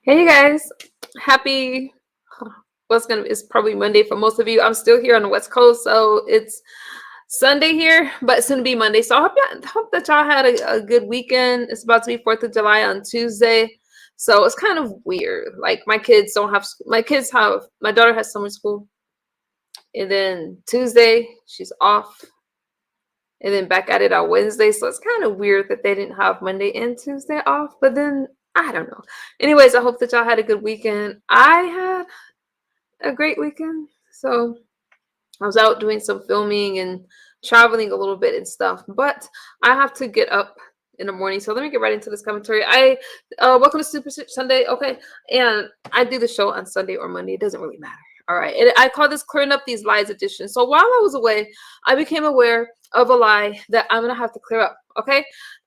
Hey you guys, happy. It's probably Monday for most of you. I'm still here on the West Coast, so it's Sunday here, but it's gonna be Monday. So I hope that y'all had a good weekend. It's about to be 4th of July on Tuesday, so it's kind of weird. Like my kids don't have my kids have my daughter has summer school, and then Tuesday she's off, and then back at it on Wednesday. So it's kind of weird that they didn't have Monday and Tuesday off. But then I don't know. Anyways, I hope that y'all had a good weekend. I had a great weekend. So I was out doing some filming and traveling a little bit and stuff. But I have to get up in the morning. So let me get right into this commentary. I welcome to Super Sunday. Okay. And I do the show on Sunday or Monday. It doesn't really matter. All right. And I call this clearing up these lies edition. So while I was away, I became aware of a lie that I'm gonna have to clear up. Okay.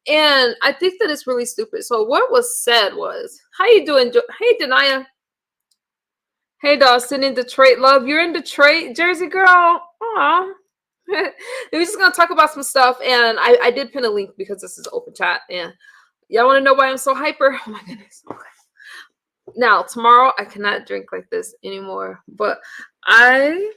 And I think that it's really stupid. So what was said was, how you doing? Hey, Denia. Hey, Dawson in Detroit. Love, you're in Detroit, Jersey girl. Aw. We're just gonna talk about some stuff, and I did pin a link because this is open chat, and y'all want to know why I'm so hyper? Oh my goodness. Okay. Now tomorrow I cannot drink like this anymore, but I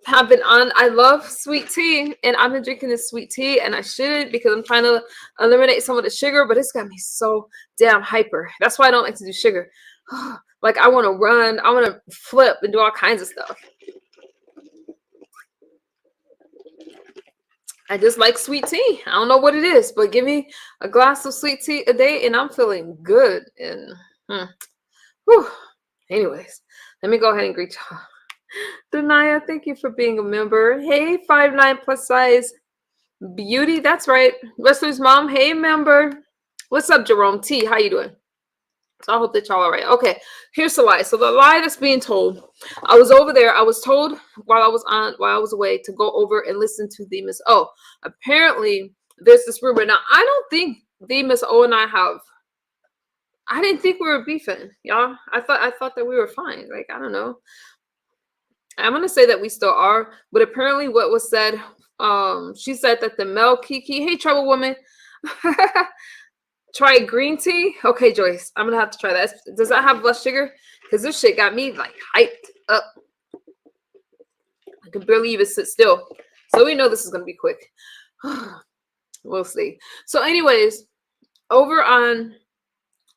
have been on. I love sweet tea, and I've been drinking this sweet tea, and I shouldn't because I'm trying to eliminate some of the sugar, but it's got me so damn hyper. That's why I don't like to do sugar. Like I want to run, I want to flip and do all kinds of stuff. I just like sweet tea. I don't know what it is, but give me a glass of sweet tea a day and I'm feeling good. And whew. Anyways, let me go ahead and greet y'all. Denia, thank you for being a member. Hey, 5'9" plus size beauty. That's right. Wrestler's mom. Hey, member. What's up, Jerome T? How you doing? So I hope that y'all are right. Okay, here's the lie. So the lie that's being told, I was over there. I was told while I was away to go over and listen to the Miss O. Apparently, there's this rumor. Now, I don't think the Miss O and I didn't think we were beefing, y'all. I thought that we were fine. Like, I don't know. I'm gonna say that we still are, but apparently what was said, she said that the Mel Kiki, hey trouble woman. Try green tea. Okay, Joyce, I'm gonna have to try that. Does that have less sugar? Because this shit got me like hyped up. I can barely even sit still. So we know this is gonna be quick. We'll see. So, anyways, over on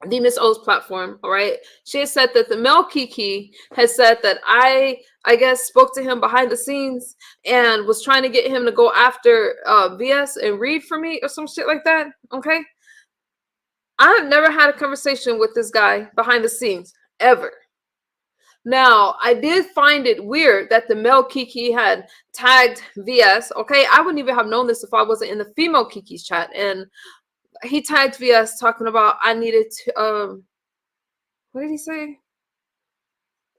the Miss O's platform, all right, she has said that the Mel Kiki has said that I guess spoke to him behind the scenes and was trying to get him to go after VS and read for me or some shit like that. Okay. I have never had a conversation with this guy behind the scenes, ever. Now, I did find it weird that the male Kiki had tagged VS. Okay, I wouldn't even have known this if I wasn't in the female Kiki's chat. And he tagged VS talking about I needed to, what did he say?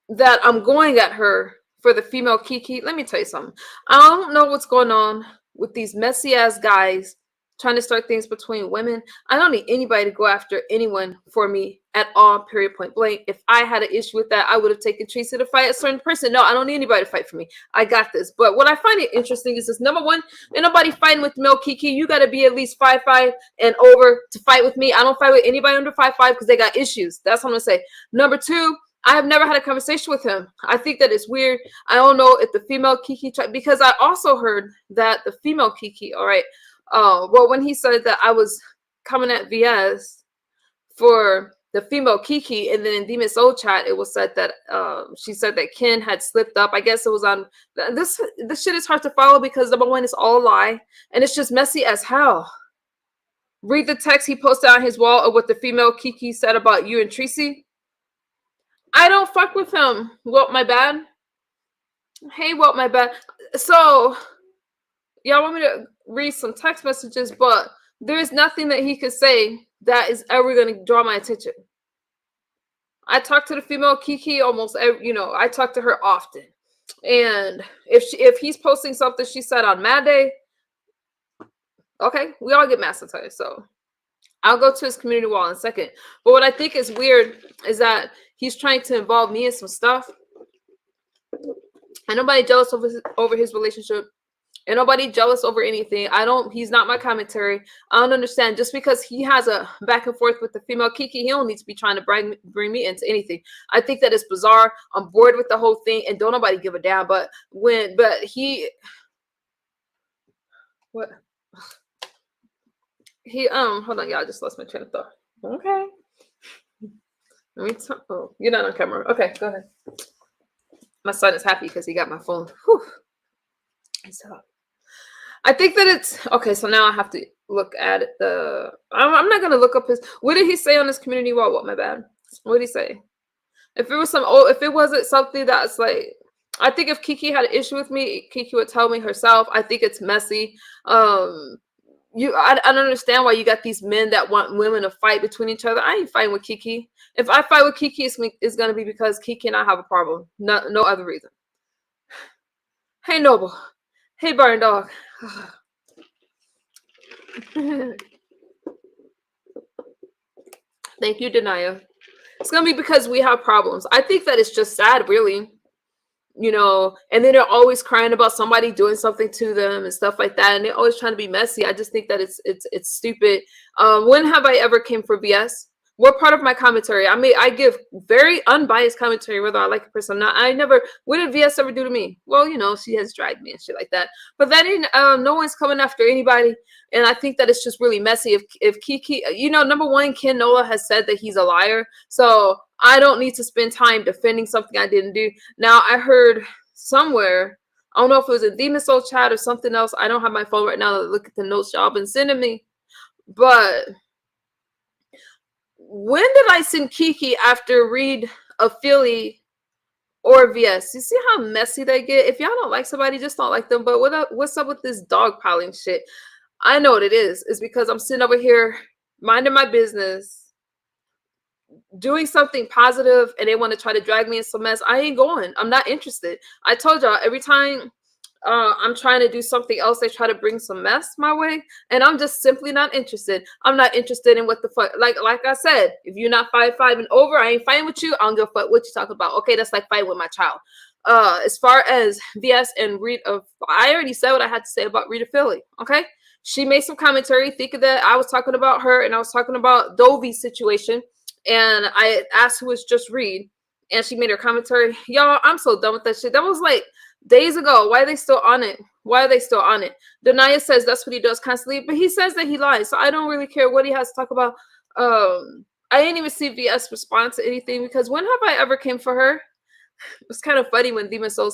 That I'm going at her for the female Kiki. Let me tell you something. I don't know what's going on with these messy ass guys trying to start things between women. I don't need anybody to go after anyone for me at all, period, point blank. If I had an issue with that, I would have taken Teresa to fight a certain person. No, I don't need anybody to fight for me. I got this. But what I find it interesting is this: number one, ain't nobody fighting with Mel Kiki. You got to be at least 5'5" and over to fight with me. I don't fight with anybody under 5'5" because they got issues. That's what I'm going to say. Number two, I have never had a conversation with him. I think that it's weird. I don't know if the female Kiki, because I also heard that the female Kiki, all right, well, when he said that I was coming at VS for the female Kiki, and then in Demon's Soul chat, it was said that she said that Ken had slipped up. I guess it was on this. This shit is hard to follow because number one, it's all lie, and it's just messy as hell. Read the text he posted on his wall of what the female Kiki said about you and Tracy. I don't fuck with him. Well, my bad. Hey, well, my bad. So, y'all want me to read some text messages, but there is nothing that he could say that is ever going to draw my attention. I talk to the female Kiki almost every, I talk to her often. And if he's posting something she said on Mad Day, okay, we all get mad sometimes. So I'll go to his community wall in a second. But what I think is weird is that he's trying to involve me in some stuff. And nobody jealous over his relationship. Ain't nobody jealous over anything. He's not my commentary. I don't understand. Just because he has a back and forth with the female Kiki, he don't need to be trying to bring me into anything. I think that it's bizarre. I'm bored with the whole thing, and don't nobody give a damn. But what? Hold on, y'all. I just lost my train of thought. Okay. Oh, you're not on camera. Okay, go ahead. My son is happy because he got my phone. Whew. So I think that it's okay. So now I have to look at I'm not gonna look up what did he say on his community wall? What, my bad. What did he say? If it wasn't something that's like, I think if Kiki had an issue with me, Kiki would tell me herself. I think it's messy. I don't understand why you got these men that want women to fight between each other. I ain't fighting with Kiki. If I fight with Kiki, it's gonna be because Kiki and I have a problem. No other reason. Hey Noble. Hey Barn Dog. Thank you, Denia. It's gonna be because we have problems. I think that it's just sad, really. And then they're always crying about somebody doing something to them and stuff like that, and they're always trying to be messy. I just think that it's stupid. When have I ever came for BS? What part of my commentary? I give very unbiased commentary, whether I like a person or not. What did VS ever do to me? Well, she has dragged me and shit like that. But then no one's coming after anybody. And I think that it's just really messy. If Kiki, number one, Ken Nola has said that he's a liar. So I don't need to spend time defending something I didn't do. Now, I heard somewhere, I don't know if it was a Demon Soul chat or something else. I don't have my phone right now to look at the notes y'all been sending me. But when did I send Kiki after Reed of Philly or VS? You see how messy they get? If y'all don't like somebody, just don't like them. But what's up with this dog piling shit? I know what it is. It's because I'm sitting over here minding my business, doing something positive, and they want to try to drag me in some mess. I ain't going. I'm not interested. I told y'all, every time I'm trying to do something else, they try to bring some mess my way, and I'm just simply not interested. I'm not interested in what the fuck. Like I said, if you're not 5'5" and over, I ain't fighting with you. I don't give a fuck what you talking about. Okay, that's like fighting with my child. As far as VS and Rita, I already said what I had to say about Rita Philly. Okay, she made some commentary thinking that I was talking about her, and I was talking about Dovey's situation, and I asked who was just Reed, and she made her commentary. Y'all, I'm so done with that shit. That was like days ago. Why are they still on it? Denia says that's what he does constantly, but he says that he lies. So I don't really care what he has to talk about. I didn't even see VS respond to anything, because when have I ever came for her? It was kind of funny when Demon Soul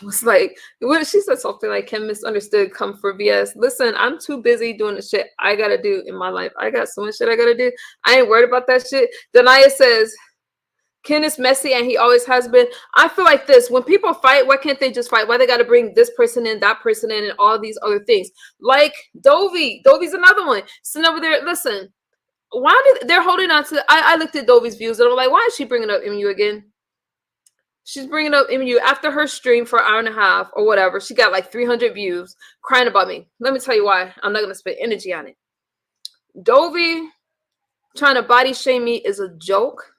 was like, she said something like, Ken misunderstood, come for VS. Listen, I'm too busy doing the shit I gotta do in my life. I got so much shit I gotta do. I ain't worried about that shit. Denia says Ken is messy and he always has been. I feel like this. When people fight, why can't they just fight? Why they got to bring this person in, that person in, and all these other things? Like Dovey. Dovey's another one. Sitting over there, listen. They're holding on to? I looked at Dovey's views and I'm like, why is she bringing up MU again? She's bringing up MU after her stream for an hour and a half or whatever. She got like 300 views crying about me. Let me tell you why. I'm not going to spend energy on it. Dovey trying to body shame me is a joke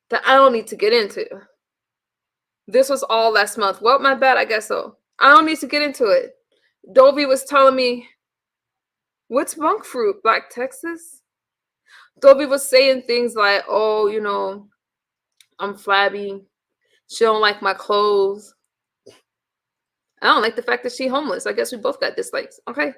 that I don't need to get into. This was all last month. Well, my bad, I guess so. I don't need to get into it. Dovey was telling me, what's monk fruit, Black Texas? Dovey was saying things like, oh, I'm flabby. She don't like my clothes. I don't like the fact that she's homeless. I guess we both got dislikes. Okay.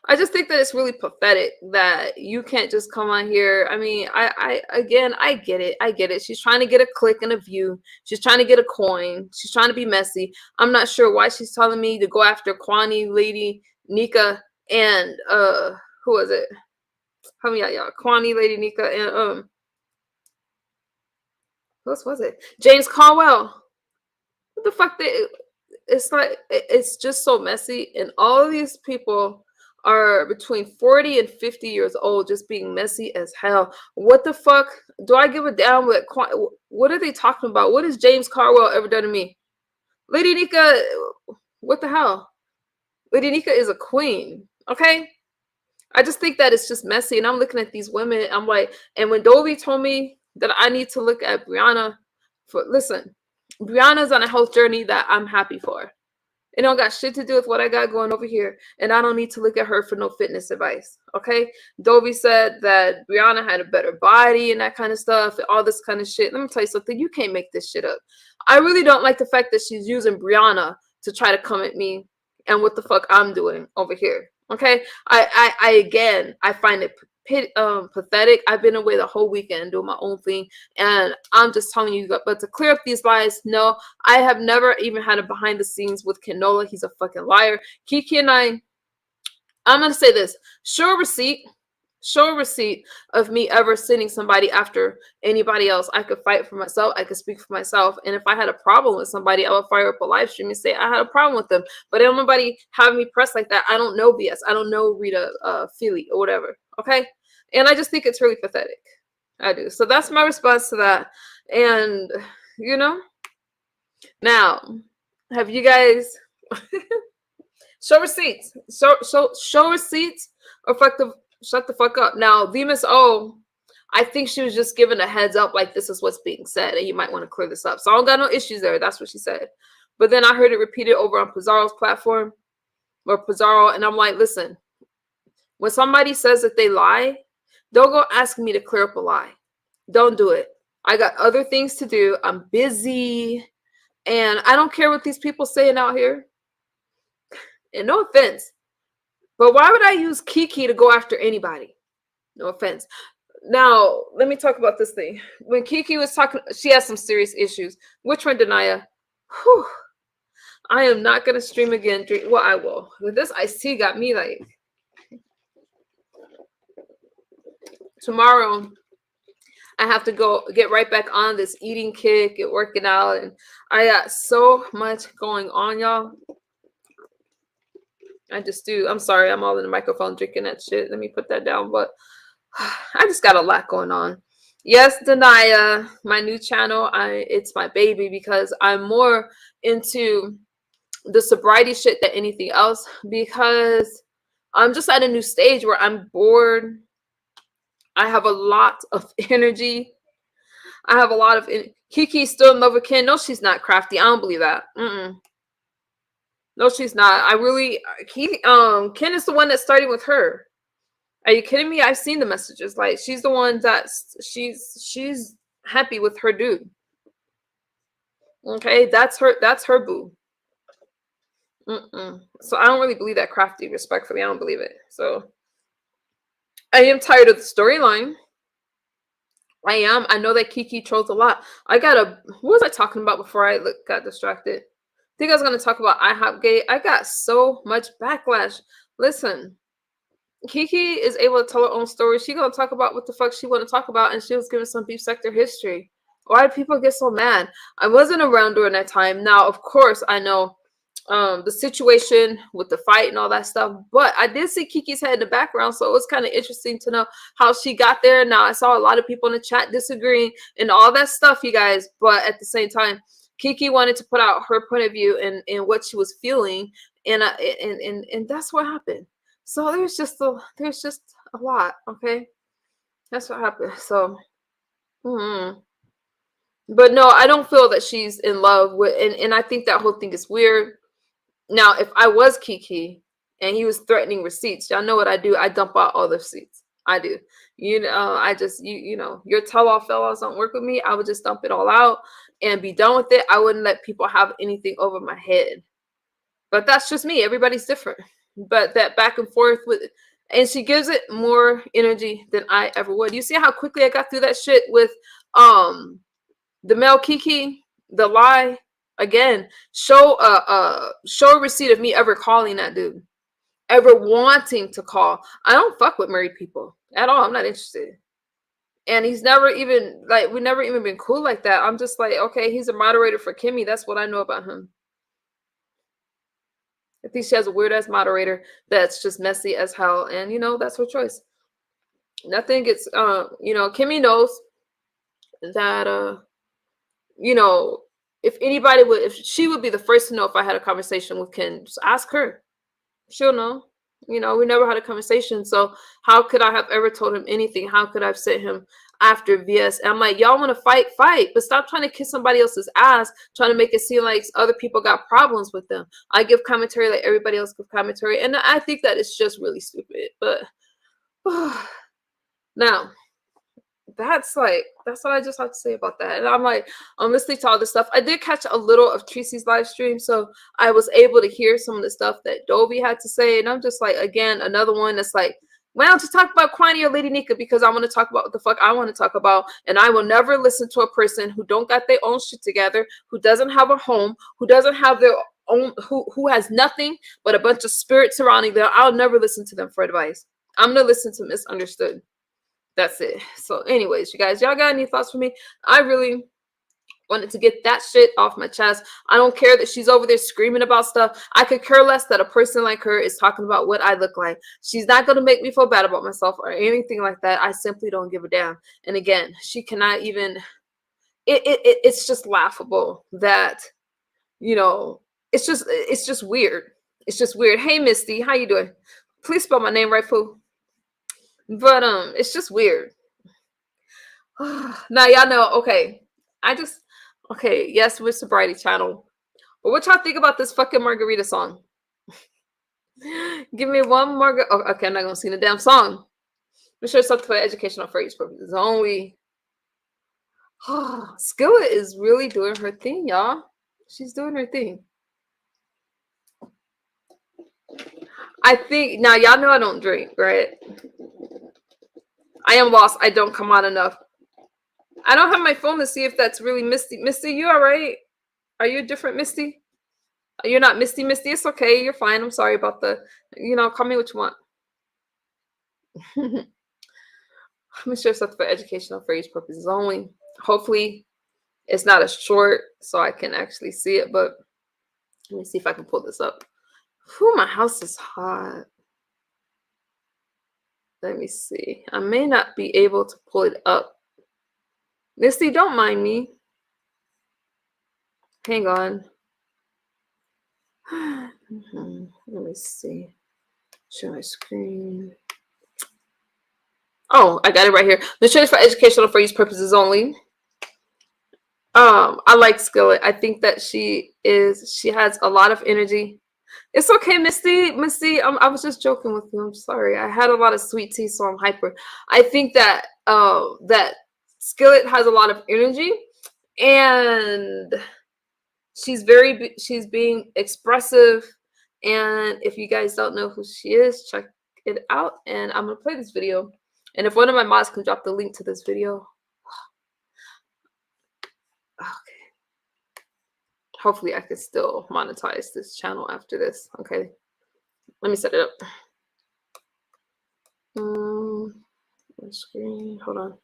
I just think that it's really pathetic that you can't just come on here. I mean, I get it. I get it. She's trying to get a click and a view. She's trying to get a coin. She's trying to be messy. I'm not sure why she's telling me to go after Kwani, Lady Nika, and who was it? Help me out, y'all. Kwani, Lady Nika, and who was it? James Caldwell. What the fuck it's like, it's just so messy, and all of these people are between 40 and 50 years old, just being messy as hell. What the fuck do I give a damn? What are they talking about? What has James Caldwell ever done to me? Lady Nika, what the hell? Lady Nika is a queen, okay? I just think that it's just messy, and I'm looking at these women, I'm like, and when Dovey told me that I need to look at Brianna, listen, Brianna's on a health journey that I'm happy for. It don't got shit to do with what I got going over here. And I don't need to look at her for no fitness advice. Okay? Dovey said that Brianna had a better body and that kind of stuff, and all this kind of shit. Let me tell you something. You can't make this shit up. I really don't like the fact that she's using Brianna to try to come at me and what the fuck I'm doing over here. Okay? I find it pathetic. I've been away the whole weekend doing my own thing, and I'm just telling you. But to clear up these lies, no, I have never even had a behind the scenes with Canola. He's a fucking liar. Kiki and I'm gonna say this: show a receipt of me ever sending somebody after anybody else. I could fight for myself. I could speak for myself. And if I had a problem with somebody, I would fire up a live stream and say I had a problem with them. But if nobody have me press like that, I don't know BS. I don't know Rita Feely or whatever. Okay? And I just think it's really pathetic. I do. So that's my response to that. And, you know, now, have you guys show receipts? Show receipts or shut the fuck up. Now, the Miss O, I think she was just given a heads up, like this is what's being said, and you might want to clear this up. So I don't got no issues there. That's what she said. But then I heard it repeated over on Pizarro's platform, or Pizarro, and I'm like, listen, when somebody says that they lie, don't go ask me to clear up a lie. Don't do it. I got other things to do. I'm busy, and I don't care what these people saying out here. And no offense, but why would I use Kiki to go after anybody? No offense. Now, let me talk about this thing. When Kiki was talking, she has some serious issues. Which one, Denia? Whew. I am not going to stream again. Well, I will. With this iced tea got me like... Tomorrow, I have to go get right back on this eating kick and working out. And I got so much going on, y'all. I just do. I'm sorry. I'm all in the microphone drinking that shit. Let me put that down. But I just got a lot going on. Yes, Denia, my new channel, it's my baby because I'm more into the sobriety shit than anything else, because I'm just at a new stage where I'm bored. I have a lot of energy. I have a lot of... Kiki's still in love with Ken. No, she's not, Crafty. I don't believe that. No, she's not. Ken is the one that started with her. Are you kidding me? I've seen the messages. Like, she's the one that she's happy with her dude. Okay, that's her boo. So I don't really believe that, Crafty. Respectfully, I don't believe it. So I am tired of the storyline. I am. I know that Kiki trolls a lot. What was I talking about before I got distracted? I think I was going to talk about IHOPgate. I got so much backlash. Listen, Kiki is able to tell her own story. She going to talk about what the fuck she want to talk about, and she was giving some beef sector history. Why do people get so mad? I wasn't around during that time. Now, of course, I know the situation with the fight and all that stuff, but I did see Kiki's head in the background, so it was kind of interesting to know how she got there. Now, I saw a lot of people in the chat disagreeing and all that stuff, you guys, but at the same time, Kiki wanted to put out her point of view and what she was feeling, and that's what happened. So there's just a lot, okay? That's what happened. So, but no, I don't feel that she's in love with, and I think that whole thing is weird. Now, if I was Kiki and he was threatening receipts, y'all know what I do. I dump out all the receipts. I do. You know, I just, you know, your tell-all fellows don't work with me. I would just dump it all out and be done with it. I wouldn't let people have anything over my head. But that's just me. Everybody's different. But that back and forth with, and she gives it more energy than I ever would. You see how quickly I got through that shit with the male Kiki, the lie. Again, show a receipt of me ever calling that dude, ever wanting to call. I don't fuck with married people at all. I'm not interested. And he's never even, like, we've never even been cool like that. I'm just like, okay, he's a moderator for Kimmy. That's what I know about him. I think she has a weird ass moderator that's just messy as hell, and you know, that's her choice. Nothing gets you know, Kimmy knows that you know, if anybody would, if she would be the first to know if I had a conversation with Ken, just ask her. She'll know. You know, we never had a conversation. So how could I have ever told him anything? How could I have sent him? after VS. And I'm like, y'all want to fight, but stop trying to kiss somebody else's ass, trying to make it seem like other people got problems with them. I give commentary like everybody else give commentary, and I think that it's just really stupid. But now, that's what I just have to say about that. And I'm like, I'm listening to all this stuff. I did catch a little of Tracy's live stream, so I was able to hear some of the stuff that Dovey had to say. And I'm just like, again, another one that's like, why don't you talk about Kwani or Lady Nika? Because I want to talk about what the fuck I want to talk about. And I will never listen to a person who don't got their own shit together, who doesn't have a home, who doesn't have their own, who has nothing but a bunch of spirit surrounding them. I'll never listen to them for advice. I'm going to listen to Misunderstood. That's it. So anyways, you guys, y'all got any thoughts for me? I really wanted to get that shit off my chest. I don't care that she's over there screaming about stuff. I could care less that a person like her is talking about what I look like. She's not going to make me feel bad about myself or anything like that. I simply don't give a damn. And again, she cannot even, it's just laughable that, you know, it's just weird. It's just weird. Hey, Misty, how you doing? Please spell my name right, Pooh. But it's just weird. Now y'all know, okay. Yes, with Sobriety channel. But what y'all think about this fucking margarita song? Give me one margarita. Oh, okay, I'm not gonna sing the damn song. I'm sure it's something for educational for each purposes only. Skillet is really doing her thing, y'all. She's doing her thing. I think now y'all know I don't drink, right? I am lost. I don't come on enough. I don't have my phone to see if that's really Misty. Misty, you all right? Are you a different Misty? You're not Misty. It's okay. You're fine. I'm sorry about the, call me what you want. I'm sure stuff for educational for each purposes only. Hopefully it's not a short so I can actually see it, but let me see if I can pull this up. Whew, my house is hot. Let me see. I may not be able to pull it up. Misty, don't mind me. Hang on. Let me see. Share my screen. Oh, I got it right here. The show is for educational for use purposes only. I like Skillet. I think that she has a lot of energy. It's okay, Misty. I was just joking with you. I'm sorry. I had a lot of sweet tea, so I'm hyper. I think that that Skillet has a lot of energy, and she's being expressive. And if you guys don't know who she is, check it out. And I'm gonna play this video. And if one of my mods can drop the link to this video, okay. Hopefully I can still monetize this channel after this. Okay, let me set it up. My screen, hold on.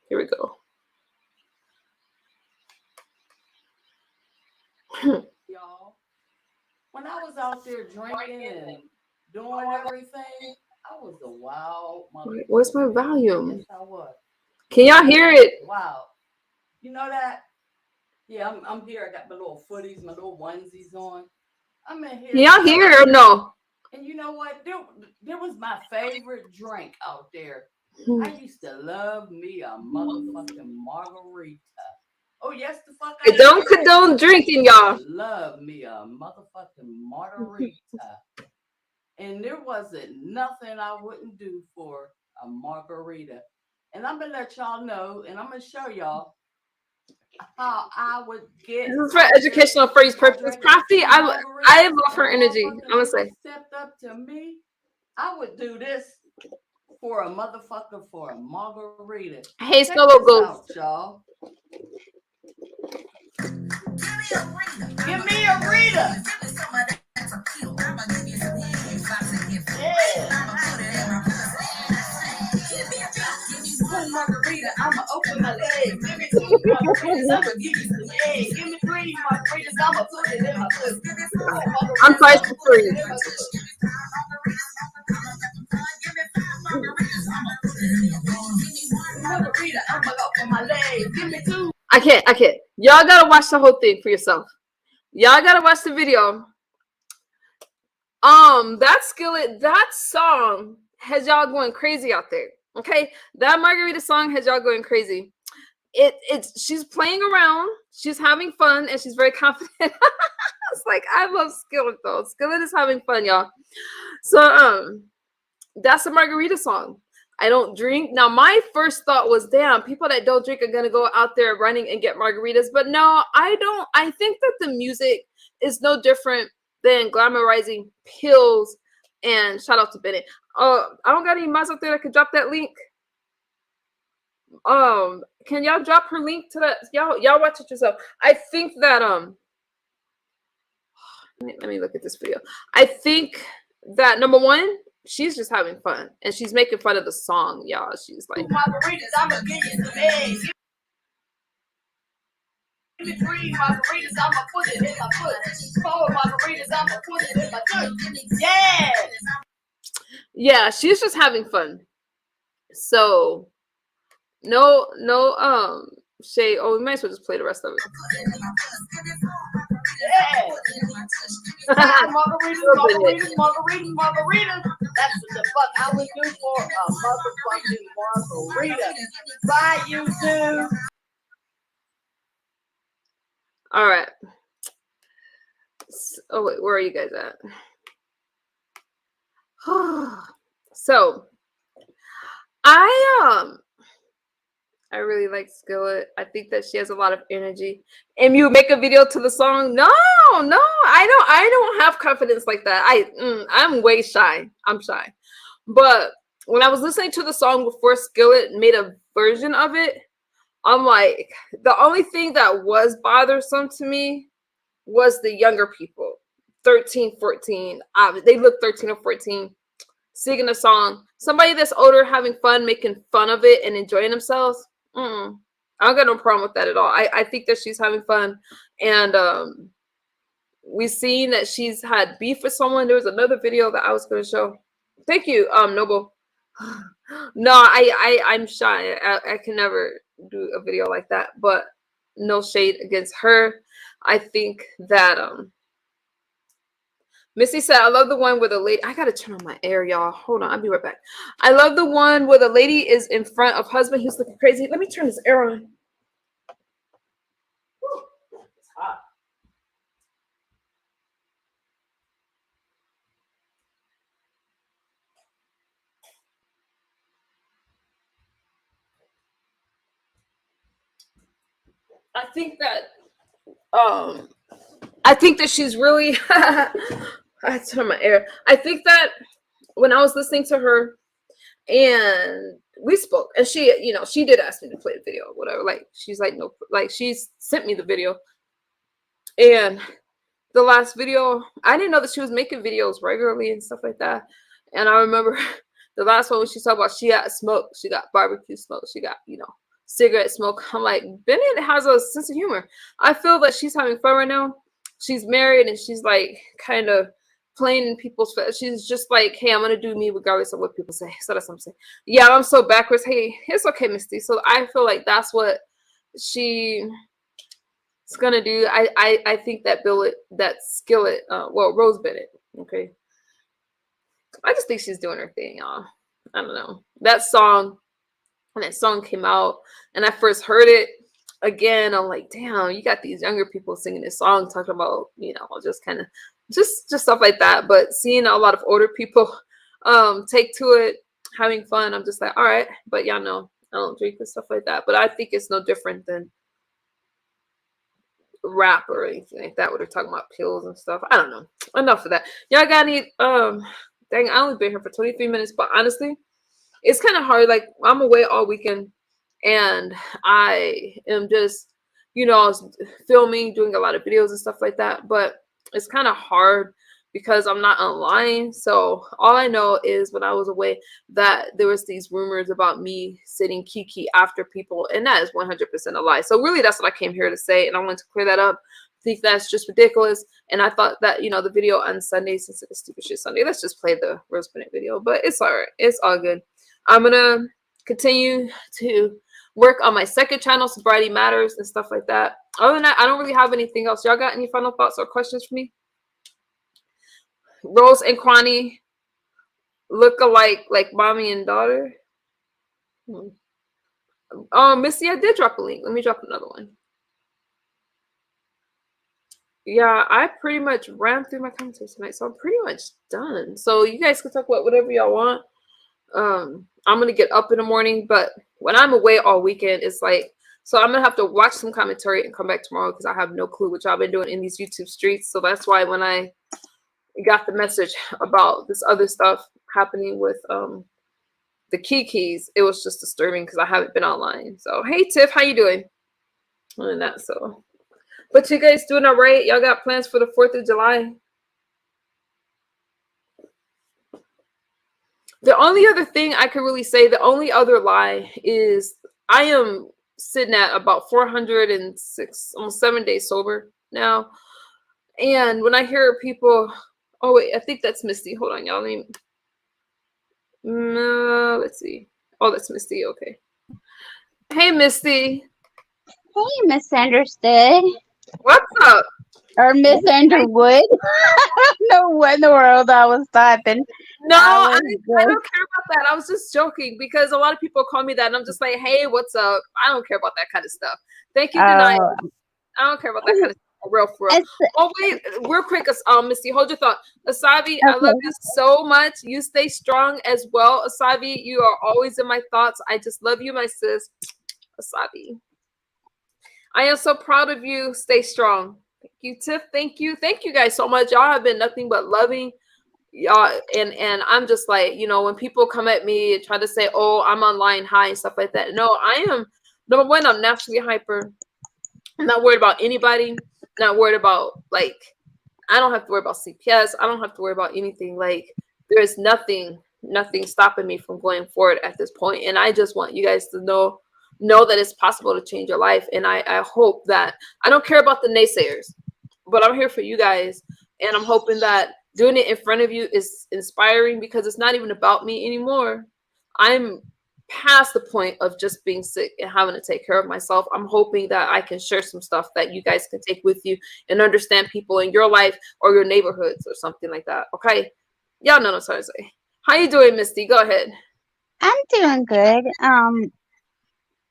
Here we go. Y'all, when I was out there drinking and doing everything, I was a wild mother. Where's my volume? Yes, I was. Can y'all hear it? Wow. You know that? Yeah, I'm here. I got my little footies, my little onesies on. I'm in here. Can y'all hear it or no? And you know what? There was my favorite drink out there. I used to love me a motherfucking margarita. Oh, yes, the fuck I don't condone drinking, y'all. Love me a motherfucking margarita. And there wasn't nothing I wouldn't do for a margarita. And I'm going to let y'all know, and I'm going to show y'all how I would get. This is for educational for each purpose. Crafty, I love her energy. I'm going to say. Stepped up to me, I would do this for a motherfucker for a margarita. Hey, Solo Ghost. Y'all. Give me a Rita. Margarita, I'ma open my legs. Give me 2 margaritas, I'ma give you some eggs. Give me 3 margaritas, I'ma put it in my pussy. I'm priced for free. Margarita, I'ma open my legs. Give me 2. I can't. Y'all gotta watch the whole thing for yourself. Y'all gotta watch the video. That Skillet, that song has y'all going crazy out there. Okay, that margarita song has y'all going crazy. It's she's playing around, she's having fun, and she's very confident. It's like, I love Skillet though. Skillet is having fun, y'all. So that's a margarita song. I don't drink. Now, my first thought was, damn, people that don't drink are gonna go out there running and get margaritas. But no, I don't. I think that the music is no different than glamorizing pills. And shout out to Bennett. I don't got any mods out there that can drop that link. Can y'all drop her link to that? Y'all watch it yourself. I think that let me look at this video. I think that number one, she's just having fun and she's making fun of the song, y'all. She's like, margaritas, I'ma give you some eggs. Give me 3 margaritas, I'ma put it in my foot. 4 margaritas, I'ma put it in my foot. Yeah. Yeah, she's just having fun. So no shade. Oh, we might as well just play the rest of it. Yeah. Margaritas. That's what the fuck I would do for a motherfucking margarita. Bye, YouTube. All right. Oh wait, where are you guys at? So I really like Skillet. I think that she has a lot of energy. And you make a video to the song? No, I don't have confidence like that. I'm way shy. I'm shy. But when I was listening to the song before Skillet made a version of it, I'm like, the only thing that was bothersome to me was the younger people, 13, 14. They look 13 or 14, singing a song. Somebody that's older having fun, making fun of it and enjoying themselves. I don't got no problem with that at all. I think that she's having fun. And we've seen that she's had beef with someone. There was another video that I was going to show. Thank you, Noble. No, I'm shy. I can never do a video like that, but no shade against her. I think that Missy said, I love the one where the lady, I gotta turn on my air, y'all. Hold on, I'll be right back. I love the one where the lady is in front of husband who's looking crazy. Let me turn this air on. It's hot. I think that she's really I turn my air. I think that when I was listening to her and we spoke, and she, she did ask me to play the video or whatever. Like, she's like, no, like, she's sent me the video. And the last video, I didn't know that she was making videos regularly and stuff like that. And I remember the last one when she talked about she got smoke, she got barbecue smoke, she got, cigarette smoke. I'm like, Bennett has a sense of humor. I feel that she's having fun right now. She's married and she's like kind of playing in people's face. She's just like, hey, I'm gonna do me regardless of what people say. So that's what I'm saying. Yeah, I'm so backwards. Hey, it's okay, Misty. So I feel like that's what she's gonna do. I think that Skillet, Rose Bennett. Okay. I just think she's doing her thing, y'all. I don't know. That song, when that song came out and I first heard it again, I'm like, damn, you got these younger people singing this song talking about, just kind of just stuff like that. But seeing a lot of older people take to it, having fun, I'm just like, all right. But y'all know I don't drink and stuff like that. But I think it's no different than rap or anything like that where they're talking about pills and stuff. I don't know. Enough of that. Y'all got any dang, I only been here for 23 minutes, but honestly, it's kind of hard. Like, I'm away all weekend and I am just, filming, doing a lot of videos and stuff like that. But it's kind of hard because I'm not online. So all I know is when I was away that there was these rumors about me sitting Kiki after people. And that is 100% a lie. So really that's what I came here to say. And I wanted to clear that up. I think that's just ridiculous. And I thought that, the video on Sunday, since it's stupid shit Sunday, let's just play the Rose Bennett video. But it's all right. It's all good. I'm going to continue to work on my second channel, Sobriety Matters and stuff like that. Other than that, I don't really have anything else. Y'all got any final thoughts or questions for me? Rose and Kwani, look alike, like mommy and daughter. Missy, I did drop a link. Let me drop another one. Yeah, I pretty much ran through my comments tonight, so I'm pretty much done. So you guys can talk about whatever y'all want. I'm gonna get up in the morning, but when I'm away all weekend, it's like, so I'm gonna have to watch some commentary and come back tomorrow because I have no clue what y'all been doing in these YouTube streets. So that's why when I got the message about this other stuff happening with the Kikis, it was just disturbing because I haven't been online. So hey Tiff, how you doing? And that, so but you guys doing all right? Y'all got plans for the 4th of July? The only other thing I could really say, the only other lie is I am sitting at about 406, almost 7 days sober now. And when I hear people, oh wait, I think that's Misty. Hold on, y'all. Let's see. Oh, that's Misty. Okay. Hey, Misty. Hey, misunderstood. What's up? Or Miss Underwood. I don't know what in the world I was typing. No, I don't care about that. I was just joking because a lot of people call me that, and I'm just like, hey, what's up? I don't care about that kind of stuff. Thank you, Denai. I don't care about that kind of stuff. For real. Oh, wait, real quick, Misty, hold your thought. Asabi, I love you so much. You stay strong as well. Asabi, you are always in my thoughts. I just love you, my sis. Asabi. I am so proud of you. Stay strong. Thank you, Tiff. Thank you. Thank you guys so much. Y'all have been nothing but loving. Y'all, and I'm just like, you know, when people come at me and try to say, oh, I'm online high and stuff like that. No, I am, number one, I'm naturally hyper. I'm not worried about anybody. Not worried about, like, I don't have to worry about CPS. I don't have to worry about anything. Like, there is nothing stopping me from going forward at this point. And I just want you guys to know that it's possible to change your life. And I hope that, I don't care about the naysayers, but I'm here for you guys. And I'm hoping that doing it in front of you is inspiring because it's not even about me anymore. I'm past the point of just being sick and having to take care of myself. I'm hoping that I can share some stuff that you guys can take with you and understand people in your life or your neighborhoods or something like that. Okay. Y'all know what I'm trying to say. How you doing, Misty? Go ahead. I'm doing good.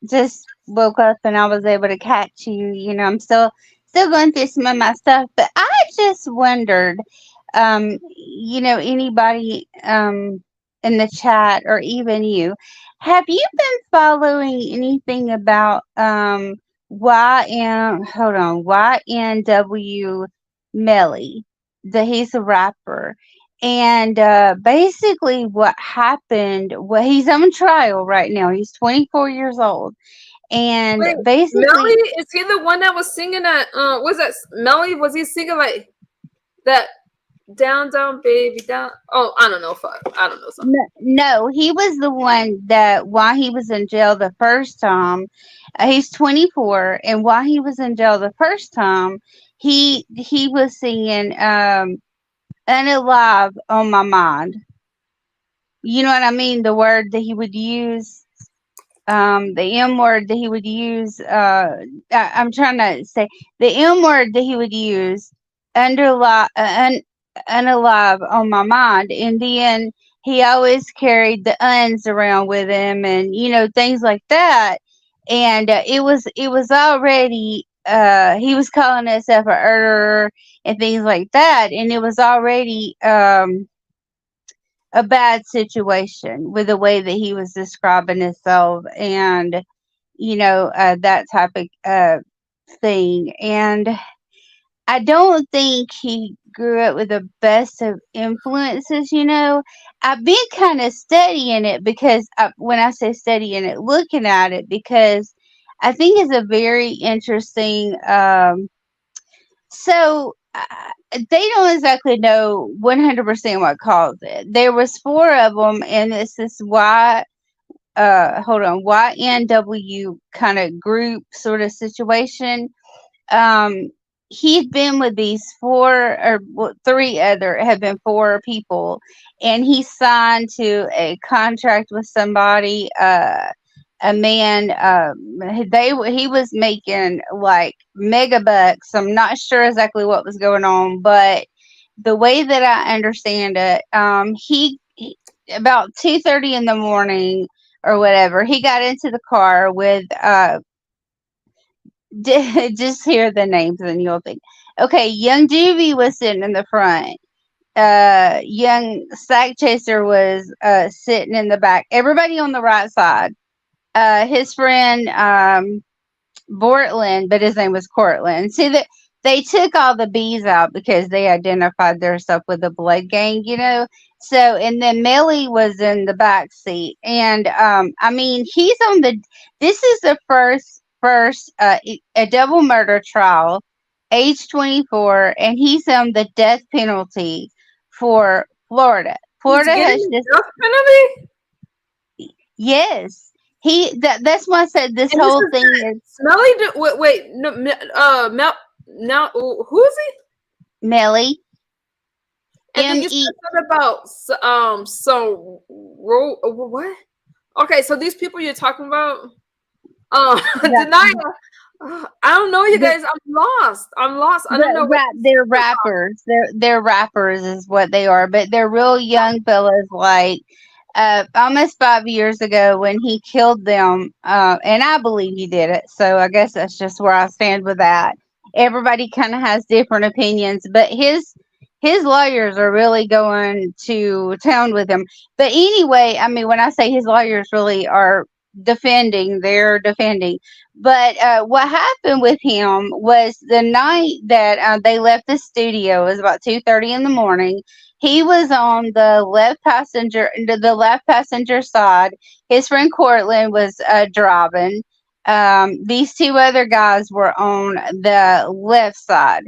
Just woke up and I was able to catch you. You know, I'm still going through some of my stuff, but I just wondered, you know, anybody in the chat or even you, have you been following anything about YNW Melly? He's a rapper. And basically what happened, well, he's on trial right now. He's 24 years old. And wait, basically, Melly, is he the one that was singing that was that Melly? Was he singing like that down baby down? Oh, I don't know. Fuck, I don't know something. no, he was the one that while he was in jail the first time, he's 24, and while he was in jail the first time, he was singing "Unalive on My Mind." You know what I mean? The word that he would use, the M word that he would use. I'm trying to say the M word that he would use, unalive on my mind. And then he always carried the uns around with him, and you know, things like that. And it was already he was calling himself a murderer and things like that, and it was already a bad situation with the way that he was describing himself, and you know, that type of thing. And I don't think he grew up with the best of influences. You know, I've been kind of studying it because when I say studying it, looking at it, because I think it's a very interesting. So they don't exactly know 100% what caused it. There was 4 of them, and it's this YNW kind of group sort of situation. He'd been with these 4 or 3 other have been 4 people, and he signed to a contract with somebody, a man, he was making like mega bucks. I'm not sure exactly what was going on, but the way that I understand it, about 2:30 in the morning or whatever. He got into the car with just hear the names and you'll think, okay, young Juvie was sitting in the front. Young Sack Chaser was sitting in the back. Everybody on the right side. His friend Bortland, but his name was Cortland. See that they took all the B's out because they identified themselves with the blood gang, you know. So and then Melly was in the back seat, and I mean he's on the. This is the first a double murder trial, age 24, and he's on the death penalty for Florida. He's Florida getting has the just death penalty? yes. That's why I said this And this whole is thing is Smelly. Wait, no, Mel. Now, who is he? Melly. And then you M-E. said something about what? Okay, so these people you're talking about, Denia. I don't know, you guys. I'm lost. I don't know what They're rappers. They're rappers is what they are, but they're real young fellas. Like almost 5 years ago when he killed them, and I believe he did it. So I guess that's just where I stand with that. Everybody kind of has different opinions, but his lawyers are really going to town with him. But anyway, I mean, when I say his lawyers really are they're defending. But what happened with him was the night that they left the studio, it was about 2:30 in the morning. He was on the left passenger side. His friend Cortland was driving. These two other guys were on the left side.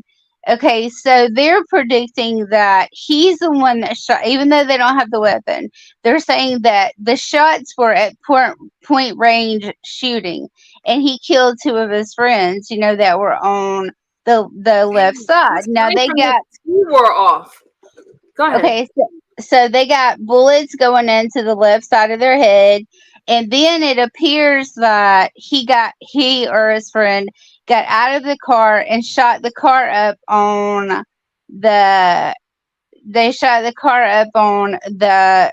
Okay, so they're predicting that he's the one that shot, even though they don't have the weapon. They're saying that the shots were at point range shooting, and he killed two of his friends, you know, that were on the left side. this Now line they from got the T wore off. Go ahead. okay, so they got bullets going into the left side of their head, and then it appears that he or his friend got out of the car and shot the car up on the they shot the car up on the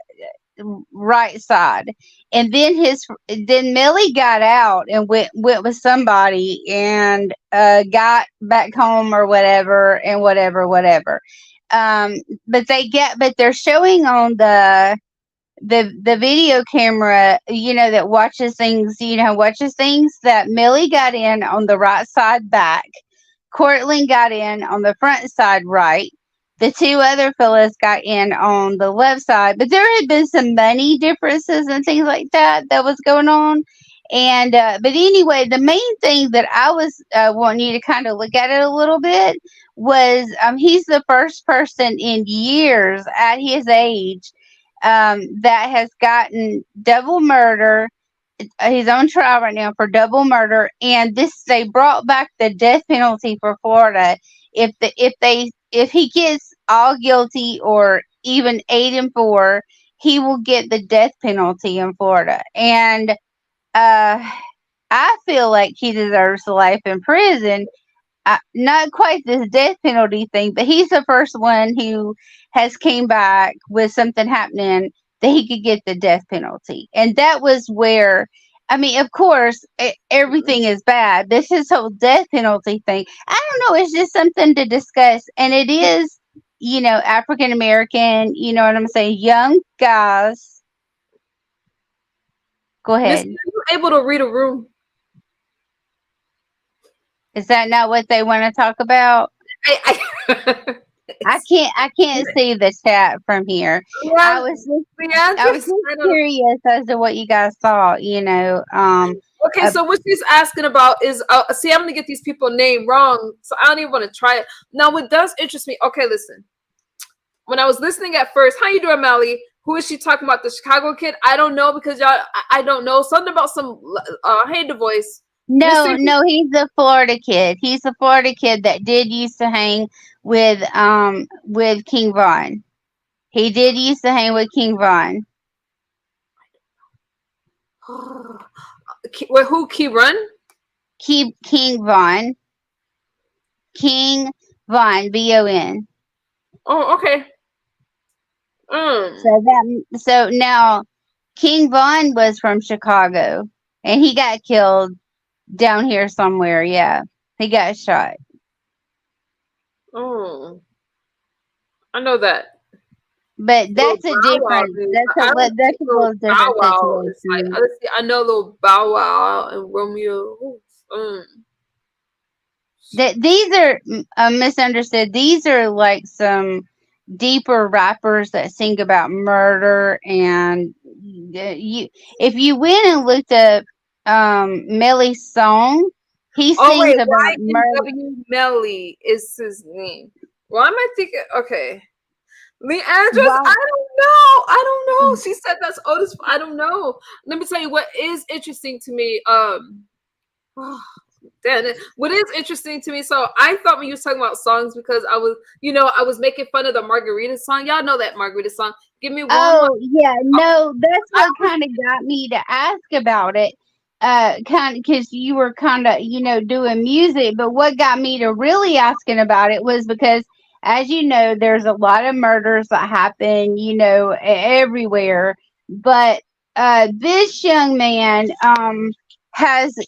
right side, and then Millie got out and went with somebody and got back home or whatever and whatever. um but they're showing on the video camera, you know, that watches things, that Millie got in on the right side back, Cortland got in on the front side right, the two other fellas got in on the left side, but there had been some money differences and things like that was going on. And but anyway, the main thing that I was wanting you to kind of look at it a little bit was he's the first person in years at his age that has gotten double murder. He's on trial right now for double murder, and they brought back the death penalty for Florida. If he gets all guilty or even 8 and 4, he will get the death penalty in Florida. And I feel like he deserves life in prison. Not quite this death penalty thing, but he's the first one who has came back with something happening that he could get the death penalty. And that was where, I mean, of course, everything is bad. This is whole death penalty thing. I don't know. It's just something to discuss. And it is, you know, African American, you know what I'm saying? Young guys. Go Miss, ahead. are you able to read a room? Is that not what they want to talk about? I I can't see the chat from here. I yeah, was yeah, just I don't know. curious as to what you guys thought, you know. Okay, so what she's asking about is see, I'm gonna get these people name wrong, so I don't even want to try it. Now, what does interest me? Okay, listen. When I was listening at first, how you doing, Melly? Who is she talking about? The Chicago kid? I don't know because y'all. I don't know something about some. Hey, the voice. No, Mr. no, he's a Florida kid. He's a Florida kid that did used to hang with King Von. He did used to hang with King Von. Wait, who? Key Run? King Von. King Von, VON. Oh, okay. So now King Von was from Chicago, and he got killed down here somewhere. Yeah, he got shot. Oh, I know that. But Little that's a Bow Wow, different. dude. I don't think That's a Little little Bow different Wow is like. situation. Let's see. I know Little Bow Wow and Romeo. Oof, That these are misunderstood. These are like some deeper rappers that sing about murder, and you, if you went and looked up Melly's song, he Oh sings wait, about murder. YNW Melly is his name. Why am I thinking? Okay, Leandra's. Why? I don't know. I don't know. She said that's Otis. I don't know. Let me tell you what is interesting to me. Damn it. What is interesting to me? So I thought when you was talking about songs because I was making fun of the Margarita song. Y'all know that Margarita song. Give me one more. Oh, yeah, no, that's I what kind of got me to ask about it. Kind of because you were kind of, doing music, but what got me to really asking about it was because, as you know, there's a lot of murders that happen, everywhere. But this young man, has,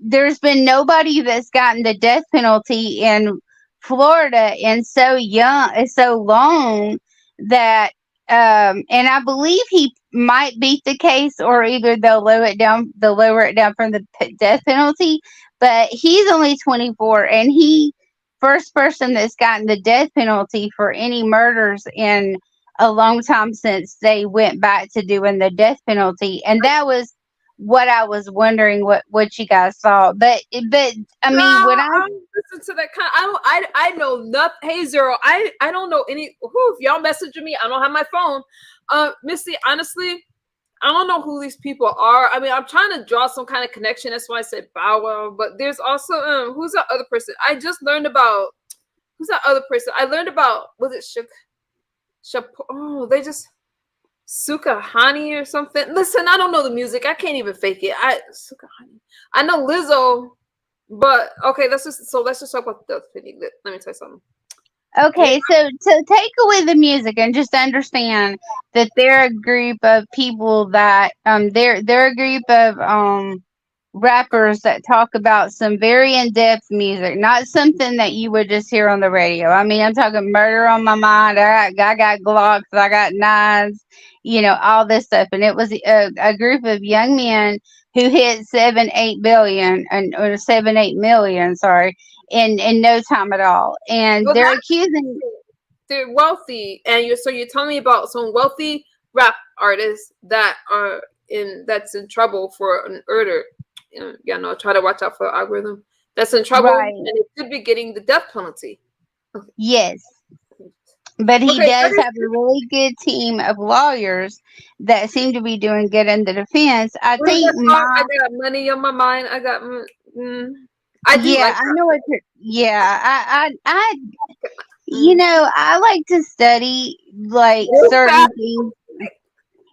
there's been nobody that's gotten the death penalty in Florida in so long that and I believe he might beat the case, or either they'll lower it down from the death penalty. But he's only 24, and he first person that's gotten the death penalty for any murders in a long time since they went back to doing the death penalty, and that was what I was wondering what you guys saw. But I No, mean, when I I don't listen to that kind. I don't. I know nothing. Hey, Zero. I don't know any. If y'all messaging me, I don't have my phone. Missy, honestly, I don't know who these people are. I mean, I'm trying to draw some kind of connection. That's why I said Bow Wow. But there's also who's that other person? I just learned about who's that other person? I learned about was it Oh, they just Sukahani or something. Listen, I don't know the music. I can't even fake it. Sukahani. I know Lizzo. But okay, let's just talk about the opinion. Let me tell you something. Okay, so take away the music and just understand that they're a group of people that they're a group of rappers that talk about some very in-depth music, not something that you would just hear on the radio. I mean, I'm talking murder on my mind. I got Glocks, I got knives, all this stuff. And it was a group of young men who hit 7-8 billion or 7-8 million, sorry, in no time at all. And Well, they're accusing. they're wealthy, and you're telling me about some wealthy rap artists that's in trouble for an murder. Try to watch out for the algorithm. That's in trouble, Right. and it should be getting the death penalty. Okay. Yes. But he Okay, does have a really good team of lawyers that seem to be doing good in the defense. I what is think that song? I got money on my mind. I got. I do yeah, like I that. know what Mm. I like to study like Real certain fast. things.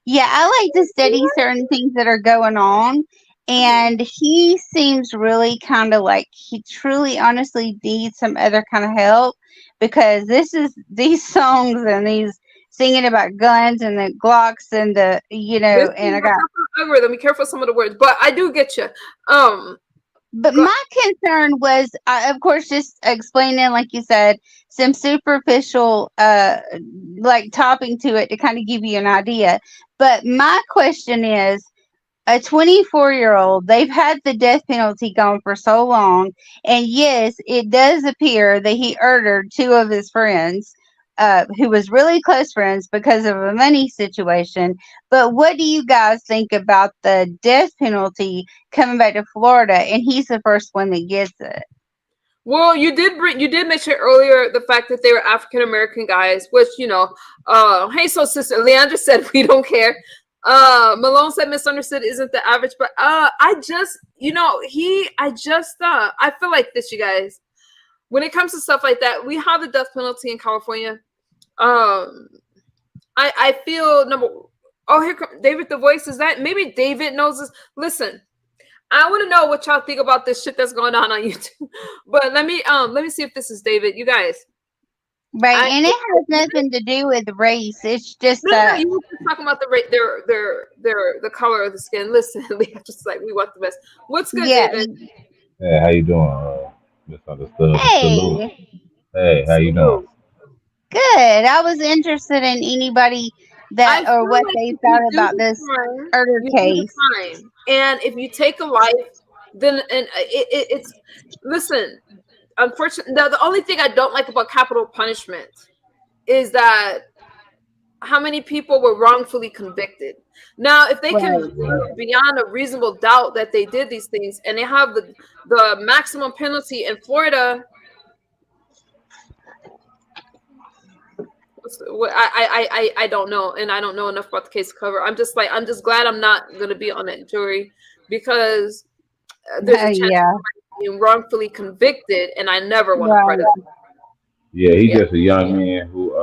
Yeah, I like to study certain things that are going on. Mhm. And he seems really kind of like he truly, honestly needs some other kind of help, because these songs and these singing about guns and the Glocks and Listen, and I watch got. out for the algorithm. Be careful with some of the words, but I do get you. But Go, my concern was, of course, just explaining, like you said, some superficial, like topping to it to kind of give you an idea. But my question is, a 24-year-old, they've had the death penalty gone for so long, and yes, it does appear that he murdered two of his friends, who was really close friends, because of a money situation. But what do you guys think about the death penalty coming back to Florida, and he's the first one that gets it? well, you did mention earlier the fact that they were African American guys, which hey, so sister Leandra said we don't care. Malone said misunderstood isn't the average, but I just I feel like this, you guys. When it comes to stuff like that, we have the death penalty in California. Um, I feel number. Oh, here comes David. The voice is that maybe David knows this. Listen, I want to know what y'all think about this shit that's going on YouTube. But let me see if this is David. You guys, Right, I and it has nothing to do with race. It's just no, that, you were just talking about the their the color of the skin. Listen, they are just like we want the best. What's good, yeah. David? Hey, how you doing? Misunderstood and salute. Hey, Hey, how you doing? Salute. good. I was interested in anybody I that or feel what like they if you thought do about the this crime, murder you do the case. crime, and if you take a life, then it's listen. Unfortunately, the only thing I don't like about capital punishment is that how many people were wrongfully convicted. Now, if they can Right. prove beyond a reasonable doubt that they did these things, and they have the maximum penalty in Florida, I don't know, and I don't know enough about the case to cover. I'm just glad I'm not going to be on that jury because there's a chance Yeah. of being wrongfully convicted, and I never want a Right. president. Yeah, he Yeah. just a young man who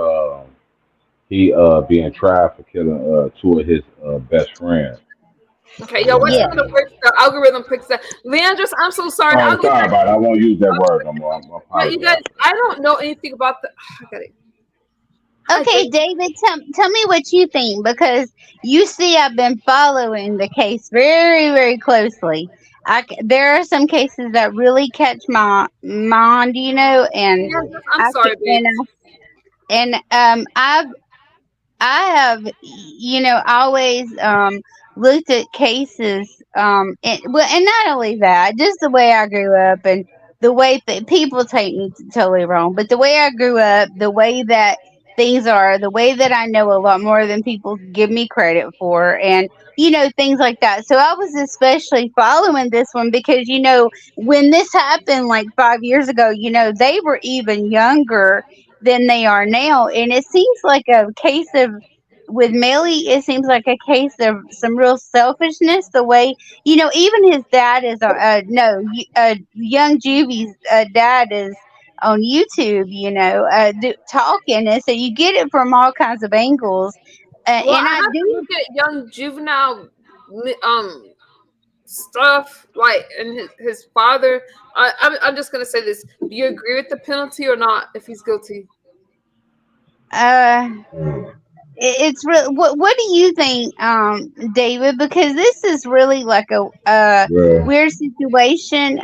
he being tried for killing two of his best friends. Okay, yo, what's Yeah. And, going to work? The algorithm picks that. Leandros, I'm so sorry. oh, I'll I'm get sorry back. about it. I won't use that word no more. I But you guys, apologize. I don't know anything about the. I got it. Hi, Okay, Dave. David, tell me what you think because you see, I've been following the case very, very closely. There are some cases that really catch my mind, and Leandros, I'm I can, sorry, babes. I have, always looked at cases, and not only that, just the way I grew up and the way that people take me totally wrong, but the way I grew up, the way that things are, the way that I know a lot more than people give me credit for, and things like that. So I was especially following this one because when this happened like 5 years ago, they were even younger than they are now. And it seems like a case of, with Melly, it seems like a case of some real selfishness. The way, even his dad is, no, young Juvie's dad is on YouTube, talking. And so you get it from all kinds of angles. Well, And I I have to do, look at young juvenile stuff like and his father. I'm just gonna say this. Do you agree with the penalty or not if he's guilty? uh, it's real. What do you think, David? Because this is really like a Well, weird situation.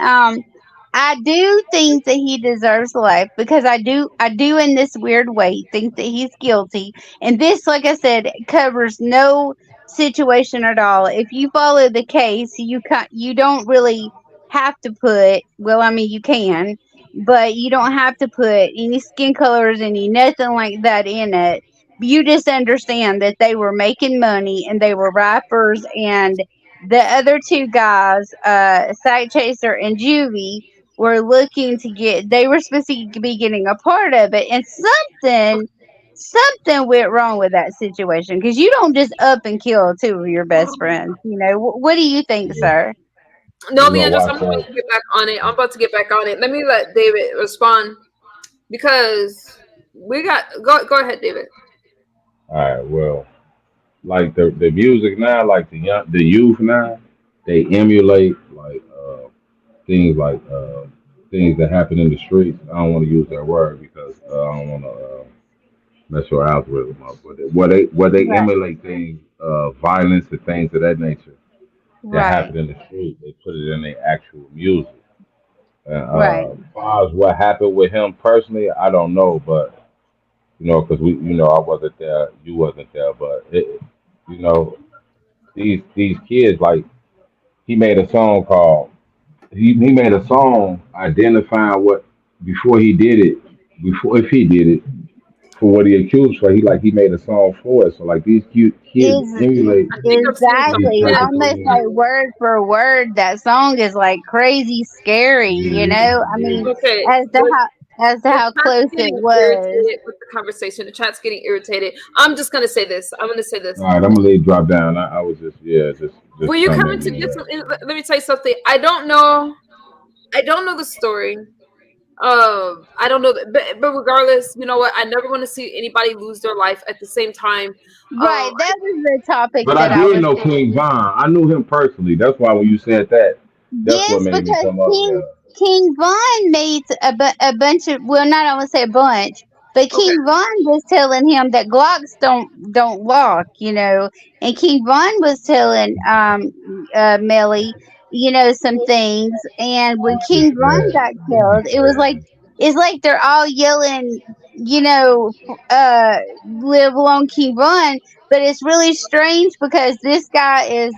I do think that he deserves life because I do in this weird way think that he's guilty. And this, like I said, covers no situation at all. If you follow the case, you don't really have to put. Well, I mean, you can, but you don't have to put any skin colors, any nothing like that in it. You just understand that they were making money and they were rappers, and the other two guys, Sight Chaser and Juvie, were looking to get, they were supposed to be getting a part of it, and something went wrong with that situation because you don't just up and kill two of your best friends. What do you think, yeah. sir? No, You know Leandros, why, I'm sir? about to get back on it. I'm about to get back on it. Let me let David respond because we got go ahead, David. All right. Well, like the music now, like the youth now, they emulate things that happen in the streets. I don't want to use that word because I don't want to mess your algorithm up. But where they Right, emulate things, violence and things of that nature that right, happen in the street. They put it in their actual music. And right. as far as what happened with him personally, I don't know, but because I wasn't there, you wasn't there, but you know, these kids, like, he made a song called he made a song identifying what before he did it, before if he did it for what he accused for. He made a song for it. So like these cute kids Is emulate I think I've seen these something. exactly Yeah. type of almost things. like word for word. That song is like crazy scary. Yeah, I yeah. mean, Okay. as to The how chat's close it getting was. irritated with the conversation. The chat's getting irritated. I'm just gonna say this. I'm gonna say this. All right, I'm gonna let you drop down. I was just just When you come into commenting. this, let me tell you something. I don't know. I don't know the story. I don't know, but regardless, you know what? I never want to see anybody lose their life at the same time. Right, that was the topic But that I I did was. know King Von. I knew him personally. That's why when you said that, that's what Yes, made me because come up. Yeah. King Von made a bunch of, well, not I would say a bunch. But Okay. King Von was telling him that Glocks don't lock, you know. And King Von was telling Melly, you know, some things. And when King Von got killed, it was like it's like they're all yelling, you know, live long King Von. But it's really strange because this guy is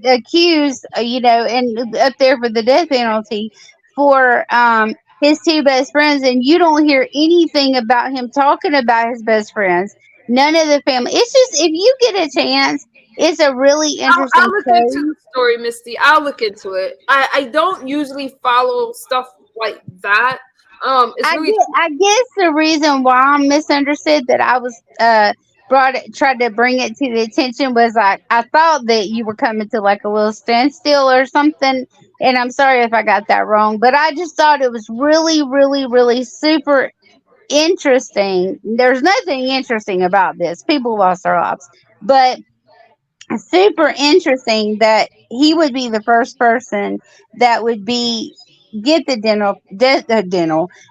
accused, you know, and up there for the death penalty for his two best friends, and you don't hear anything about him talking about his best friends. None of the family. It's just if you get a chance, it's a really interesting I'll look into case. the story, Misty. I'll look into it. I don't usually follow stuff like that. It's really I guess the reason why I'm misunderstood that I was tried to bring it to the attention was I thought that you were coming to like a little standstill or something, and I'm sorry if I got that wrong, but I just thought it was really super interesting. There's nothing interesting about this. People lost their lives, but super interesting that he would be the first person that would be get the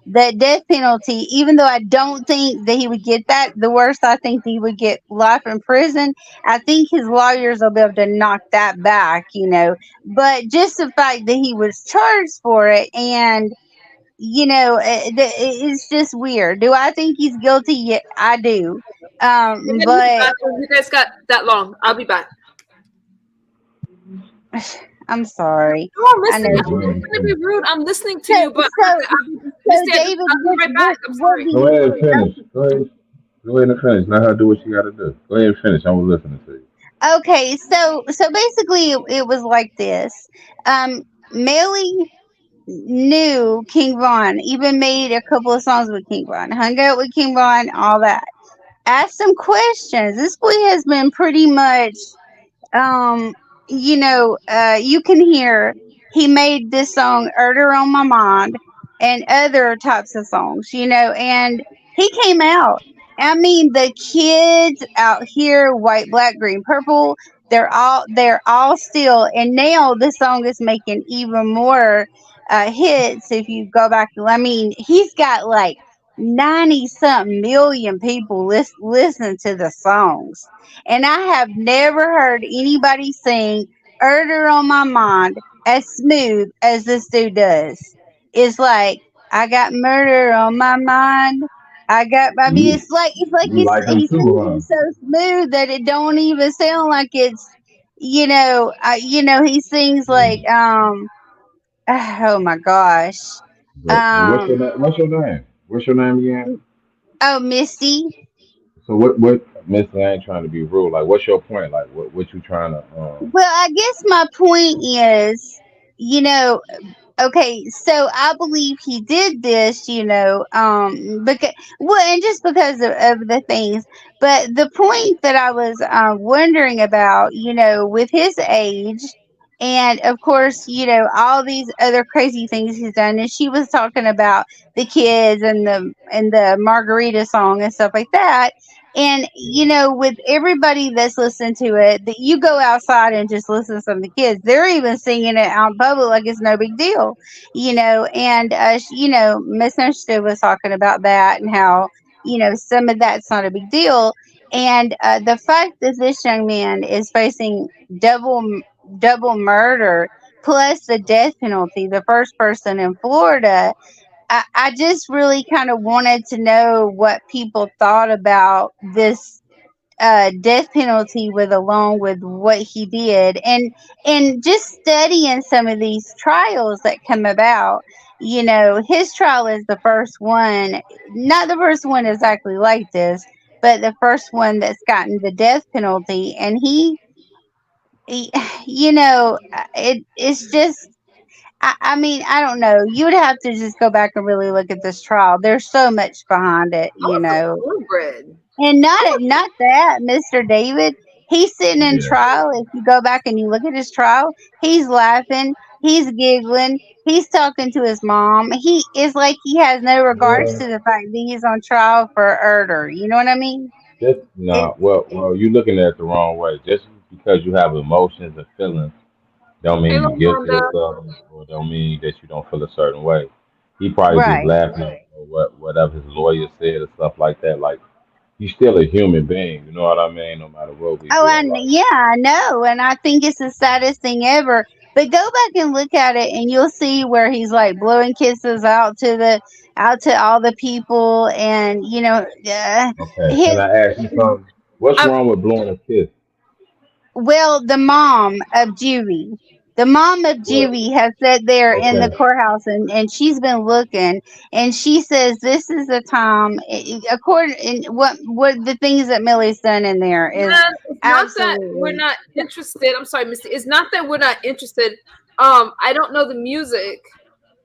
the death penalty, even though I don't think that he would get that. The worst, I think he would get life in prison. I think his lawyers will be able to knock that back, you know. But just the fact that he was charged for it, and you know, it's just weird. Do I think he's guilty? Yeah, I do. I'm gonna be But back when you guys got that long. I'll be back. I'm sorry. No, I'm I know. listening. I'm not gonna be rude. I'm listening to So, you, but so, Misty, David, I'll be right back. I'm what sorry. do Go you? ahead and finish. Go ahead and finish. Let her do what she got to do. Go ahead and finish. I was listening to you. Okay, so basically, it was like this. Melly knew King Von, even made a couple of songs with King Von, hung out with King Von, all that. Asked some questions. This boy has been pretty much um you know, you can hear he made this song Erder on My Mind and other types of songs, you know, and he came out. I mean, the kids out here, white, black, green, purple, they're all still, and now this song is making even more hits. If you go back, I mean, he's got like 90 something million people listen to the songs, and I have never heard anybody sing "Murder on My Mind" as smooth as this dude does. It's like I got murder on my mind. I mean, You, it's like you like him he too, sings huh? it so smooth that it don't even sound like it's, you know, he sings like oh my gosh, But what's your um, name? What's your name? What's your name again? oh Misty. So what? Mister, I ain't trying to be rude. Like, what's your point? Like, what you trying to? Well, I guess my point is, you know, okay, so I believe he did this, you know, because well, and just because of the things. But the point that I was wondering about, you know, with his age, and of course, you know, all these other crazy things he's done, and she was talking about the kids and the margarita song and stuff like that. And you know, with everybody that's listening to it, that you go outside and just listen to some of the kids, they're even singing it out in public like it's no big deal, you know. And you know, Misunderstood was talking about that and how, you know, some of that's not a big deal. And the fact that this young man is facing double double murder plus the death penalty, the first person in Florida, I just really kind of wanted to know what people thought about this death penalty with along with what he did, and just studying some of these trials that come about. You know, his trial is the first one, not the first one exactly like this, but the first one that's gotten the death penalty. And he you know, it's just I mean, I don't know. You would have to just go back and really look at this trial. There's so much behind it, I you want some know. cornbread. And I want not that, Mr. David. He's sitting in Yeah. trial. If you go back and you look at his trial, he's laughing, he's giggling, he's talking to his mom. He is like he has no regards Well, to the fact that he's on trial for murder. You know what I mean? just It nah. Well, you looking at it the wrong way. Just because you have emotions and feelings, don't mean Hello, you're guilty Wanda. of something, or don't mean that you don't feel a certain way. He probably just right. laughing or whatever his lawyer said or stuff like that. Like he's still a human being. You know what I mean? No matter what we Oh, do in and life. yeah, I know, and I think it's the saddest thing ever. But go back and look at it, and you'll see where he's like blowing kisses out to all the people, and Okay. his And I ask you something. What's I, wrong with blowing a kiss? well, the mom of Juvie. The mom of What? Juvie has sat there in the Okay. courthouse, and she's been looking, and she says this is the time. According in what the things that Millie's done in there is man, it's not that we're absolutely. not interested. I'm sorry, Misty. It's not that we're not interested. I don't know the music,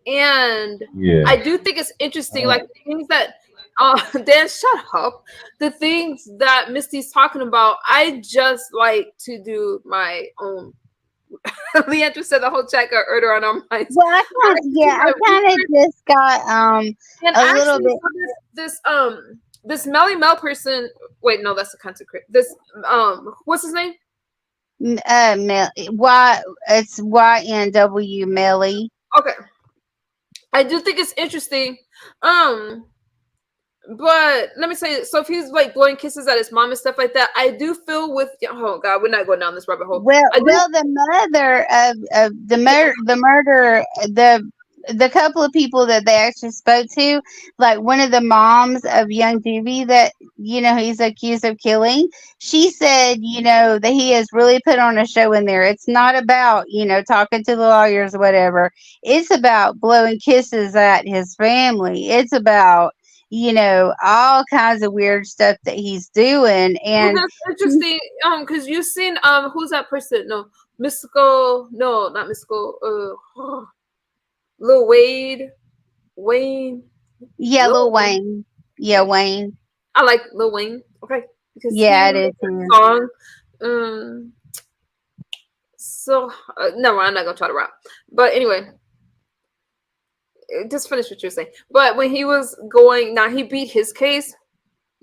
and Yeah. I do think it's interesting, like Uh, the things that Dan, shut up. The things that Misty's talking about, I just like to do my own. Leandra said the whole chat got order on our minds. Well, I I kind like to do yeah, I my kind of research, just got and a little actually, bit. so this Melly Mel person. Wait, no, that's a content creator. This what's his name? Why it's YNW Melly. Okay, I do think it's interesting. Um, but let me say, so if he's like blowing kisses at his mom and stuff like that, I do feel with oh god, we're not going down this rabbit hole. I do. The mother of the couple of people that they actually spoke to, like one of the moms of young Doobie that he's accused of killing, she said that he has really put on a show in there. It's not about talking to the lawyers or whatever. It's about blowing kisses at his family. It's about all kinds of weird stuff that he's doing. Well, And that's interesting. Because you've seen who's that person? No, mystical. No, not mystical. Lil Wayne, yeah, Lil Lil Wayne. Wayne. Yeah, Wayne. I like Lil Wayne. Okay, because he Yeah, it is released too. a song. Um, so no, I'm not gonna try to rap. But anyway, just finish what you're saying. But when he was going, now he beat his case.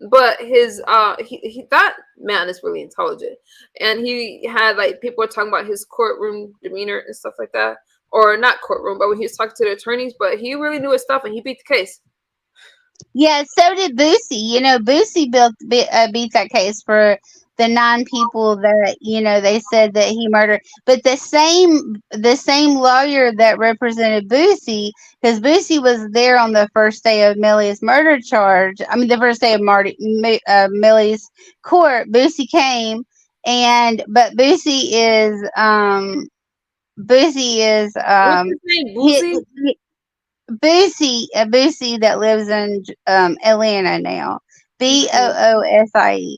But his he that man is really intelligent, and he had like people were talking about his courtroom demeanor and stuff like that, or not courtroom, but when he was talking to the attorneys. But he really knew his stuff, and he beat the case. Yeah, so did Boosie. Boosie beat that case for the 9 people that they said that he murdered. But the same lawyer that represented Boosie, because Boosie was there on the first day of Millie's murder charge. I mean, the first day of Millie's court. Boosie came, and but Boosie is What's his name? he, Boozy? Boosie that lives in Atlanta now. Mhm. Boosie.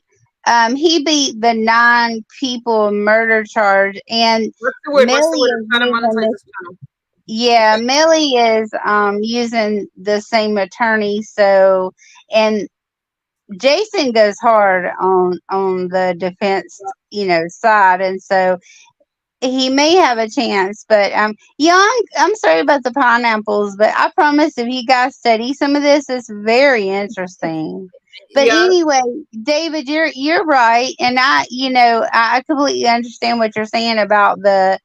He beat the 9 people murder charge, and What's the word? What's the Millie word? is I'm trying to using monetize this. this channel. Yeah, Millie is using the same attorney. So, and Jason goes hard on the defense, side, and so he may have a chance, but yeah, I'm sorry about the pineapples, but I promise if you guys study some of this, it's very interesting. But Yeah. anyway, David, you're right, and I completely understand what you're saying about the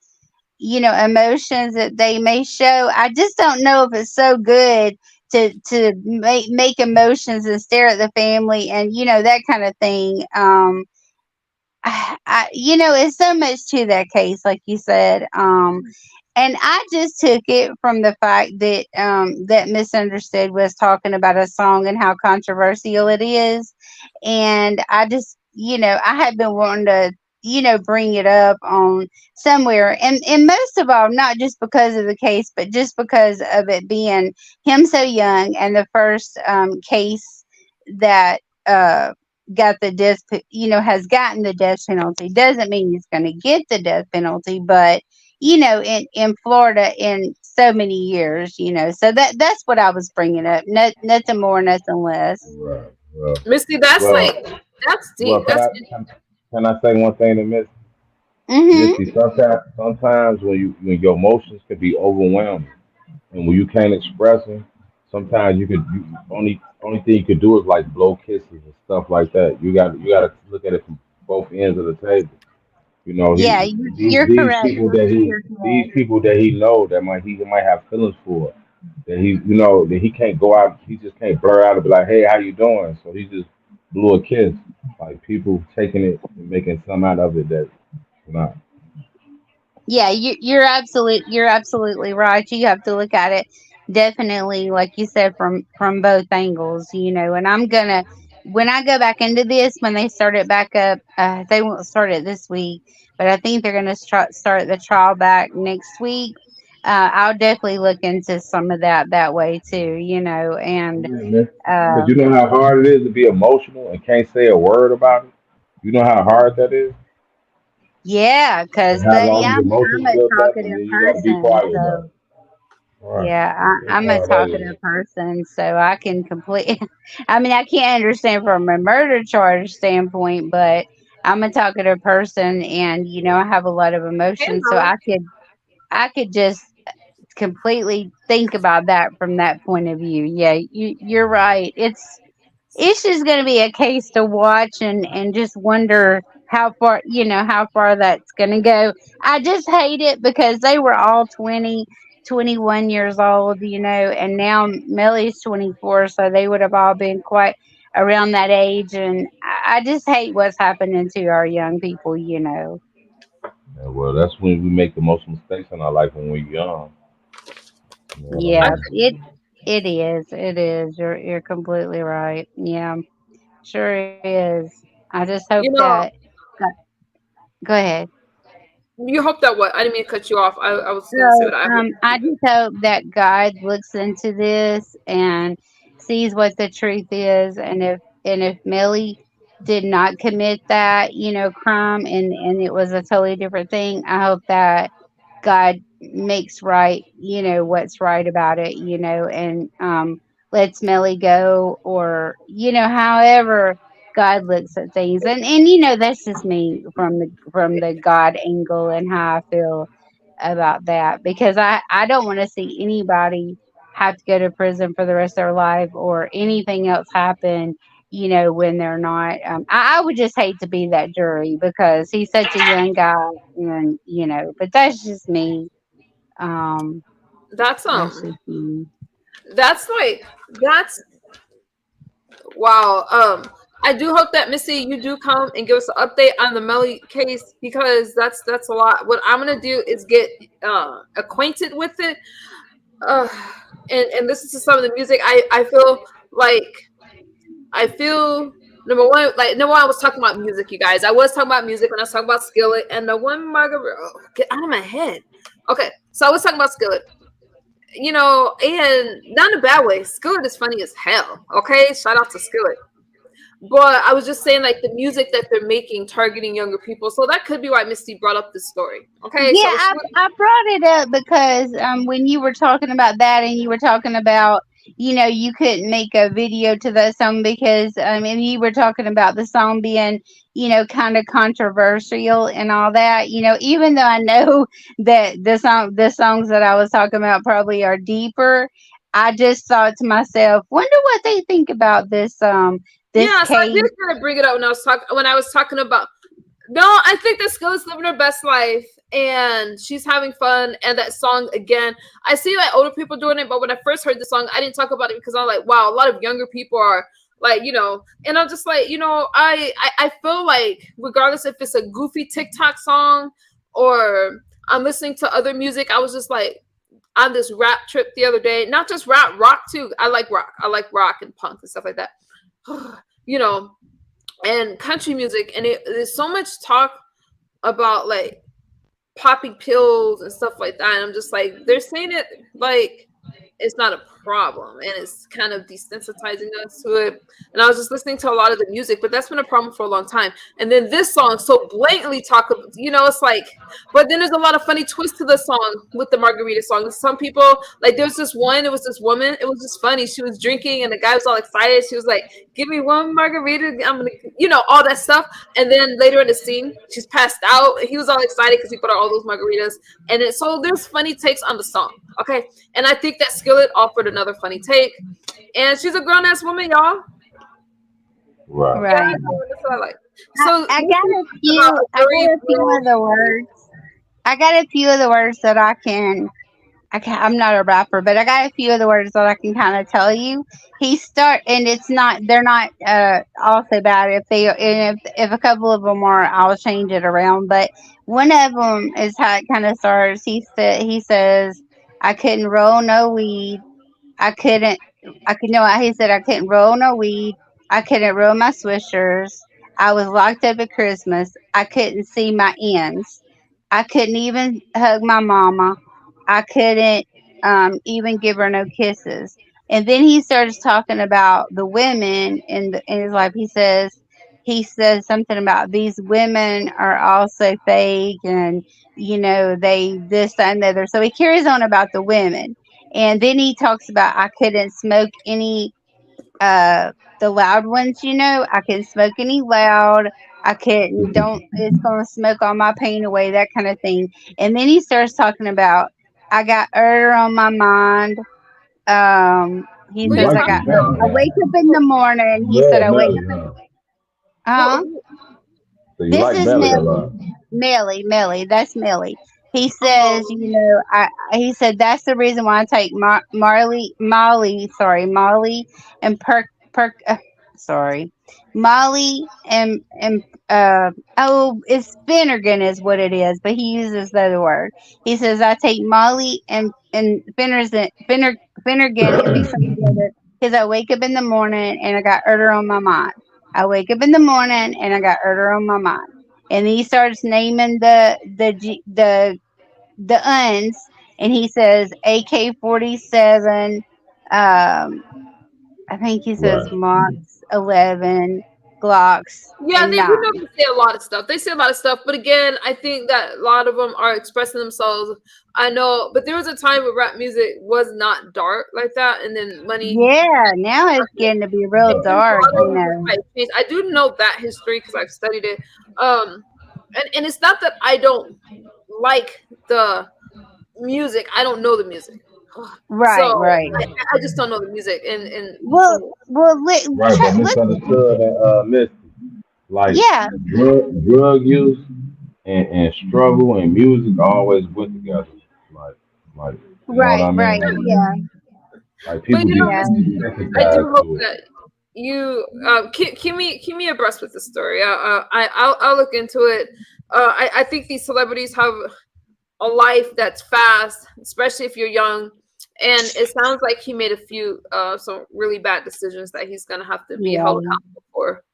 emotions that they may show. I just don't know if it's so good to make emotions and stare at the family and that kind of thing. It's so much to that case, like you said. And I just took it from the fact that Misunderstood was talking about a song and how controversial it is. And I just, I had been wanting to, bring it up on somewhere. And most of all, not just because of the case, but just because of it being him so young and the first case that got the has gotten the death penalty. Doesn't mean he's going to get the death penalty, but in Florida in so many years, so that's what I was bringing up. Nothing more, nothing less. right. Well, Misty, that's well, like that's well. deep. That's Can I say one thing to Miss Mm-hmm. Missy? Sometimes when your emotions can be overwhelming, and when you can't express them, sometimes only thing you could do is like blow kisses and stuff like that. You got to look at it from both ends of the table. You know, Yeah, he you're correct. these people that he know that he might have feelings for. that that he can't go out. He just can't blur out and be like, "Hey, how you doing?" So he just blew a kiss. Like people taking it and making some out of it that's not. Yeah, you're absolutely right. You have to look at it definitely, like you said, from both angles, And I'm gonna, when I go back into this, when they start it back up, they won't start it this week, but I think they're gonna start the trial back next week. I'll definitely look into some of that way too, and Because uh, you know how hard it is to be emotional and can't say a word about it. You know how hard that is, yeah, and because have buddy, all these I'm emotions a built up, and talkative then you want to be person, quiet about so. it. All right, Yeah, that's I'm a how that is. talkative person, so I can complete. I mean, I can't understand from a murder charge standpoint, but I'm a talkative person, and I have a lot of Hey, emotions, so Melly. I could just completely think about that from that point of view. Yeah, you're right. It's just going to be a case to watch and just wonder how far that's going to go. I just hate it because they were all 20, 21 years old, and now Millie's 24, so they would have all been quite around that age, and I just hate what's happening to our young people. And well, that's when we make the most mistakes in our life when we're young. You know what I I, Yeah, mean? it is. You're completely right. Yeah, sure is. I just hope you that. know, Go ahead. you hope that what? I didn't mean to cut you off. I was gonna say that I hope. I just hope that God looks into this and sees what the truth is, and if Millie did not commit that, crime, and it was a totally different thing, I hope that God makes right, what's right about it, and lets Millie go, or however God looks at things, and that's just me from the God angle and how I feel about that, because I don't want to see anybody have to go to prison for the rest of their life or anything else happen, when they're not. I would just hate to be that jury because he's such a young guy, and but that's just me. Um, That's that's just me. that's like that's wow. I do hope that Missy, you do come and give us an update on the Melly case because that's a lot. What I'm gonna do is get acquainted with it, uh, and listen to some of the music. I feel like I feel number one, I was talking about music, you guys. I was talking about music when I was talking about Skillet and the one margarita. Oh, get out of my head. Okay, so I was talking about Skillet. And not in a bad way. Skillet is funny as hell. Okay, shout out to Skillet. But I was just saying, like the music that they're making, targeting younger people. So that could be why Misty brought up this story. Okay, Yeah, so she was, I brought it up because when you were talking about that, and you were talking about, you couldn't make a video to that song because and you were talking about the song being, kind of controversial and all that, even though I know that the songs that I was talking about probably are deeper. I just thought to myself, wonder what they think about this yeah. So I did case. kind of bring it up when I was talking about. No, I think that Skill is living her best life and she's having fun. And that song again, I see like older people doing it, but when I first heard the song, I didn't talk about it because I'm like, wow, a lot of younger people are like, and I'm just like, I feel like regardless if it's a goofy TikTok song or I'm listening to other music, I was just like on this rap trip the other day. Not just rap, rock too. I like rock. I like rock and punk and stuff like that. you know, and country music, and there's so much talk about like popping pills and stuff like that. And I'm just like, they're saying it like it's not a problem, and it's kind of desensitizing us to it. And I was just listening to a lot of the music, but that's been a problem for a long time. And then this song so blatantly talk about, it's like, but then there's a lot of funny twists to the song with the margarita song. Some people like, there's this one, it was this woman, it was just funny. She was drinking and the guy was all excited. She was like, give me one margarita, I'm gonna, all that stuff. And then later in the scene, she's passed out. He was all excited because he put out all those margaritas. And so there's funny takes on the song. Okay. And I think that Skillet offered another funny take. And she's a grown ass woman, y'all. Right. Yeah, Right. that's what I like. I, So I this got is a about few. a I jury got a few pool. of the words. I got a few of the words that I can I'm not a rapper, but I got a few of the words that I can kind of tell you. And it's not, they're not also bad. If a couple of them are, I'll change it around. But one of them is how it kind of starts. He says, I couldn't roll no weed. I couldn't, I could know, he said, I couldn't roll no weed. I couldn't roll my swishers. I was locked up at Christmas. I couldn't see my ends. I couldn't even hug my mama. I couldn't even give her no kisses. And then he starts talking about the women in his life. He says something about these women are also fake, and they this that, and the other. So he carries on about the women, and then he talks about I couldn't smoke any the loud ones. I couldn't smoke any loud. I couldn't don't It's gonna smoke all my pain away, that kind of thing. And then he starts talking about I got murder on my mind. He You Who you says like talking I wake up in the morning. He said yeah, I wake Melly, up. huh? Uh-huh. So you This like is Melly a Millie. lot. Millie. That's Millie. He Oh, says, he said that's the reason why I take Molly and sorry, Molly and it's Finnegan is what it is, but he uses the other word. He says I take Molly and Finnegan and mix them together because I wake up in the morning and I got murder on my mind. I wake up in the morning and I got murder on my mind. And he starts naming the uns, and he says AK-47. I think he says Right. Marks 11, Glocks, Yeah, and they you know 9. they say a lot of stuff. They say a lot of stuff, but again, I think that a lot of them are expressing themselves. I know, but there was a time where rap music was not dark like that, and then Money. Yeah, now it's getting to be real And then a dark. lot of people might change. I do know that history because I've studied it. And it's not that I don't like the music. I don't know the music. So Right, right. I just don't know the music. And Well, well, Right, but let's, misunderstood and missed. Like yeah, drug use and struggle and music always went together. Like, like you know what I right, mean? yeah, Like but people get yeah, I do desensitized hope to it. that you keep me abreast with the story. I'll look into it. I think these celebrities have a life that's fast, especially if you're young. And it sounds like he made a few some really bad decisions that he's gonna have to be held yeah, accountable for.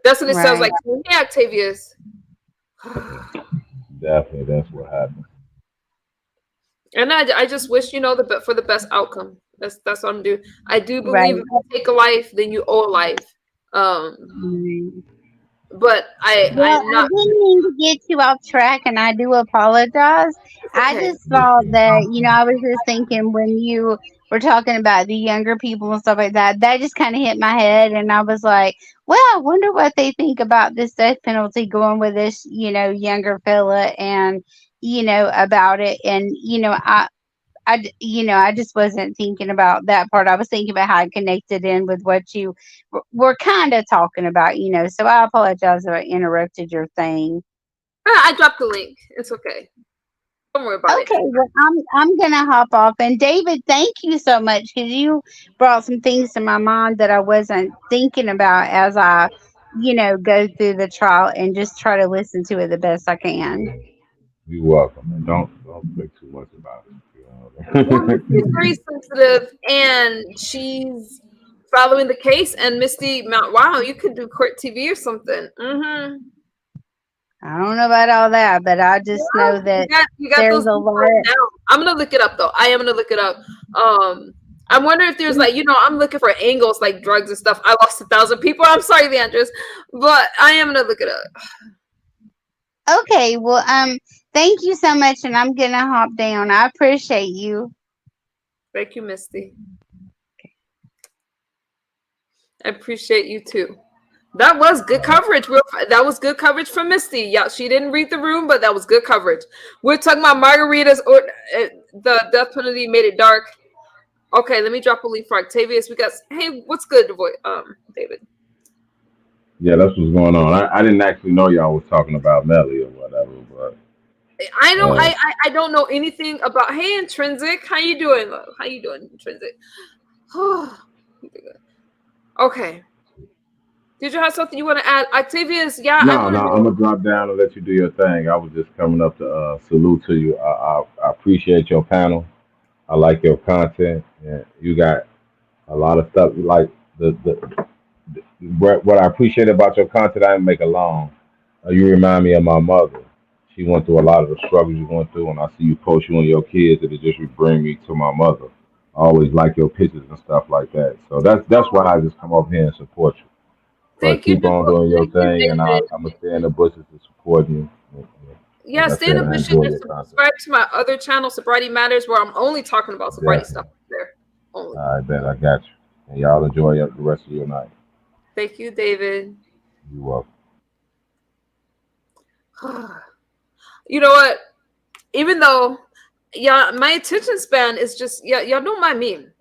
That's what it sounds right, like. Yeah, Octavius. Definitely, that's what happened. And I just wish for the best outcome. That's what I'm doing. I do believe right. if you take a life, then you owe a life. Um, Mm. but Well, I'm I not. didn't mean to get you off track, and I do apologize. It's I okay. just thought that, I was just thinking when you were talking about the younger people and stuff like that, that just kind of hit my head, and I was like, well, I wonder what they think about this death penalty going with this, younger fella, and about it, and I just wasn't thinking about that part. I was thinking about how it connected in with what you were kind of talking about, So I apologize if I interrupted your thing. I dropped the link. It's okay. Don't worry about it. Okay, well, I'm gonna hop off. And David, thank you so much because you brought some things to my mind that I wasn't thinking about as I, go through the trial and just try to listen to it the best I can. You're welcome. And don't think too much about it. Well, You Misty's know? very sensitive, and she's following the case. And Misty, wow, you could do court TV or something. I don't know about all that, but I just know Well, that you got there's those a details lot. down. I'm gonna look it up though. I am gonna look it up. I'm wondering if there's I'm looking for angles like drugs and stuff. I lost 1,000 people. I'm sorry, Leandros, but I am gonna look it up. Okay, well, thank you so much, and I'm gonna hop down. I appreciate you. Thank you, Misty. I appreciate you too. That was good coverage. That was good coverage from Misty. Yeah, she didn't read the room, but that was good coverage. We're talking about margaritas or the death penalty made it dark. Okay, let me drop a link for Octavius. We got hey, what's good, David? Yeah, that's what's going on. I didn't actually know y'all was talking about Melly or whatever, but I know Uh, I don't know anything about. Hey, Intrinsic, how you doing, love? How you doing, Intrinsic? Okay. Did you have something you want to add, Octavius? Yeah, I no, want to no, I'm know. gonna drop down and let you do your thing. I was just coming up to salute to you. I appreciate your panel. I like your content. And you got a lot of stuff. Like what I appreciate about your content. I didn't make it long. You remind me of my mother. She went through a lot of the struggles you went through, and I see you post you and your kids, and it just bring me to my mother. I always like your pictures and stuff like that. So that's why I just come up here and support you. But Thank you, keep on doing your thank you, thing, and David. I'm gonna stay in the bushes to support you. Like Yeah, I stay in said, the I bushes enjoy and your content. subscribe to my other channel, Sobriety Matters, where I'm only talking about sobriety stuff Definitely. there. Only. All right, bet I got you. And y'all enjoy the rest of your night. Thank you, David. You welcome. You know what? Even though, yeah, my attention span is just, yeah, y'all don't mind me. I'm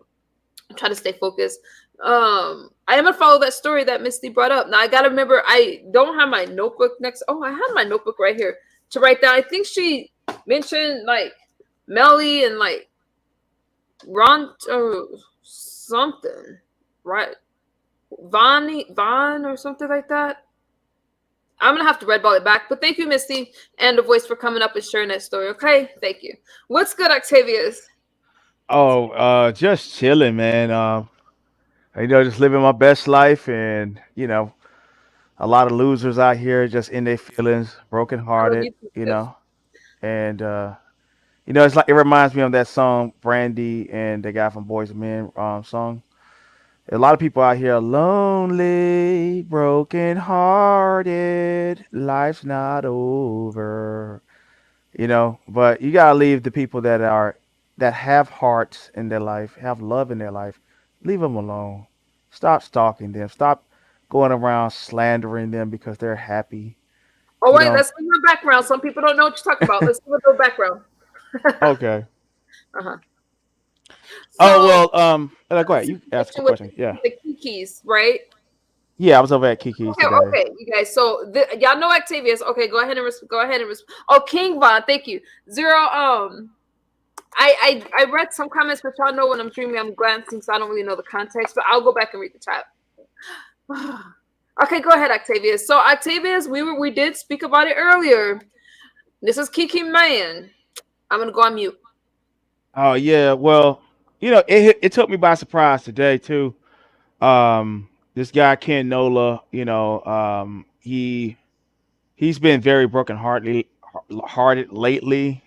trying to stay focused. I am gonna follow that story that Misty brought up. Now I gotta remember I don't have my notebook next. Oh, I have my notebook right here to write down. I think she mentioned like Melly and like Ron or something, right? Von or something like that. I'm gonna have to red ball it back. But thank you, Misty and the voice for coming up and sharing that story. Okay, thank you. What's good, Octavius? Oh, just chilling, man. Just living my best life, and a lot of losers out here just in their feelings, I love brokenhearted. you too, You Tiff. know, and it's like it reminds me of that song Brandy and the guy from Boys and Men song. A lot of people out here are lonely, brokenhearted. Life's not over. But you gotta leave the people that have hearts in their life, have love in their life. Leave them alone. Stop stalking them. Stop going around slandering them because they're happy. Oh You wait, know. let's give a background. Some people don't know what you're talking about. Let's give a little background. Okay. Uh-huh. Oh So well. Go ahead. You ask a situation with question. Yeah. the Kikis, right? Yeah. I was over at Kiki's Okay, today. okay, you guys. So y'all know Octavius. Okay, go ahead and go ahead and oh, King Von, thank you. Zero. I read some comments, but y'all know when I'm dreaming, I'm glancing, so I don't really know the context. But I'll go back and read the chat. Okay, go ahead, Octavius. So Octavius, we did speak about it earlier. This is Kiki Man. I'm gonna go on mute. Oh yeah. Well, it took me by surprise today too. This guy Ken Nola. He's been very hearted lately.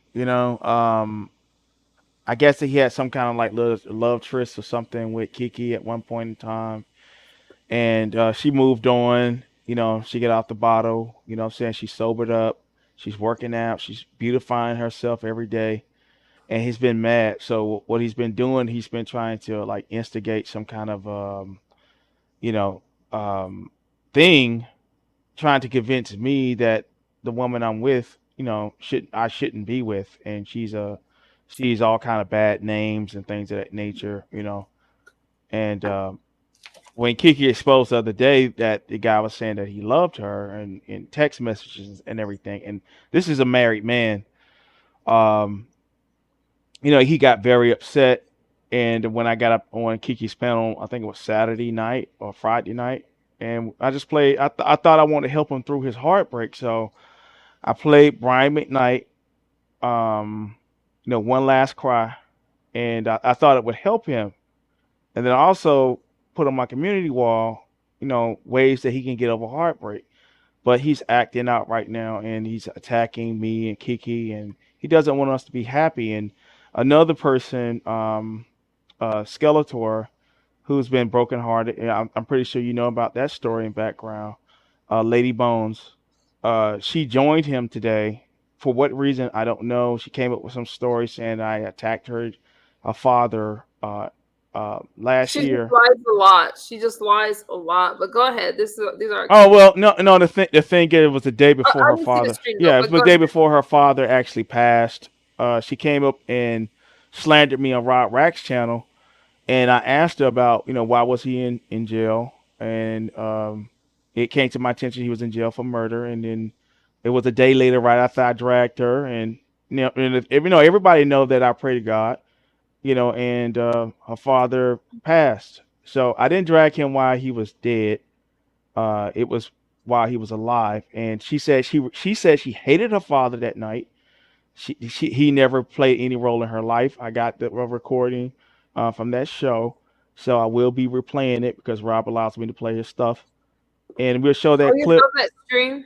I guess that he had some kind of like love tryst or something with Kiki at one point in time, and she moved on. She got out the bottle. What I'm saying, she's sobered up. She's working out. She's beautifying herself every day, and he's been mad. So what he's been doing, he's been trying to like instigate some kind of you know um, thing, trying to convince me that the woman I'm with, I shouldn't be with, and she's all kind of bad names and things of that nature. And when Kiki exposed the other day that the guy was saying that he loved her and in text messages and everything, and this is a married man, um, he got very upset. And when I got up on Kiki's panel, I think it was Saturday night or Friday night, and I just played. I thought I wanted to help him through his heartbreak, so I played Brian McKnight, um, One Last Cry, and I thought it would help him. And then I also put on my community wall, ways that he can get over heartbreak. But he's acting out right now, and he's attacking me and Kiki, and he doesn't want us to be happy. And another person, Skeletor, who's been brokenhearted. And I'm pretty sure you know about that story and background. Lady Bones, she joined him today. For what reason, I don't know. She came up with some story saying I attacked her father last She just year. lies a lot. She just lies a lot. But go ahead. These are Oh activities. well, no, no. The thing is, it was the day before I her didn't see the father. stream though. Yeah, it was But the go day ahead. before her father actually passed. She came up and slandered me on Rod Rack's channel, and I asked her about, why was he in jail, and it came to my attention he was in jail for murder, and then It was a day later, right after I dragged her, and everybody know that I pray to God, and her father passed. So I didn't drag him while he was dead. It was while he was alive, and she said she hated her father that night. He never played any role in her life. I got the recording from that show, so I will be replaying it because Rob allows me to play his stuff, and we'll show Oh, that you clip. know that stream?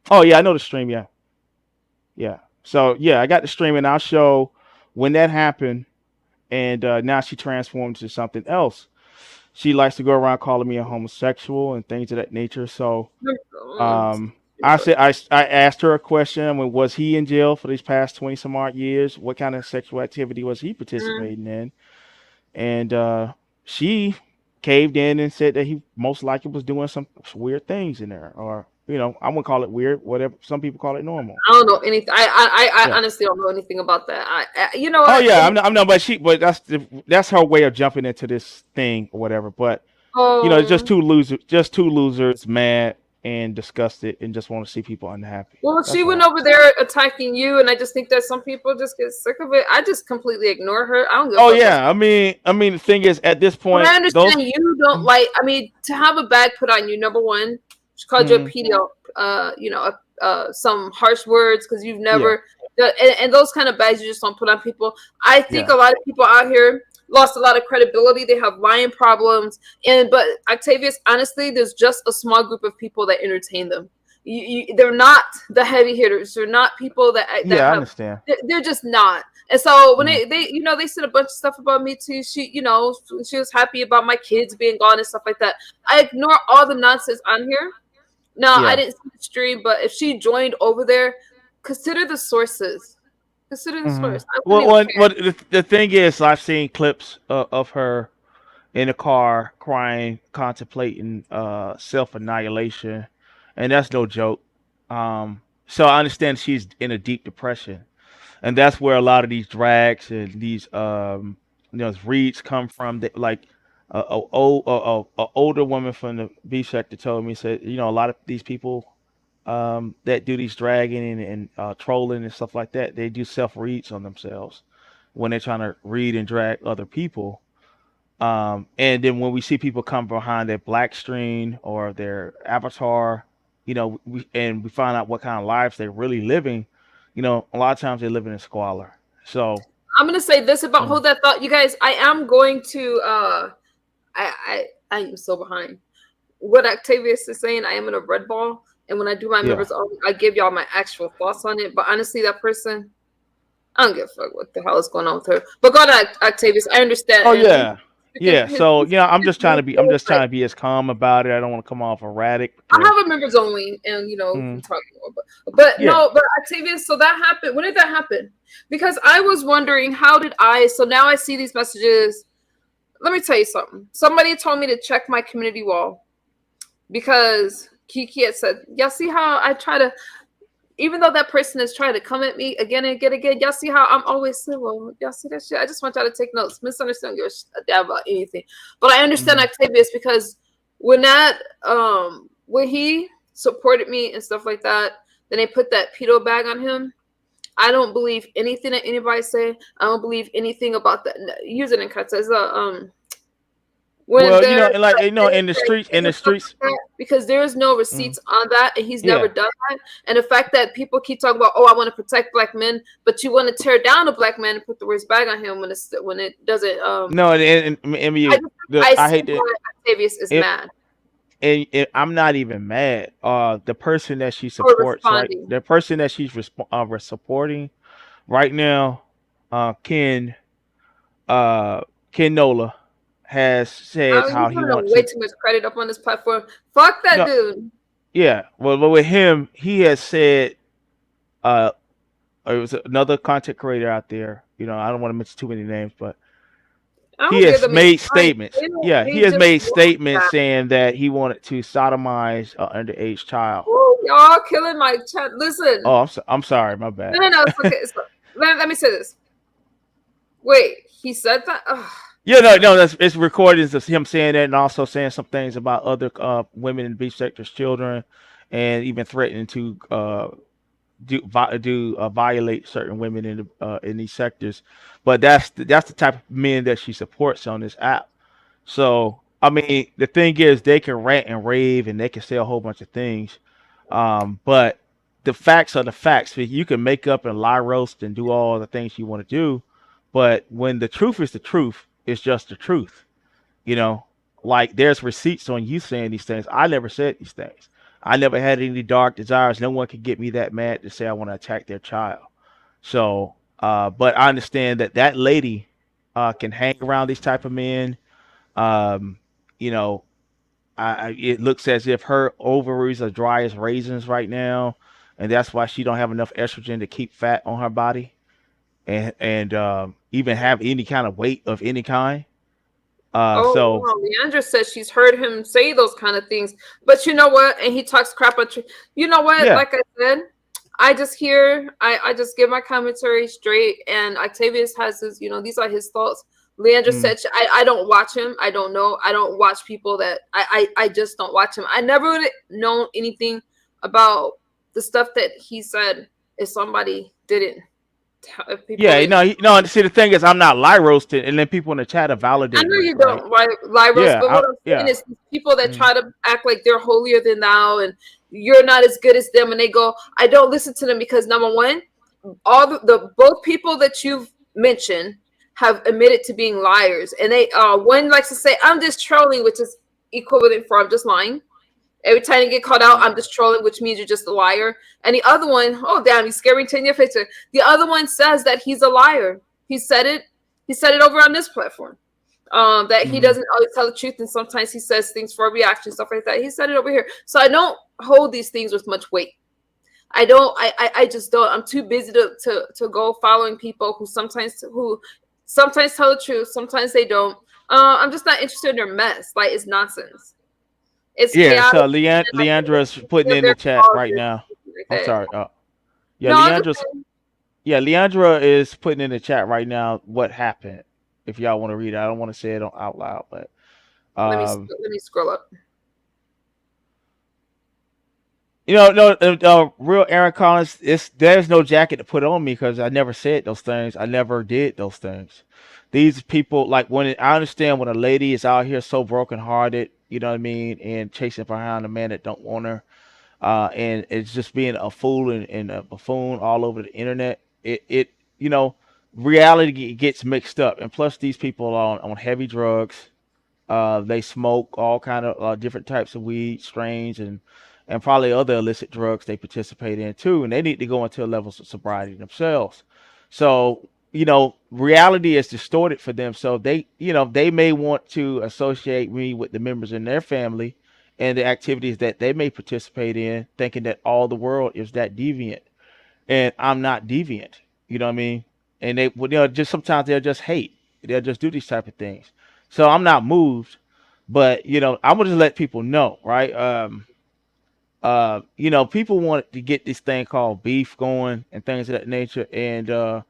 Oh yeah, I know the stream. Yeah, yeah. So yeah, I got the stream, and I'll show when that happened, and now she transformed to something else. She likes to go around calling me a homosexual and things of that nature. So um, I asked her a question. I mean, was he in jail for these past 20 some odd years? What kind of sexual activity was he Mm. participating in? And she caved in and said that he most likely was doing some weird things in there, or I wouldn't call it weird, whatever some people call it normal. I don't know anything. I Yeah. honestly don't know anything about that. You know Oh what? yeah, I'm not, but that's her way of jumping into this thing or whatever. But it's Oh, just two losers, mad and disgusted, and just want to see people unhappy. well, she That's went all. over there attacking you, and I just think that some people just get sick of it. I just completely ignore her. I don't give a Oh fuck what. yeah, I mean, the thing is, at this But point, I those. understand you don't like. I mean, to have a bag put on you, number one, she called you a Mm, pedo. Some harsh words because you've yeah, never. And those kind of bags you just don't put on people. I think yeah, a lot of people out here lost a lot of credibility. They have lying problems, but Octavius, honestly, there's just a small group of people that entertain them. They're not the heavy hitters. They're not people that yeah. I have. understand. They're just not. And so when Mm, they said a bunch of stuff about me too. She was happy about my kids being gone and stuff like that. I ignore all the nonsense on here. Now I yeah. didn't see the stream, but if she joined over there, consider the sources. Consider the Hmm. source. I Well, wouldn't even the thing is, I've seen clips of her in a car crying, contemplating self annihilation, and that's no joke. So I understand she's in a deep depression, and that's where a lot of these drags and these reads come from. That like a older woman from the B sector told me, said, a lot of these people that do these dragging and trolling and stuff like that, they do self reads on themselves when they're trying to read and drag other people. And then when we see people come behind their black screen or their avatar, we find out what kind of lives they're really living. A lot of times they're living in squalor. So, I'm gonna say this about mm, Hold That Thought, you guys. I am going to I am so behind. What Octavius is saying, I am in a red ball. And when I do my yeah. members only, I give y'all my actual thoughts on it. But honestly, that person, I don't give a fuck what the hell is going on with her. But go to Octavius. I understand. Oh And his, yeah. Yeah. So I'm his just trying to be like, as calm about it. I don't want to come off erratic I because have a members only, and we can mm, talk more. But yeah. no, but Octavius. So that happened. When did that happen? Because I was wondering, how did I? So now I see these messages. Let me tell you something. Somebody told me to check my community wall because Kiki had said, "Y'all see how I try to." Even though that person is trying to come at me again and again, y'all see how I'm always civil. Y'all see that shit? I just want y'all to take notes. Misunderstand, give a damn about anything. But I understand Hmm. Octavius because when he supported me and stuff like that, then they put that pedo bag on him. I don't believe anything that anybody say. I don't believe anything about that. Using in cuts as when Well, they're and like in the stuff streets. like that, because there is no Mm, receipts on that, and he's never yeah. done that. And the fact that people keep talking about, oh, I want to protect black men, but you want to tear down a black man and put the worst bag on him when it doesn't. No, and I just I I see hate that. why Octavius is It, mad I'm not even mad. The person that she or supports, right? responding. The person that she's supporting right now, Ken Ken Nola has said You're how he giving him wants way to. too much credit up on this platform. Fuck that No, dude. yeah. Well, but with him, he has said. Uh, it was another content creator out there. I don't want to mention too many names, but I he don't give has them any made credit. statements. They don't. Yeah, he They has just made want statements that. saying that he wanted to sodomize an underage child. Oh, y'all killing my chat. Listen. Oh, I'm sorry, my bad. No. It's okay. Let me say this. Wait, he said that? Ugh. Yeah, no, it's recordings of him saying that, and also saying some things about other women in beach sectors, children, and even threatening to violate certain women in these sectors. But that's the type of men that she supports on this app. So I mean, the thing is, they can rant and rave, and they can say a whole bunch of things, but the facts are the facts. You can make up and lie roast and do all the things you want to do, but when the truth is the truth, it's just the truth. You know, like there's receipts on you saying these things. I never said these things. I never had any dark desires. No one could get me that mad to say I want to attack their child. So, but I understand that that lady can hang around these type of men. Um, you know, it looks as if her ovaries are dry as raisins right now, and that's why she don't have enough estrogen to keep fat on her body and even have any kind of weight of any kind. Oh, So wow. Leandra says she's heard him say those kind of things. But you know what? And he talks crap about you know what? yeah. Like I said, I just give my commentary straight. And Octavius has his, these are his thoughts. Leandra Mm, said, I don't watch him. I don't know. I don't watch people that I just don't watch him. I never would have known anything about the stuff that he said if somebody didn't. If people yeah, didn't. no. See, the thing is, I'm not lie roasting, and then people in the chat are I know validating it, you right? don't lie roast, Yeah, but what I'm saying yeah. is these people that Mm, try to act like they're holier than thou and you're not as good as them, and they go, I don't listen to them because number one, all the both people that you've mentioned have admitted to being liars, and they one likes to say I'm just trolling, which is equivalent for I'm just lying. Every time you get called out, I'm just trolling, which means you're just a liar. And the other one, oh damn, he's scary to your picture. The other one says that he's a liar. He said it. He said it over on this platform. That he mm. doesn't always tell the truth, and sometimes he says things for a reaction, stuff like that. He said it over here. So I don't hold these things with much weight. I don't. I just don't. I'm too busy to go following people who sometimes tell the truth, sometimes they don't. I'm just not interested in their mess. Like it's nonsense. It's Yeah. chaotic, So and I think Leandra's putting that in the their chat right causes now. like I'm that. sorry. Yeah, No, I'm just Leandra's Yeah, Leandra is putting in the chat right now what happened. If y'all want to read it, I don't want to say it out loud, but um, let me scroll up. no, real Aaron Collins. There's no jacket to put on me because I never said those things. I never did those things. These people, like I understand when a lady is out here so brokenhearted, you know what I mean, and chasing behind a man that don't want her, and it's just being a fool and a buffoon all over the internet. It you know, reality gets mixed up, and plus these people are on heavy drugs. They smoke all kind of different types of weed strains and probably other illicit drugs they participate in too, and they need to go into levels of sobriety themselves. So reality is distorted for them. So they may want to associate me with the members in their family and the activities that they may participate in, thinking that all the world is that deviant, and I'm not deviant. You know what I mean? And they, just sometimes they'll just hate. They'll just do these type of things. So I'm not moved, but I'm gonna just let people know, right? People want to get this thing called beef going and things of that nature, and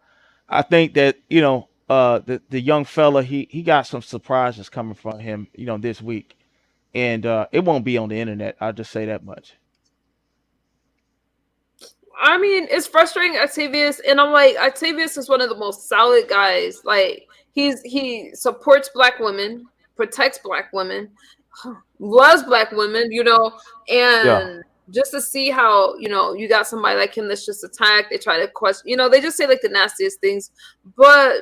I think that the young fella he got some surprises coming from him, this week, and it won't be on the internet. I'll just say that much. I mean, it's frustrating, Octavius, and I'm like, Octavius is one of the most solid guys. Like, he supports Black women, protects Black women, loves Black women, Yeah. and just to see how you got somebody like him that's just attacked. They try to question, they just say like the nastiest things, but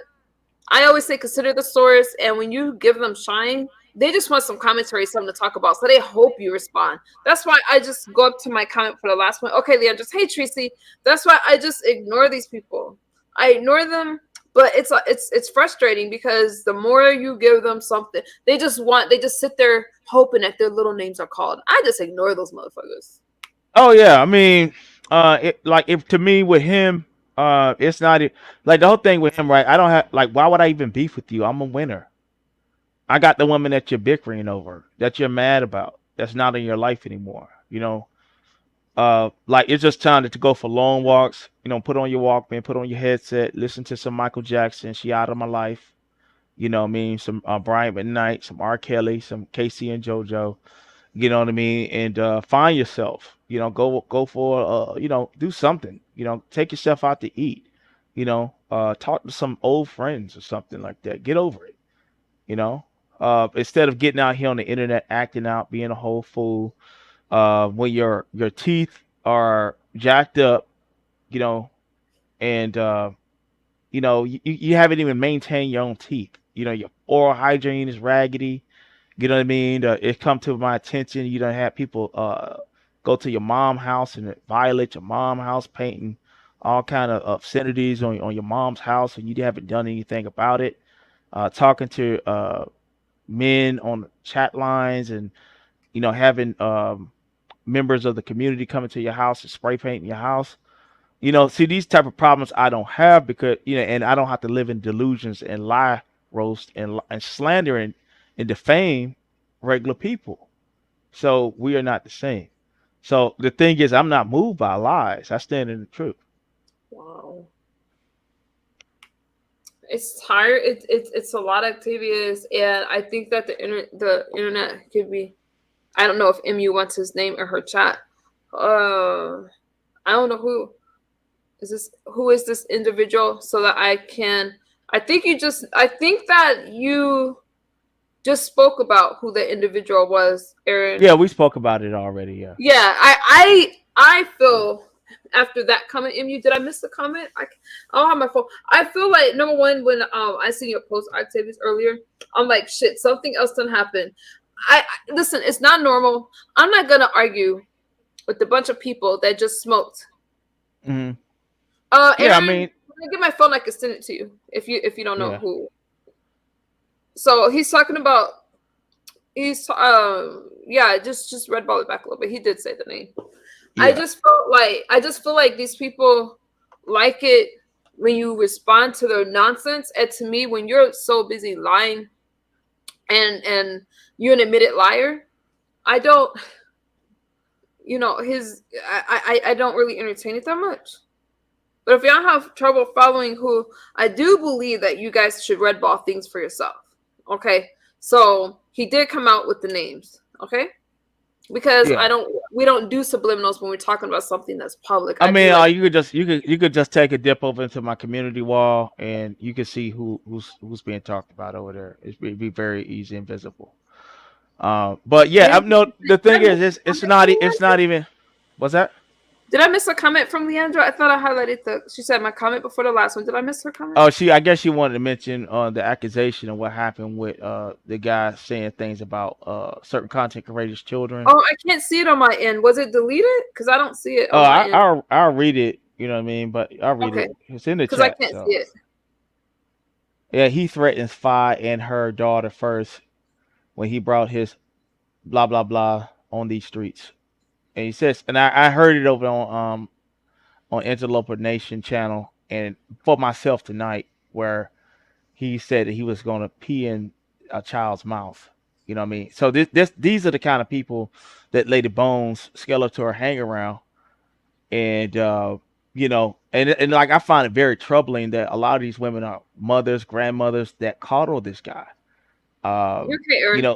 I always say consider the source, and when you give them shine, they just want some commentary, something to talk about. So they hope you respond. That's why I just go up to my comment for the last one. Okay, Leah, just hey Tracy. That's why I just ignore these people. I ignore them, but it's frustrating because the more you give them something, they just sit there hoping that their little names are called. I just ignore those motherfuckers. Oh yeah, I mean, like if to me with him, it's not like the whole thing with him, right? I don't have like why would I even beef with you? I'm a winner. I got the woman that you're bickering over, that you're mad about, that's not in your life anymore. Like it's just time to go for long walks. Put on your Walkman, put on your headset, listen to some Michael Jackson. She out of my life. You know what I mean? Some Brian McKnight, some R. Kelly, some Casey and JoJo. You know what I mean? And find yourself. Go for do something. Take yourself out to eat. Talk to some old friends or something like that. Get over it. You know, instead of getting out here on the internet acting out, being a whole fool. When your teeth are jacked up, you know, and you haven't even maintained your own teeth. Your oral hygiene is raggedy. You know what I mean? It come to my attention. You don't have people go to your mom house and violate your mom house, painting all kind of obscenities on your mom's house, and you haven't done anything about it. Talking to men on chat lines, and having members of the community coming to your house and spray painting your house. See, these type of problems I don't have because and I don't have to live in delusions and lie roast and slander and defame regular people. So we are not the same. So the thing is, I'm not moved by lies. I stand in the truth. Wow. It's hard. It's a lot of activities, and I think that the internet could be. I don't know if MU wants his name or her chat. I don't know who is this. Who is this individual? So that I can. I think that you just spoke about who the individual was, Aaron. Yeah, we spoke about it already. Yeah. Yeah, I feel after that comment, MU, did I miss the comment? I don't have my phone. I feel like number one, when I seen your post activities earlier, I'm like, shit, something else done happened. I listen, it's not normal. I'm not gonna argue with a bunch of people that just smoked. Mm-hmm. Aaron, Yeah, I mean, when I get my phone, I can send it to you if you don't know yeah. who. So he's talking about yeah, just red ball it back a little bit. He did say the name. Yeah. I just feel like these people like it when you respond to their nonsense. And to me, when you're so busy lying and you're an admitted liar, I don't I don't really entertain it that much. But if y'all have trouble following who, I do believe that you guys should red ball things for yourself. Okay. So he did come out with the names. Okay. Because Yeah. we don't do subliminals when we're talking about something that's public. I mean, like, you could just take a dip over into my community wall, and you can see who's being talked about over there. It'd be very easy and visible. But yeah, no. The thing is, it's not even. What's that? Did I miss a comment from Leandra? I thought I highlighted she said my comment before the last one. Did I miss her comment? Oh, I guess she wanted to mention the accusation of what happened with the guy saying things about certain content creators' children. Oh, I can't see it on my end. Was it deleted? Because I don't see it on my end. I'll read it. You know what I mean? But I'll read it. It's in the chat. Because I can't see it. Yeah, he threatens Fi and her daughter first when he brought his blah blah blah on these streets. And he says, and I heard it over on Interloper Nation channel and for myself tonight, where he said that he was going to pee in a child's mouth. You know what I mean? So these are the kind of people that Lady Bones Skeletor hang around, and and like I find it very troubling that a lot of these women are mothers, grandmothers that coddle this guy. Okay, Aaron.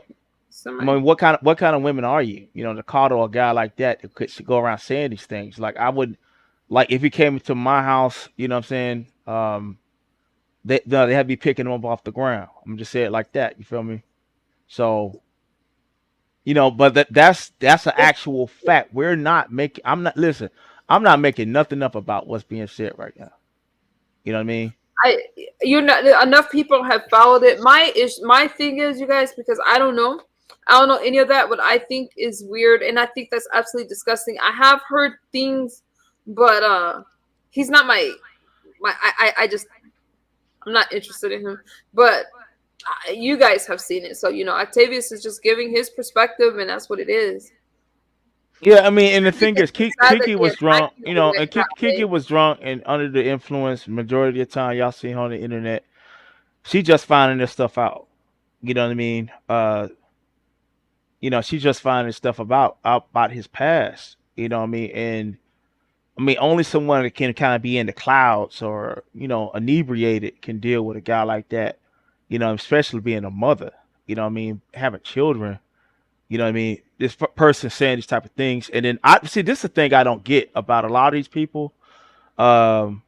I mean, what kind of women are you? To coddle a guy like that could go around saying these things. Like I would, like if he came to my house, you know what I'm saying? They had to be picking him up off the ground. I'm just saying it like that. You feel me? So, but that's an actual fact. I'm not making nothing up about what's being said right now. You know what I mean? Enough people have followed it. My thing is, you guys, because I don't know any of that. What I think is weird, and I think that's absolutely disgusting. I have heard things, but he's not I'm not interested in him. But you guys have seen it, so Octavius is just giving his perspective, and that's what it is. Yeah, I mean, and the thing is, Kiki was drunk, and Kiki was drunk and under the influence. Majority of the time, y'all see her on the internet. She just finding this stuff out. You know what I mean? She's just finding stuff about his past. You know what I mean? And I mean, only someone that can kind of be in the clouds or inebriated can deal with a guy like that. Especially being a mother. You know what I mean? Having children. You know what I mean? This person saying these type of things, and then I see this is the thing I don't get about a lot of these people, um,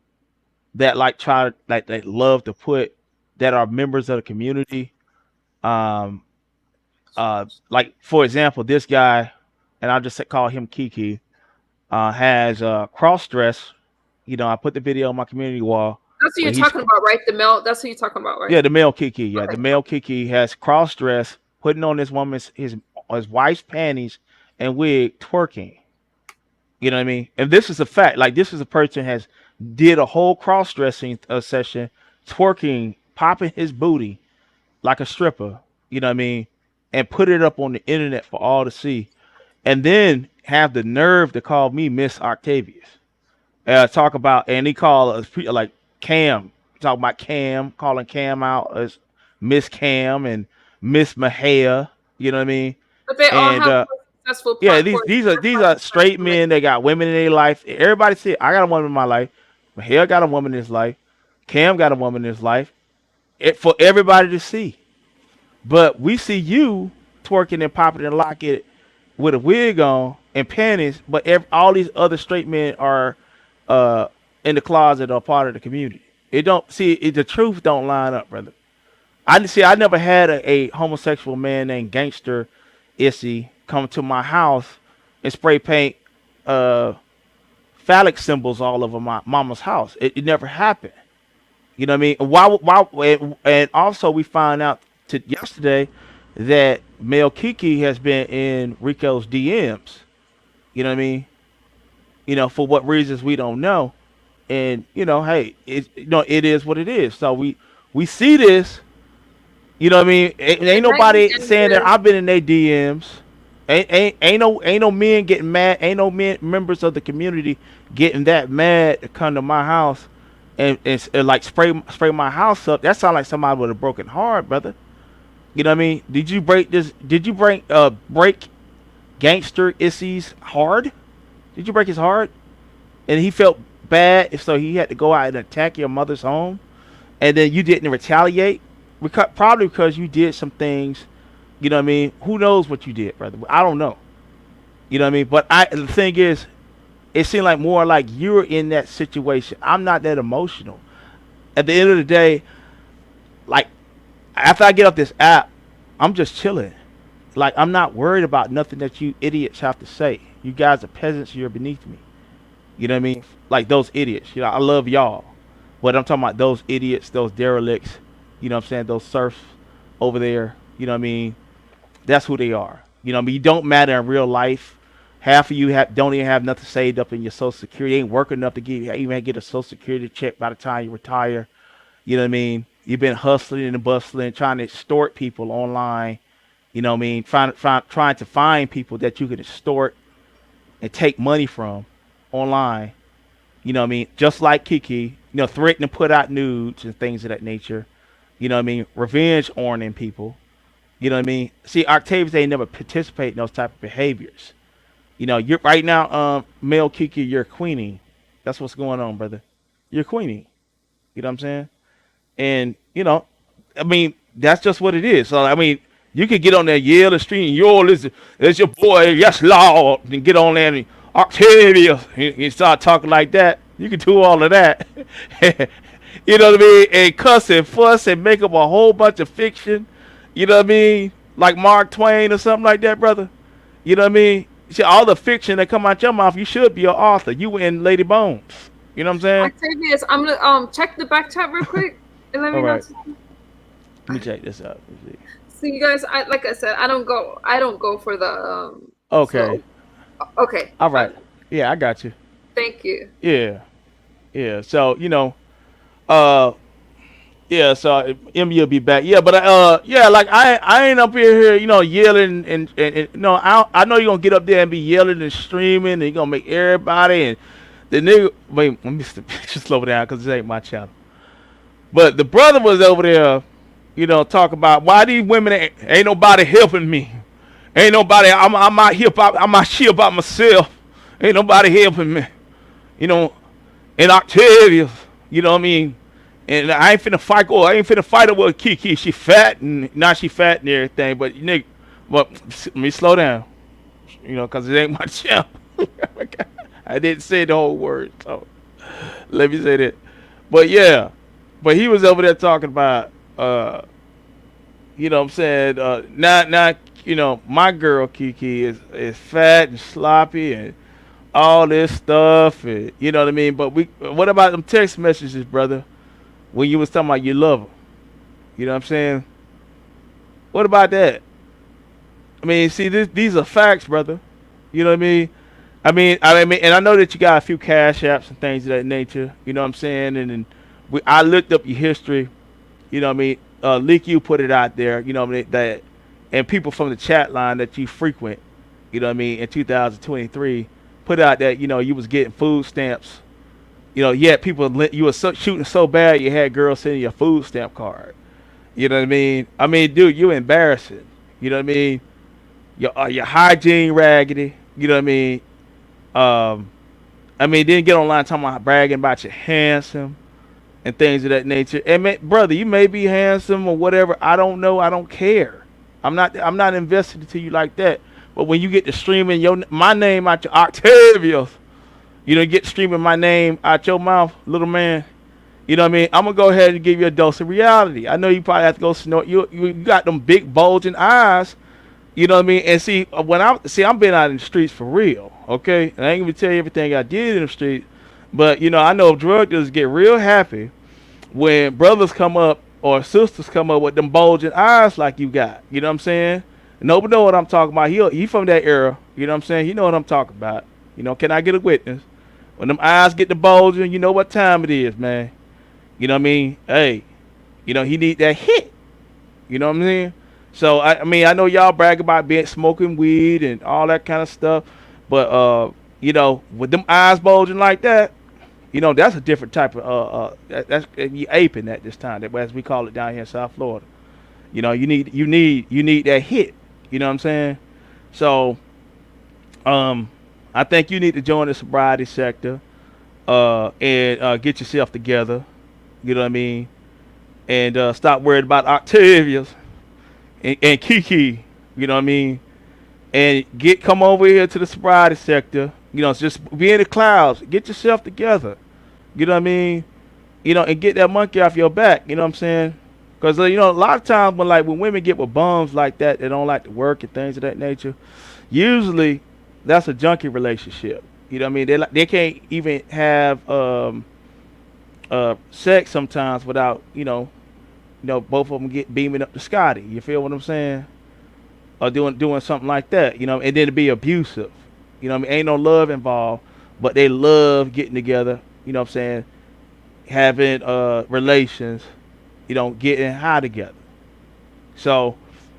that like try like they love to put that are members of the community. Um, like for example, this guy, and I'll just call him Kiki, has cross dress. You know, I put the video on my community wall That's what where you're he's talking about, right? The male. That's what you're talking about, right? yeah, the male Kiki, yeah, the Okay. male Kiki has cross dress, putting on this woman's his wife's panties and wig, twerking. You know what I mean? And this is a fact. Like this is a person has did a whole cross dressing session, twerking, popping his booty like a stripper. You know what I mean? And put it up on the internet for all to see, and then have the nerve to call me Miss Octavius. Talk about and he called us like Cam, talking about Cam, calling Cam out as Miss Cam and Miss Mahia. You know what I mean? But they all And have more successful yeah, platforms. these are straight men. They got women in their life. Everybody see it. I got a woman in my life. Mahia got a woman in his life. Cam got a woman in his life. For everybody to see. But we see you twerking and popping and locking it with a wig on and panties, but all these other straight men are uh, in the closet or part of the community. It don't see the truth don't line up, brother. I never had a homosexual man named Gangster Issy come to my house and spray paint uh, phallic symbols all over my mama's house. It never happened. You know what I mean? And also we found out yesterday that Mel Kiki has been in Rico's DMs. You know what I mean? You know, for what reasons we don't know. And you know, hey, it is what it is. So we see this. You know what I mean? Ain't nobody saying that I've been in their DMs. Ain't no men getting mad. Ain't no men members of the community getting that mad to come to my house and like spray my house up. That sounds like somebody with a broken heart, brother. You know what I mean? Did you break break Gangster Issy's heart? Did you break his heart? And he felt bad, so he had to go out and attack your mother's home, and then you didn't retaliate? Probably because you did some things. You know what I mean? Who knows what you did, brother? I don't know. You know what I mean? But the thing is, it seemed like more like you're in that situation. I'm not that emotional. At the end of the day, like after I get off this app, I'm just chilling. Like I'm not worried about nothing that you idiots have to say. You guys are peasants. You're beneath me. You know what I mean? Like those idiots. You know, I love y'all, but I'm talking about those idiots, those derelicts. You know what I'm saying? Those serfs over there. You know what I mean? That's who they are. You know what I mean? You don't matter in real life. Half of you don't even have nothing saved up in your Social Security. You ain't working enough to even get a Social Security check by the time you retire. You know what I mean? You've been hustling and bustling, trying to extort people online. You know what I mean? Trying to find people that you can extort and take money from online. You know what I mean? Just like Kiki, you know, threatening to put out nudes and things of that nature. You know what I mean? Revenge orienting people. You know what I mean? See, Octavius ain't never participate in those type of behaviors. You know, you're right now, male Kiki, you're queenie. That's what's going on, brother. You're queenie. You know what I'm saying? And, you know, I mean, that's just what it is. So, I mean, you could get on there, yell the street, yo, listen, it's your boy, yes, Lord, and get on there and Octavius, and start talking like that. You can do all of that. You know what I mean? And cuss and fuss and make up a whole bunch of fiction. You know what I mean? Like Mark Twain or something like that, brother. You know what I mean? See, all the fiction that come out your mouth, you should be an author. You were in Lady Bones. You know what I'm saying? Octavius, I'm gonna check the back chat real quick and let me All know. right. Let me check this out. So you guys, like I said, I don't go for the Okay. So, okay. All right. Yeah, I got you. Thank you. Yeah. Yeah. So, you know, yeah, so Emmy will be back. Yeah, but yeah, like I ain't up here, you know, yelling and no, I know you're gonna get up there and be yelling and streaming and you're gonna make everybody and the nigga. Wait, let me just slow down because this ain't my channel. But the brother was over there, you know, talk about why these women ain't nobody helping me. Ain't nobody. I'm out here. I'm out here by myself. Ain't nobody helping me. You know, and Octavius. You know what I mean? And I ain't finna fight her with Kiki. She fat and now she fat and everything. But nigga, Well, let me slow down, because it ain't my champ. I didn't say the whole word, so let me say that. But yeah, but he was over there talking about, what I'm saying, not, my girl Kiki is fat and sloppy and all this stuff, and you know what I mean. But what about them text messages, brother? When you was talking about you love her, you know what I'm saying? What about that? I mean, see, these are facts, brother. You know what I mean? I mean, and I know that you got a few cash apps and things of that nature. You know what I'm saying? And then I looked up your history. You know what I mean? Leak, you put it out there. You know what I mean? That, and people from the chat line that you frequent. You know what I mean? In 2023, put out that you was getting food stamps. Yeah, you were shooting so bad you had girls sending you a food stamp card. You know what I mean? I mean, dude, you embarrassing. You know what I mean? Your hygiene raggedy. You know what I mean? Didn't get online talking about bragging about your handsome and things of that nature. And man, brother, you may be handsome or whatever. I don't know. I don't care. I'm not invested into you like that. But when you get to streaming my name out your Octavius, get streaming my name out your mouth, little man. You know what I mean? I'm gonna go ahead and give you a dose of reality. I know you probably have to go snort. You got them big bulging eyes. You know what I mean? And see, I'm been out in the streets for real, okay? And I ain't gonna tell you everything I did in the street, but I know drug dealers get real happy when brothers come up or sisters come up with them bulging eyes like you got. You know what I'm saying? Nobody know what I'm talking about. He from that era. You know what I'm saying? He know what I'm talking about. Can I get a witness? When them eyes get the bulging, you know what time it is, man. You know what I mean? Hey, he need that hit. You know what I'm saying? So I know y'all brag about smoking weed and all that kind of stuff, but with them eyes bulging like that, that's a different type of that's you aping at this time, as we call it down here in South Florida. You need that hit. You know what I'm saying? So I think you need to join the sobriety sector and get yourself together. You know what I mean? And stop worrying about Octavius and Kiki, you know what I mean? And come over here to the sobriety sector, just be in the clouds, get yourself together, you know what I mean? And get that monkey off your back, you know what I'm saying? Because, a lot of times when women get with bums like that, they don't like to work and things of that nature, usually that's a junkie relationship, you know what I mean? They can't even have sex sometimes without, both of them get beaming up to Scotty. You feel what I'm saying? Or doing something like that, and then to be abusive. Ain't no love involved, but they love getting together, you know what I'm saying? Having relations, getting high together. So,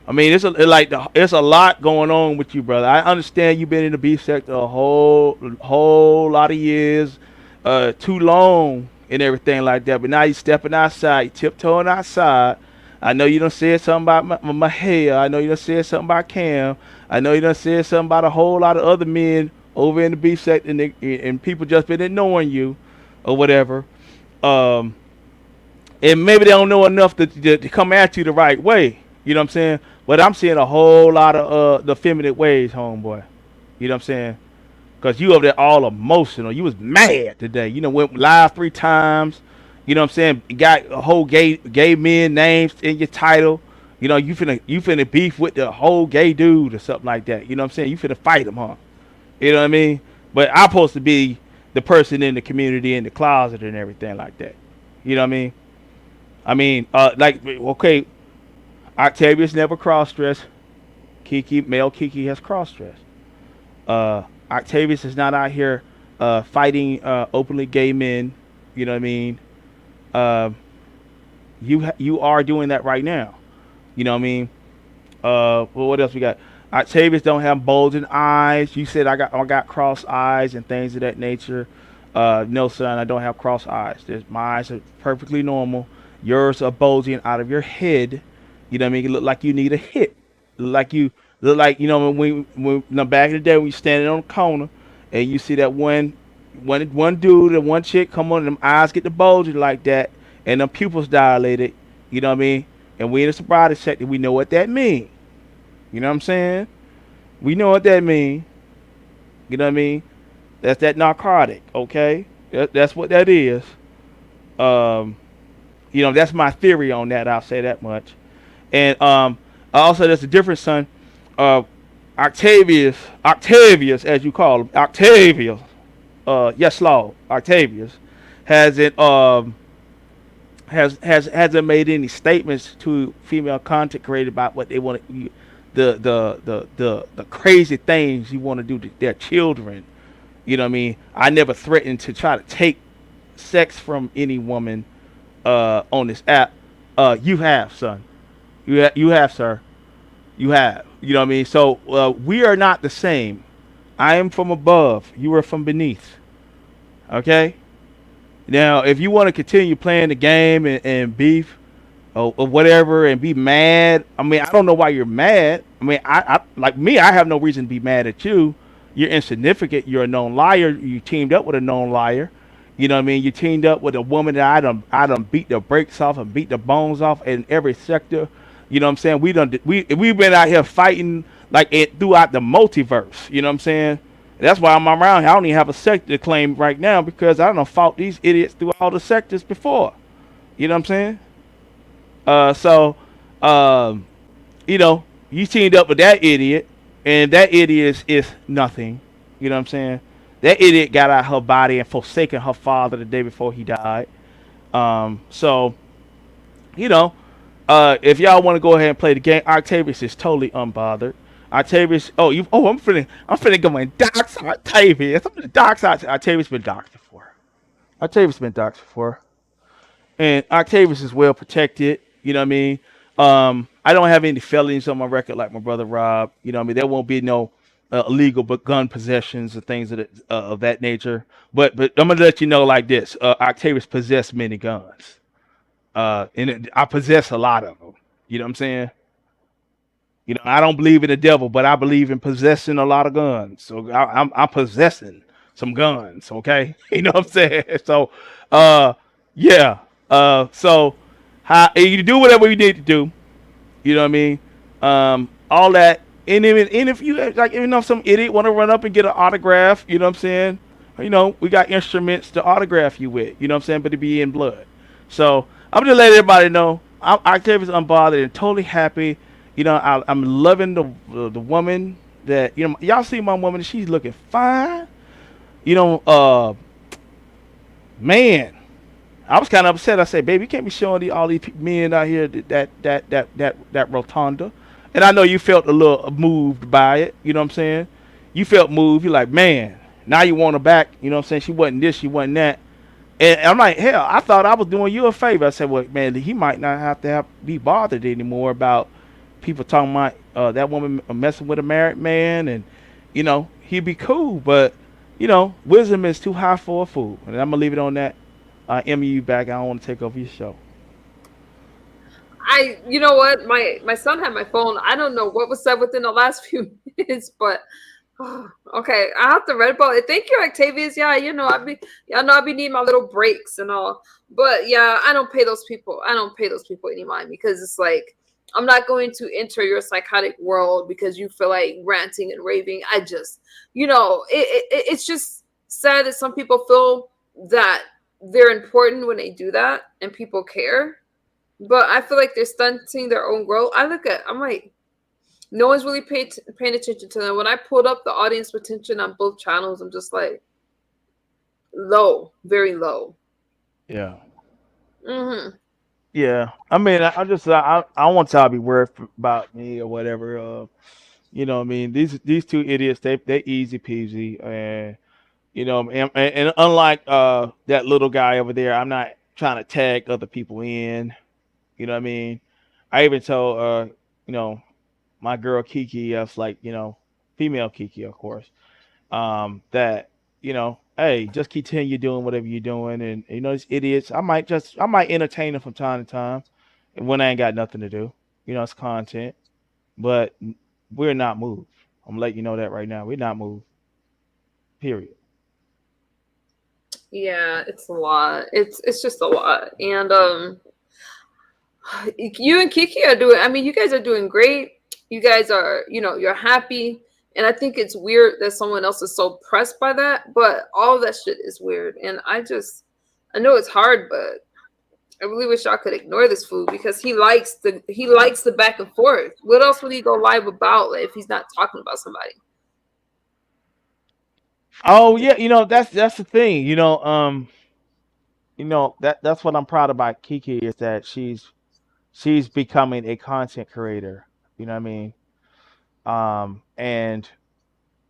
it's a lot going on with you, brother. I understand you've been in the beef sector a whole lot of years, too long and everything like that. But now you stepping outside, you tiptoeing outside. I know you done said something about my hair. I know you done said something about Cam. I know you done said something about a whole lot of other men over in the beef sector, and people just been ignoring you or whatever. And maybe they don't know enough to come at you the right way. You know what I'm saying? But I'm seeing a whole lot of the feminine ways, homeboy. You know what I'm saying? Because you over there all emotional. You was mad today. Went live 3 times. You know what I'm saying? Got a whole gay men names in your title. You finna beef with the whole gay dude or something like that. You know what I'm saying? You finna fight him, huh? You know what I mean? But I'm supposed to be the person in the community in the closet and everything like that. You know what I mean? Okay, Octavius never cross-dressed. Male Kiki has cross-dressed. Octavius is not out here fighting openly gay men. You know what I mean? You are doing that right now. You know what I mean? Well, what else we got? Octavius don't have bulging eyes. You said I got cross eyes and things of that nature. No, son, I don't have cross eyes. My eyes are perfectly normal. Yours are bulging out of your head. You know what I mean? You look like you need a hit. Look like when back in the day when you standing on the corner and you see that one dude and one chick come on and them eyes get the bulging like that and them pupils dilated. You know what I mean? And we in the sobriety sector, we know what that means. You know what I'm saying? We know what that mean. You know what I mean? That's that narcotic, okay? That's what that is. Um, that's my theory on that. I'll say that much. And also there's a difference, son. Uh, Octavius, as you call him, Octavius. Yes, Lord, Octavius hasn't hasn't made any statements to female content creators about what they want to, the crazy things you want to do to their children. You know what I mean? I never threatened to try to take sex from any woman on this app. You have, son. You have, sir. You have. You know what I mean? So we are not the same. I am from above. You are from beneath. Okay? Now, if you want to continue playing the game and beef or whatever and be mad, I mean, I don't know why you're mad. I mean, I like me, I have no reason to be mad at you. You're insignificant. You're a known liar. You teamed up with a known liar. You know what I mean? You teamed up with a woman that I done beat the brakes off and beat the bones off in every sector. You know what I'm saying? We've been out here fighting like it throughout the multiverse. You know what I'm saying? That's why I'm around here. I don't even have a sector to claim right now because I done fought these idiots through all the sectors before. You know what I'm saying? So, you teamed up with that idiot, and that idiot is nothing. You know what I'm saying? That idiot got out her body and forsaken her father the day before he died. So, if y'all want to go ahead and play the game, Octavius is totally unbothered. Octavius, I'm finna go and dox Octavius. I'm gonna dox Octavius. Been doxed before. Octavius been doxed before, and Octavius is well protected. You know what I mean? I don't have any felonies on my record like my brother Rob. You know what I mean? There won't be no illegal but gun possessions or things of that nature. But I'm gonna let you know like this: Octavius possessed many guns. I possess a lot of them. You know what I'm saying? I don't believe in the devil, but I believe in possessing a lot of guns. So I'm possessing some guns. Okay, you know what I'm saying? So, yeah. So, you do whatever you need to do. You know what I mean? All that. And if you like, some idiot want to run up and get an autograph, you know what I'm saying? We got instruments to autograph you with. You know what I'm saying? But it be in blood. So I'm just letting everybody know I'm Octavius unbothered and totally happy. I'm loving the woman that y'all see my woman. She's looking fine. Man, I was kind of upset. I said, "Baby, you can't be showing all these men out here that rotunda." And I know you felt a little moved by it. You know what I'm saying? You felt moved. You're like, man, now you want her back. You know what I'm saying? She wasn't this, she wasn't that. And I'm like, hell, I thought I was doing you a favor. I said, well, man, he might not have to be bothered anymore about people talking about that woman messing with a married man, and he'd be cool. But wisdom is too high for a fool, and I'm gonna leave it on that. Emmy, you back? I don't want to take over your show. You know what? My son had my phone. I don't know what was said within the last few minutes, but okay, I have to read about it. Thank you, Octavius. Yeah, y'all know I be needing my little breaks and all. But yeah, I don't pay those people any mind because it's like I'm not going to enter your psychotic world because you feel like ranting and raving. I just, it's just sad that some people feel that they're important when they do that and people care. But I feel like they're stunting their own growth. I'm like, no one's really paying attention to them. When I pulled up the audience retention on both channels, I'm just like, low, very low. Yeah. Mm-hmm. Yeah. I mean, I just I want y'all to be worried about me or whatever. You know what I mean? These two idiots, they easy peasy, and and unlike that little guy over there, I'm not trying to tag other people in. You know what I mean? I even told my girl Kiki, I was like, female Kiki, of course, that hey, just continue doing whatever you're doing, and these idiots, I might entertain them from time to time, and when I ain't got nothing to do, it's content, but we're not moved. I'm letting you know that right now, we're not moved. Period. Yeah, it's a lot. It's just a lot, and you and Kiki are doing. I mean, you guys are doing great. you guys are, you're happy. And I think it's weird that someone else is so pressed by that, but all that shit is weird. And I know it's hard, but I really wish I could ignore this fool because he likes the back and forth. What else would he go live about, like, if he's not talking about somebody? Oh yeah, that's the thing. That's what I'm proud about Kiki is that she's becoming a content creator. You know what I mean? And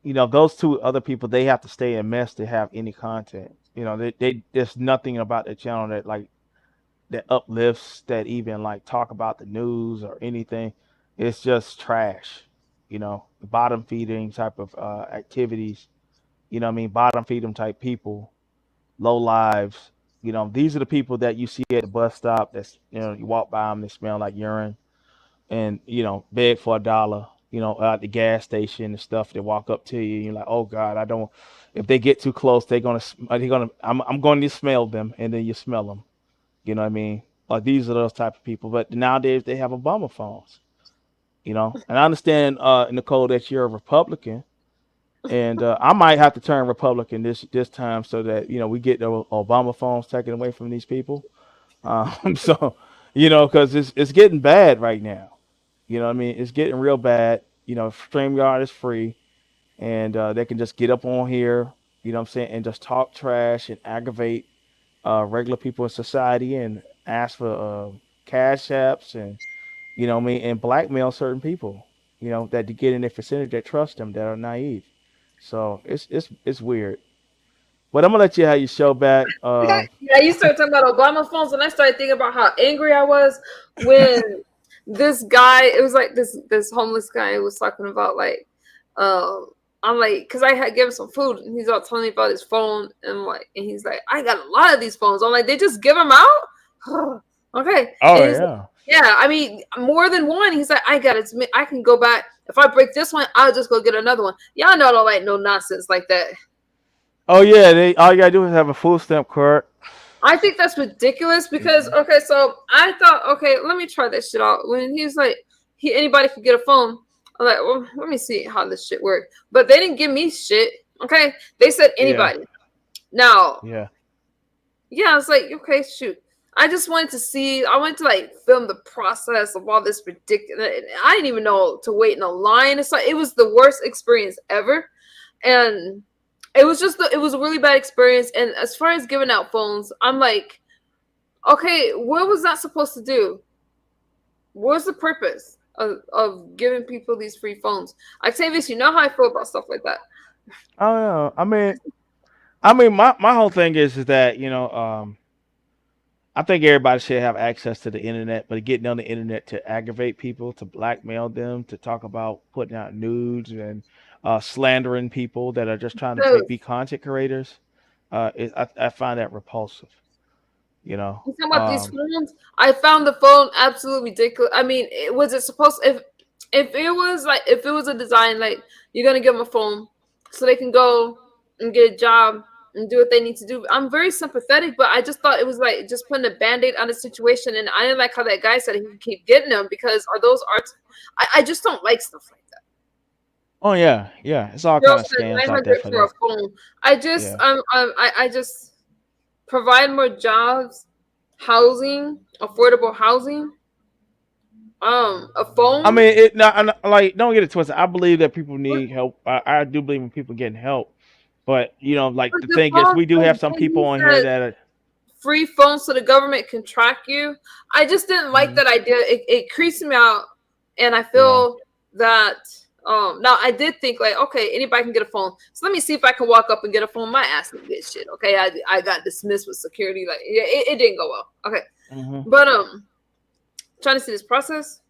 those two other people, they have to stay in mess to have any content. They there's nothing about the channel that uplifts, that even like talk about the news or anything. It's just trash. Bottom feeding type of activities. What I mean? Bottom feed them type people, low lives. These are the people that you see at the bus stop. That's you walk by them, they smell like urine, and beg for $1. At the gas station and stuff. They walk up to you, and you're like, oh God, I don't. If they get too close, I'm going to smell them, and then you smell them. You know what I mean? Like these are those type of people. But nowadays they have Obama phones. And I understand, Nicole, that you're a Republican, and I might have to turn Republican this time so that we get the Obama phones taken away from these people. So because it's getting bad right now. You know what I mean? It's getting real bad. StreamYard is free, and they can just get up on here. You know what I'm saying, and just talk trash and aggravate regular people in society and ask for cash apps and what I mean, and blackmail certain people. That to get in their vicinity that trust them, that are naive. So it's weird. But I'm gonna let you have your show back. Yeah, you started talking about Obama phones, and I started thinking about how angry I was when this guy. It was like this homeless guy was talking about like, I'm like, because I had given him some food, and he's all telling me about his phone, and he's like, I got a lot of these phones. I'm like, they just give them out. Okay. Oh And yeah. yeah, I mean, more than one. He's like, I got it. I can go back. If I break this one, I'll just go get another one. Y'all know I don't like no nonsense like that. Oh yeah. All you gotta do is have a full stamp card. I think that's ridiculous because, okay, so I thought, okay, let me try this shit out. When he's like, anybody could get a phone. I'm like, well, let me see how this shit works. But they didn't give me shit. Okay, they said anybody. Yeah. Now, Yeah. I was like, okay, shoot. I just wanted to see. I wanted to like film the process of all this ridiculous. I didn't even know to wait in a line. It's like it was the worst experience ever, and it was it was a really bad experience. And as far as giving out phones, I'm like, okay, what was that supposed to do? What's the purpose of giving people these free phones? Octavius, you know how I feel about stuff like that. Oh yeah. I mean, my whole thing is that I think everybody should have access to the internet, but getting on the internet to aggravate people, to blackmail them, to talk about putting out nudes and slandering people that are just trying to So, be content creators, I find that repulsive. You know, you talking about these phones? I found the phone absolutely ridiculous. I mean, was it supposed if it was like if it was a design like you're gonna give them a phone so they can go and get a job and do what they need to do? I'm very sympathetic, but I just thought it was like just putting a band-aid on the situation, and I didn't like how that guy said he could keep getting them because are those arts? I just don't like stuff like that. Oh yeah, it's all Girl kind of said scams out there 900 for for a that. phone. I just Yeah. I just provide more jobs, housing, affordable housing, a I phone. mean, like don't get it twisted. I believe that people need help. I do believe in people getting help, but like But the the thing is, we do problem have is some when people he on here said that are. free phones so the government can track you. I just didn't like Mhm. that idea. It creeps me out, and I Yeah. feel that now I did think like, okay, anybody can get a phone. So let me see if I can walk up and get a phone. My ass didn't get shit. Okay, I got dismissed with security. Like, yeah, it didn't go well. Okay, Hmm. but trying to see this process,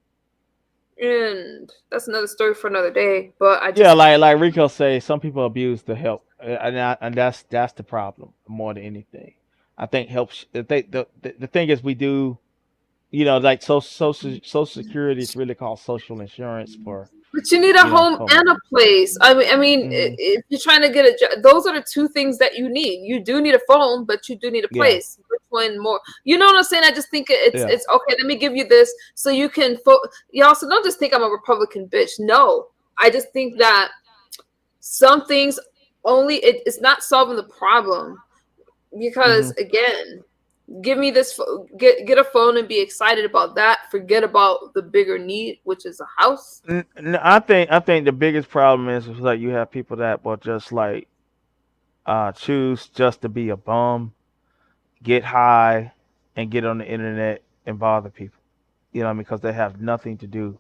and that's another story for another day. But I Yeah, just like Rico say, some people abuse the help, and that's the problem more than anything. I think helps. The thing is, we do, like social security is really called social insurance for But you need a home for. and a place. Hmm. If you're trying to get a job, those are the two things that you need. You do need a phone, but you do need a Yeah. place. Which Bitcoin more. You know what I'm saying? I just think it's Yeah. it's okay. Let me give you this so you can. Y'all, so don't just think I'm a Republican bitch. No, I just think that some things only it's not solving the problem because Hmm. again, give me this, get a phone and be excited about that. Forget about the bigger need, which is a house. I think the biggest problem is like you have people that will just like choose just to be a bum, get high, and get on the internet and bother people. You know what I mean? Because they have nothing to do,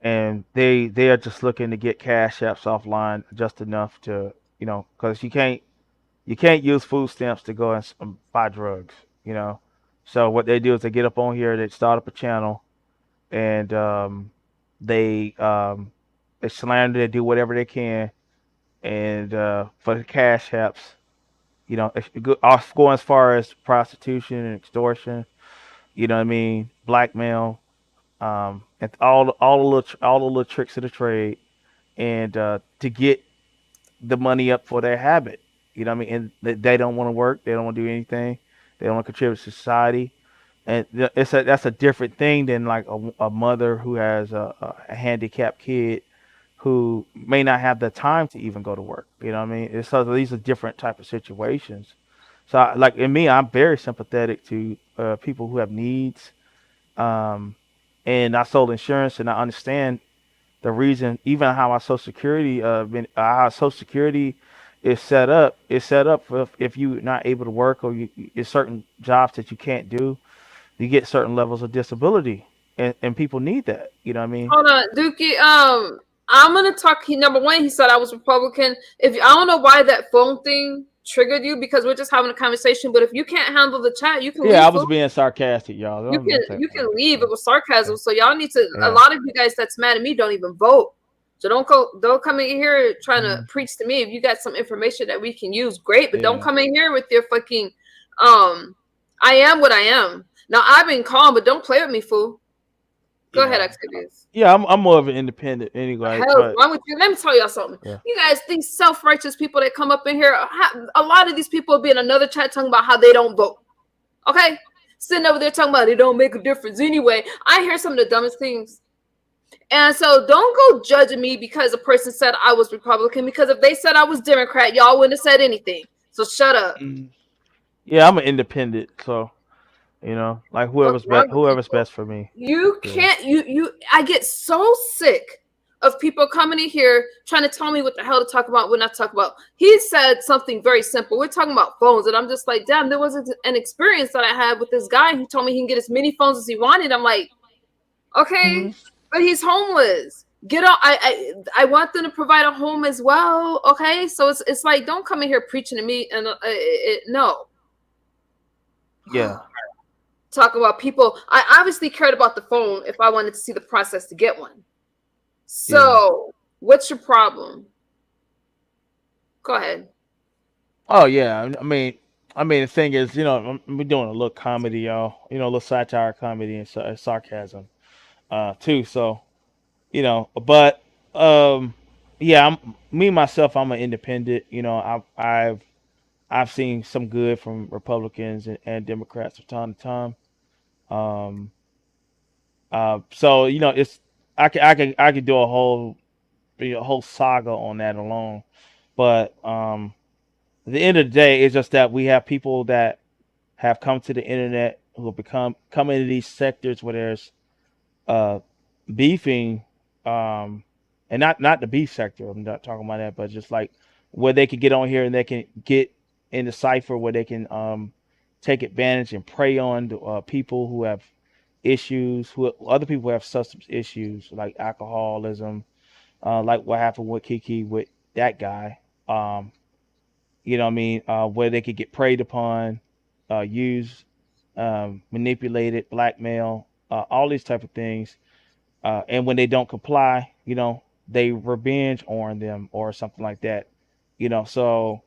and they are just looking to get cash apps offline just enough to, because you can't use food stamps to go and buy drugs. You know, so what they do is they get up on here, they start up a channel, and they um, they slander, they do whatever they can, and for the cash apps, I'll go as far as prostitution and extortion. You know what I mean? Blackmail, and all the little tricks of the trade, and to get the money up for their habit. You know what I mean? And they don't want to work. They don't want to do anything. They don't want to contribute to society. And that's a different thing than like a mother who has a handicapped kid who may not have the time to even go to work. You know what I mean? So these are different type of situations. So like in me, I'm very sympathetic to people who have needs. Um, and I sold insurance, and I understand the reason, even how how Social Security is set up. Is set up for if you're not able to work, or it's certain jobs that you can't do, you get certain levels of disability, and people need that. You know what I mean? Hold on, Dookie. I'm gonna talk. He number one, he said I was Republican. If I don't know why that phone thing triggered you because we're just having a conversation. But if you can't handle the chat, you can Yeah, leave. I was Fool. being sarcastic, y'all. Don't take You it. can leave. Yeah, It was sarcasm. So y'all need to. A yeah. lot of you guys that's mad at me don't even vote. So don't come in here trying to Mhm. preach to me. If you got some information that we can use, great. But don't Yeah. come in here with your fucking I am what I am. Now I've been calm, but don't play with me, fool. Go ahead, Yeah. Octavius. Yeah, I'm more of an independent anyway, Hell's but wrong with you? Let me tell y'all something. yeah. You guys, these self-righteous people that come up in here, a lot of these people will be in another chat talking about how they don't vote. Okay? Sitting over there talking about it don't make a difference anyway. I hear some of the dumbest things. And so don't go judging me because a person said I was Republican, because if they said I was Democrat, y'all wouldn't have said anything. So shut up. Mhm. Yeah, I'm an independent, so like What's wrong with whoever's people? best for me. You Yeah. can't I get so sick of people coming in here trying to tell me what the hell to talk about when I talk about. He said something very simple. We're talking about phones, and I'm just like, damn, there was an experience that I had with this guy. He told me he can get as many phones as he wanted. I'm like, okay, Hmm. but he's homeless. Get out. I want them to provide a home as well. Okay, so it's like, don't come in here preaching to me and no. Yeah. Talk about people. I obviously cared about the phone if I wanted to see the process to get one. Yeah. So, what's your problem? Go ahead. Oh yeah. I mean, the thing is, we're doing a little comedy, y'all. A little satire, comedy, and sarcasm, too. So, but yeah, me myself. I'm an independent. I've seen some good from Republicans and Democrats from time to time. Um, so it's I could do a whole saga on that alone. But at the end of the day, it's just that we have people that have come to the internet who have come into these sectors where there's uh, beefing, and not the beef sector. I'm not talking about that, but just like where they can get on here and they can get in the cipher where they can take advantage and prey on people who have issues, who other people who have substance issues like alcoholism, like what happened with Kiki with that guy. Um, you know what I mean? Where they could get preyed upon, used, manipulated, blackmail, all these type of things. And when they don't comply, they revenge on them or something like that. So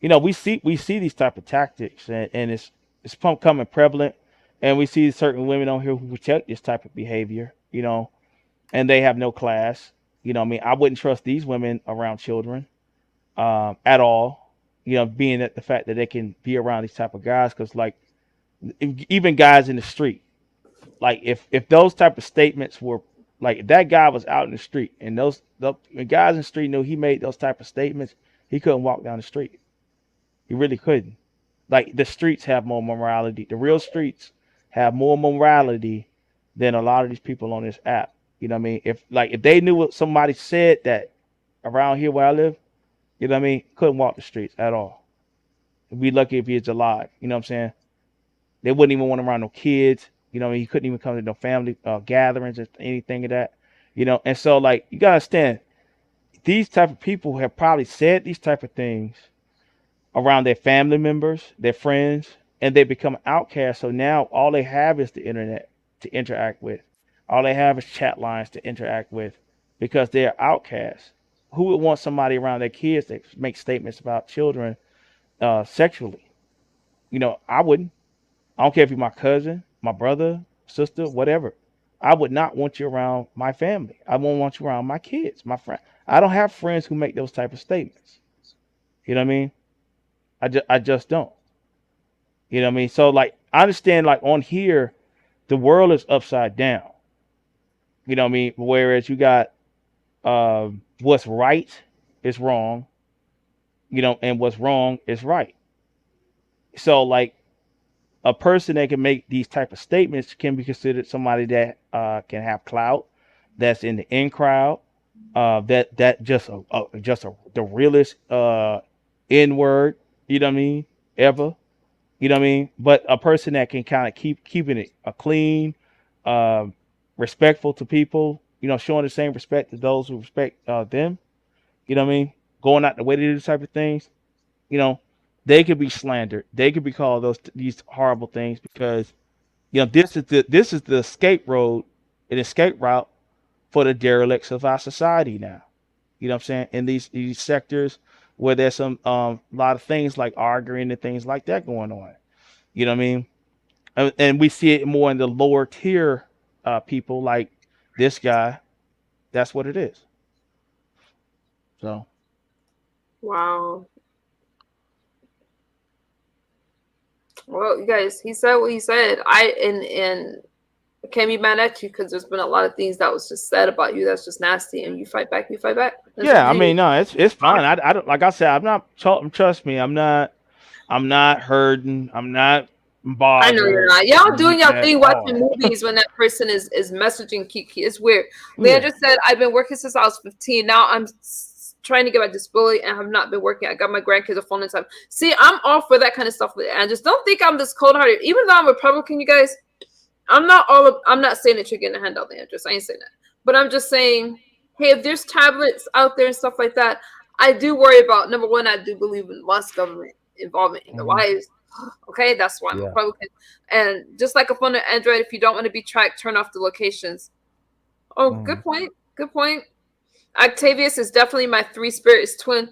we see these type of tactics, and it's becoming prevalent, and we see certain women on here who protect this type of behavior, and they have no class. I wouldn't trust these women around children at all. Being that the fact that they can be around these type of guys, because like even guys in the street. Like if those type of statements were like if that guy was out in the street and when guys in the street knew he made those type of statements, he couldn't walk down the street. He really couldn't. Like the streets have more morality. The real streets have more morality than a lot of these people on this app. You know what I mean? If they knew what somebody said that around here where I live, you know what I mean, couldn't walk the streets at all. We'd be lucky if he was alive. You know what I'm saying? They wouldn't even want him around no kids. You know, he couldn't even come to no family gatherings or anything of that. You know, and so like you gotta understand, these type of people have probably said these type of things around their family members, their friends, and they become outcasts. So now all they have is the internet to interact with. All they have is chat lines to interact with because they're outcasts. Who would want somebody around their kids that make statements about children sexually? You know, I wouldn't. I don't care if you're my cousin, my brother, sister, whatever. I would not want you around my family. I won't want you around my kids, my friend. I don't have friends who make those type of statements. You know what I mean? I just don't. You know what I mean? So like I understand like on here, the world is upside down. You know what I mean? Whereas you got what's right is wrong, you know, and what's wrong is right. So like a person that can make these type of statements can be considered somebody that can have clout, that's in the in crowd, that just the realest N word, you know what I mean, ever, you know what I mean. But a person that can kind of keeping it clean, respectful to people, you know, showing the same respect to those who respect them, you know what I mean, going out the way to do these type of things, you know, they could be slandered. They could be called these horrible things because, you know, this is the escape road, an escape route for the derelicts of our society now. You know what I'm saying? In these sectors where there's some lot of things like arguing and things like that going on. You know what I mean? And we see it more in the lower tier people like this guy. That's what it is. So. Wow. Well, you guys, he said what he said. And can't be mad at you because there's been a lot of things that was just said about you that's just nasty, and you fight back. You fight back. That's Yeah, what I you mean, do. no, it's fine. I don't, like I said, I'm not. Trust me, I'm not hurting. I'm not I know you're bothered not. Y'all doing y'all at thing watching all. movies when that person is messaging Kiki. It's weird. Yeah, Leandra said, I've been working since I was 15. Now I'm trying to get my disability and have not been working. I got my grandkids a phone in time. See, I'm all for that kind of stuff. And just don't think I'm this cold hearted. Even though I'm Republican, you guys, I'm not saying that you're getting a handout, Leandra. I ain't saying that. But I'm just saying, hey, if there's tablets out there and stuff like that, I do worry about, number one, I do believe in less government involvement in your lives. Okay, that's why I'm a yeah. Republican. And just like a phone on Android, if you don't want to be tracked, turn off the locations. Oh, good point. Good point. Octavius is definitely my three spirits twin.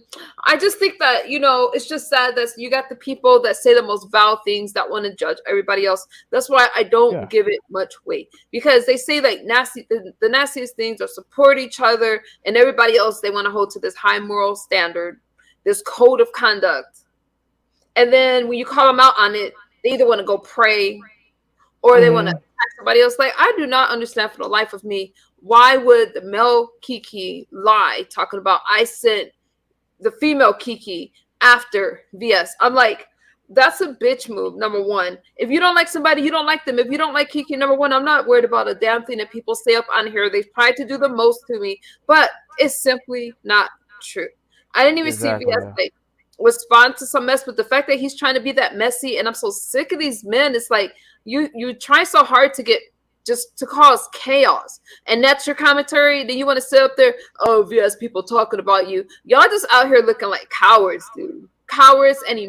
I just think that, you know, it's just sad that you got the people that say the most vile things that want to judge everybody else. That's why I don't give it much weight, because they say like the nastiest things are support each other, and everybody else they want to hold to this high moral standard, this code of conduct. And then when you call them out on it, they either want to go pray or they want to attack somebody else. Like, I do not understand for the life of me, why would the male Kiki lie talking about I sent the female Kiki after VS? I'm like, that's a bitch move, number one. If you don't like somebody, you don't like them. If you don't like Kiki, number one, I'm not worried about a damn thing that people say up on here. They've tried to do the most to me, but it's simply not true. I didn't even see VS like respond to some mess, but the fact that he's trying to be that messy, and I'm so sick of these men. It's like you try so hard to get just to cause chaos, and that's your commentary. Then you want to sit up there, oh, VS people talking about you. Y'all just out here looking like cowards, dude. Cowards and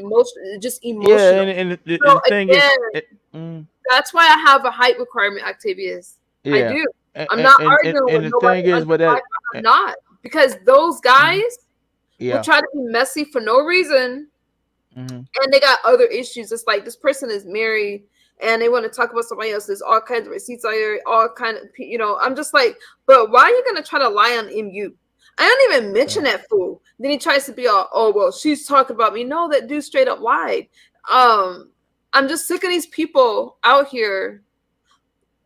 just emotional. Yeah, and the thing is, that's why I have a height requirement, Octavius. Yeah. I do. I'm not arguing with nobody. I'm not, because those guys will try to be messy for no reason, and they got other issues. It's like this person is married and they want to talk about somebody else. There's all kinds of receipts out here, all kind of, you know. I'm just like, but why are you gonna try to lie on MU? I don't even mention that fool. Then he tries to be all, oh well, she's talking about me. No, that dude straight up lied. I'm just sick of these people out here.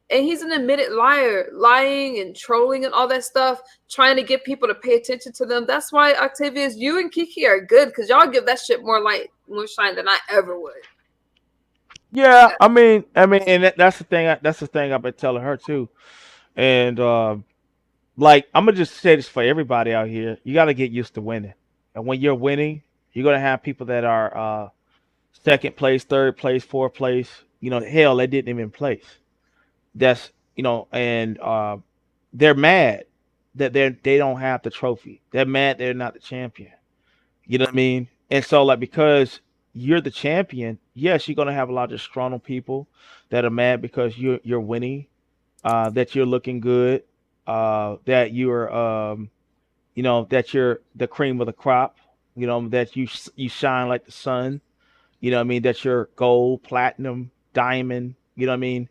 And he's an admitted liar, lying and trolling and all that stuff, trying to get people to pay attention to them. That's why, Octavius, you and Kiki are good, because y'all give that shit more light, more shine than I ever would. Yeah, I mean, and that's the thing. That's the thing I've been telling her too. And like, I'm gonna just say this for everybody out here: you got to get used to winning. And when you're winning, you're gonna have people that are second place, third place, fourth place. You know, hell, they didn't even place. That's and they're mad that they don't have the trophy. They're mad they're not the champion. You know what I mean? And so, like, because you're the champion, yes, you're gonna have a lot of disgruntled people that are mad because you're winning, that you're looking good, that you're that you're the cream of the crop, that you shine like the sun, what I mean, that you're gold, platinum, diamond, what I mean,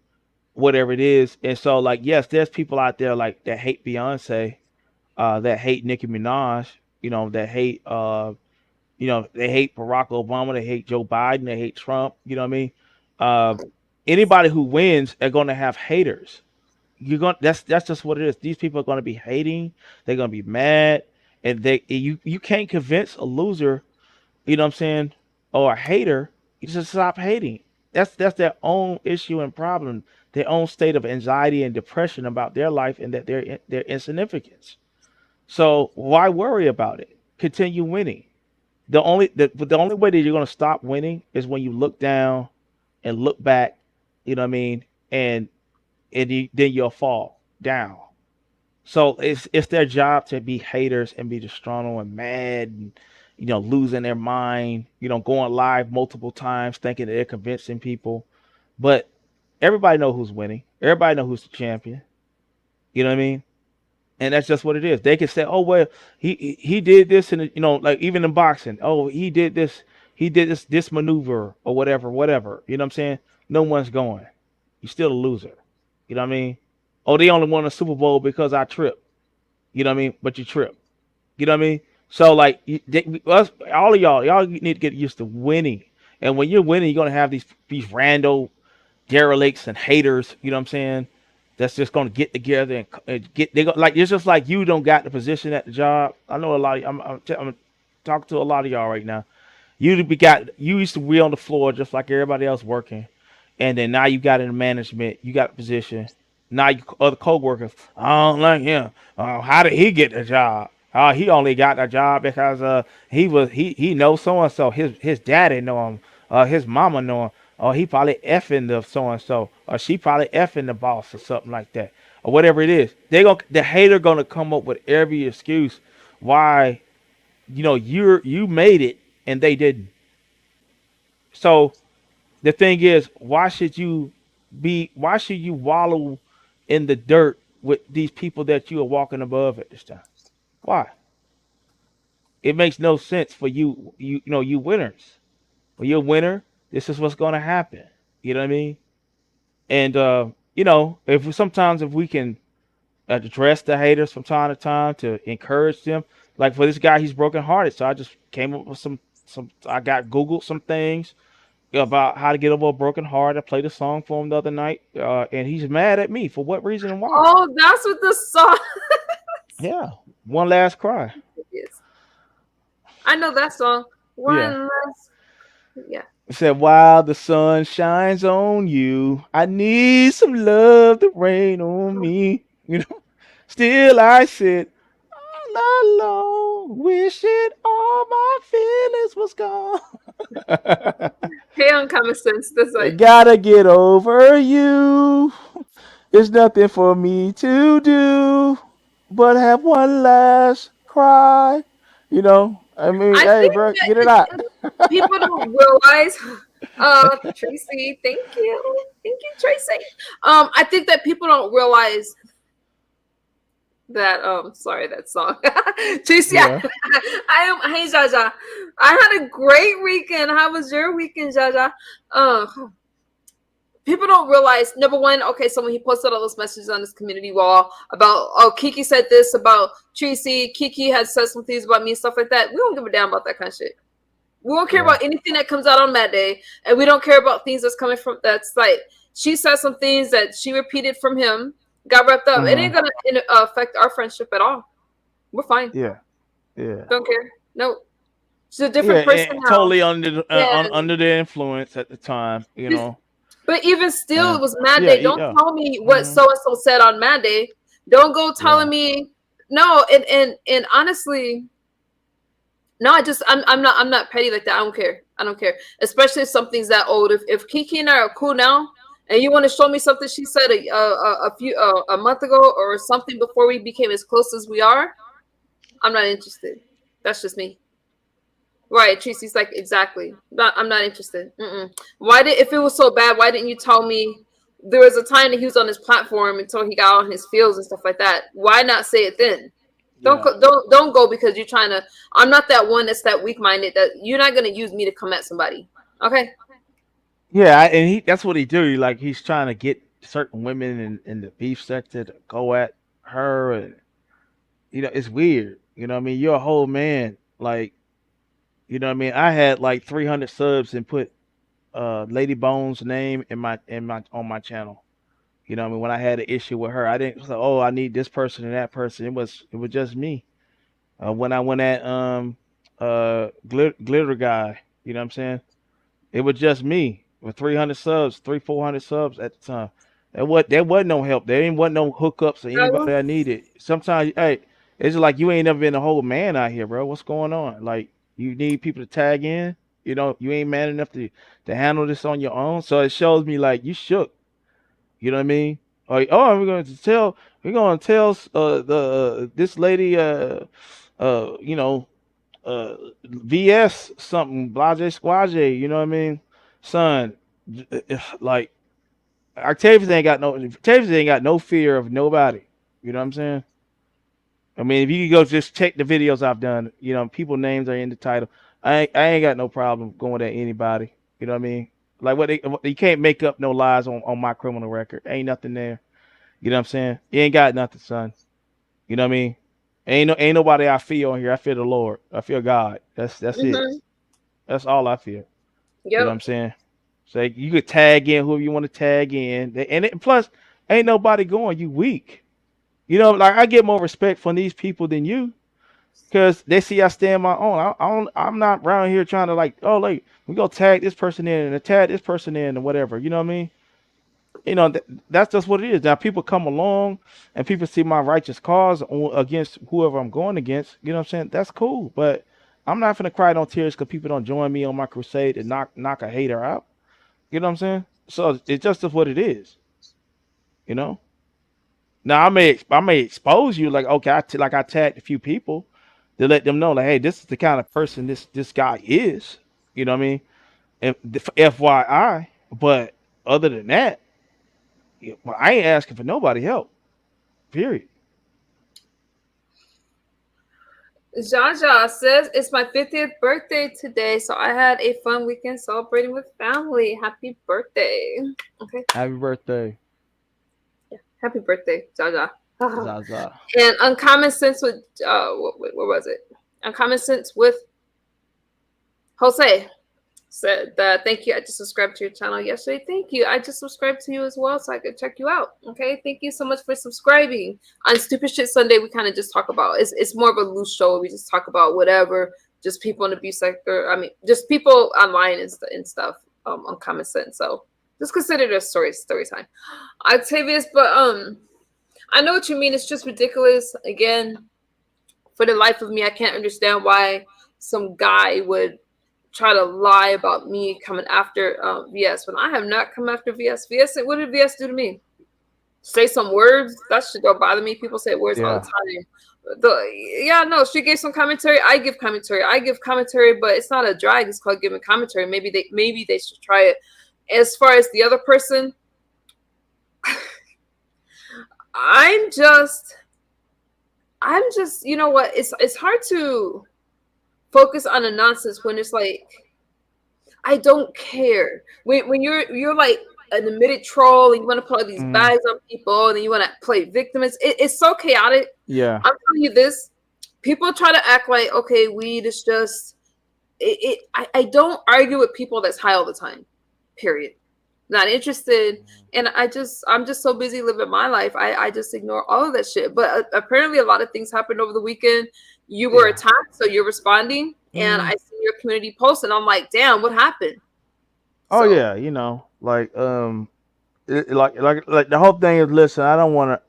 whatever it is. And so, like, yes, there's people out there like that hate Beyonce, that hate Nicki Minaj, that hate they hate Barack Obama, they hate Joe Biden, they hate Trump, you know what I mean? Uh, Anybody who wins are going to have haters. That's just what it is. These people are going to be hating, they're going to be mad, and you can't convince a loser, you know what I'm saying, or a hater, you just stop hating. That's their own issue and problem, their own state of anxiety and depression about their life, and that their insignificance. So why worry about it? Continue winning. The only way that you're gonna stop winning is when you look down and look back, you know what I mean, and then you'll fall down. So it's their job to be haters and be disgruntled and mad and losing their mind, going live multiple times thinking that they're convincing people. But everybody know who's winning. Everybody know who's the champion. You know what I mean? And that's just what it is. They can say, "Oh well, he did this," and like even in boxing, "Oh, he did this maneuver or whatever." You know what I'm saying? No one's going. You're still a loser. You know what I mean? Oh, they only won a Super Bowl because I tripped. You know what I mean? But you tripped. You know what I mean? So like, all of y'all need to get used to winning. And when you're winning, you're gonna have these rando derelicts and haters. You know what I'm saying? That's just gonna get together and get. Like, it's just like you don't got the position at the job. I know a lot of. I'm talking to a lot of y'all right now. You used to be on the floor just like everybody else working, and then now you got in the management, you got a position. Now you other coworkers, I don't like him. How did he get the job? He only got the job because he knows so and so. His daddy know him. His mama know him. Or he probably effing the so and so. Or she probably effing the boss or something like that. Or whatever it is. The hater gonna come up with every excuse why you made it and they didn't. So the thing is, why should you wallow in the dirt with these people that you are walking above at this time? Why? It makes no sense for you winners. When you're a winner, this is what's gonna happen. You know what I mean? And if we can address the haters from time to time to encourage them. Like for this guy, he's brokenhearted, so I just came up with some. I got Googled some things about how to get over a broken heart. I played a song for him the other night, and he's mad at me for what reason and why. Oh, that's what the song. Yeah, One Last Cry. Yes. I know that song. Yeah. Yeah. It said, "While the sun shines on you, I need some love to rain on me." Still I sit all alone, wishing all my feelings was gone. Hey, on Common Sense. That's I like, gotta get over you. There's nothing for me to do but have one last cry. I mean, I hey, think bro, that get it out. people don't realize. Tracy, thank you, Tracy. I think that people don't realize that. Sorry, that song, Tracy. Yeah. I am. Hey, Jaja. I had a great weekend. How was your weekend, Jaja? People don't realize, number one, okay, so when he posted all those messages on his community wall about, oh, Kiki said this about Tracy, Kiki had said some things about me and stuff like that. We don't give a damn about that kind of shit. We won't care Yeah. about anything that comes out on that day, and we don't care about things that's coming from that's like she said some things that she repeated from him, got wrapped up. It ain't gonna affect our friendship at all. We're fine. Yeah. Yeah. Don't care. No, she's a Yeah. different person And now. totally under Yeah, under the influence at the time. You know. but even still, it And was Mad yeah. Day. Don't Yeah. tell me what Hmm. so and so said on Mad Day. Don't go telling Yeah. me no. And honestly, no. I'm not petty like that. I don't care. I don't care. Especially if something's that old. If Kiki and I are cool now, and you want to show me something she said a month ago or something before we became as close as we are, I'm not interested. That's just me. Right, Tracy's like exactly. I'm not interested. Why did if it was so bad? Why didn't you tell me? There was a time that he was on his platform until he got on his fields and stuff like that. Why not say it then? Don't Yeah. don't go because you're trying to. I'm not that one that's that weak minded. That you're not gonna use me to come at somebody. Okay. Yeah. And that's what he do. He's trying to get certain women in the beef sector to go at her, and it's weird. You know what I mean? You're a whole man. You know what I mean? I had like 300 subs and put Lady Bones' name in my on my channel. You know what I mean? When I had an issue with her, I didn't say, "Oh, I need this person and that person." It was just me. When I went at glitter guy, you know what I'm saying? It was just me with 300 subs, 400 subs at the time. There wasn't no help. There ain't wasn't no hookups or anybody I needed. Sometimes, hey, it's just like you ain't never been a whole man out here, bro. What's going on? Like you need people to tag in. You ain't man enough to handle this on your own. So it shows me like you shook. You know what I mean? Like, oh, we're going to tell the this lady you know VS something blase squaje. You know what I mean? Son, like Octavius ain't got no fear of nobody. You know what I'm saying? I mean, if you could go just check the videos I've done, people names are in the title. I ain't got no problem going at anybody. You know what I mean? Like you can't make up no lies on my criminal record. Ain't nothing there. You know what I'm saying? You ain't got nothing, son. You know what I mean? Ain't nobody I fear on here. I fear the Lord. I fear God. That's it. Mm-hmm. That's all I fear. You know what Yep. I'm saying? So you could tag in whoever you want to tag in, and plus, ain't nobody going. You weak. Like I get more respect from these people than you, because they see I stand my own. I'm not around here trying to like, oh, like we go tag this person in and tag this person in and whatever. You know what I mean? That's just what it is. Now people come along and people see my righteous cause against whoever I'm going against. You know what I'm saying? That's cool, but I'm not gonna cry no tears because people don't join me on my crusade and knock a hater out. You know what I'm saying? So it's just what it is. You know. Now I may expose you like okay, I tagged a few people to let them know like hey, this is the kind of person this guy is. You know what I mean? And FYI, but other than that, well, I ain't asking for nobody help. Period. Jaja says it's my 50th birthday today, so I had a fun weekend celebrating with family. Happy birthday. Okay. Happy birthday, Yeah. Happy birthday, Jaja. Zaza. And Uncommon Sense with what was it? Uncommon Sense with Jose said that thank you. I just subscribed to your channel yesterday. Thank you. I just subscribed to you as well so I could check you out. Okay. Thank you so much for subscribing. On Stupid Shit Sunday, we kind of just talk about it's more of a loose show where we just talk about whatever, just people in the abuse sector. I mean, just people online and stuff on Common Sense. So just consider it a story time. Octavius, but I know what you mean. It's just ridiculous. Again, for the life of me, I can't understand why some guy would try to lie about me coming after VS when I have not come after VS. What did VS do to me? Say some words? That shit don't bother me. People say words all the time. No, she gave some commentary. I give commentary, but it's not a drag. It's called giving commentary. Maybe they should try it. As far as the other person, I'm just, you know what? It's hard to focus on the nonsense when it's like I don't care. When you're like an admitted troll and you want to put all these bags on people and then you want to play victim. It's so chaotic. Yeah. I'm telling you this. People try to act like okay, weed is just I don't argue with people that's high all the time. Period. Not interested. And I'm just so busy living my life. I just ignore all of that shit. But apparently a lot of things happened over the weekend. You were Yeah. attacked, so you're responding. And I Mm. see your community post, and I'm like, damn, what happened? Oh So yeah, like like the whole thing is, listen, I don't want to.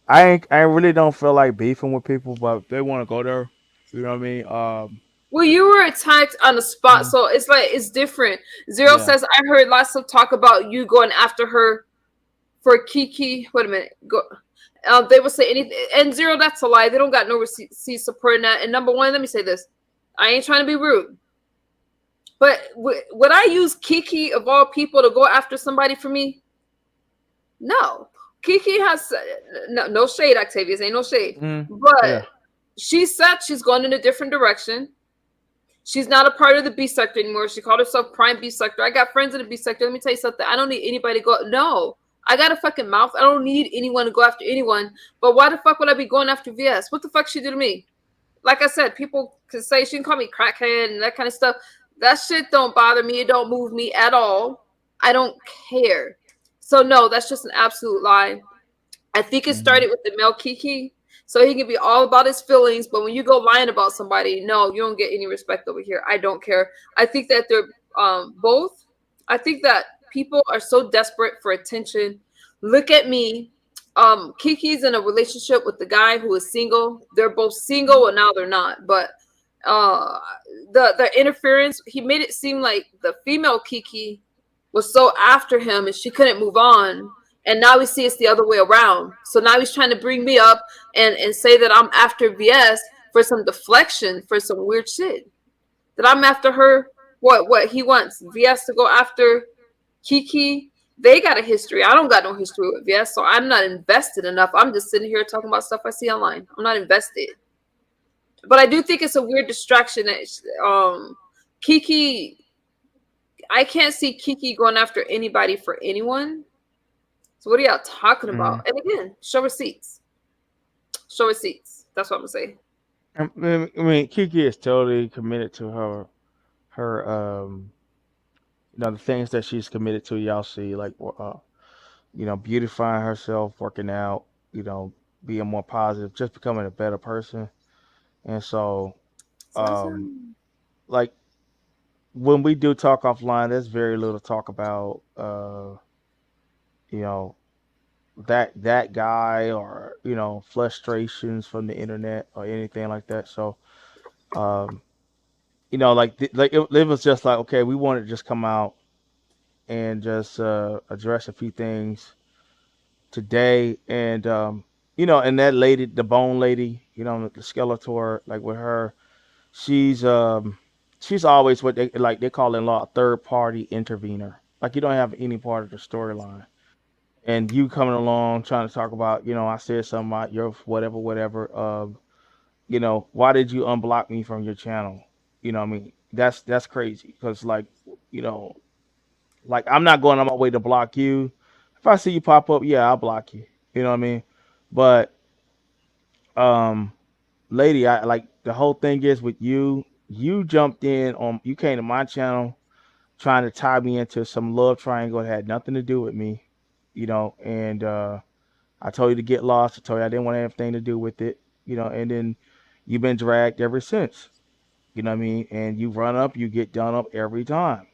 I really don't feel like beefing with people, but if they want to go there, you know what I mean? well, you were attacked on the spot, Mm, so it's like it's different. Zero yeah. says I heard lots of talk about you going after her for Kiki. Wait a minute. Go. They will say anything. And Zero, that's a lie. They don't got no receipts supporting that. And number one, let me say this. I ain't trying to be rude, but would I use Kiki of all people to go after somebody for me? No. Kiki has no shade, Octavius. Ain't no shade. Mm, But yeah. she said she's going in a different direction. She's not a part of the B sector anymore. She called herself Prime B sector. I got friends in the B sector. Let me tell you something. I don't need anybody to go. No, I got a fucking mouth. I don't need anyone to go after anyone. But why the fuck would I be going after VS? What the fuck she do to me? Like I said, people can say she can call me crackhead and that kind of stuff. That shit don't bother me. It don't move me at all. I don't care. So no, that's just an absolute lie. I think it Hmm. started with the male Kiki, so he can be all about his feelings. But when you go lying about somebody, no, you don't get any respect over here. I don't care. I think that they're both. I think that people are so desperate for attention. Look at me. Kiki's in a relationship with the guy who is single. They're both single, and now they're not. But uh, the interference, he made it seem like the female Kiki was so after him, and she couldn't move on, and now we see it's the other way around. So now he's trying to bring me up and say that I'm after VS for some deflection, for some weird shit. That I'm after her. What he wants VS to go after Kiki. They got a history. I don't got no history with VS, so I'm not invested enough. I'm just sitting here talking about stuff I see online. I'm not invested. But I do think it's a weird distraction that Kiki. I can't see Kiki going after anybody for anyone. So what are y'all talking Hmm. about? And again, show receipts. Show receipts. That's what I'm gonna say. I mean, Kiki is totally committed to her the things that she's committed to. Y'all see, like beautifying herself, working out, you know, being more positive, just becoming a better person. And so, um, like when we do talk offline, there's very little talk about you know, that guy, or frustrations from the internet or anything like that. So, um, it was just like, okay, we wanted to just come out and just address a few things today. And and that lady, the bone lady, the Skeletor, like with her, she's she's always what they call in law a third party intervener. Like, you don't have any part of the storyline, and you coming along trying to talk about, I said something about your whatever, whatever. Why did you unblock me from your channel? I mean, that's crazy, because, like, you know like, I'm not going on my way to block you. If I see you pop up, yeah, I'll block you. You know what I mean? But um lady, I like the whole thing is with you. You jumped in on, you came to my channel trying to tie me into some love triangle that had nothing to do with me. And I told you to get lost. I told you I didn't want anything to do with it. And then you've been dragged ever since. You know what I mean? And you run up, you get done up every time.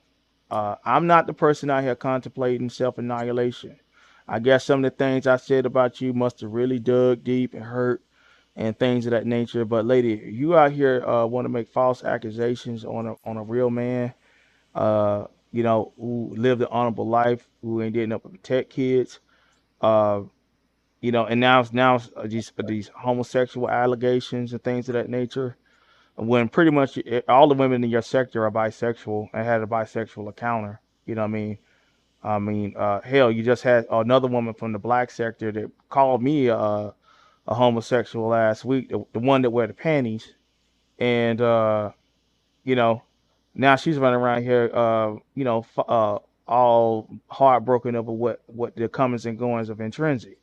I'm not the person out here contemplating self annihilation. I guess some of the things I said about you must have really dug deep and hurt, and things of that nature. But lady, you out here want to make false accusations on a real man, who lived an honorable life, who ain't did nothing but protect kids, uh, and now these homosexual allegations and things of that nature. When pretty much all the women in your sector are bisexual and had a bisexual encounter. You know what I mean? Hell, you just had another woman from the black sector that called me a homosexual last week, the one that wear the panties, and you know, now she's running around here, all heartbroken over what the comings and goings of Intrinsic,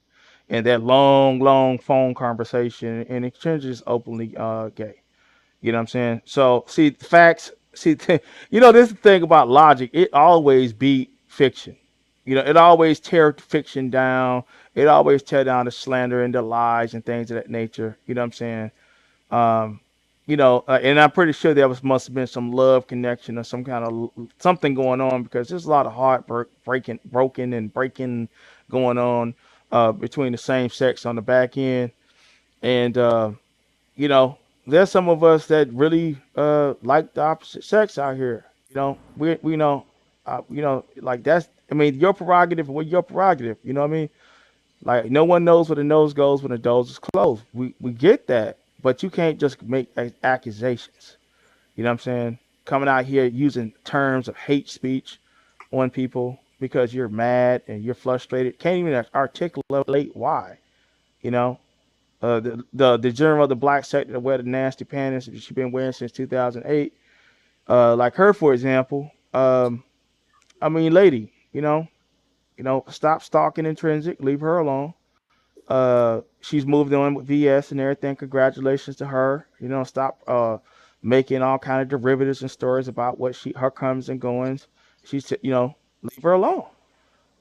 and that long, long phone conversation, and Intrinsic is openly gay. You know what I'm saying? So, see, facts. See, this is the thing about logic. It always beat fiction. It always tear fiction down. It always tear down the slander and the lies and things of that nature. You know what I'm saying? Um, and I'm pretty sure there must have been some love connection or some kind of something going on because there's a lot of heart broken and breaking going on between the same sex on the back end. And you know, there's some of us that really like the opposite sex out here. We know, like that's. I mean, your prerogative. What your prerogative? You know what I mean? Like no one knows where the nose goes when the nose is closed. We get that, but you can't just make accusations. You know what I'm saying? Coming out here using terms of hate speech on people because you're mad and you're frustrated. Can't even articulate why. You know, the general of the black sector that wear the nasty panties that she's been wearing since 2008. Like her, for example. I mean, lady, stop stalking Intrinsic. Leave her alone. She's moved on with VS and everything. Congratulations to her. Stop making all kind of derivatives and stories about what her comes and goings. Leave her alone.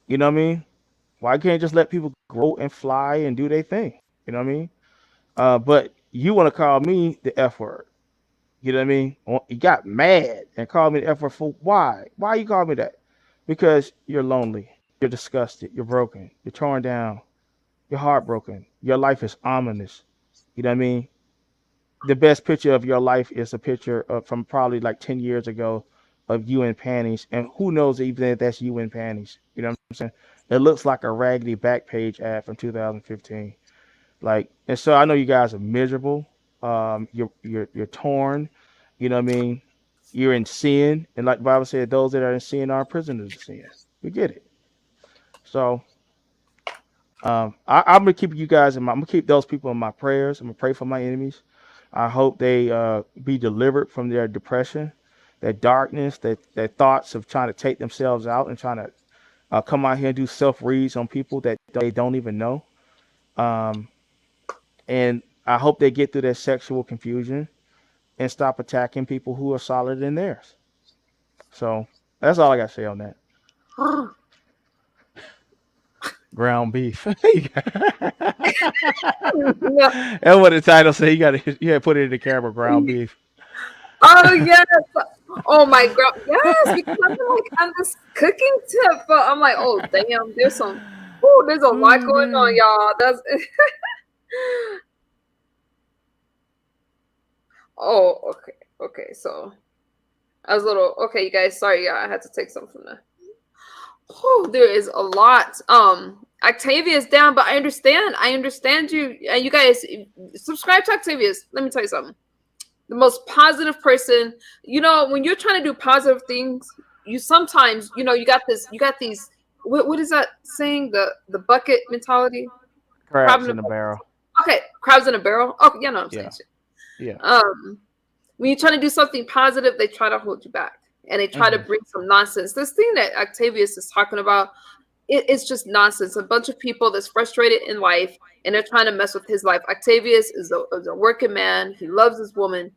You know what I mean? Why can't you just let people grow and fly and do their thing? You know what I mean? But you want to call me the F word. You know what I mean? You got mad and called me the F word for why? Why you call me that? Because you're lonely. You're disgusted. You're broken. You're torn down. You're heartbroken. Your life is ominous. You know what I mean? The best picture of your life is a picture from probably like 10 years ago of you in panties. And who knows even if that's you in panties? You know what I'm saying? It looks like a raggedy back page ad from 2015. Like, and so I know you guys are miserable. You're torn. You know what I mean? You're in sin. And like the Bible said, those that are in sin are prisoners of sin. We get it. So I'm gonna keep you guys I'm gonna keep those people in my prayers. I'm gonna pray for my enemies. I hope they be delivered from their depression, their darkness, their thoughts of trying to take themselves out and trying to come out here and do self reads on people that they don't even know. Um, and I hope they get through their sexual confusion and stop attacking people who are solid in theirs. So that's all I got to say on that. Ground beef. Yeah. That's what the title say. You got to put it in the camera. Ground beef. Oh yes. Oh my god. Yes, because I've been like on this cooking tip, but I'm like, oh damn, there's a lot Oh going on, man. y'all. That's oh, okay. Okay, so I was a little okay, you guys. Sorry, yeah, I had to take some from there. Oh, there is a lot. Octavia is down, but I understand. I understand you. And you guys subscribe to Octavia's. Let me tell you something. The most positive person. When you're trying to do positive things, you sometimes, you got these. What is that saying? The bucket mentality. Crab Crabs in a in the barrel. okay, crabs in a barrel. Okay, you know what I'm saying. Yeah. Yeah. When you're trying to do something positive, they try to hold you back and they try to Hmm. bring some nonsense. This thing that Octavius is talking about, it's just nonsense. A bunch of people that's frustrated in life and they're trying to mess with his life. Octavius is a working man. He loves his woman.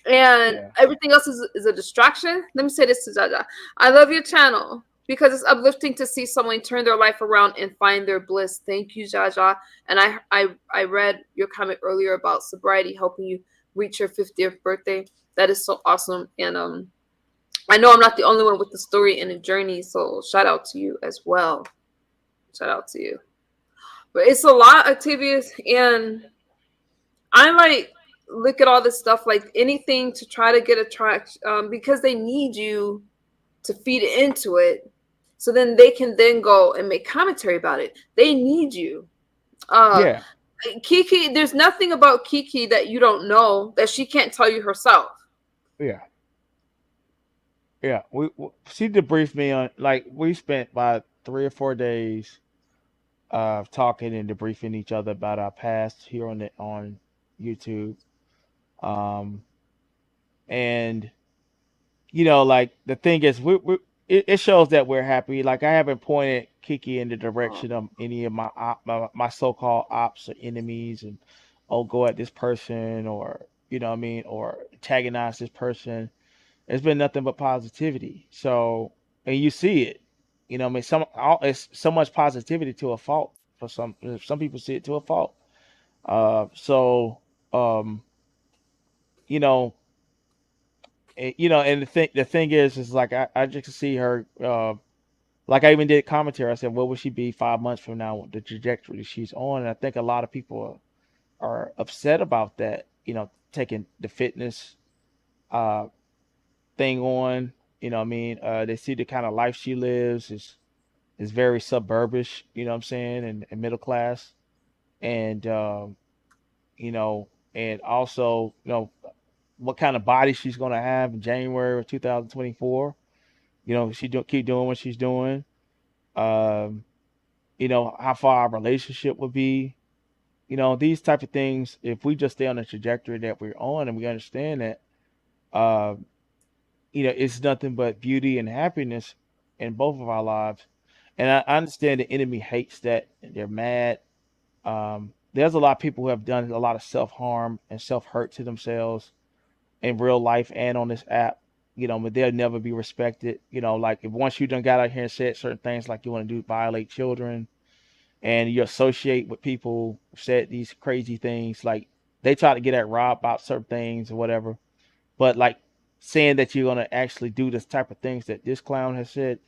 And Yeah. everything else is a distraction. Let me say this to Jaja. I love your channel because it's uplifting to see someone turn their life around and find their bliss. Thank you, Jaja. And I read your comment earlier about sobriety helping you reach your 50th birthday. That is so awesome. And I know I'm not the only one with the story and the journey, so shout out to you as well. Shout out to you. But it's a lot, Octavius, and I like look at all this stuff like anything to try to get a track because they need you to feed into it, so then they can then go and make commentary about it. They need you. Uh, Yeah. Kiki, there's nothing about Kiki that you don't know that she can't tell you herself. Yeah. Yeah. She debriefed me on like we spent about 3 or 4 days talking and debriefing each other about our past here on YouTube. Um, and like the thing is, it shows that we're happy. Like I haven't pointed Kiki in the direction of any of my so-called ops or enemies, and go at this person or you know what I mean, or antagonize this person. it's been nothing but positivity. So, and you see it, I mean, it's so much positivity to a fault for some people see it to a fault. So, um, you know, and the thing is like I just see her. Like I even did commentary. I said, "What would she be 5 months from now? The trajectory she's on." And I think a lot of people are upset about that. Taking the fitness uh, thing on. What I mean, they see the kind of life she lives is very suburbish. You know what I'm saying, and middle class, and you know, and also what kind of body she's gonna have in January of 2024. She keep doing what she's doing. Um, how far our relationship would be. These type of things. If we just stay on the trajectory that we're on, and we understand that, uh, it's nothing but beauty and happiness in both of our lives. And I understand the enemy hates that. And they're mad. There's a lot of people who have done a lot of self harm and self hurt to themselves in real life and on this app. But they'll never be respected. Like if once you done got out here and said certain things like you want to do violate children, and you associate with people who said these crazy things, like they try to get at Rob about certain things or whatever. But like saying that you're gonna actually do this type of things that this clown has said,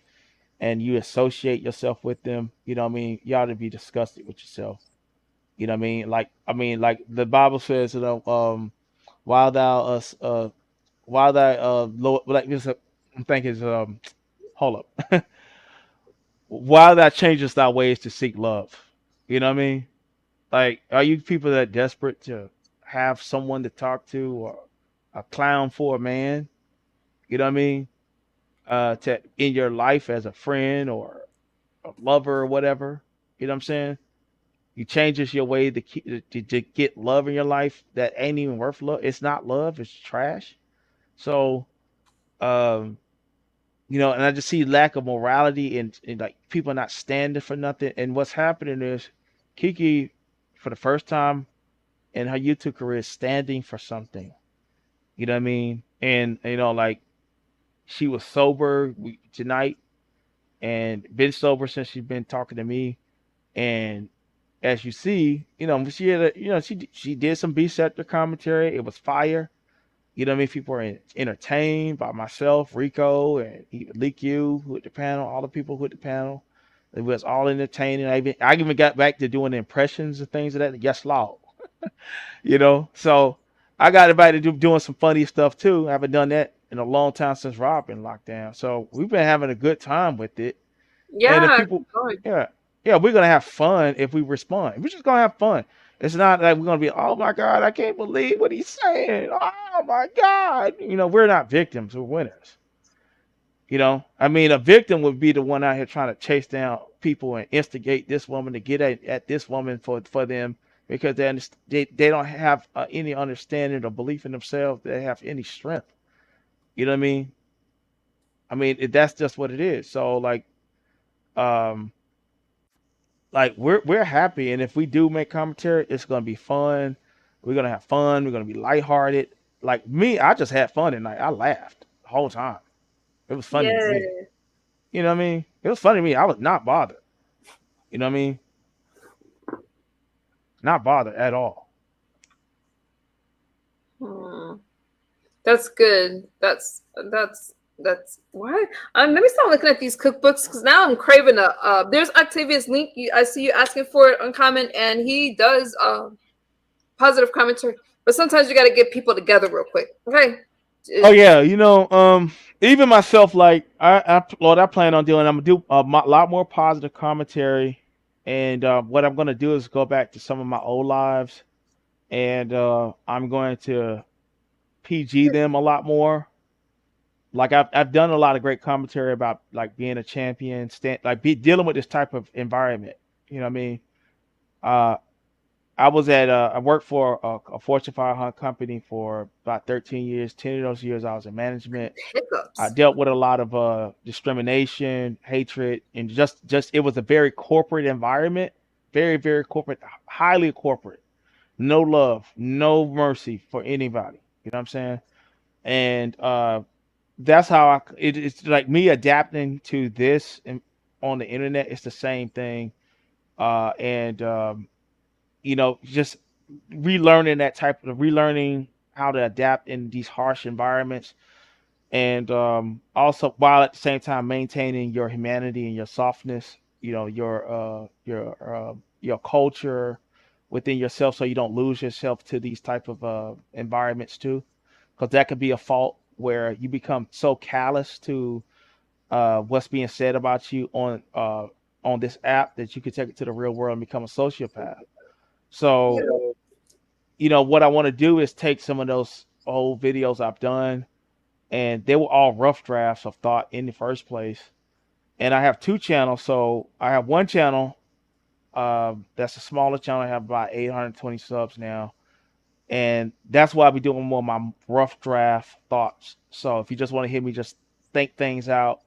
and you associate yourself with them, what I mean, you ought to be disgusted with yourself. What I mean? Like the Bible says, while thou while thy Lord, like this, I'm thinking is hold up, while thou changest thy ways to seek love. You know what I mean? Like, are you people that desperate to have someone to talk to, or a clown for a man? You know what I mean? To in your life as a friend or a lover or whatever. You know what I'm saying? You changes your way to get love in your life that ain't even worth love. It's not love. It's trash. So, um, and I just see lack of morality and like people not standing for nothing. And what's happening is Kiki, for the first time in her YouTube career, is standing for something. You know what I mean? And like she was sober tonight and been sober since she's been talking to me. And as you see, she had she did some B sector commentary. It was fire. You know what I mean? People were entertained by myself, Rico, and even Leak You, who at the panel, all the people who at the panel. It was all entertaining. I even got back to doing impressions and things of that. Yes, Lord. So I got invited to doing some funny stuff too. I haven't done that in a long time since Rob been locked down. So we've been having a good time with it. And if Yeah, people, keep going. yeah, yeah, we're gonna have fun if we respond. We're just gonna have fun. It's not like we're gonna be, oh my God, I can't believe what he's saying. Oh my God, we're not victims. We're winners. I mean, a victim would be the one out here trying to chase down people and instigate this woman to get at this woman for them because they don't have any understanding or belief in themselves. They have any strength. You know what I mean? That's just what it is. So um, we're happy, and if we do make commentary, it's gonna be fun. We're gonna have fun. We're gonna be lighthearted. Like me, I just had fun tonight. I laughed the whole time. It was funny to me. Yeah. You know what I mean? It was funny to me. I was not bothered. You know what I mean? Not bothered at all. Hmm. That's good. That's why. Let me start looking at these cookbooks because now I'm craving a. There's Octavia's link. I see you asking for it on comment, and he does positive commentary. But sometimes you got to get people together real quick. Okay. Oh yeah, even myself, like Lord, I plan on doing. I'm gonna do a lot more positive commentary, and what I'm gonna do is go back to some of my old lives, and I'm going to PG them a lot more. Like I've done a lot of great commentary about like being a champion, dealing with this type of environment. You know what I mean? Uh, I worked for a Fortune 500 company for about 13 years. 10 of those years I was in management. I Hiccups. dealt with a lot of discrimination, hatred, and just it was a very corporate environment, very very corporate, highly corporate. No love, no mercy for anybody. You know what I'm saying? And that's how it's like me adapting to this on the internet. It's the same thing, and just relearning how to adapt in these harsh environments, and also while at the same time maintaining your humanity and your softness, your culture within yourself, so you don't lose yourself to these type of environments too, because that could be a fault where you become so callous to what's being said about you on this app that you could take it to the real world and become a sociopath. So, what I want to do is take some of those old videos I've done, and they were all rough drafts of thought in the first place. And I have two channels. So I have one channel that's a smaller channel. I have about 820 subs now. And that's why I be doing more of my rough draft thoughts. So if you just want to hear me just think things out,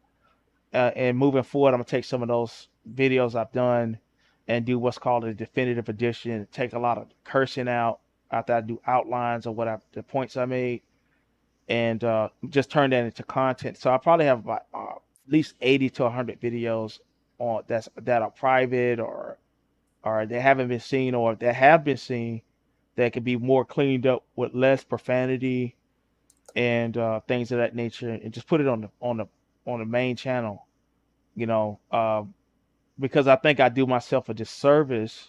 and moving forward, I'm gonna take some of those videos I've done and do what's called a definitive edition. Take a lot of cursing out after I do outlines of the points I made, and just turn that into content. So I probably have about at least 80 to 100 videos that are private, or they haven't been seen, or that have been seen, that could be more cleaned up with less profanity and things of that nature, and just put it on the main channel. You know, because I think I do myself a disservice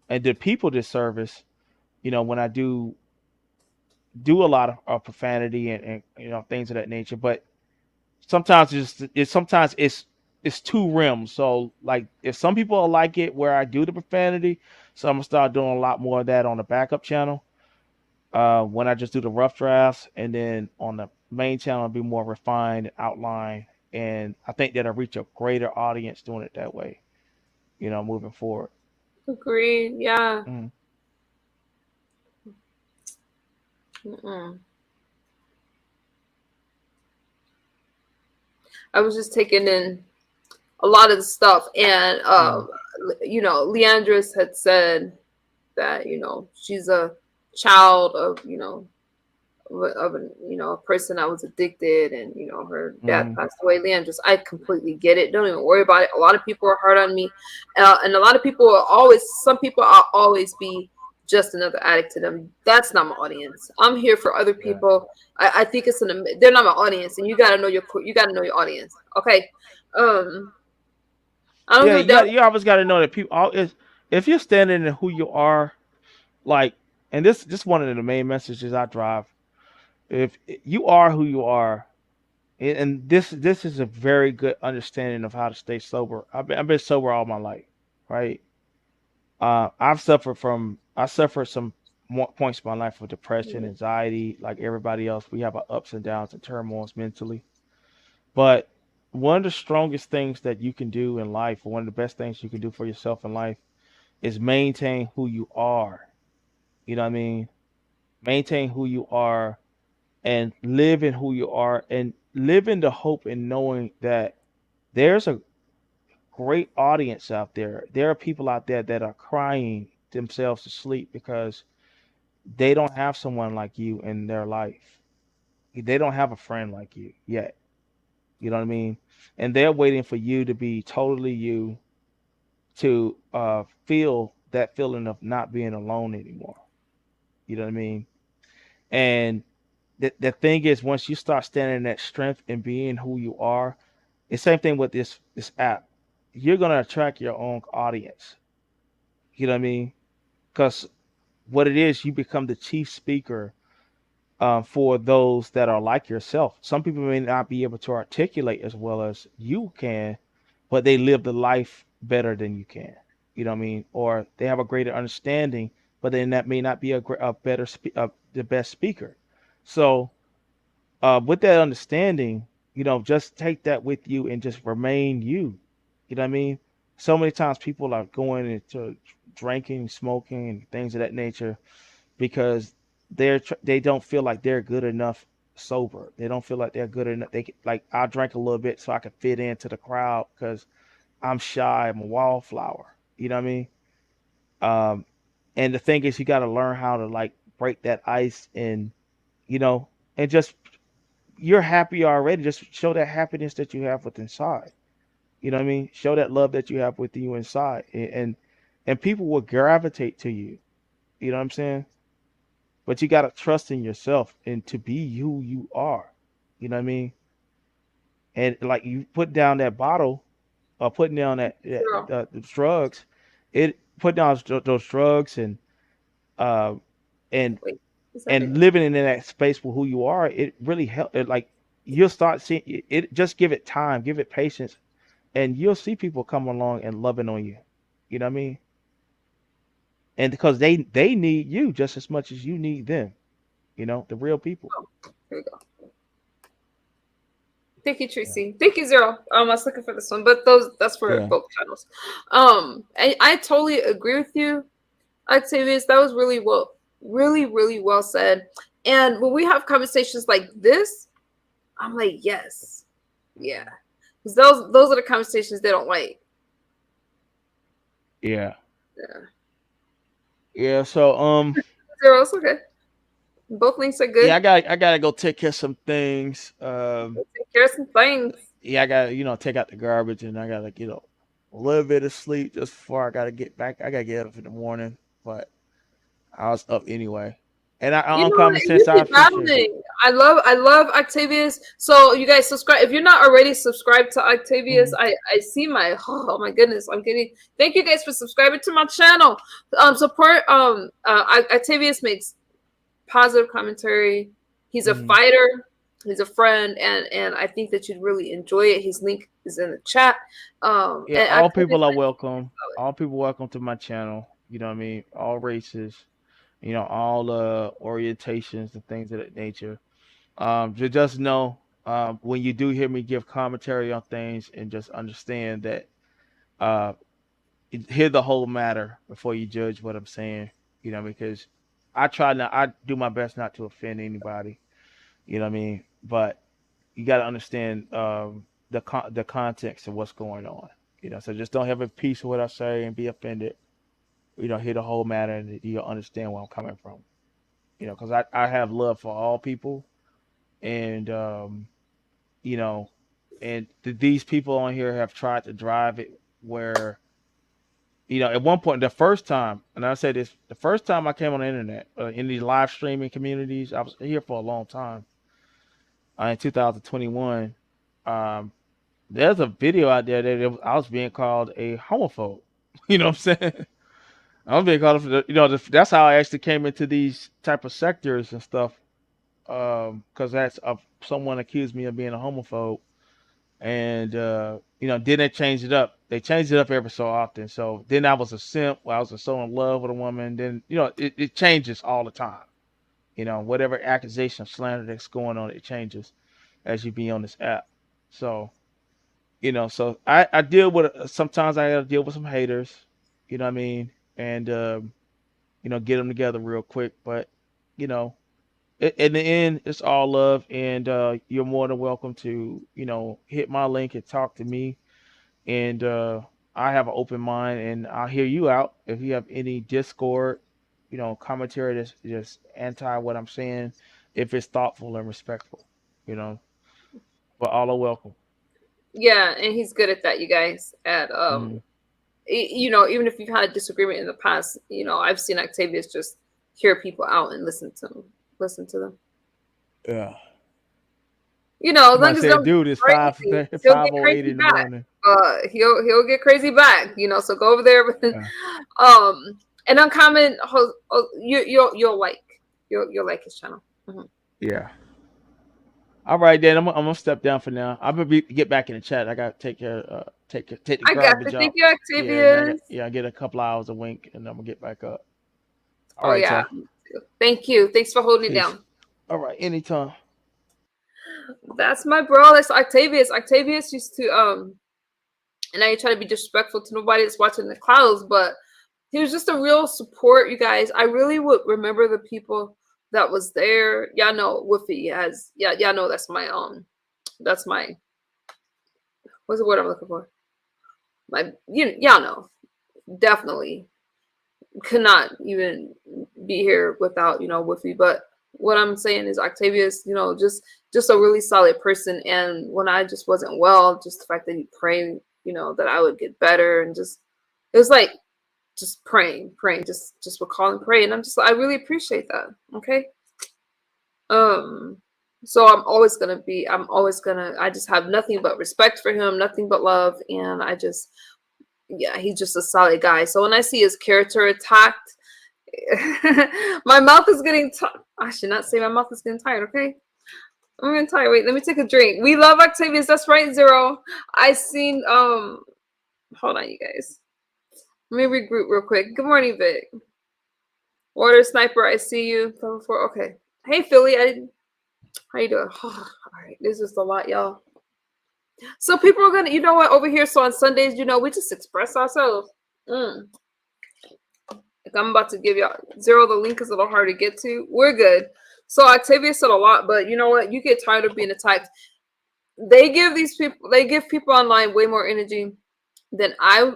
and do people disservice. When I do a lot of profanity and things of that nature. But sometimes it's two rims. So like if some people like it where I do the profanity, so I'm gonna start doing a lot more of that on the backup channel. When I just do the rough drafts, and then on the main channel I'll be more refined and outline. And I think that I reach a greater audience doing it that way, moving forward. Agreed. Yeah. Mm. Mm-mm. I was just taking in a lot of the stuff, and Mm. Leandris had said that she's a child of a person that was addicted, and her dad Mm. passed away. Leandris, I completely get it. Don't even worry about it. A lot of people are hard on me, and a lot of people some people will always be just another addict to them. That's not my audience. I'm here for other Yeah. people. I think they're not my audience, and you gotta know your audience. Okay. I don't Yeah, give a damn. you always got to know that if you're standing in who you are, like, and this one of the main messages I drive. If you are who you are, and this is a very good understanding of how to stay sober. I've been sober all my life, right? I suffered some points in my life of depression, anxiety, like everybody else. We have our ups and downs and turmoils mentally. But one of the strongest things that you can do in life, or one of the best things you can do for yourself in life, is maintain who you are. You know what I mean? Maintain who you are and live in who you are, and live in the hope and knowing that there's a great audience out there. There are people out there that are crying themselves to sleep because they don't have someone like you in their life. They don't have a friend like you yet. You know what I mean? And they're waiting for you to be totally you, to feel that feeling of not being alone anymore. You know what I mean? And the thing is, once you start standing in that strength and being who you are, the same thing with this app. You're gonna attract your own audience. You know what I mean? Because what it is, you become the chief speaker for those that are like yourself. Some people may not be able to articulate as well as you can, but they live the life better than you can. You know what I mean? Or they have a greater understanding, but then that may not be a better the best speaker. So with that understanding, just take that with you and just remain you. You know what I mean? So many times people are going into drinking, smoking, and things of that nature because they don't feel like they're good enough sober. They don't feel like they're good enough. Like I drank a little bit so I could fit into the crowd because I'm shy. I'm a wallflower. You know what I mean? Um, and the thing is, you got to learn how to like break that ice and you know and just you're happy already. Just show that happiness that you have with inside. You know what I mean? Show that love that you have with you inside, and people will gravitate to you. You know what I'm saying? But you gotta trust in yourself and to be who you are. You know what I mean? And like you put down that bottle or putting down Girl, the drugs, it put down those drugs uh and wait, is that and it? living in that space for who you are, it really help. It, like you'll start seeing it. Just give it time, give it patience, and you'll see people come along and loving on you. You know what I mean? And because they need you just as much as you need them. You know, the real people. Oh, here we go. Thank you, Yeah. Tracy. Thank you, Zero. I was looking for this one, but that's for Yeah. both channels. I totally agree with you, Octavius. That was really well said. And when we have conversations like this, I'm like, yes, yeah, because those are the conversations they don't like. Yeah. Yeah, Yeah. So Zero, it's okay. Both links are yeah, good. I gotta go take care of some things. Take care of some things. Yeah, I gotta take out the garbage, and I gotta get a little bit of sleep just before I gotta get back. I gotta get up in the morning, but I was up anyway. And You on know what? common You sense, I keep appreciate it. battling. I love Octavius. So you guys subscribe. If you're not already subscribed to Octavius, Mhm. I see my oh my goodness. I'm getting thank you guys for subscribing to my channel. Support Octavius makes positive commentary. He's a Mhm. fighter. He's a friend, and I think that you'd really enjoy it. His link is in the chat. Yeah, And all Octavius, people are welcome. All people welcome to my channel. You know what I mean? All races. All orientations and things of that nature. Just know when you do hear me give commentary on things, and just understand that uh, hear the whole matter before you judge what I'm saying. Because I do my best not to offend anybody. You know what I mean? But you got to understand the context of what's going on. So just don't have a piece of what I say and be offended. Hear the whole matter, and you'll understand where I'm coming from. Because I have love for all people, and you know, and these people on here have tried to drive it where, at one point, the first time, and I say this, the first time I came on the internet, in these live streaming communities, I was here for a long time. In 2021, um, there's a video out there that I was being called a homophobe. You know what I'm saying? I was being called, that's how I actually came into these type of sectors and stuff. Because that's someone accused me of being a homophobe, and then they changed it up. They changed it up every so often. So then I was a simp. I was so in love with a woman. Then it changes all the time. Whatever accusation of slander that's going on, it changes as you be on this app. So so I deal with sometimes I gotta deal with some haters. You know what I mean? And get them together real quick. But you know in the end, it's all love, and you're more than welcome to, hit my link and talk to me. And I have an open mind, and I'll hear you out if you have any discord, commentary that's just anti what I'm saying, if it's thoughtful and respectful, you know. But all are welcome. yeah, and he's good at that, you guys. At Mm, even if you've had a disagreement in the past, I've seen Octavius just hear people out and listen to them. yeah. As long Somebody as they said, don't get dude, it's crazy, he'll get 5:08 crazy in the back. morning. He'll get crazy back. So go over there with Yeah. an uncommon. You'll like his channel. Mhm. Yeah. All right, then I'm gonna step down for now. I'm gonna get back in the chat. I gotta take the I got garbage to thank out. you, Yeah, and Octavius. I get a couple hours of wink, and I'm gonna get back up. All Oh right, yeah, y'all. thank you. Thanks for holding it Peace. down. All right, anytime. That's my bro. That's Octavius. Octavius used to and I try to be disrespectful to nobody that's watching the clouds, but he was just a real support, you guys. I really would remember the people that was there. Y'all know Woofy has y'all know that's my what's the word I'm looking for? Y'all know. Definitely could not even be here without, Woofy. But what I'm saying is Octavia's, you know, just a really solid person. And when I just wasn't well, just the fact that he prayed, you know, that I would get better, and just it was like just praying, just would call and pray. And I really appreciate that. Okay. So I just have nothing but respect for him, nothing but love. And yeah, he's just a solid guy. So when I see his character attacked, my mouth is getting I should not say my mouth is getting tired. Okay. I'm getting tired. Wait, let me take a drink. We love Octavius. That's right, Zero. I seen, hold on, you guys. Let me regroup real quick. Good morning, Vic. Water Sniper, I see you. Level 4. Okay. Hey, Philly. How you doing? All right. This is a lot, y'all. So people are gonna, you know what, over here. So on Sundays, you know, we just express ourselves. Like I'm about to give y'all Zero. The link is a little hard to get to. We're good. So Octavia said a lot, but you know what? You get tired of being attacked. They give people online way more energy than I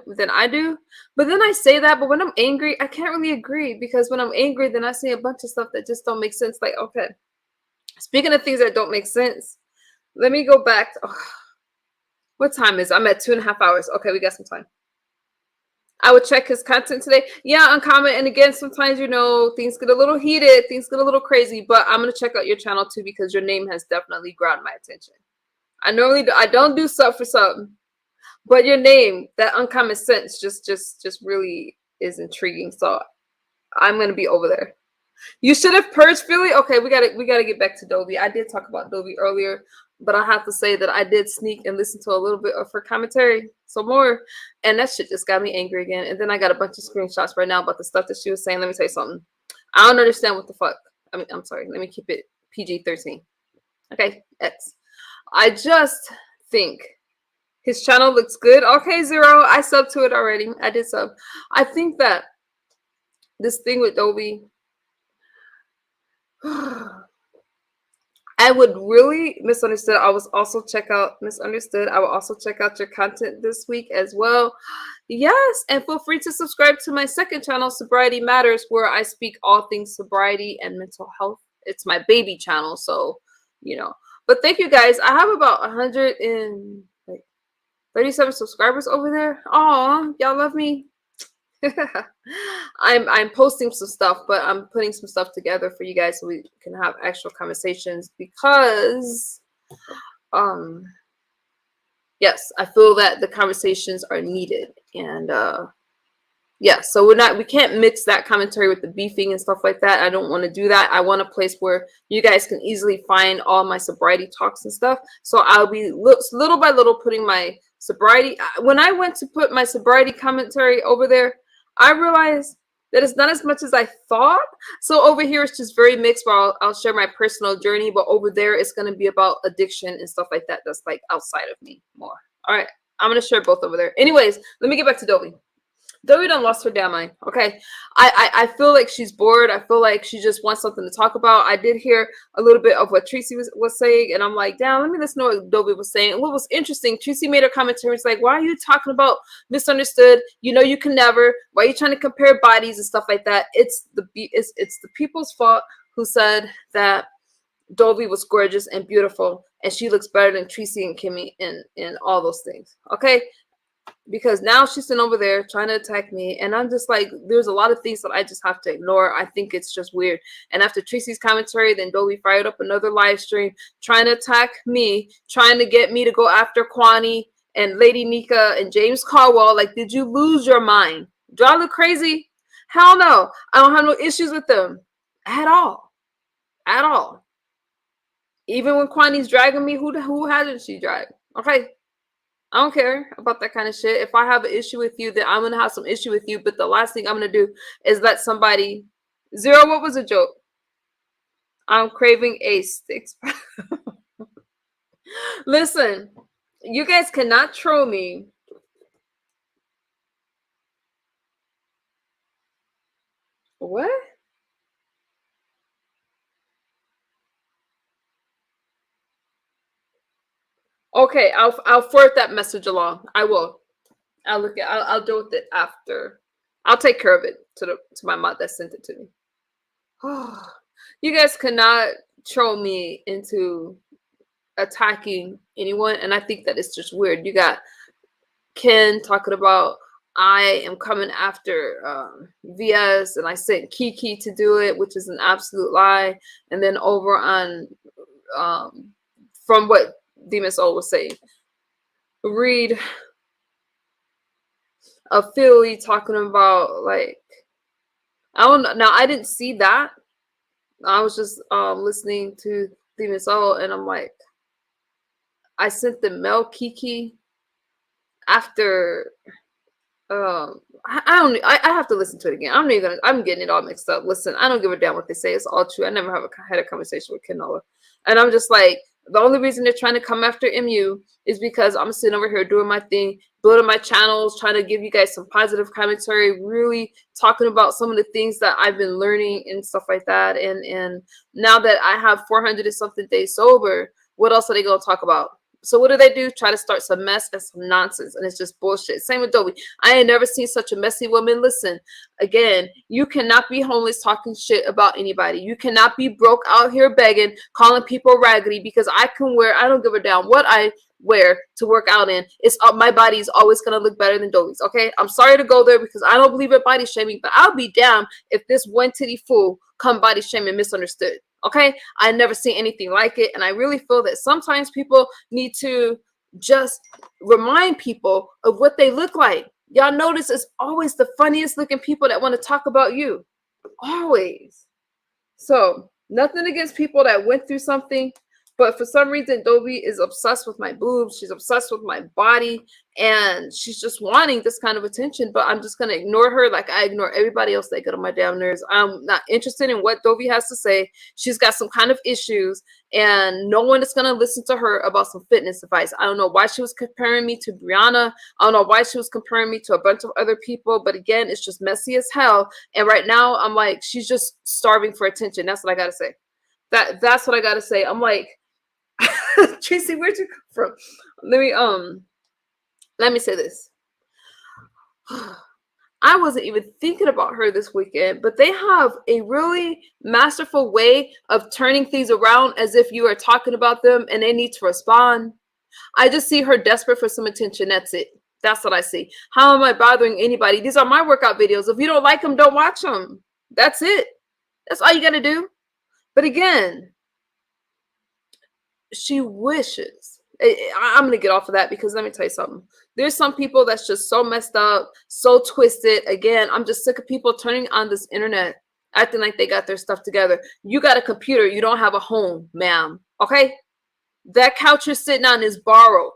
do. But then I say that, but when I'm angry, I can't really agree, because when I'm angry, then I say a bunch of stuff that just don't make sense. Like, okay, speaking of things that don't make sense, let me go back to, what time is it? I'm at 2.5 hours. Okay, we got some time. I would check his content today. Yeah, uncommon. And again, sometimes, you know, things get a little heated, things get a little crazy, but I'm going to check out your channel too, because your name has definitely grabbed my attention. I don't do sub for sub, but your name, that uncommon sense, just really is intriguing. So I'm going to be over there. You should have purged Philly. Okay, we gotta get back to Dovey. I did talk about Dovey earlier, but I have to say that I did sneak and listen to a little bit of her commentary, some more, and that shit just got me angry again. And then I got a bunch of screenshots right now about the stuff that she was saying. Let me tell you something. I don't understand what the fuck. I mean, I'm sorry. Let me keep it PG-13. Okay, X. I just think his channel looks good. Okay, Zero. I subbed to it already. I did sub. I think that this thing with Dovey, I would really Misunderstood. I was also check out Misunderstood. I will also check out your content this week as well. Yes, and feel free to subscribe to my second channel, Sobriety Matters, where I speak all things sobriety and mental health. It's my baby channel, so you know. But thank you guys. I have about 137 subscribers over there. Aw, y'all love me. I'm posting some stuff, but I'm putting some stuff together for you guys so we can have actual conversations, because yes, I feel that the conversations are needed. And yeah, so we can't mix that commentary with the beefing and stuff like that. I don't want to do that. I want a place where you guys can easily find all my sobriety talks and stuff. So I'll be little by little putting my sobriety. When I went to put my sobriety commentary over there, I realized that it's not as much as I thought. So over here, it's just very mixed, where I'll share my personal journey. But over there, it's going to be about addiction and stuff like that. That's like outside of me more. All right. I'm going to share both over there. Anyways, let me get back to Dovey. Dovey done lost her damn mind. Okay. I feel like she's bored. I feel like she just wants something to talk about. I did hear a little bit of what Tracy was saying, and I'm like, damn, let me listen to what Dovey was saying. And what was interesting, Tracy made her commentary. It's like, why are you talking about Misunderstood? You know, you can never. Why are you trying to compare bodies and stuff like that? It's the people's fault who said that Dovey was gorgeous and beautiful, and she looks better than Tracy and Kimmy and all those things. Okay. Because now she's sitting over there trying to attack me, and I'm just like, there's a lot of things that I just have to ignore. I think it's just weird. And after Tracy's commentary, then Dovey fired up another live stream trying to attack me, trying to get me to go after Kwani and Lady Nika and James Caldwell. Like, did you lose your mind? Do I look crazy? Hell no. I don't have no issues with them at all. At all. Even when Kwani's dragging me, who hasn't she dragged? Okay. I don't care about that kind of shit. If I have an issue with you, then I'm going to have some issue with you. But the last thing I'm going to do is let somebody... Zero, what was a joke? I'm craving a sticks. Listen, you guys cannot troll me. What? Okay, I'll forward that message along. I will. I'll deal with it after. I'll take care of it to my mom that sent it to me. You guys cannot troll me into attacking anyone, and I think that it's just weird. You got Ken talking about I am coming after VS, and I sent Kiki to do it, which is an absolute lie. And then over on from what Demon Soul was saying, read a Philly talking about like I don't know. Now I didn't see that. I was just listening to Demon Soul, and I'm like, I sent the Mel Kiki after I have to listen to it again. I'm getting it all mixed up. Listen, I don't give a damn what they say. It's all true. I never had a conversation with Kenola. And I'm just like, the only reason they're trying to come after MU is because I'm sitting over here doing my thing, building my channels, trying to give you guys some positive commentary, really talking about some of the things that I've been learning and stuff like that. And now that I have 400 and something days sober, what else are they going to talk about? So what do? Try to start some mess and some nonsense, and it's just bullshit. Same with Dobie. I ain't never seen such a messy woman. Listen, again, you cannot be homeless talking shit about anybody. You cannot be broke out here begging, calling people raggedy because I don't give a damn what I wear to work out in. It's my body is always gonna look better than Dobie's. Okay, I'm sorry to go there because I don't believe in body shaming, but I'll be damned if this one titty fool come body shaming misunderstood. Okay, I never seen anything like it, and I really feel that sometimes people need to just remind people of what they look like. Y'all notice it's always the funniest looking people that want to talk about you, always. So nothing against people that went through something, but for some reason Dobie is obsessed with my boobs. She's obsessed with my body, and she's just wanting this kind of attention. But I'm just gonna ignore her like I ignore everybody else that get on my damn nerves. I'm not interested in what Dobie has to say. She's got some kind of issues, and no one is gonna listen to her about some fitness advice. I don't know why she was comparing me to Brianna. I don't know why she was comparing me to a bunch of other people. But again, it's just messy as hell. And right now, I'm like, she's just starving for attention. That's what I gotta say. That's what I gotta say. I'm like, Tracy, where'd you come from? Let me say this. I wasn't even thinking about her this weekend, but they have a really masterful way of turning things around as if you are talking about them and they need to respond. I just see her desperate for some attention. That's it. That's what I see. How am I bothering anybody? These are my workout videos. If you don't like them, don't watch them. That's it. That's all you got to do. But again, she wishes. I'm going to get off of that because let me tell you something. There's some people that's just so messed up, so twisted. Again, I'm just sick of people turning on this internet, acting like they got their stuff together. You got a computer. You don't have a home, ma'am. Okay? That couch you're sitting on is borrowed.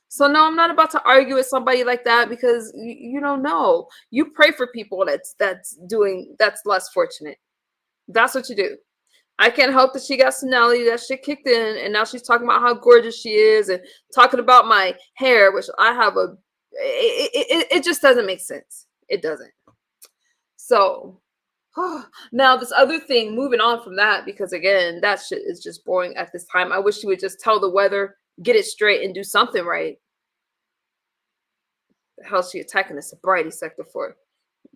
So no, I'm not about to argue with somebody like that because you don't know. You pray for people that's less fortunate. That's what you do. I can't help that she got senility. That shit kicked in, and now she's talking about how gorgeous she is and talking about my hair, which I have it just doesn't make sense. It doesn't. So now this other thing, moving on from that, because again, that shit is just boring at this time. I wish she would just tell the weather, get it straight, and do something right. The hell she attacking the sobriety sector for?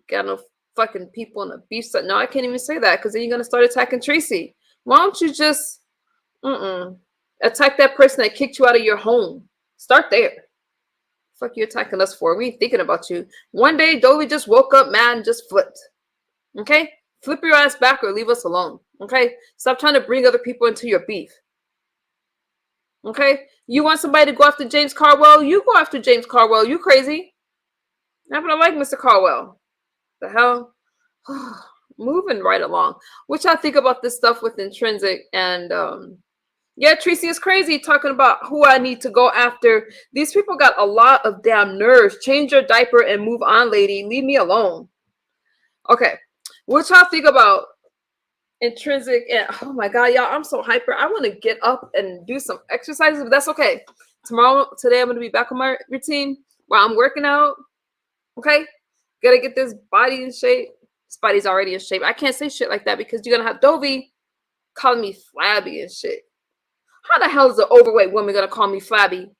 Got no fucking people in a beef set. No, I can't even say that because then you're gonna start attacking Tracy. Why don't you just attack that person that kicked you out of your home? Start there. Fuck you attacking us for? We ain't thinking about you. One day Dobie just woke up mad and just flipped. Okay? Flip your ass back or leave us alone. Okay? Stop trying to bring other people into your beef. Okay? You want somebody to go after James Carwell? You go after James Carwell. You crazy? I happen to like Mr. Carwell. The hell? Moving right along. Which I think about this stuff with Intrinsic and yeah, Tracy is crazy talking about who I need to go after. These people got a lot of damn nerves. Change your diaper and move on, lady. Leave me alone. Okay. What y'all think about Intrinsic? And oh my god, y'all, I'm so hyper. I want to get up and do some exercises, but that's okay. Today I'm gonna be back on my routine while I'm working out. Okay. Gotta get this body in shape. This body's already in shape. I can't say shit like that because you're gonna have Dobie calling me flabby and shit. How the hell is an overweight woman gonna call me flabby?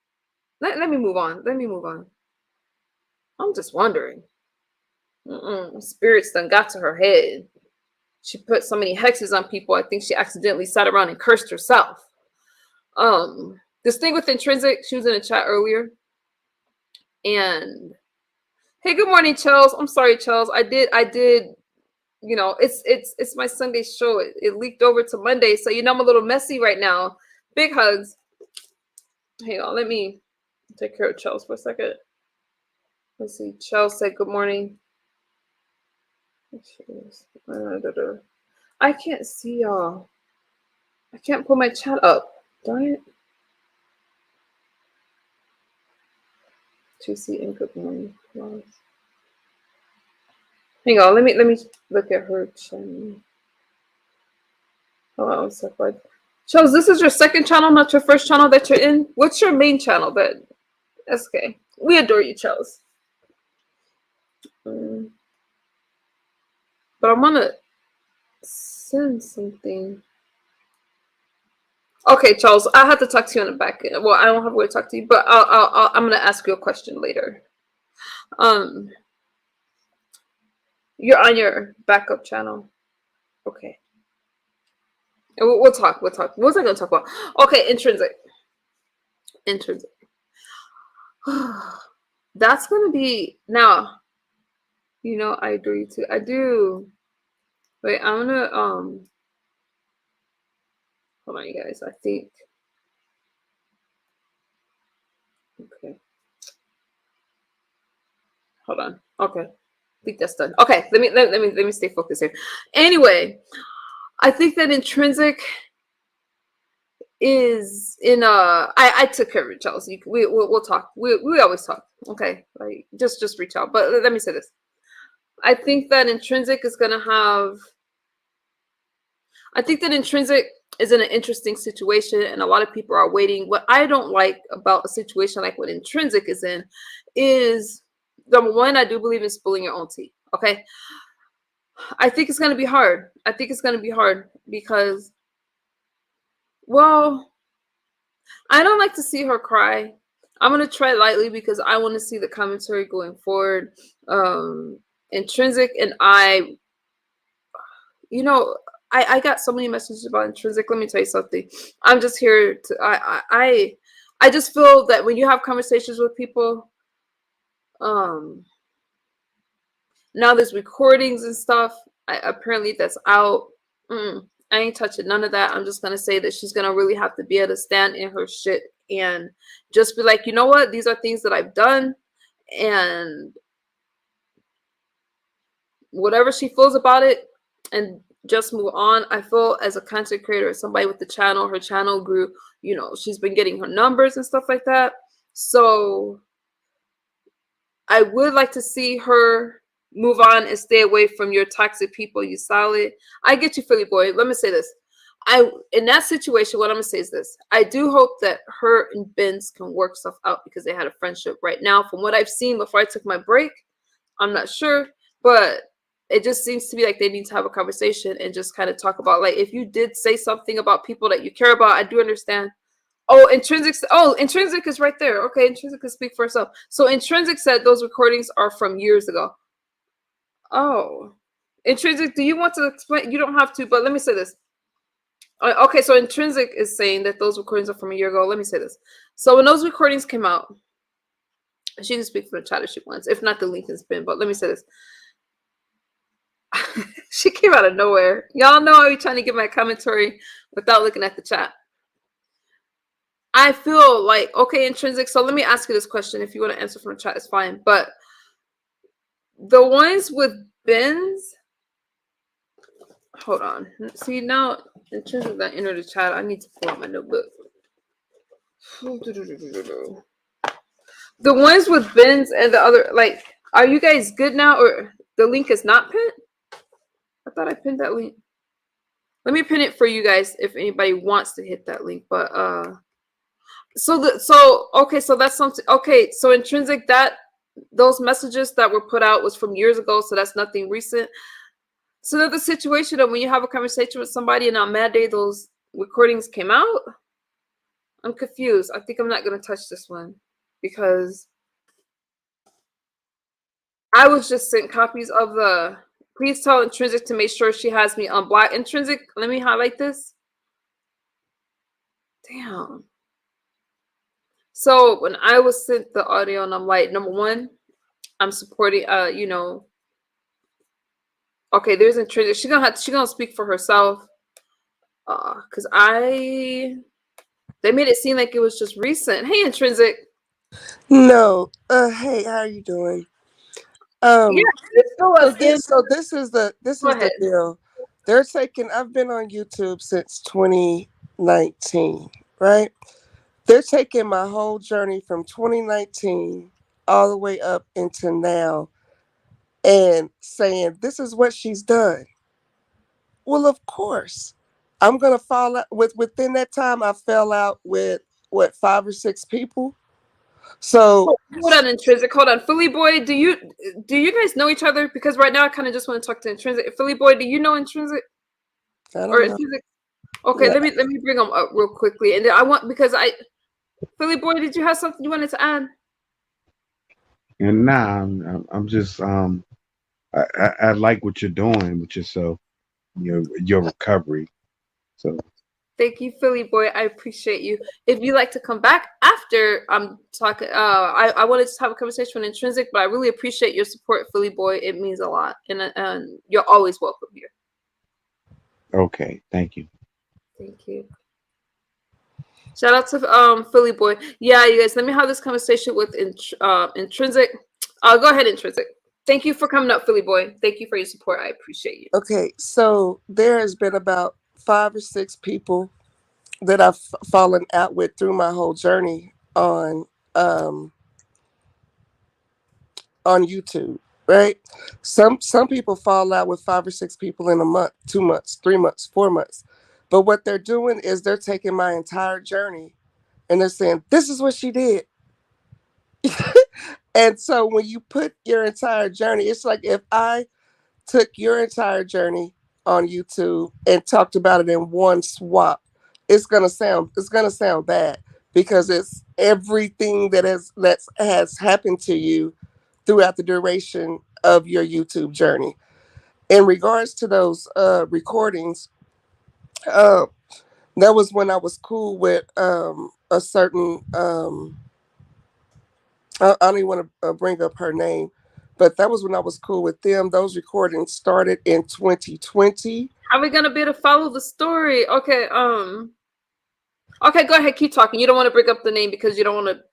Let me move on. Let me move on. I'm just wondering. Spirits done got to her head. she put so many hexes on people. I think she accidentally sat around and cursed herself. This thing with Intrinsic, she was in a chat earlier. And hey, good morning, Charles. I'm sorry, Charles. I did, you know, it's my Sunday show. It leaked over to Monday. So, you know, I'm a little messy right now. Big hugs. Hang on, let me take care of Charles for a second. Let's see. Charles said good morning. I can't see y'all. I can't pull my chat up. Darn it. To see and good morning. Hang on, let me look at her channel. Hold on a second. Charles, this is your second channel, not your first channel that you're in. What's your main channel? That's okay. We adore you, Charles. But I want to send something. Okay, Charles, I have to talk to you on the back end. Well, I don't have a way to talk to you, but I'm gonna ask you a question later. You're on your backup channel. Okay. We'll talk. What was I gonna talk about? Okay, Intrinsic. That's gonna be now. You know, I agree too. I do. Wait, I'm gonna hold on, you guys. I think. Okay. Hold on. Okay. I think that's done. Okay, let me stay focused here. Anyway, I think that Intrinsic is in I took care of it, Charles. We'll talk. We always talk. Okay, like just reach out. But let me say this. I think that Intrinsic is gonna have. I think that Intrinsic is in an interesting situation, and a lot of people are waiting. What I don't like about a situation like what Intrinsic is in is number one, I do believe in spilling your own tea. Okay. I think it's gonna be hard. I think it's gonna be hard because, well, I don't like to see her cry. I'm gonna try lightly because I want to see the commentary going forward. Intrinsic and I, you know, I got so many messages about Intrinsic. Let me tell you something. I'm just here to I just feel that when you have conversations with people, now there's recordings and stuff. Apparently that's out. I ain't touching none of that. I'm just gonna say that she's gonna really have to be able to stand in her shit and just be like, you know what? These are things that I've done, and whatever she feels about it, and just move on. I feel as a content creator, as somebody with the channel, her channel grew. You know, she's been getting her numbers and stuff like that. So I would like to see her move on and stay away from your toxic people. You solid. I get you, Philly boy. Let me say this. In that situation, what I'm gonna say is this. I do hope that her and Benz can work stuff out because they had a friendship. Right now, from what I've seen before I took my break, I'm not sure, but it just seems to be like they need to have a conversation and just kind of talk about, like, if you did say something about people that you care about, I do understand. Oh, Intrinsic is right there. Okay, Intrinsic can speak for herself. So Intrinsic said those recordings are from years ago. Oh, Intrinsic, do you want to explain? You don't have to, but let me say this. Okay, so Intrinsic is saying that those recordings are from a year ago. Let me say this. So when those recordings came out, she can speak for the chat if she wants. If not, the link has been. But let me say this. She came out of nowhere. Y'all know I be trying to get my commentary without looking at the chat. I feel like, okay, Intrinsic. So let me ask you this question. If you want to answer from the chat, it's fine. But the ones with Benz, hold on. See, now Intrinsic that entered the chat, I need to pull out my notebook. The ones with Benz and the other, like, are you guys good now, or the link is not pinned? I thought I pinned that link. Let me pin it for you guys if anybody wants to hit that link. But okay, so that's something. Okay, so Intrinsic, that those messages that were put out was from years ago, so that's nothing recent. So that the situation of when you have a conversation with somebody and on Mad Day those recordings came out, I'm confused. I think I'm not gonna touch this one because I was just sent copies of the Please tell Intrinsic to make sure she has me unblocked. Intrinsic, let me highlight this. Damn. So when I was sent the audio and I'm like, number one, I'm supporting okay, there's Intrinsic. She's gonna speak for herself. Cause they made it seem like it was just recent. Hey Intrinsic. No. Hey, how are you doing? Yeah, So this is the Go ahead. deal. They're taking. I've been on YouTube since 2019, right? They're taking my whole journey from 2019 all the way up into now, and saying this is what she's done. Well, of course, I'm gonna fall out within that time. I fell out with what 5 or 6 people. So Hold on, Intrinsic. Hold on, Philly Boy. Do you guys know each other? Because right now I kind of just want to talk to Intrinsic. Philly Boy, do you know Intrinsic I or don't know. Intrinsic? Okay, Yeah. let me bring them up real quickly, and then Philly Boy, did you have something you wanted to add? And nah, I'm just I like what you're doing with yourself, your recovery. So Thank you, Philly Boy. I appreciate you. If you like to come back after I'm talking, I wanted to have a conversation with Intrinsic, but I really appreciate your support, Philly Boy. It means a lot, and you're always welcome here. okay, thank you. Thank you. Shout out to Philly Boy. Yeah, you guys, let me have this conversation with Intrinsic. Go ahead, Intrinsic. Thank you for coming up, Philly Boy. Thank you for your support. I appreciate you. Okay, so there has been about 5 or 6 people that I've fallen out with through my whole journey on YouTube, right? Some people fall out with 5 or 6 people in a month, 2 months, 3 months, 4 months. But what they're doing is they're taking my entire journey and they're saying, this is what she did. And so when you put your entire journey, it's like if I took your entire journey on YouTube and talked about it in one swap, it's gonna sound bad because it's everything that has happened to you throughout the duration of your YouTube journey. In regards to those recordings, uh, that was when I was cool with a certain I don't even want to bring up her name, but that was when I was cool with them. Those recordings started in 2020. How are we gonna be able to follow the story? Okay, okay, go ahead, keep talking. You don't want to bring up the name because you don't want to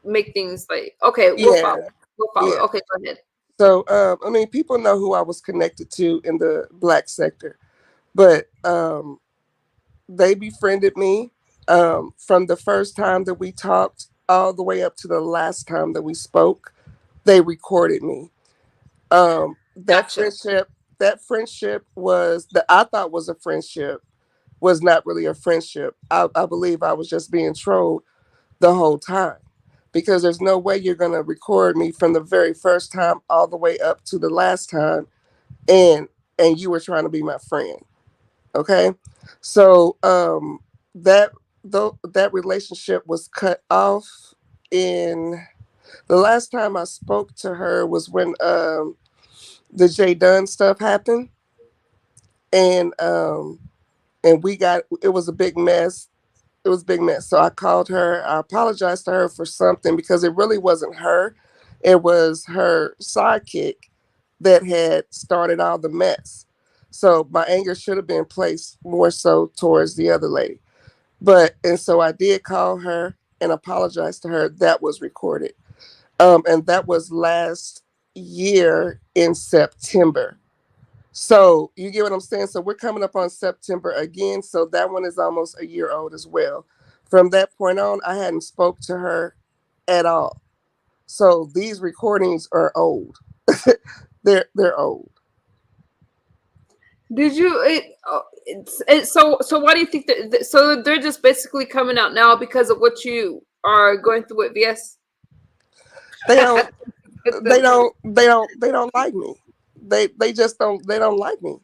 make things like okay, we'll Yeah, follow. We'll follow. yeah. Okay, go ahead. So, I mean, people know who I was connected to in the black sector, but they befriended me from the first time that we talked all the way up to the last time that we spoke. They recorded me. Gotcha. That friendship was that I thought was a friendship was not really a friendship. I believe I was just being trolled the whole time because there's no way you're going to record me from the very first time all the way up to the last time and you were trying to be my friend. Okay? So that that relationship was cut off in the last time I spoke to her was when the J Dunn stuff happened and we got it was a big mess. It was a big mess. So I called her. I apologized to her for something because it really wasn't her. It was her sidekick that had started all the mess. So my anger should have been placed more so towards the other lady. And so I did call her and apologize to her. That was recorded. And that was last year in September. So you get what I'm saying? So we're coming up on September again. So that one is almost a year old as well. From that point on, I hadn't spoke to her at all. So these recordings are old. They're old. Did you? So why do you think that? So they're just basically coming out now because of what you are going through with VS. They don't they don't like me. They just don't like me.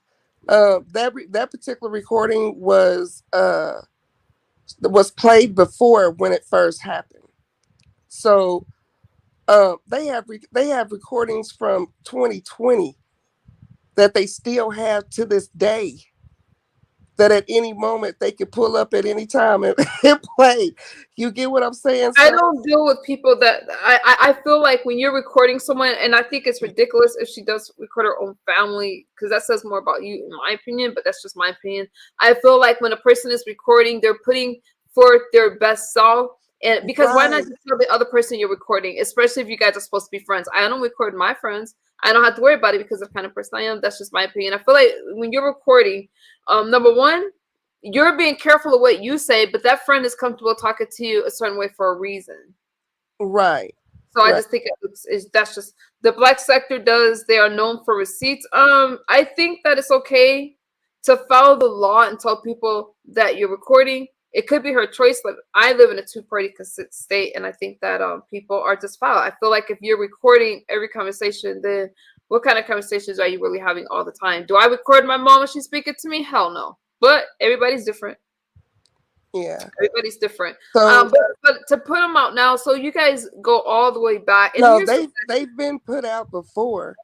That particular recording was played before when it first happened. So they have recordings from 2020 that they still have to this day, that at any moment they could pull up at any time and, and play. You get what I'm saying? I So don't deal with people that I feel like when you're recording someone, and I think it's ridiculous if she does record her own family, because that says more about you, in my opinion, but that's just my opinion. I feel like when a person is recording, they're putting forth their best self. And because why not right, just tell the other person you're recording, especially if you guys are supposed to be friends? I don't record my friends. I don't have to worry about it because of the kind of person I am. That's just my opinion. I feel like when you're recording, number one, you're being careful of what you say, but that friend is comfortable talking to you a certain way for a reason. right, So I right. just think that's just the black sector does. They are known for receipts. I think that it's okay to follow the law and tell people that you're recording. It could be her choice. Like I live in a two-party state, and I think that people are just foul. I feel like if you're recording every conversation, then what kind of conversations are you really having all the time? Do I record my mom when she's speaking to me? Hell no. But everybody's different. Yeah. Everybody's different. So But to put them out now, so you guys go all the way back, and no, here's the, they've been put out before.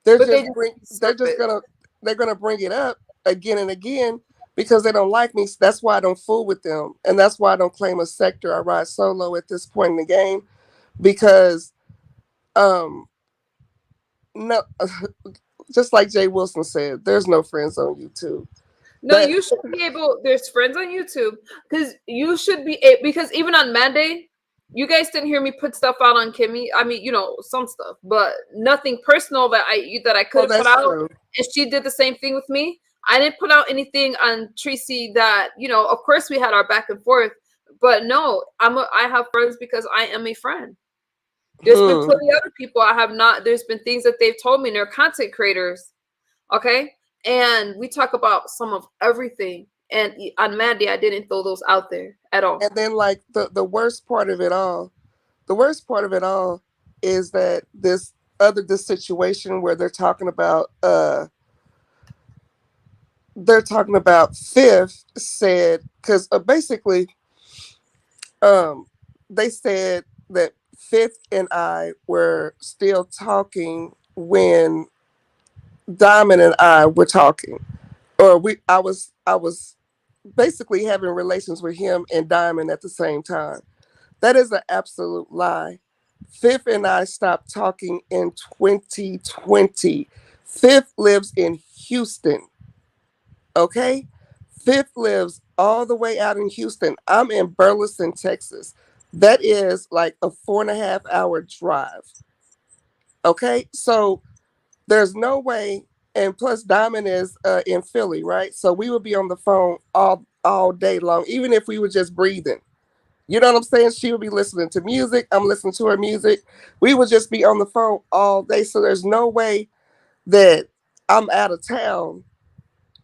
but they just They're usurp just it. gonna bring it up again and again because they don't like me. That's why I don't fool with them, and that's why I don't claim a sector. I ride solo at this point in the game because um no, just like Jay Wilson said, there's no friends on YouTube. No, That you should be able. There's friends on YouTube because you should be because even on Monday, you guys didn't hear me put stuff out on Kimmy. I mean, some stuff, but nothing personal that I could well, have put that's out. true. And she did the same thing with me. I didn't put out anything on Tracy that of course we had our back and forth, but no, I have friends because I am a friend. There's been Hmm. plenty of other people I have not. There's been things that they've told me, and they're content creators. Okay. And we talk about some of everything. And on Mandy, I didn't throw those out there at all. And then like the worst part of it all, the worst part of it all is that this situation where they're talking about Fifth said because basically um they said that Fifth and I were still talking when Diamond and I were talking, or I was basically having relations with him and Diamond at the same time. That is an absolute lie. Fifth and I stopped talking in 2020. Fifth lives in Houston. Okay? Fifth lives all the way out in Houston. I'm in Burleson, Texas. That is like a 4.5 hour drive. Okay? So there's no way. And plus, Diamond is in Philly, right? So we would be on the phone all day long, even if we were just breathing. You know what I'm saying? She would be listening to music. I'm listening to her music. We would just be on the phone all day. So there's no way that I'm out of town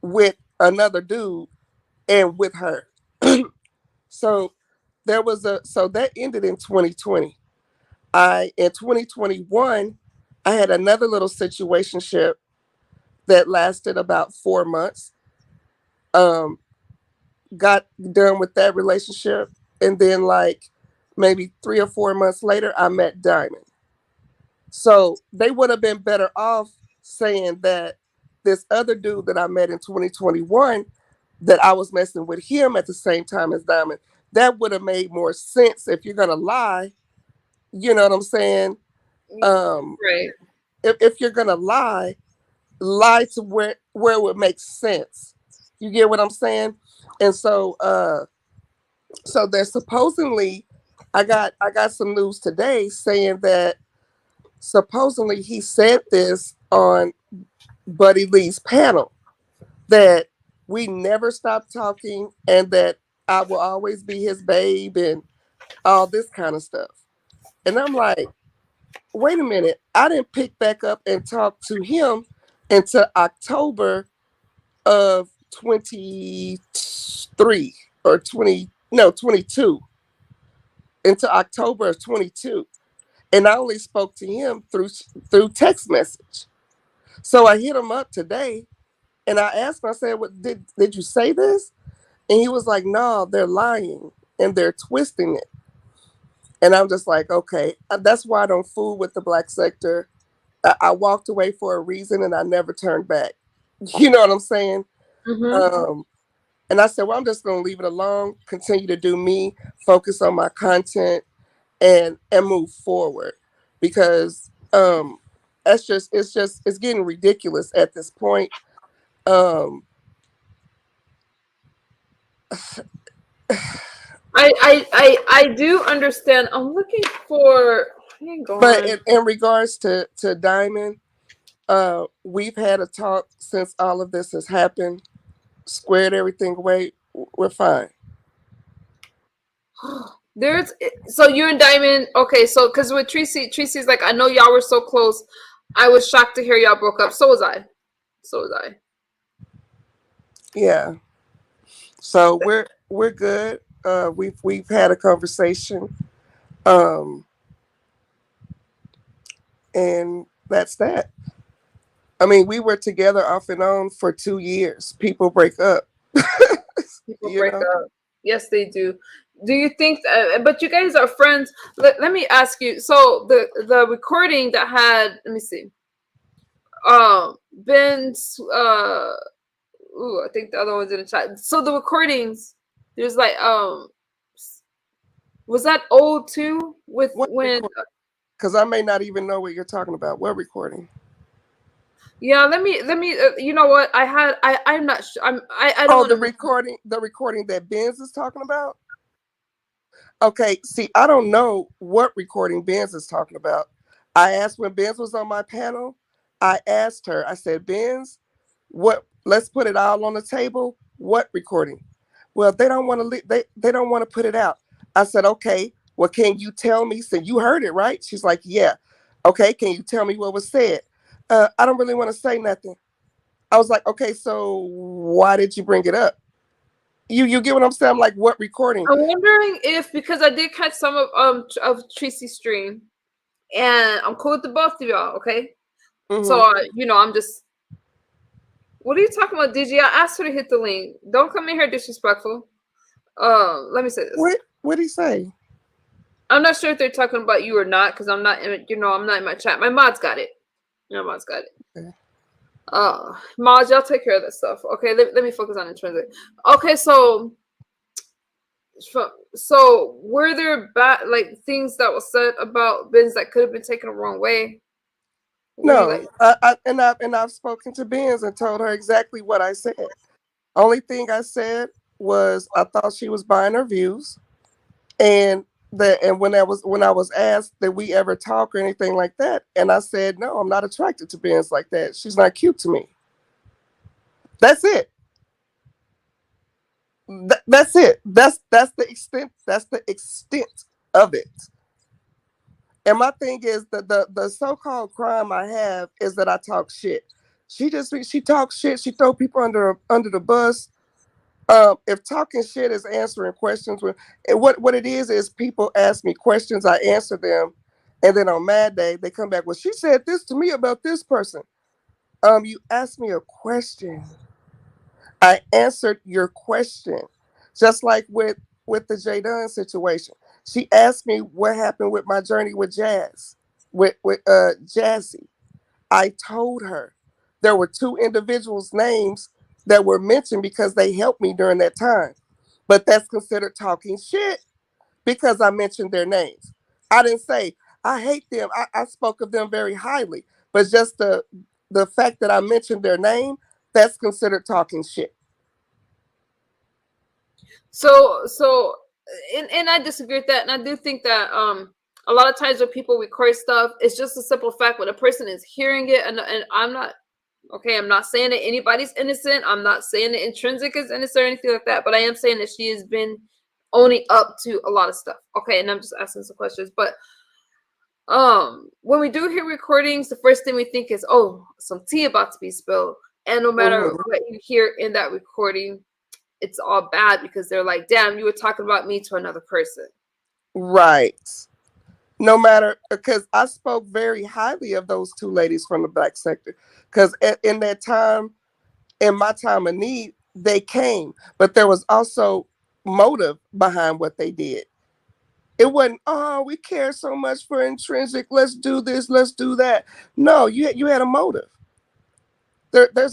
with another dude and with her. So so that ended in 2020. I in 2021, I had another little situationship that lasted about 4 months. Um, got done with that relationship, and then like maybe 3 or 4 months later, I met Diamond. So they would have been better off saying that this other dude that I met in 2021, that I was messing with him at the same time as Diamond. That would have made more sense if you're gonna lie. You know what I'm saying? Um, Right. if you're gonna lie to where it would make sense. You get what I'm saying? And so there's supposedly I got some news today saying that supposedly he said this on Buddy Lee's panel, that we never stopped talking and that I will always be his babe and all this kind of stuff. And I'm like, wait a minute, I didn't pick back up and talk to him until October of 23 or 20, no, 22, into October of 22. And I only spoke to him through text message. So I hit him up today and I asked him, I said, "What did you say this?" And he was like, "No, they're lying and they're twisting it." And I'm just like, okay, that's why I don't fool with the black sector. I walked away for a reason, and I never turned back. You know what I'm saying? Mm-hmm. And I said, well, I'm just going to leave it alone, continue to do me, focus on my content, and move forward, because it's getting ridiculous at this point. Um, I do understand. I'm looking for. Hang but on. in regards to Diamond, we've had a talk since all of this has happened, squared everything away. We're fine. There's so you and Diamond. Okay, so because with Tracy's like, I know y'all were so close. I was shocked to hear y'all broke up. So was I. So was I. Yeah. So we're good. We've had a conversation. And that's that. I mean, we were together off and on for 2 years. People break up. People You break know? up. Yes, they do. Do you think? But you guys are friends. Let me ask you. So the recording that had. Let me see. Ben's. Ooh, I think the other one's in the chat. So the recordings. There's like Was that old too? With What when? Because I may not even know what you're talking about. What recording? Yeah. Let me. You know what? I'm not sure. I don't Oh, want the to. recording that Benz is talking about? Okay, see, I don't know what recording Benz is talking about. I asked when Benz was on my panel, I asked her, I said, Benz, let's put it all on the table. What recording? Well, they don't want to they don't want to put it out. I said, okay, well, can you tell me? So you heard it, right? She's like, yeah. Okay, can you tell me what was said? I don't really want to say nothing. I was like, okay, so why did you bring it up? You get what I'm saying? I'm like, what recording? I'm wondering if, because I did catch some of Tracy's stream, and I'm cool with the both of y'all. Okay, so I'm just. What are you talking about, DG? I asked her to hit the link. Don't come in here disrespectful. Let me say this. What did he say? I'm not sure if they're talking about you or not, because I'm not in. I'm not in my chat. My mods got it. My mods got it. Okay. Mods, y'all take care of that stuff. Okay, let me focus on Intrinsic. Okay, so were there bad things that was said about Benz that could have been taken the wrong way? No, I've spoken to Benz and told her exactly what I said. Only thing I said was I thought she was buying her views, and when I was asked that we ever talk or anything like that, and I said no, I'm not attracted to Benz like that. She's not cute to me. That's it. That's it. That's the extent. That's the extent of it. And my thing is that the so-called crime I have is that I talk shit. She talks shit. She throw people under the bus. If talking shit is answering questions, and what it is people ask me questions, I answer them, and then on Mad Day they come back. Well, she said this to me about this person. You asked me a question. I answered your question, just like with the J Dunn situation. She asked me what happened with my journey with with Jazzy. I told her there were 2 individuals' names that were mentioned because they helped me during that time, but that's considered talking shit because I mentioned their names. I didn't say I hate them. I spoke of them very highly, but just the fact that I mentioned their name, that's considered talking shit. So and I disagree with that, and I do think that a lot of times when people record stuff, it's just a simple fact when a person is hearing it, and I'm not saying that anybody's innocent. I'm not saying that Intrinsic is innocent or anything like that, but I am saying that she has been owning up to a lot of stuff. Okay, and I'm just asking some questions, but when we do hear recordings, the first thing we think is, oh, some tea about to be spilled, and no matter what you hear in that recording, it's all bad because they're like, damn, you were talking about me to another person. Right. No matter, because I spoke very highly of those 2 ladies from the Black sector, because in that time, in my time of need, they came, but there was also motive behind what they did. It wasn't, oh, we care so much for Intrinsic. Let's do this. Let's do that. No, you had a motive.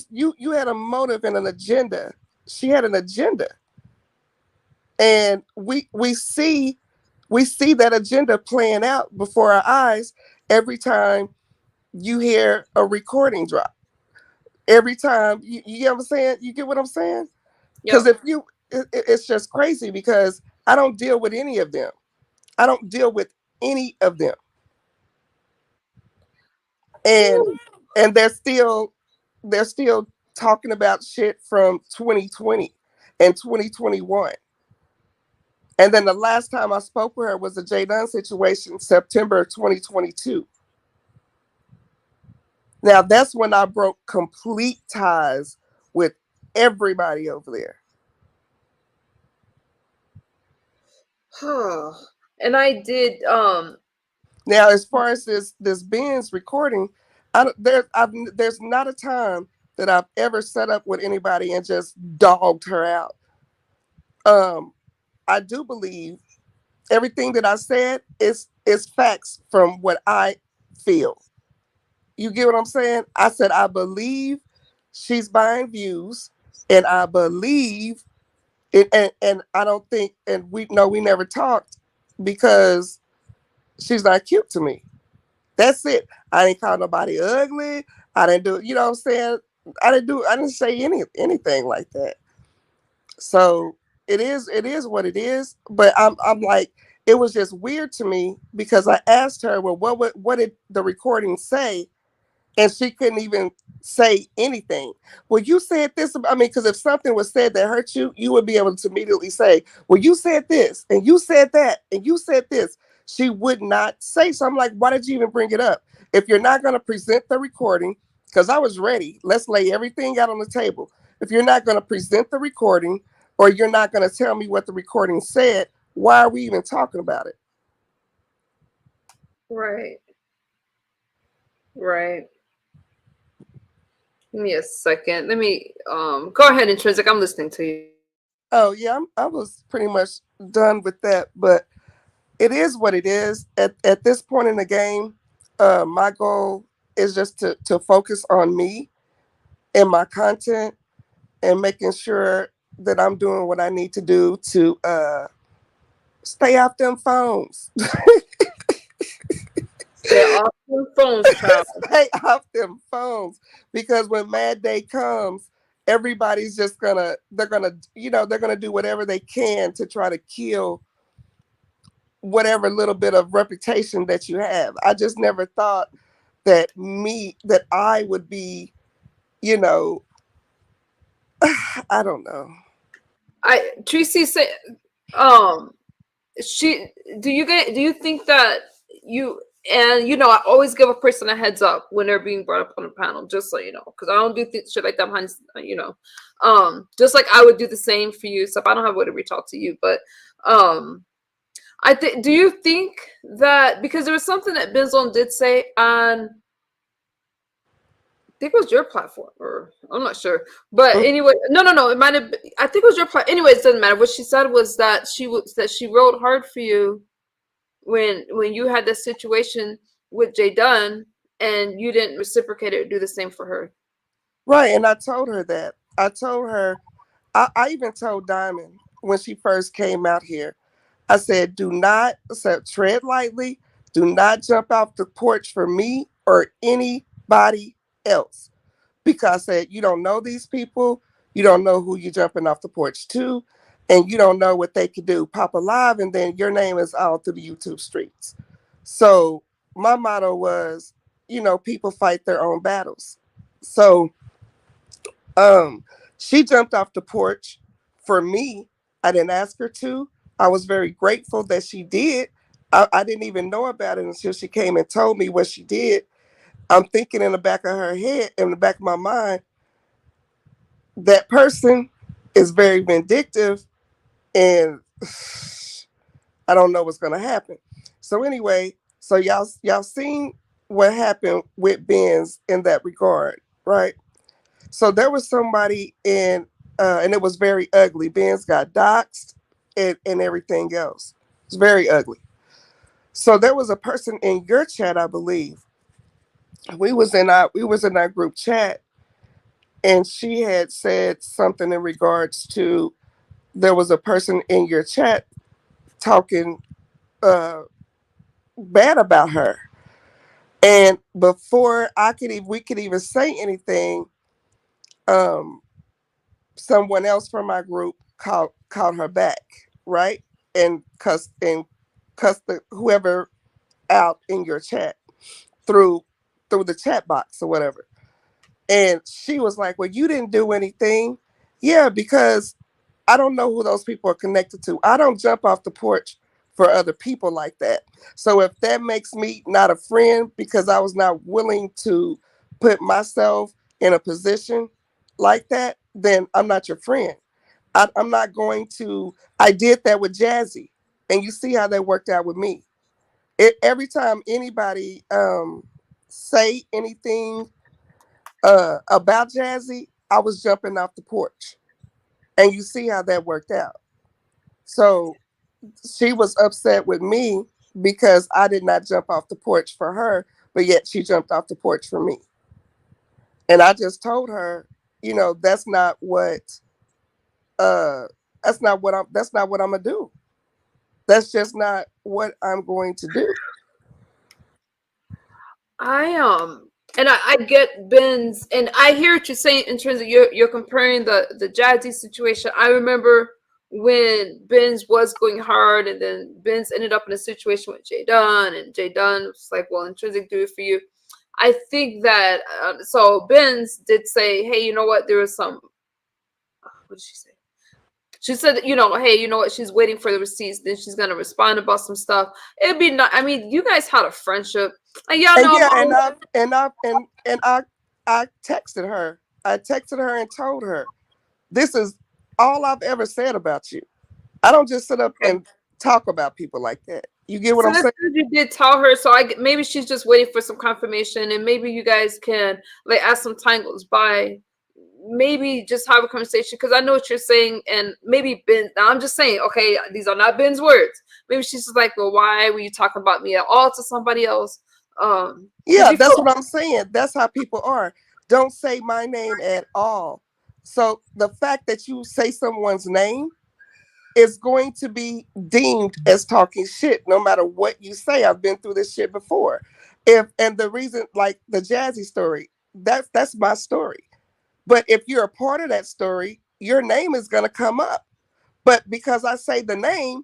You had a motive and an agenda. She had an agenda, and we see that agenda playing out before our eyes every time you hear a recording drop. Every time you get what I'm saying? You get what I'm saying? Because Yep. it's just crazy because I don't deal with any of them. I don't deal with any of them, and and they're still talking about shit from 2020 and 2021. And then the last time I spoke with her was the J Dunn situation, September 2022. Now that's when I broke complete ties with everybody over there. And I did Now, as far as this Benz recording, there's not a time that I've ever set up with anybody and just dogged her out. I do believe everything that I said is facts from what I feel. You get what I'm saying? I said I believe she's buying views, and I believe it, and I don't think, and we never talked because she's not cute to me. That's it. I didn't call nobody ugly. I didn't do, you know what I'm saying? I didn't say anything like that. So it is what it is. But I'm like, it was just weird to me because I asked her, well, what did the recording say? And she couldn't even say anything. Well, you said this. I mean, because if something was said that hurt you, you would be able to immediately say, well, you said this, and you said that, and you said this. She would not say. So I'm like, why did you even bring it up? If you're not going to present the recording, because I was ready, let's lay everything out on the table. If you're not going to present the recording, or you're not going to tell me what the recording said, why are we even talking about it? right. Right. Give me a second. Let me go ahead, Intrinsic. I'm listening to you. Oh yeah, I was pretty much done with that, but it is what it is. At this point in the game, my goal is just to focus on me and my content and making sure that I'm doing what I need to do to stay off them phones. Stay off your phones, child. Stay off them phones because when Mad Day comes, everybody's just they're gonna do whatever they can to try to kill whatever little bit of reputation that you have. I just never thought that I would be, you know, I don't know. Tracy said um she do you think that you and I always give a person a heads up when they're being brought up on a panel, just so you know, because I don't do shit like that behind, just like I would do the same for you. So if I don't have a way to reach out to you, but I think, do you think that because there was something that Benzone did say on, I think it was your platform, or I'm not sure, but anyway, no, it might have been, I think it was your platform. Anyway, it doesn't matter. What she said was that she wrote hard for you when you had this situation with Jay Dunn, and you didn't reciprocate it or do the same for her. Right, and I told her that. I told her. I even told Diamond when she first came out here. I said, "Do not tread lightly. Do not jump off the porch for me or anybody else." Because I said, you don't know these people, you don't know who you're jumping off the porch to, and you don't know what they could do. Pop alive, and then your name is all through the YouTube streets. So my motto was, people fight their own battles. So um, she jumped off the porch for me. I didn't ask her to. I was very grateful that she did. I didn't even know about it until she came and told me what she did. I'm thinking in the back of her head, in the back of my mind, that person is very vindictive, and I don't know what's gonna happen. So anyway, so y'all seen what happened with Benz in that regard, right? So there was somebody and it was very ugly. Benz got doxxed and everything else. It's very ugly. So there was a person in your chat, I believe. We was in our group chat, and she had said something in regards to there was a person in your chat talking uh, bad about her. And before we could even say anything, um, someone else from my group called her back, right? And cussed whoever out in your chat through the chat box or whatever. And she was like, "Well, you didn't do anything." Yeah, because I don't know who those people are connected to. I don't jump off the porch for other people like that. So if that makes me not a friend because I was not willing to put myself in a position like that, then I'm not your friend. I'm not going to. I did that with Jazzy, and you see how that worked out with me. Every time anybody say anything about Jazzy, I was jumping off the porch, and you see how that worked out. So she was upset with me because I did not jump off the porch for her, but yet she jumped off the porch for me. And I just told her, that's not what uh that's not what I'm gonna do. That's just not what I'm going to do. I and I get Ben's, and I hear what you're saying in terms of you're comparing the Jazzy situation. I remember when Ben's was going hard, and then Ben's ended up in a situation with Jay Dunn, and Jay Dunn was like, "Well, Intrinsic, do it for you." I think that so Ben's did say, "Hey, you know what? There was some." What did she say? She said, hey, you know what? She's waiting for the receipts. Then she's gonna respond about some stuff. It'd be not. I mean, you guys had a friendship, and y'all And know. yeah, and I texted her. I texted her and told her, this is all I've ever said about you. I don't just sit up Okay. and talk about people like that. You get what So I'm that's saying? good you did tell her. So maybe she's just waiting for some confirmation, and maybe you guys can, like, as some time goes by, maybe just have a conversation, because I know what you're saying, and maybe Ben. Now I'm just saying, okay, these are not Ben's words. Maybe she's just like, well, why were you talking about me at all to somebody else? Because Yeah, you that's feel what I'm saying. That's how people are. Don't say my name at all. So the fact that you say someone's name is going to be deemed as talking shit no matter what you say. I've been through this shit before. If and the reason, like the Jazzy story, that's my story. But if you're a part of that story, your name is gonna come up. But because I say the name,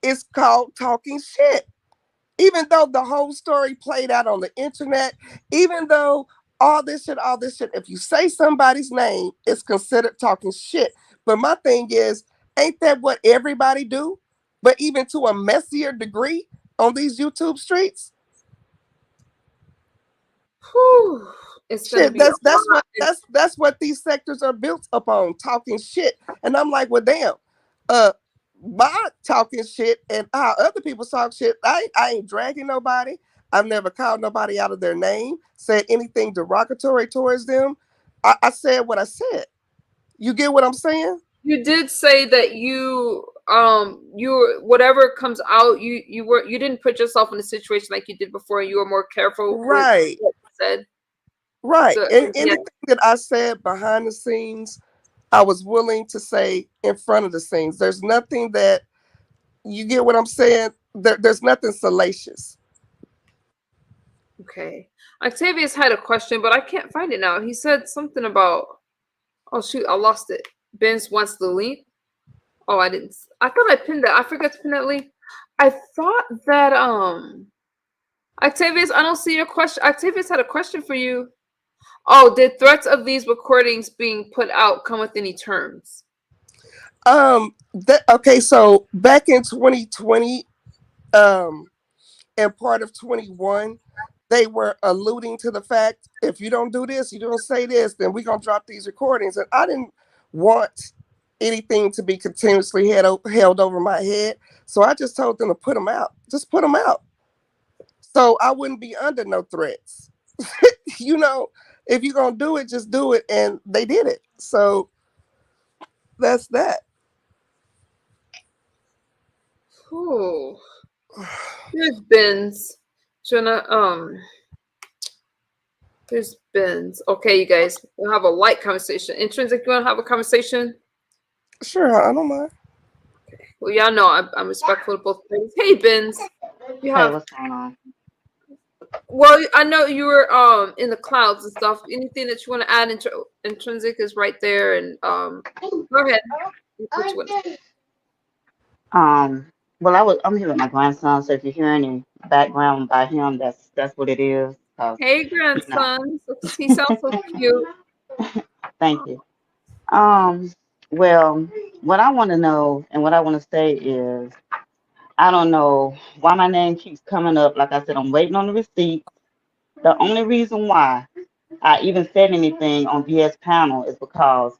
it's called talking shit. Even though the whole story played out on the internet, even though all this shit, if you say somebody's name, it's considered talking shit. But my thing is, ain't that what everybody do? But even to a messier degree on these YouTube streets? whew, it's gonna Shit, be a lot. that's what these sectors are built upon, talking shit. And I'm like, well, damn, uh, my talking shit and how other people talk shit. I ain't dragging nobody. I've never called nobody out of their name, said anything derogatory towards them. I said what I said. You get what I'm saying? You did say that you whatever comes out, you didn't put yourself in a situation like you did before. You were more careful with Right, what you said. right. So And yeah, anything that I said behind the scenes, I was willing to say in front of the scenes. There's nothing that you get what I'm saying? There's nothing salacious. okay. Octavius had a question, but I can't find it now. He said something about, oh shoot, I lost it. Benz wants the link. Oh, I didn't. I thought I pinned that. I forgot to pin that link. I thought that Octavius, I don't see your question. Octavius had a question for you. Oh, did threats of these recordings being put out come with any terms? Okay, so back in 2020, um, and part of 21, they were alluding to the fact if you don't do this, you don't say this, then we're gonna drop these recordings. And I didn't want anything to be continuously held over my head. So I just told them to put them out. Just put them out. So I wouldn't be under no threats. you know, if you're gonna do it, just do it. And they did it. So that's that. Ooh. There's Benz. Tryna there's Benz. Okay, you guys, we'll have a light conversation. Intrinsic, you wanna have a conversation? Sure, I don't mind. Well, y'all know I'm respectful of both parties. Hey, Benz. You Hey, have what's going on? well, I know you were in the clouds and stuff. Anything that you want to add? Intrinsic is right there, and go ahead. What you want to say? Well, I'm here with my grandson, so if you hear any background by him, that's what it is. 'Cause, Hey, you know, grandson. He sounds so cute. thank you. Um, well, what I want to know and what I want to say is, I don't know why my name keeps coming up. Like I said, I'm waiting on the receipt. The only reason why I even said anything on VS panel is because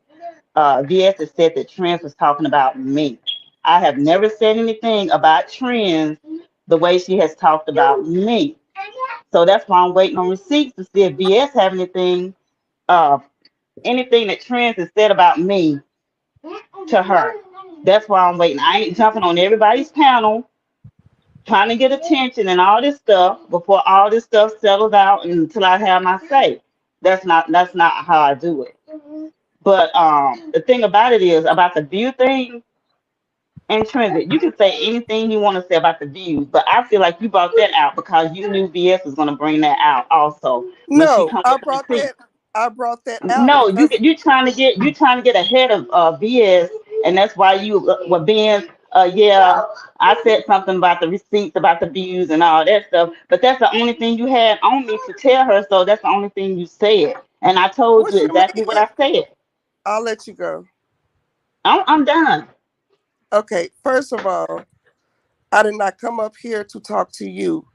VS has said that Trends was talking about me. I have never said anything about Trends the way she has talked about me. So that's why I'm waiting on receipts to see if VS have uh, anything that Trends has said about me to her. That's why I'm waiting. I ain't jumping on everybody's panel trying to get attention and all this stuff before all this stuff settles out until I have my say. That's not how I do it. But the thing about it is about the view thing. Intrinsic, you can say anything you want to say about the views, but I feel like you brought that out because you knew VS was going to bring that out also when she No, comes I with the brought receipt. that. I brought that out No, because you trying to get ahead of VS, and that's why you were being yeah. I said something about the receipts, about the views, and all that stuff, but that's the only thing you had on me to tell her, so that's the only thing you said, and I told what you you exactly what mean. I said. I'll let you go. I'm done. Okay, first of all, I did not come up here to talk to you.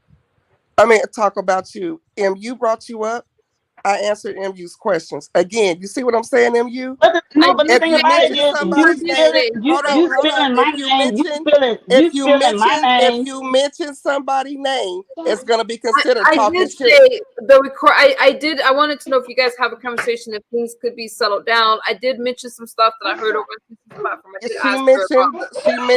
I mean, talk about you. MU brought you up. I answered MU's questions. Again, you see what I'm saying, MU? But I but the did If thing you about say, it mention is I somebody's did name, say, hold on. you If you spilling my if name. you mention somebody's name, it's gonna be considered I talking did shit. say the record. I did. I wanted to know if you guys have a conversation if things could be settled down. I did mention some stuff that I heard over on this platform. I did ask her about.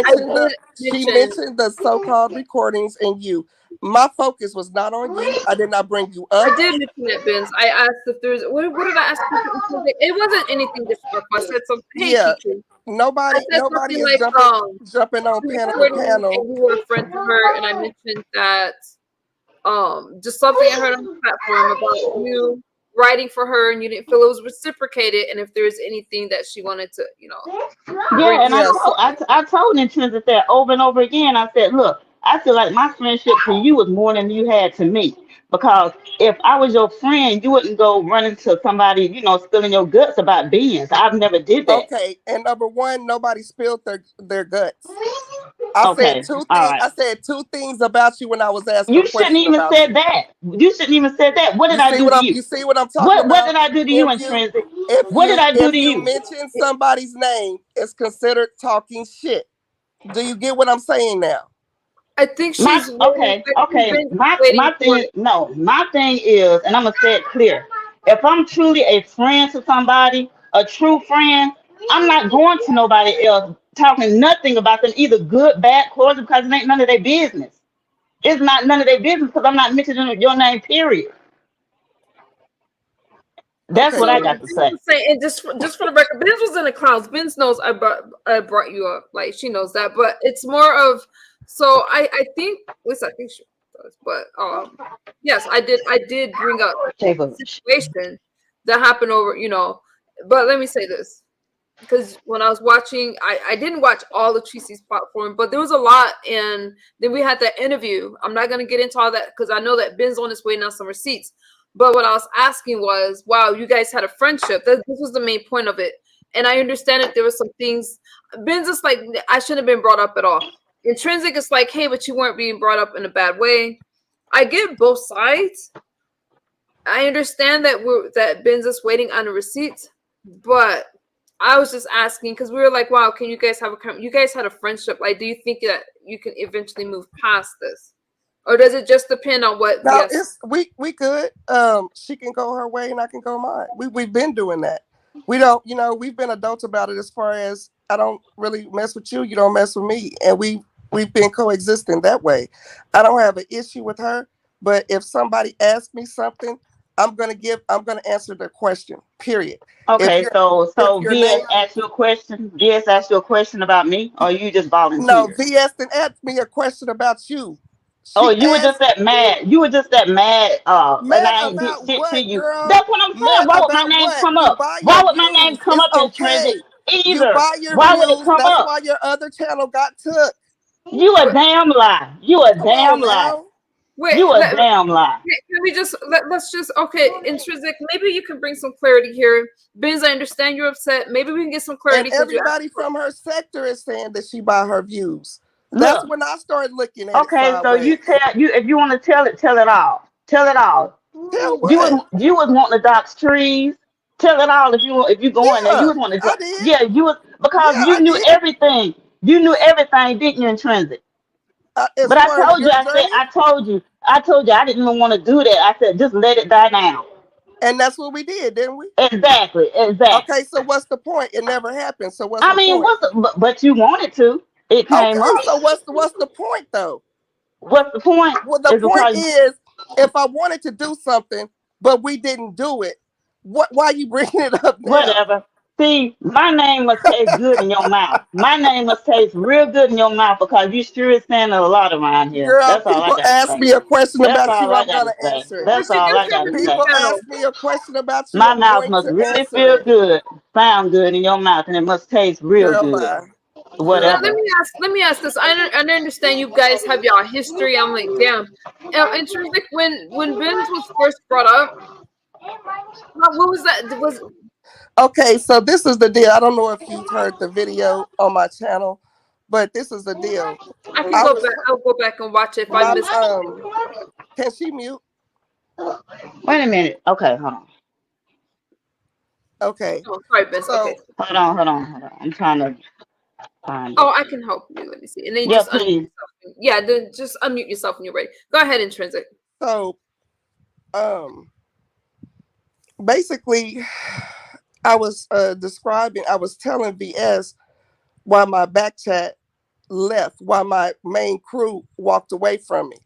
I did She mention. mentioned the so-called recordings and you. My focus was not on you. I did not bring you I up. did mention that, Benz. I asked if there's what did I ask? It wasn't anything disrespectful. I said something. Hey, Yeah, Kiki. I said nobody something is like jumping on the panel to recording, panel. and you were a friend to her, and I mentioned that just something I heard on the platform about you writing for her, and you didn't feel it was reciprocated, and if there's anything that she wanted to, bring. Yeah, and Yes. I told Intrinsic that over and over again. I said, look, I feel like my friendship to you was more than you had to me. Because if I was your friend, you wouldn't go running to somebody, spilling your guts about beings. I've never did that. Okay. And number one, nobody spilled their guts. I said Okay, two all things. right. I said two things about you when I was asked a You shouldn't question even about said you. that. You shouldn't even said that. What did I do to you? You see what I'm talking What about? did I do to you, MU, Intrinsic? What did I do if to you you? mention somebody's name, it's considered talking shit. Do you get what I'm saying now? I think My she's waiting. okay, She's okay. been waiting My for thing, no, my thing is, and I'm gonna say it clear. If I'm truly a friend to somebody, a true friend, I'm not going to nobody else talking nothing about them, either good, bad, cordial, because it ain't none of their business. It's not none of their business because I'm not mentioning your name. Period. That's Okay, what I So cool. got to Ben's say. was saying, and just for the record, Ben's was in the clouds. Ben's knows I brought you up, like she knows that, but it's more of so I think at least I think she does, but yes, I did bring up Shave the Bush. situation that happened over, but let me say this. Because when I was watching, I didn't watch all of Tracy's platform, but there was a lot. And then we had that interview. I'm not going to get into all that because I know that Ben's on his way now some receipts. But what I was asking was, wow, you guys had a friendship. This was the main point of it. And I understand that there were some things. Ben's just like, I shouldn't have been brought up at all. Intrinsic is like, hey, but you weren't being brought up in a bad way. I get both sides. I understand that Ben's just waiting on the receipts, but I was just asking because we were like, wow, can you guys you guys had a friendship? Like, do you think that you can eventually move past this? Or does it just depend on what Now VS? it's we good. She can go her way and I can go mine. We've been doing that. We don't, we've been adults about it as far as I don't really mess with you, you don't mess with me. And We've been coexisting that way. I don't have an issue with her, but if somebody asks me something, I'm gonna answer their question. Period. If Okay, your if so your VS name asked you a question. VS asked you a question about me, or you just no, volunteered? VS didn't ask me a question about you. Oh, She you were just asked that mad. You were just that mad. And mad I ain't did about shit to what, you. girl? That's what I'm saying. Mad Why would my about name what? come You up? buy Why your would my name views. come It's up in transit? okay. You Either. buy your Why would it views. come That's up? why your other channel got took. You a Wait, damn lie. You a Come on damn lie. now. wait, You a damn lie. can we just let's just okay, Intrinsic. Maybe you can bring some clarity here. Benz, I understand you're upset. Maybe we can get some And clarity because you everybody from her sector is saying that she buy her views. That's Look. when I started looking at it Okay, so you sideways. tell you if you want to tell it all. Tell it all. Tell what? You was wanting to dox trees. Tell it all if you go in there. You Yeah, was wanting to I did. yeah, you was because Yeah, you I knew did. everything. You knew everything, didn't you, Intrinsic? As But I far as told you, your journey, I told you I didn't even want to do that. I said just let it die down. and that's what we did, didn't we? Exactly, exactly. Okay, so what's the point? It never happened. So what's I the mean, point? but you wanted to. It came Okay, up. so what's the point though? What's the point? Well, the Is point because is, if I wanted to do something, but we didn't do it, what? Why are you bringing it up now? whatever. See, my name must taste good in your mouth. My name must taste real good in your mouth because you sure is saying a lot around here. Girl, That's all I people gotta ask say. me a question That's about all you, I I'm gotta gonna say. answer it. but That's you all do I have gotta a new say. People channel. ask me a question about you, My I'm mouth going must to really answer feel it. good, sound good in your mouth, and it must taste real Girl, good. bye. Now Girl, Whatever. bye. let me ask this. I understand you guys have y'all history. I'm like, damn. Intrinsic, when Benz was first brought up, what was that? Was Okay, so this is the deal. I don't know if you've heard the video on my channel, but this is the deal. I can I go was back. I'll go back and watch it if I my missed. can she mute? Wait a minute. Okay, hold on. Okay. Oh, sorry, Benz. Okay. So Hold on. I'm trying to find Oh, it. I can help you. Let me see. And then you Yeah, just unmute please. yourself. Yeah, then just unmute yourself when you're ready. Go ahead, Intrinsic. so um basically I was telling VS why my back chat left, why my main crew walked away from me.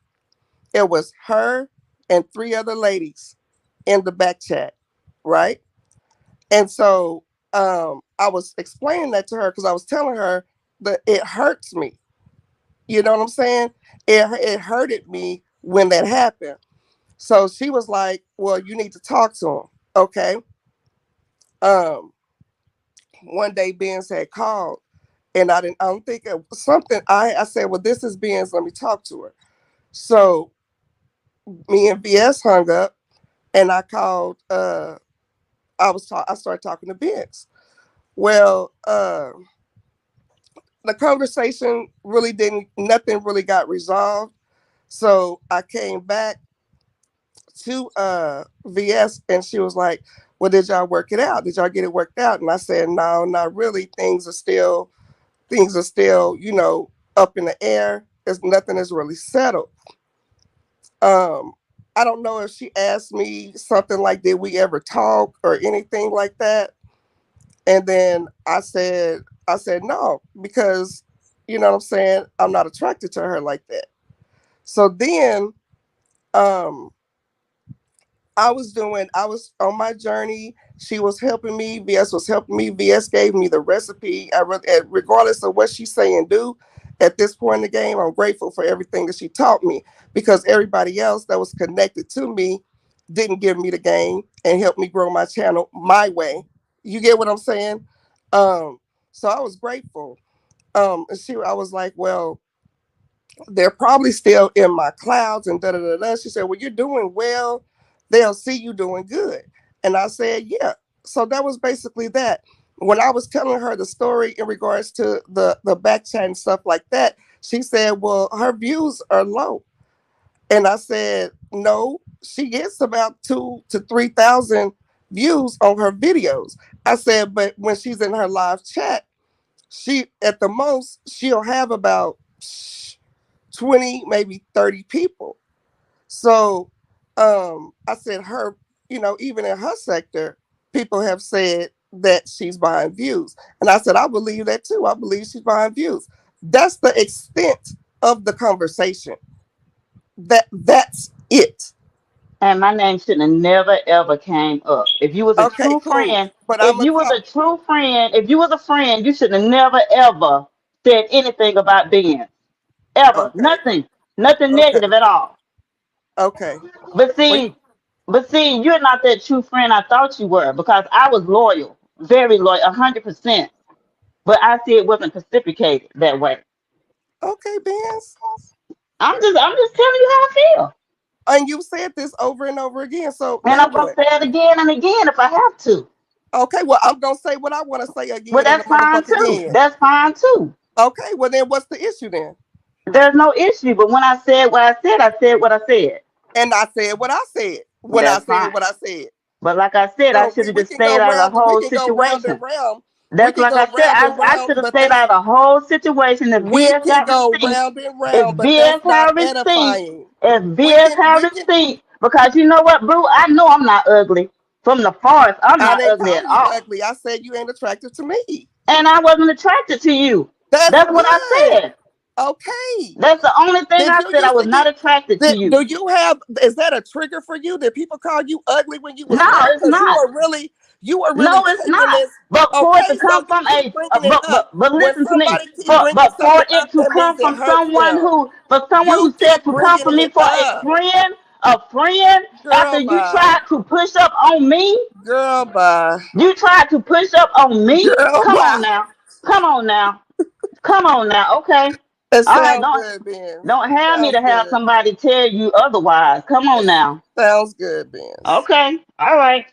It was her and three other ladies in the back chat, right? And so I was explaining that to her because I was telling her that it hurts me. You know what I'm saying? It hurted me when that happened. So she was like, "Well, you need to talk to him." Okay. Um, One day Benz had called, and I don't think it was something. I said, "Well, this is Benz. Let me talk to her." So me and VS hung up, and I called. I started talking to Benz. Well, the conversation really didn't. Nothing really got resolved. So I came back to VS, and she was like, "Well, did y'all work it out? Did y'all get it worked out?" And I said, "No, not really. Things are still, up in the air. There's nothing is really settled." Um, I don't know if she asked me something like, "Did we ever talk?" or anything like that. And then I said no, because you know what I'm saying. I'm not attracted to her like that. So then, um, I was on my journey. She was helping me. VS was helping me. VS gave me the recipe. Regardless of what she say and do, at this point in the game, I'm grateful for everything that she taught me, because everybody else that was connected to me didn't give me the game and help me grow my channel my way. You get what I'm saying? Um, so I was grateful. I was like, well, they're probably still in my clouds and da da da da. She said, "Well, you're doing well. They'll see you doing good." And I said, "Yeah." So that was basically that. When I was telling her the story in regards to the back chat and stuff like that, she said, "Well, her views are low." And I said, "No, she gets about 2 to 3 thousand views on her videos." I said, "But when she's in her live chat, she at the most she'll have about 20, maybe 30 people." So I said, her, even in her sector, people have said that she's buying views. And I said, I believe that too. I believe she's buying views. That's the extent of the conversation. That's it. And my name shouldn't have never ever came up. If you was a Okay, true cool. friend, But if I'm gonna you was talk. a true friend, if you was a friend, you should have never ever said anything about Ben. Ever. Okay, Nothing. Nothing okay, negative at all. okay. But Well, see, but see, you're not that true friend I thought you were because I was loyal, very loyal, 100%. But I see it wasn't reciprocated that way. okay, Benz. I'm just telling you how I feel. And you said this over and over again. So And now I'm gonna what? say it again and again if I have to. Okay, well, I'm gonna say what I want to say Well, again and that's the fine motherfucker too. again. That's fine too. Okay, well then what's the issue then? There's no issue. But when I said what I said what I said. And I said what I said when I That's said fine. what I said. But like I said, I So should have we just can go stayed out of round the we whole can go round and situation. round. We That's can like go I said, round and I round, should have but stayed this out of the whole situation. If we BS can got go receipts, round and if round, but that's BS not have receipts, edifying. if We BS can have we can receipts, because you know what, bro? I know I'm not ugly. From the forest, I'm I not didn't ugly at call you all. ugly. I said you ain't attractive to me. And I wasn't attracted to you. That's That's what I good. said. Okay. That's the only thing Did I you said. I used was to not get attracted to you. do you have is that a trigger for you? Did people call you ugly when you was No, little? it's Because not. you were really No, it's taking not. this. But for it to Okay, so come you from keep a, bringing it up. but When listen to me. somebody keep bringing But for something it up, to that come means it from hurts someone them. who, for someone You who said keep to come for bringing me it for up. a friend, after Girl, you bye. tried to push up on me, Girl, bye. you tried to push up on me. Girl, Come on bye. now. Come on now. Come on now. Okay. It All right. sounds good, Ben. Don't have me Sounds to have good. somebody tell you otherwise. Come on now. Sounds good, Ben. Okay. All right.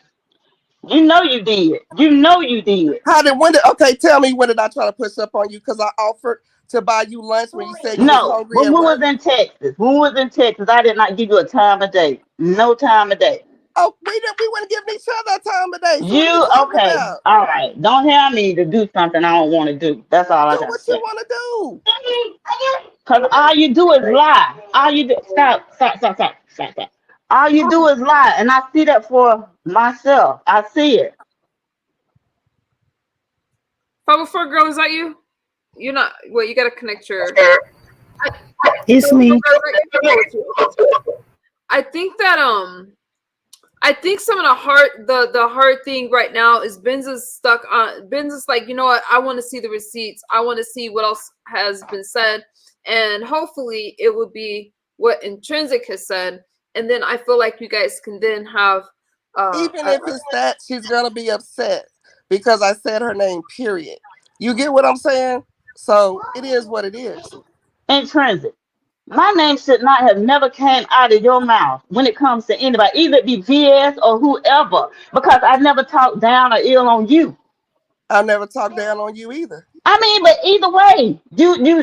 You know you did. You know you did. Okay, tell me when did I try to push up on you? Because I offered to buy you lunch when you said you was No, hungry when at we was work. in Texas, I did not give you a time of day. No time of day. Oh, we weren't giving each other a time of day. So what are you You talking okay? about? All right. Don't have me to do something I don't want to do. That's all I Do gotta what you say. want to do. Cause all you do is lie. All you do stop. All you do is lie, and I see that for myself. I see it. 504 girl, is that you? You're not. Wait, you gotta connect your. It's me. I think that I think some of the hard thing right now is Benz is stuck on. Benz is like, you know what? I want to see the receipts. I want to see what else has been said, and hopefully it would be what Intrinsic has said, and then I feel like you guys can then have. Even if it's that, she's gonna be upset because I said her name. Period. You get what I'm saying? So it is what it is. Intrinsic. My name should not have never came out of your mouth when it comes to anybody, either it be VS or whoever, because I never talked down or ill on you. I never talked down on you either. I mean, but either way,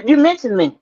you mentioned me.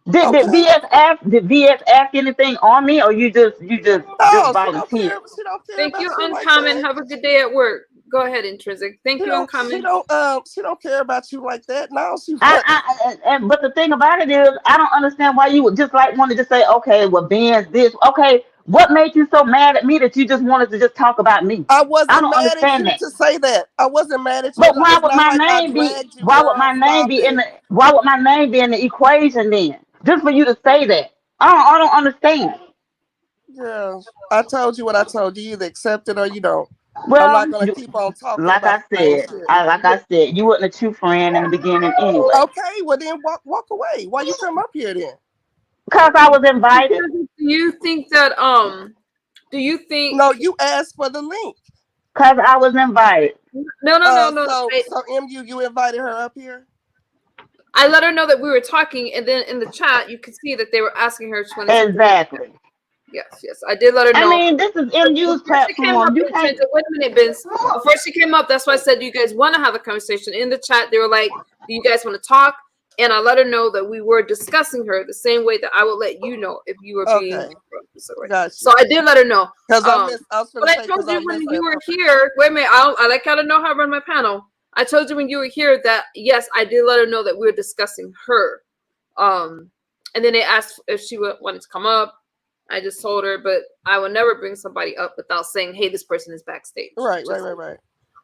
Did Okay. VS ask anything on me, or you just No, she don't volunteered? care. She don't care Thank about you, you like Uncommon. that. Have a good day at work. Go ahead, Intrinsic. Thank you, She Uncommon. don't care about you like that. No, she But the thing about it is, I don't understand why you would just like want to just say, okay, well, Ben's this. Okay, what made you so mad at me that you just wanted to just talk about me? I I wasn't don't mad at understand you that. to say that. I wasn't mad at you. But why It's would not my like I name be? dragged you, Why would my girl. name Stop be in it. the? Why would my name be in the equation then? Just for you to say that, I don't understand. Girl, I told you what I told you. You either accept it or you don't. I'm not Well, gonna keep on talking like about I the same said, shit. you wasn't a true friend in the beginning anyway. Okay, well then walk away. Why you come up here then? Because I was invited. Do you think that Do you think? No, you asked for the link. Because I was invited. No. So MU, you invited her up here? I let her know that we were talking, and then in the chat, you could see that they were asking her to. Exactly. Yes, I did let her know. I mean, this is MU's Before she came platform. up, You can't. wait a minute, Vince. Before she came up, that's why I said, do you guys want to have a conversation? In the chat, they were like, do you guys want to talk? And I let her know that we were discussing her the same way that I would let you know if you were being. Gotcha. So I did let her know. Because but I told you when you were here. Wait a minute, I like how to know how to run my panel. I told you when you were here that yes, I did let her know that we were discussing her. And then they asked if she wanted to come up. I just told her, but I will never bring somebody up without saying, "Hey, this person is backstage." Right.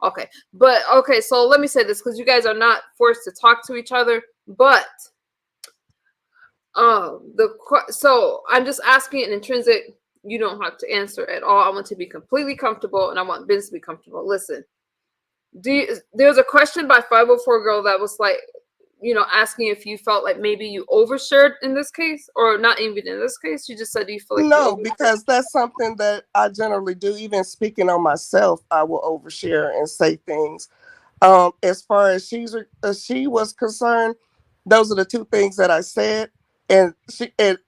Okay, but okay. So let me say this because you guys are not forced to talk to each other, but So I'm just asking an intrinsic. You don't have to answer at all. I want to be completely comfortable, and I want Vince to be comfortable. Listen, there's a question by 504 Girl that was like, asking if you felt like maybe you overshared in this case, or not even in this case. You just said you feel like No, because that's something that I generally do. Even speaking on myself, I will overshare and say things. As far as she was concerned, those are the two things that I said. And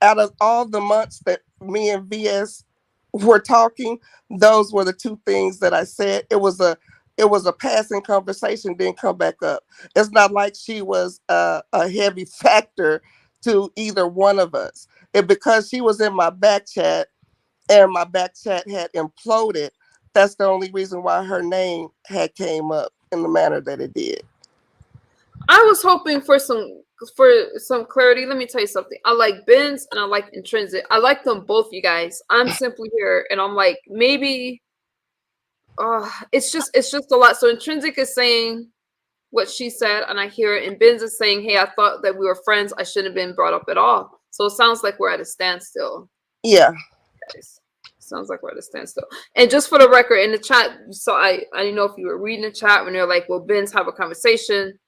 out of all the months that me and VS were talking, those were the two things that I said. It was a passing conversation, didn't come back up. It's not like she was a heavy factor to either one of us. And because she was in my back chat and my back chat had imploded, that's the only reason why her name had came up in the manner that it did. I was hoping for some clarity. Let me tell you something. I like Benz and I like Intrinsic. I like them both, you guys. I'm simply here, and I'm like, maybe it's just a lot. So Intrinsic is saying what she said, and I hear it, and Benz is saying, hey, I thought that we were friends. I shouldn't have been brought up at all. So it sounds like we're at a standstill. Yeah. Guys. Sounds like we're at a standstill. And just for the record, in the chat, so I didn't know if you were reading the chat when they're like, well, Benz, have a conversation.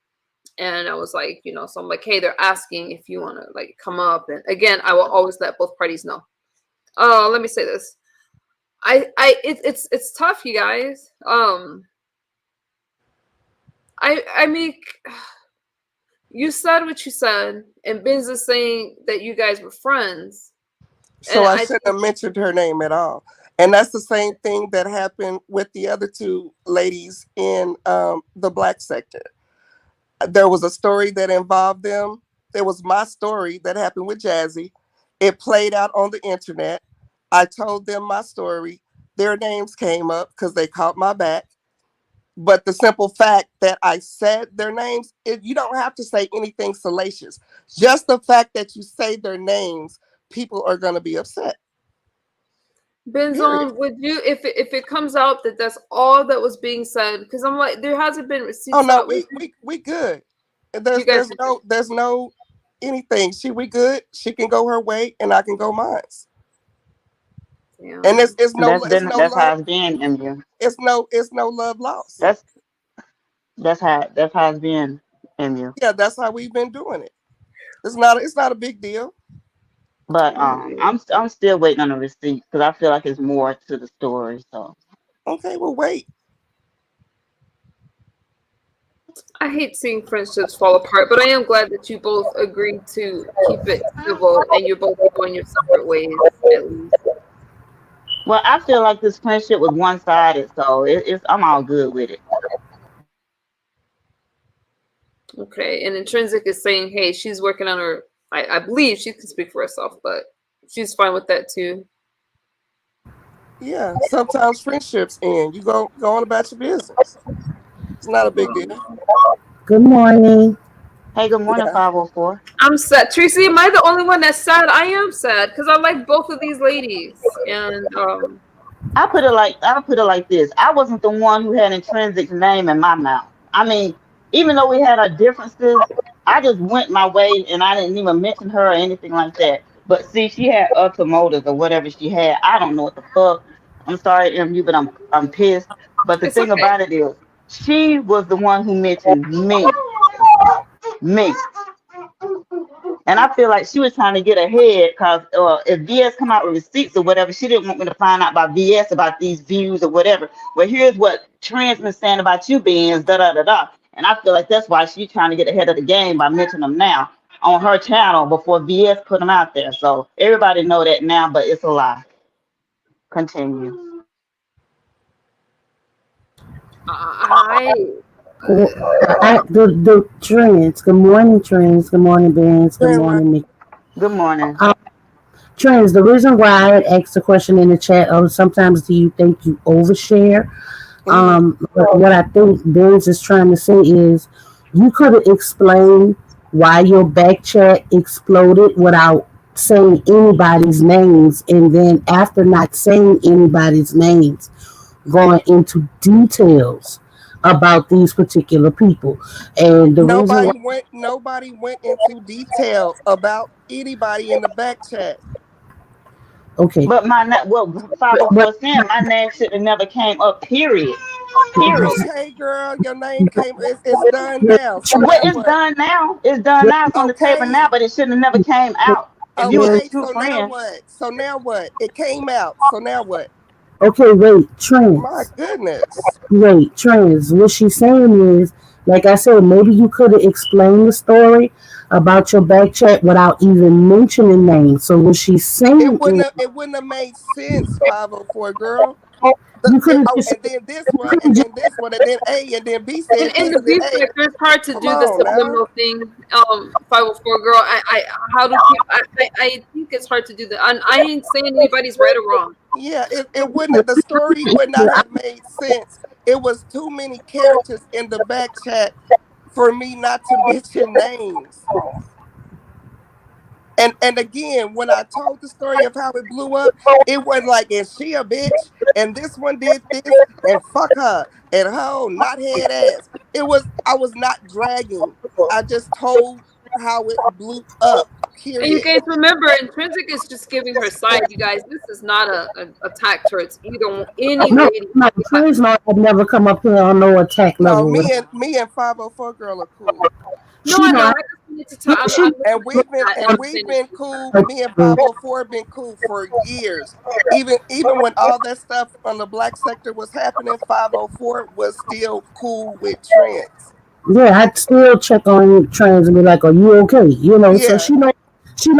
And I was like, so I'm like, hey, they're asking if you want to like come up. And again, I will always let both parties know. Let me say this. It's tough, you guys. I mean, you said what you said, and Benz is saying that you guys were friends. So I shouldn't have mentioned her name at all. And that's the same thing that happened with the other two ladies in the Black sector. There was a story that involved them. There was my story that happened with Jazzy. It played out on the internet. I told them my story. Their names came up because they caught my back. But the simple fact that I said their names, you don't have to say anything salacious. Just the fact that you say their names, people are going to be upset. Benzone, would you, if it comes out that that's all that was being said, because I'm like, there hasn't been receipts. Oh no, we good. There's no anything. We good. She can go her way, and I can go mine. Yeah. And it's no that's love. how it's been, MU. It's no love lost. That's how it's been, MU. Yeah, that's how we've been doing it. It's not a big deal. But I'm still waiting on the receipt because I feel like it's more to the story. So okay, we'll wait. I hate seeing friendships fall apart, but I am glad that you both agreed to keep it civil and you're both going your separate ways, at least. Well, I feel like this friendship was one-sided, so I'm all good with it. Okay, and Intrinsic is saying, hey, she's working on her. I believe she can speak for herself, but she's fine with that too. Yeah, sometimes friendships end. You go on about your business. It's not a big deal. Good morning. Hey, good morning, 504. I'm sad. Tracy, am I the only one that's sad? I am sad because I like both of these ladies. And I'll put it like this. I wasn't the one who had Intrinsic's name in my mouth. I mean, even though we had our differences, I just went my way and I didn't even mention her or anything like that. But see, she had ultra motives or whatever she had. I don't know what the fuck. I'm sorry, MU, but I'm pissed. But the thing about it is, she was the one who mentioned me. And I feel like she was trying to get ahead because if VS come out with receipts or whatever, she didn't want me to find out about VS about these views or whatever. Well, here's what Trans been saying about you being da da da da. And I feel like that's why she's trying to get ahead of the game by mentioning them now on her channel before VS put them out there. So everybody know that now, but it's a lie. Continue. The Trends. Good morning, Trends. Good morning, Benz. Good morning, Nick. Good morning. Trends, the reason why I had asked the question in the chat of sometimes do you think you overshare? What I think Benz is trying to say is you could have explained why your back chat exploded without saying anybody's names, and then after not saying anybody's names, going into details about these particular people. And the reason why, Nobody went into detail about anybody in the back chat. okay, But well, but 504 saying my name should have never came up. Period. Period. Okay, girl, your name came. It's done now. So Well, now it's what? done now. It's done now. It's on the table now. Okay, But it shouldn't have never came out. If you was a okay. true So now friend, what? So now what? It came out. So now what? okay, wait, My trans. goodness. Wait, trans. What she's saying is, like I said, maybe you could have explained the story about your back chat without even mentioning names. So what she's saying is, It wouldn't have made sense. 504 girl. you could have just, And then this you one, could and have just then this one, and then A, and then B said In this, the and then beef A. sector, it's hard to Come do the on now. subliminal thing. 504 girl. How do people? I think it's hard to do that. I ain't saying anybody's right or wrong. Yeah, it wouldn't. The story would not have made sense. It was too many characters in the back chat for me not to mention names. And again, when I told the story of how it blew up, it wasn't like, and she a bitch, and this one did this, and fuck her, and ho, not head ass. I was not dragging. I just told how it blew up. And you Period. guys remember, Intrinsic is just giving her side. You guys, this is not a attack towards any no, lady. no, trans not have never come up here on no attack No, level with her. me and 504 girl are cool. No, She I know. not, I just need to talk. she, And I'm that, and I'm we've saying been cool. not, Me and 504 have been cool for years. Even when all that stuff on the black sector was happening, 504 was still cool with trans. yeah, I'd still check on trans and be like, "Are you okay?" You know, so Yeah, she know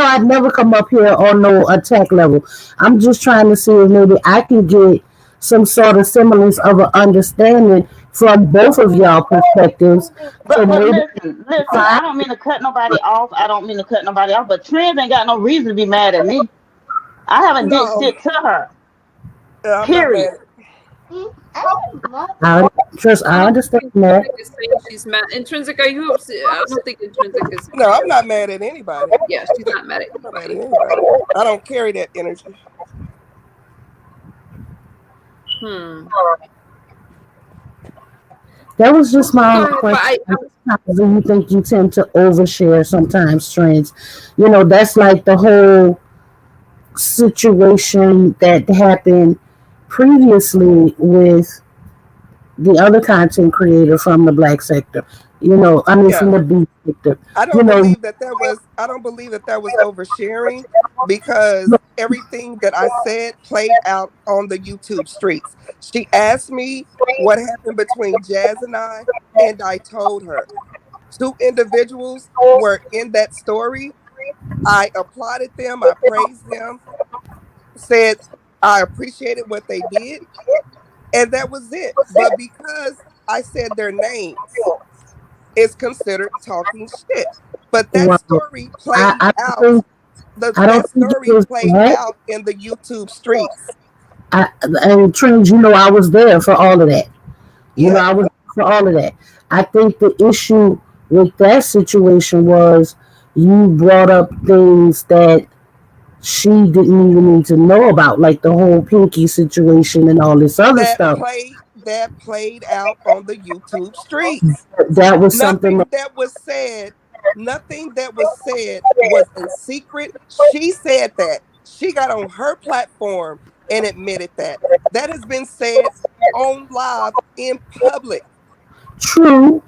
I'd never come up here on no attack level. I'm just trying to see if maybe I can get some sort of semblance of an understanding from both of y'all perspectives. So but maybe listen. I don't mean to cut nobody off. I don't mean to cut nobody off. But Trans ain't got no reason to be mad at me. I haven't did no, shit to her. yeah, I'm not Period. mad. I I don't understand think that. Intrinsic is saying she's mad. Intrinsic, are you upset? I don't think Intrinsic is No, mad. I'm not mad at anybody. Yeah, she's not mad at I'm not mad at anybody. anybody. I don't carry that energy. Hmm. That was just my Go own ahead, but question. I Do you think you tend to overshare sometimes, trans? You know, that's like the whole situation that happened previously with the other content creator from the black sector. You know, I mean, Yeah. from the B sector. I You don't know, believe that that was I don't believe that that was oversharing because everything that I said played out on the YouTube streets. She asked me what happened between Jazz and I told her. Two individuals were in that story. I applauded them, I praised them, said I appreciated what they did, and that was it. But because I said their names, it's considered talking shit. But that well, story I, played I don't out. think I don't That think it story was played that. out in the YouTube streets. And trans, you know, I was there for all of that. You know, Yeah, I was for all of that. I think the issue with that situation was you brought up things that she didn't even need to know about, like the whole Pinky situation and all this other stuff. that played out on the YouTube streets. That was something. Nothing that was said, nothing that was said was in secret. She said that. She got on her platform and admitted that. That has been said on live in public. True.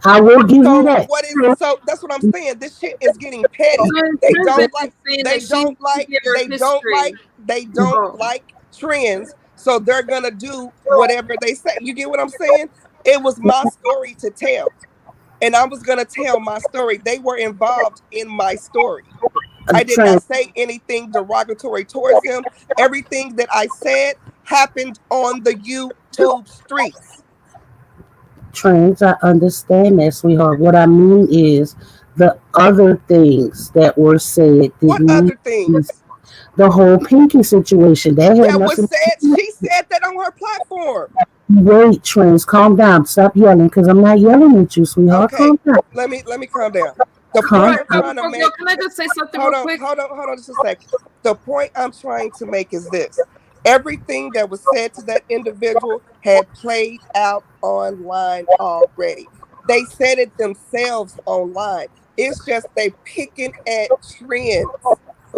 I will give you So that. what is True. so that's what I'm saying. This shit is getting petty. so Intrinsic is saying They that she don't needs to like give her history. they don't Oh. like trends. So they're gonna do whatever they say. You get what I'm saying? It was my story to tell. And I was gonna tell my story. They were involved in my story. I did not Trans, say anything derogatory towards them. Everything that I said happened on the YouTube streets. trans, I understand that, sweetheart. What I mean is the other things that were said What didn't other mean things? the whole Pinky situation. That had That was nothing. said. She said that on her platform. Wait, trans, calm down. Stop yelling, because I'm not yelling at you, sweetheart. Okay, Calm down. let me calm down. The All point Calm right, I'm down. trying to 504 girl, make, can I just say something real quick? hold on just a second. The point I'm trying to make is this. Everything that was said to that individual had played out online already. They said it themselves online. It's just they picking at trends.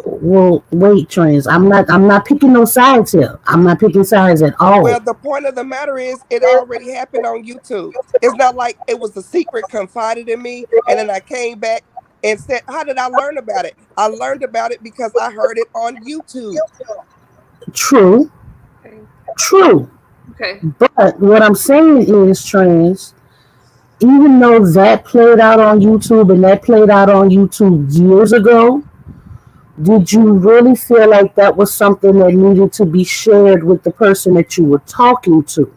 Well, wait, Trans. I'm not picking no sides here. I'm not picking sides at all. Well, the point of the matter is, it already happened on YouTube. It's not like it was a secret confided in me, and then I came back and said, "How did I learn about it?" I learned about it because I heard it on YouTube. True, Okay. true. Okay. But what I'm saying is, Trans, even though that played out on YouTube and that played out on YouTube years ago, did you really feel like that was something that needed to be shared with the person that you were talking to?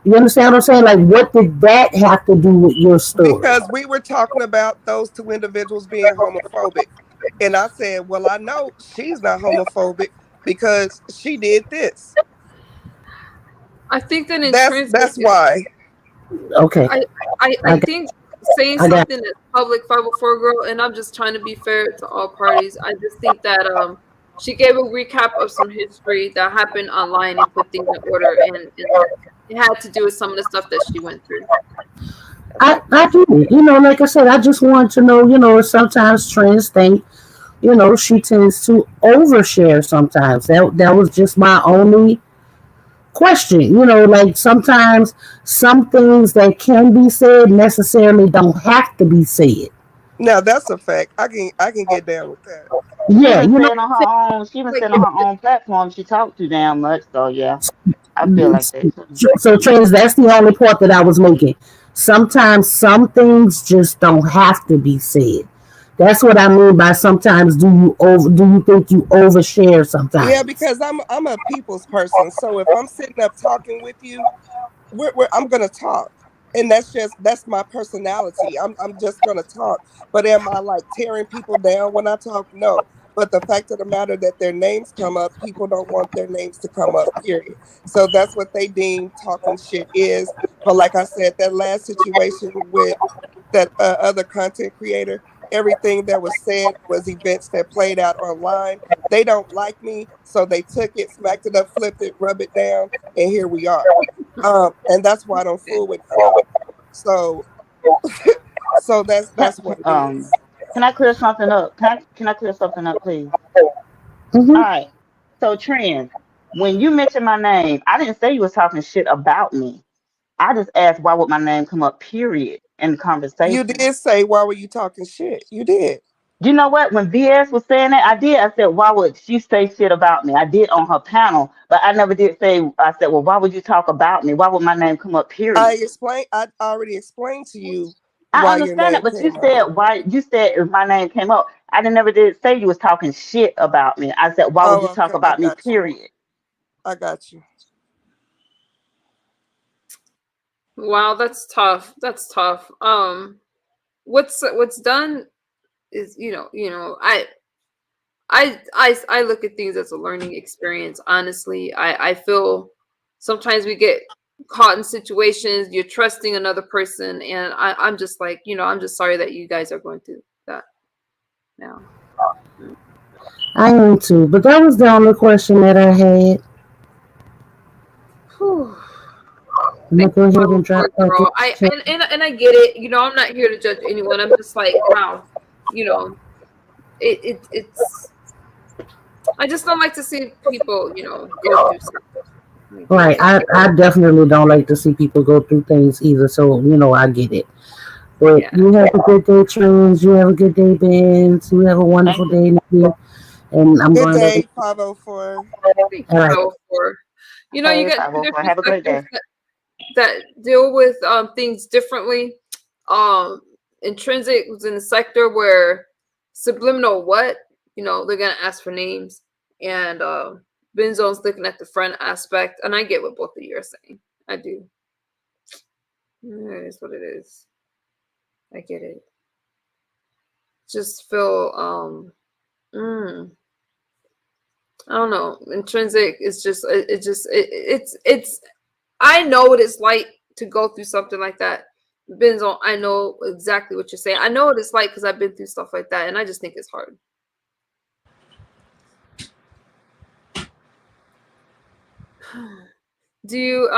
You understand what I'm saying? Like, what did that have to do with your story? Because we were talking about those two individuals being homophobic. And I said, well, I know she's not homophobic because she did this. I think that That's intrinsic is why. Okay, I I I I got, think saying I got. something that's public 504 girl, and I'm just trying to be fair to all parties. I just think that she gave a recap of some history that happened online and put things in order, and it had to do with some of the stuff that she went through. I do. Like I said, I just want to know. Sometimes trans think. She tends to overshare. Sometimes that was just my only question. Like sometimes some things that can be said necessarily don't have to be said. Now that's a fact. I can get down with that. She Yeah, even said on her own. She even Like said on her own platform. She talked too damn much. So yeah, I feel like that too. so trans. That's the only point that I was making. Sometimes some things just don't have to be said. That's what I mean by sometimes. Do you think you overshare Yeah, sometimes? because I'm a people's person. So if I'm sitting up talking with you, I'm gonna talk, and that's my personality. I'm just gonna talk. But am I like tearing people down when I talk? No. But the fact of the matter that their names come up, people don't want their names to come up. Period. So that's what they deem talking shit is. But like I said, that last situation with that other content creator, everything that was said was events that played out online. They don't like me, so they took it, smacked it up, flipped it, rub it down, and here we are. And that's why I don't fool with none of them. So, so Can, that's what it is. can I clear something up? Can I clear something up, please? All Mm-hmm. right. So Trend, when you mentioned my name, I didn't say you was talking shit about me. I just asked why would my name come up, period, in the You conversation. did say, why were you talking shit? You did. You know what? When VS was saying that, I did. I said, why would she say shit about me? I did on her panel, but I never did say, I said, well, why would you talk about me? Why would my name come up, period? I already explained to you I why your understand name that, but you came up. said why you said if my name came up. I didn't never did say you was talking shit about me. I said, why would you Oh, talk okay. I about me, got you. period? I got you. wow, that's tough. That's tough. What's done is I look at things as a learning experience. Honestly, I feel sometimes we get caught in situations. You're trusting another person, and I'm just like, I'm just sorry that you guys are going through that now. Mm. I am too, but that was the only question that I had. Whew. I'm gonna Thank go you, ahead and drop 504 that. girl. And I get it. I'm not here to judge anyone. I'm just like, wow, you know, it's. I just don't like to see people, go through stuff. Like, Right. I definitely don't like to see people go through things either. So, I get it. But yeah. you have a good day, Trans. You have a good day, Benz. You have a Thank wonderful you. day, Nikki. And I'm Good going to. day, 504. Thank All you, right. 504. You Hey, got two 504. different Have a great spectrums day. that deal with things differently. Intrinsic was in the sector where subliminal what, they're gonna ask for names, and Benzone's looking at the friend aspect, and I get what both of you are saying. I do. It is what it is. I get it. Just feel I don't know. Intrinsic is just it's I know what it's like to go through something like that. Benzo, I know exactly what you're saying. I know what it's like because I've been through stuff like that, and I just think it's hard. Do you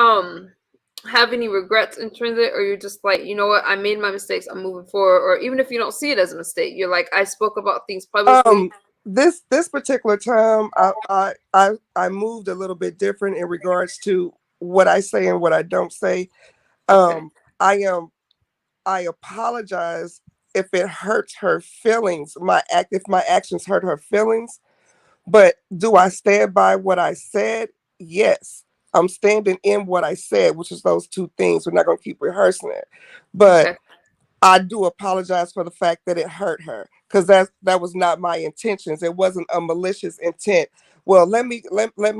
have any regrets in transit, or you're just like, you know what, I made my mistakes, I'm moving forward? Or even if you don't see it as a mistake, you're like, I spoke about things publicly. This particular time, I moved a little bit different in regards to what I say and what I don't say. Okay. I am I apologize if it hurts her feelings. If my actions hurt her feelings. But do I stand by what I said? Yes. I'm standing in what I said, which is those two things. We're not going to keep rehearsing it. But Okay. I do apologize for the fact that it hurt her, because that was not my intentions. It wasn't a malicious intent. Well, let me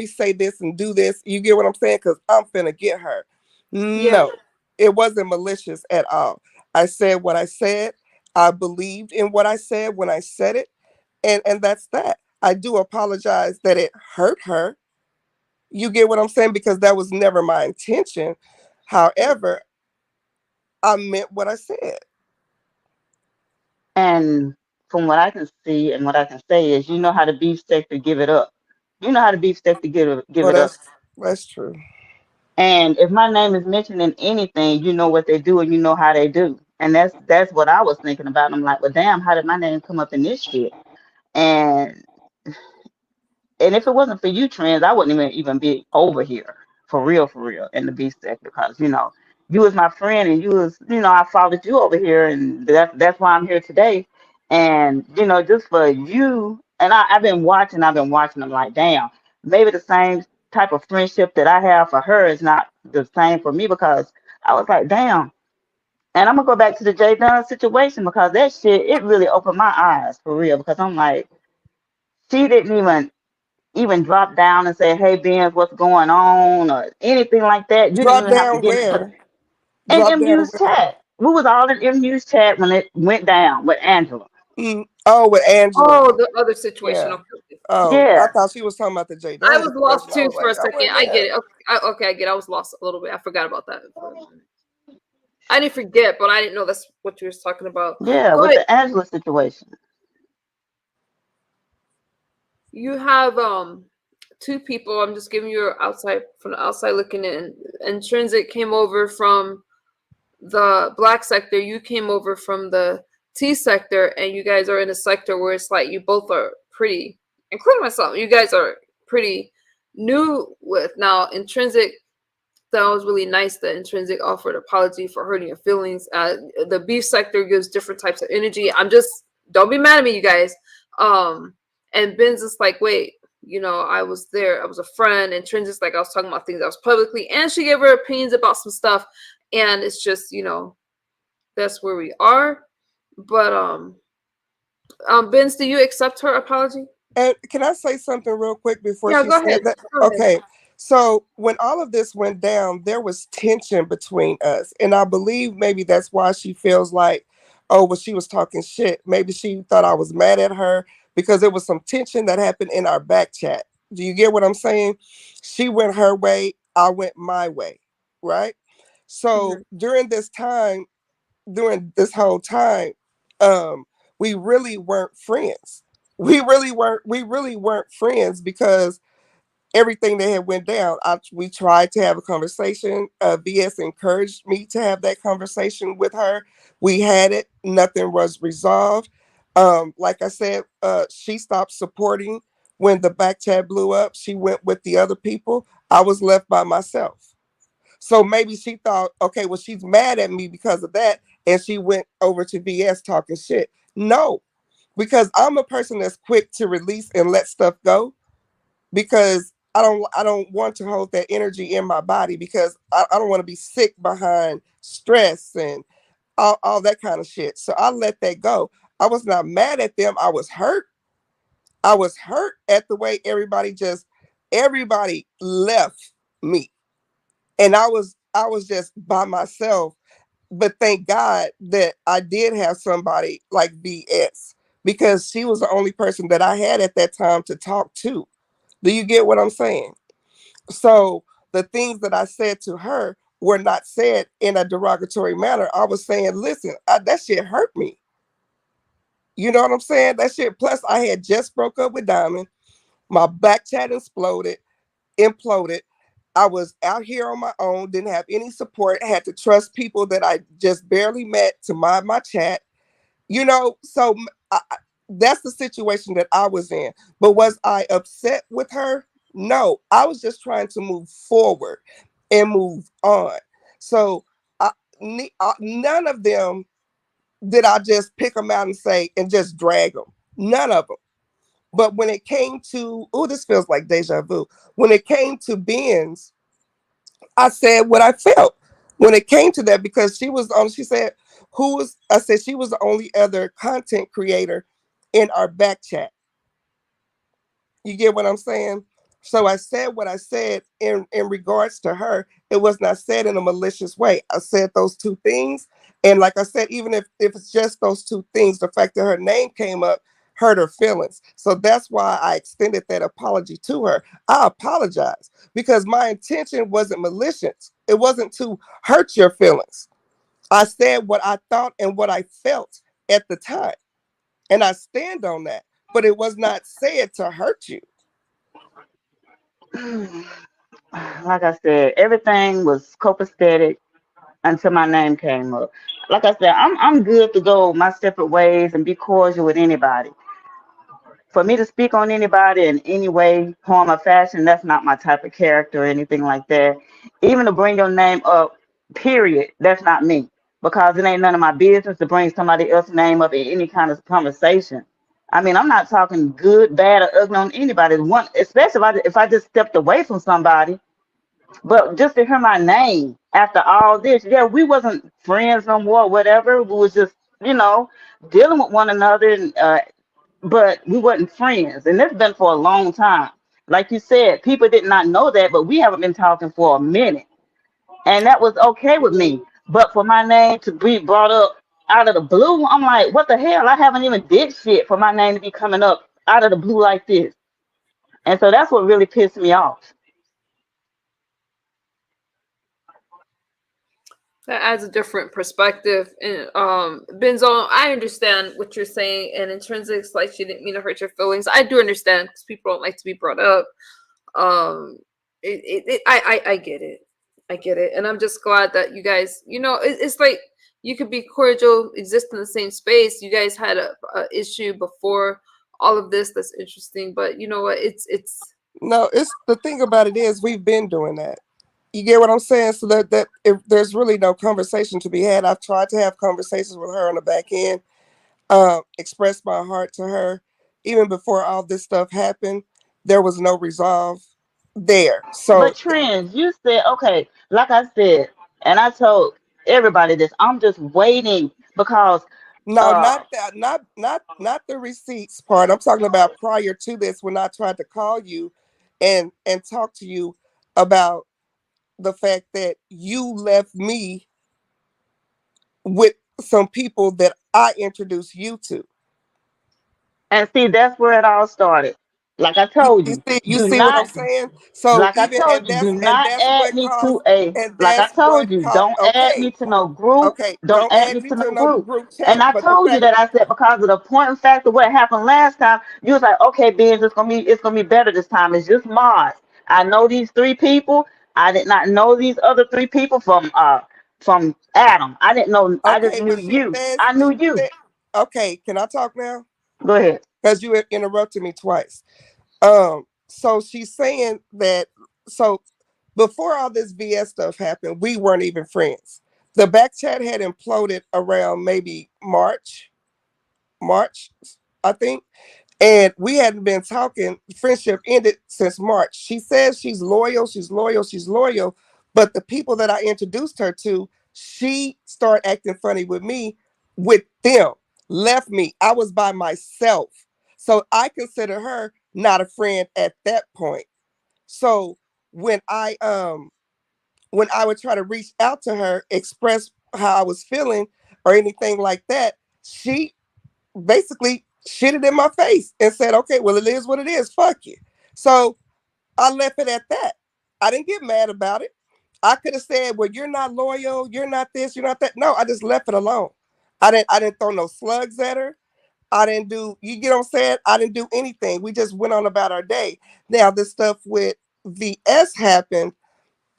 say this and do this. You get what I'm saying? Because I'm finna get her. Yeah. No, it wasn't malicious at all. I said what I said. I believed in what I said when I said it, and that's that. I do apologize that it hurt her. You get what I'm saying? Because that was never my intention. However, I meant what I said. And from what I can see and what I can say is, you know how the beef steak to give it up. You know how the beef steak to give Well, it up. that's true. And if my name is mentioned in anything, you know what they do and you know how they do. And that's what I was thinking about. I'm like, well, damn, how did my name come up in this shit? And and if it wasn't for you, Trends, I wouldn't even be over here for real, in the beef steak because you was my friend and I followed you over here and that's why I'm here today. And just for you and I've been watching. I'm like, damn, maybe the same type of friendship that I have for her is not the same for me because I was like, damn. And I'm gonna go back to the Jay Dunn situation because that shit it really opened my eyes for real because I'm like, she didn't even drop down and say, "Hey, Benz, what's going on?" or anything like that. You didn't Drop even have to down get into where? an Drop down MU's where? chat. We was all in MU's chat when it went down with Angela. Oh, with Angela. Oh, the other situation. Yeah. Okay. Okay. Oh, I Yeah, thought she was talking about the J I Dunn was lost situation. I too was for like, a I second. went I get there. it. Okay, I get it. I was lost a little bit. I forgot about that. I didn't forget, but I didn't know that's what you were talking about. yeah, Go with ahead. the Angela situation. You have two people. I'm just giving you outside from the outside looking in. Intrinsic came over from the black sector. You came over from the T sector, and you guys are in a sector where it's like you both are pretty, including myself. You guys are pretty new with now. Intrinsic, that was really nice that Intrinsic offered apology for hurting your feelings. The beef sector gives different types of energy. I'm just, don't be mad at me, you guys. And Ben's just like, wait, I was there. I was a friend. Intrinsic's like, I was talking about things that was publicly, and she gave her opinions about some stuff. And it's just, that's where we are. But Benz, do you accept her apology? And can I say something real quick before Yeah, she go ahead. said that? Go ahead. Okay. So when all of this went down, there was tension between us. And I believe maybe that's why she feels like, oh, well, she was talking shit. Maybe she thought I was mad at her because there was some tension that happened in our back chat. Do you get what I'm saying? She went her way, I went my way. Right. So Mhm. during this whole time, um, we really weren't friends. We really weren't friends because everything that had went down. We tried to have a conversation. VS encouraged me to have that conversation with her. We had it. Nothing was resolved. Like I said, she stopped supporting when the back chat blew up. She went with the other people. I was left by myself. So maybe she thought, okay, well, she's mad at me because of that. And she went over to VS talking shit. No, because I'm a person that's quick to release and let stuff go because I don't want to hold that energy in my body because I don't want to be sick behind stress and all that kind of shit. So I let that go. I was not mad at them. I was hurt. I was hurt at the way everybody left me. And I was just by myself. But thank God that I did have somebody like BS because she was the only person that I had at that time to talk to. Do you get what I'm saying? So the things that I said to her were not said in a derogatory manner. I was saying, listen, that shit hurt me. You know what I'm saying? That shit. Plus, I had just broke up with Diamond. My back chat imploded. I was out here on my own, didn't have any support, had to trust people that I just barely met to mind my chat. So that's the situation that I was in. But was I upset with her? No, I was just trying to move forward and move on. So none of them did I just pick them out and say and just drag them. None of them. But when it came to, oh, this feels like deja vu. When it came to Benz, I said what I felt when it came to that because she was on. She said, "Who was?" I said she was the only other content creator in our back chat. You get what I'm saying? So I said what I said in regards to her. It was not said in a malicious way. I said those two things, and like I said, even if it's just those two things, the fact that her name came up hurt her feelings. So that's why I extended that apology to her. I apologize because my intention wasn't malicious. It wasn't to hurt your feelings. I said what I thought and what I felt at the time, and I stand on that. But it was not said to hurt you. Like I said, everything was copacetic until my name came up. Like I said, I'm good to go my separate ways and be cordial with anybody. For me to speak on anybody in any way, form, or fashion, that's not my type of character or anything like that. Even to bring your name up, period, that's not me. Because it ain't none of my business to bring somebody else's name up in any kind of conversation. I mean, I'm not talking good, bad, or ugly on anybody. One, especially if I just stepped away from somebody, but just to hear my name after all this, yeah, we wasn't friends no more, whatever. We was just, you know, dealing with one another, but we wasn't friends, and that's been for a long time. Like you said, people did not know that, but we haven't been talking for a minute, and that was okay with me. But for my name to be brought up out of the blue, I'm like, what the hell? I haven't even did shit for my name to be coming up out of the blue like this, and so that's what really pissed me off. That adds a different perspective. And Benzo, I understand what you're saying. And Intrinsics, like she didn't mean to hurt your feelings. I do understand because people don't like to be brought up. Um, I get it. I get it, and I'm just glad that you guys, it's like you could be cordial, exist in the same space. You guys had a issue before all of this. That's interesting, but you know what? It's No, it's the thing about it is we've been doing that. You get what I'm saying? So that if there's really no conversation to be had, I've tried to have conversations with her on the back end, express my heart to her. Even before all this stuff happened, there was no resolve there. So But trends, you said okay, like I said, and I told everybody this. I'm just waiting because no, uh not that, not the receipts part. I'm talking about prior to this when I tried to call you and talk to you about the fact that you left me with some people that I introduced you to. and see that's where it all started. Like I You, told you you, see, you do see what I'm not saying? So like I even told you, do and not that's add what me caused to a and like I that's what told you, caused. don't add Okay, me to no group. okay, Don't don't add add me me to to no no group. group And chat. I But the told you fact, that I said because of the point and fact of what happened last time, you was like, okay, Ben, it's gonna be better this time. It's just mods. I know these three people. I did not know these other three people from Adam. I didn't know. I just okay, knew but you. I knew she you. said, okay, can I talk now? Go ahead. Because you interrupted me twice. So she's saying that so before all this BS stuff happened, we weren't even friends. The back chat had imploded around maybe March, I think. And we hadn't been talking. Friendship ended since March. She says she's loyal, she's loyal, she's loyal. But the people that I introduced her to, she started acting funny with me, with them, left me. I was by myself. So I consider her not a friend at that point. So when I would try to reach out to her, express how I was feeling or anything like that, she basically shitted in my face and said, okay, well, it is what it is. Fuck you. So I left it at that. I didn't get mad about it. I could have said, well, you're not loyal, you're not this, you're not that. No, I just left it alone. I didn't throw no slugs at her. I didn't do, you get what I'm saying? I didn't do anything. We just went on about our day. Now, this stuff with VS happened.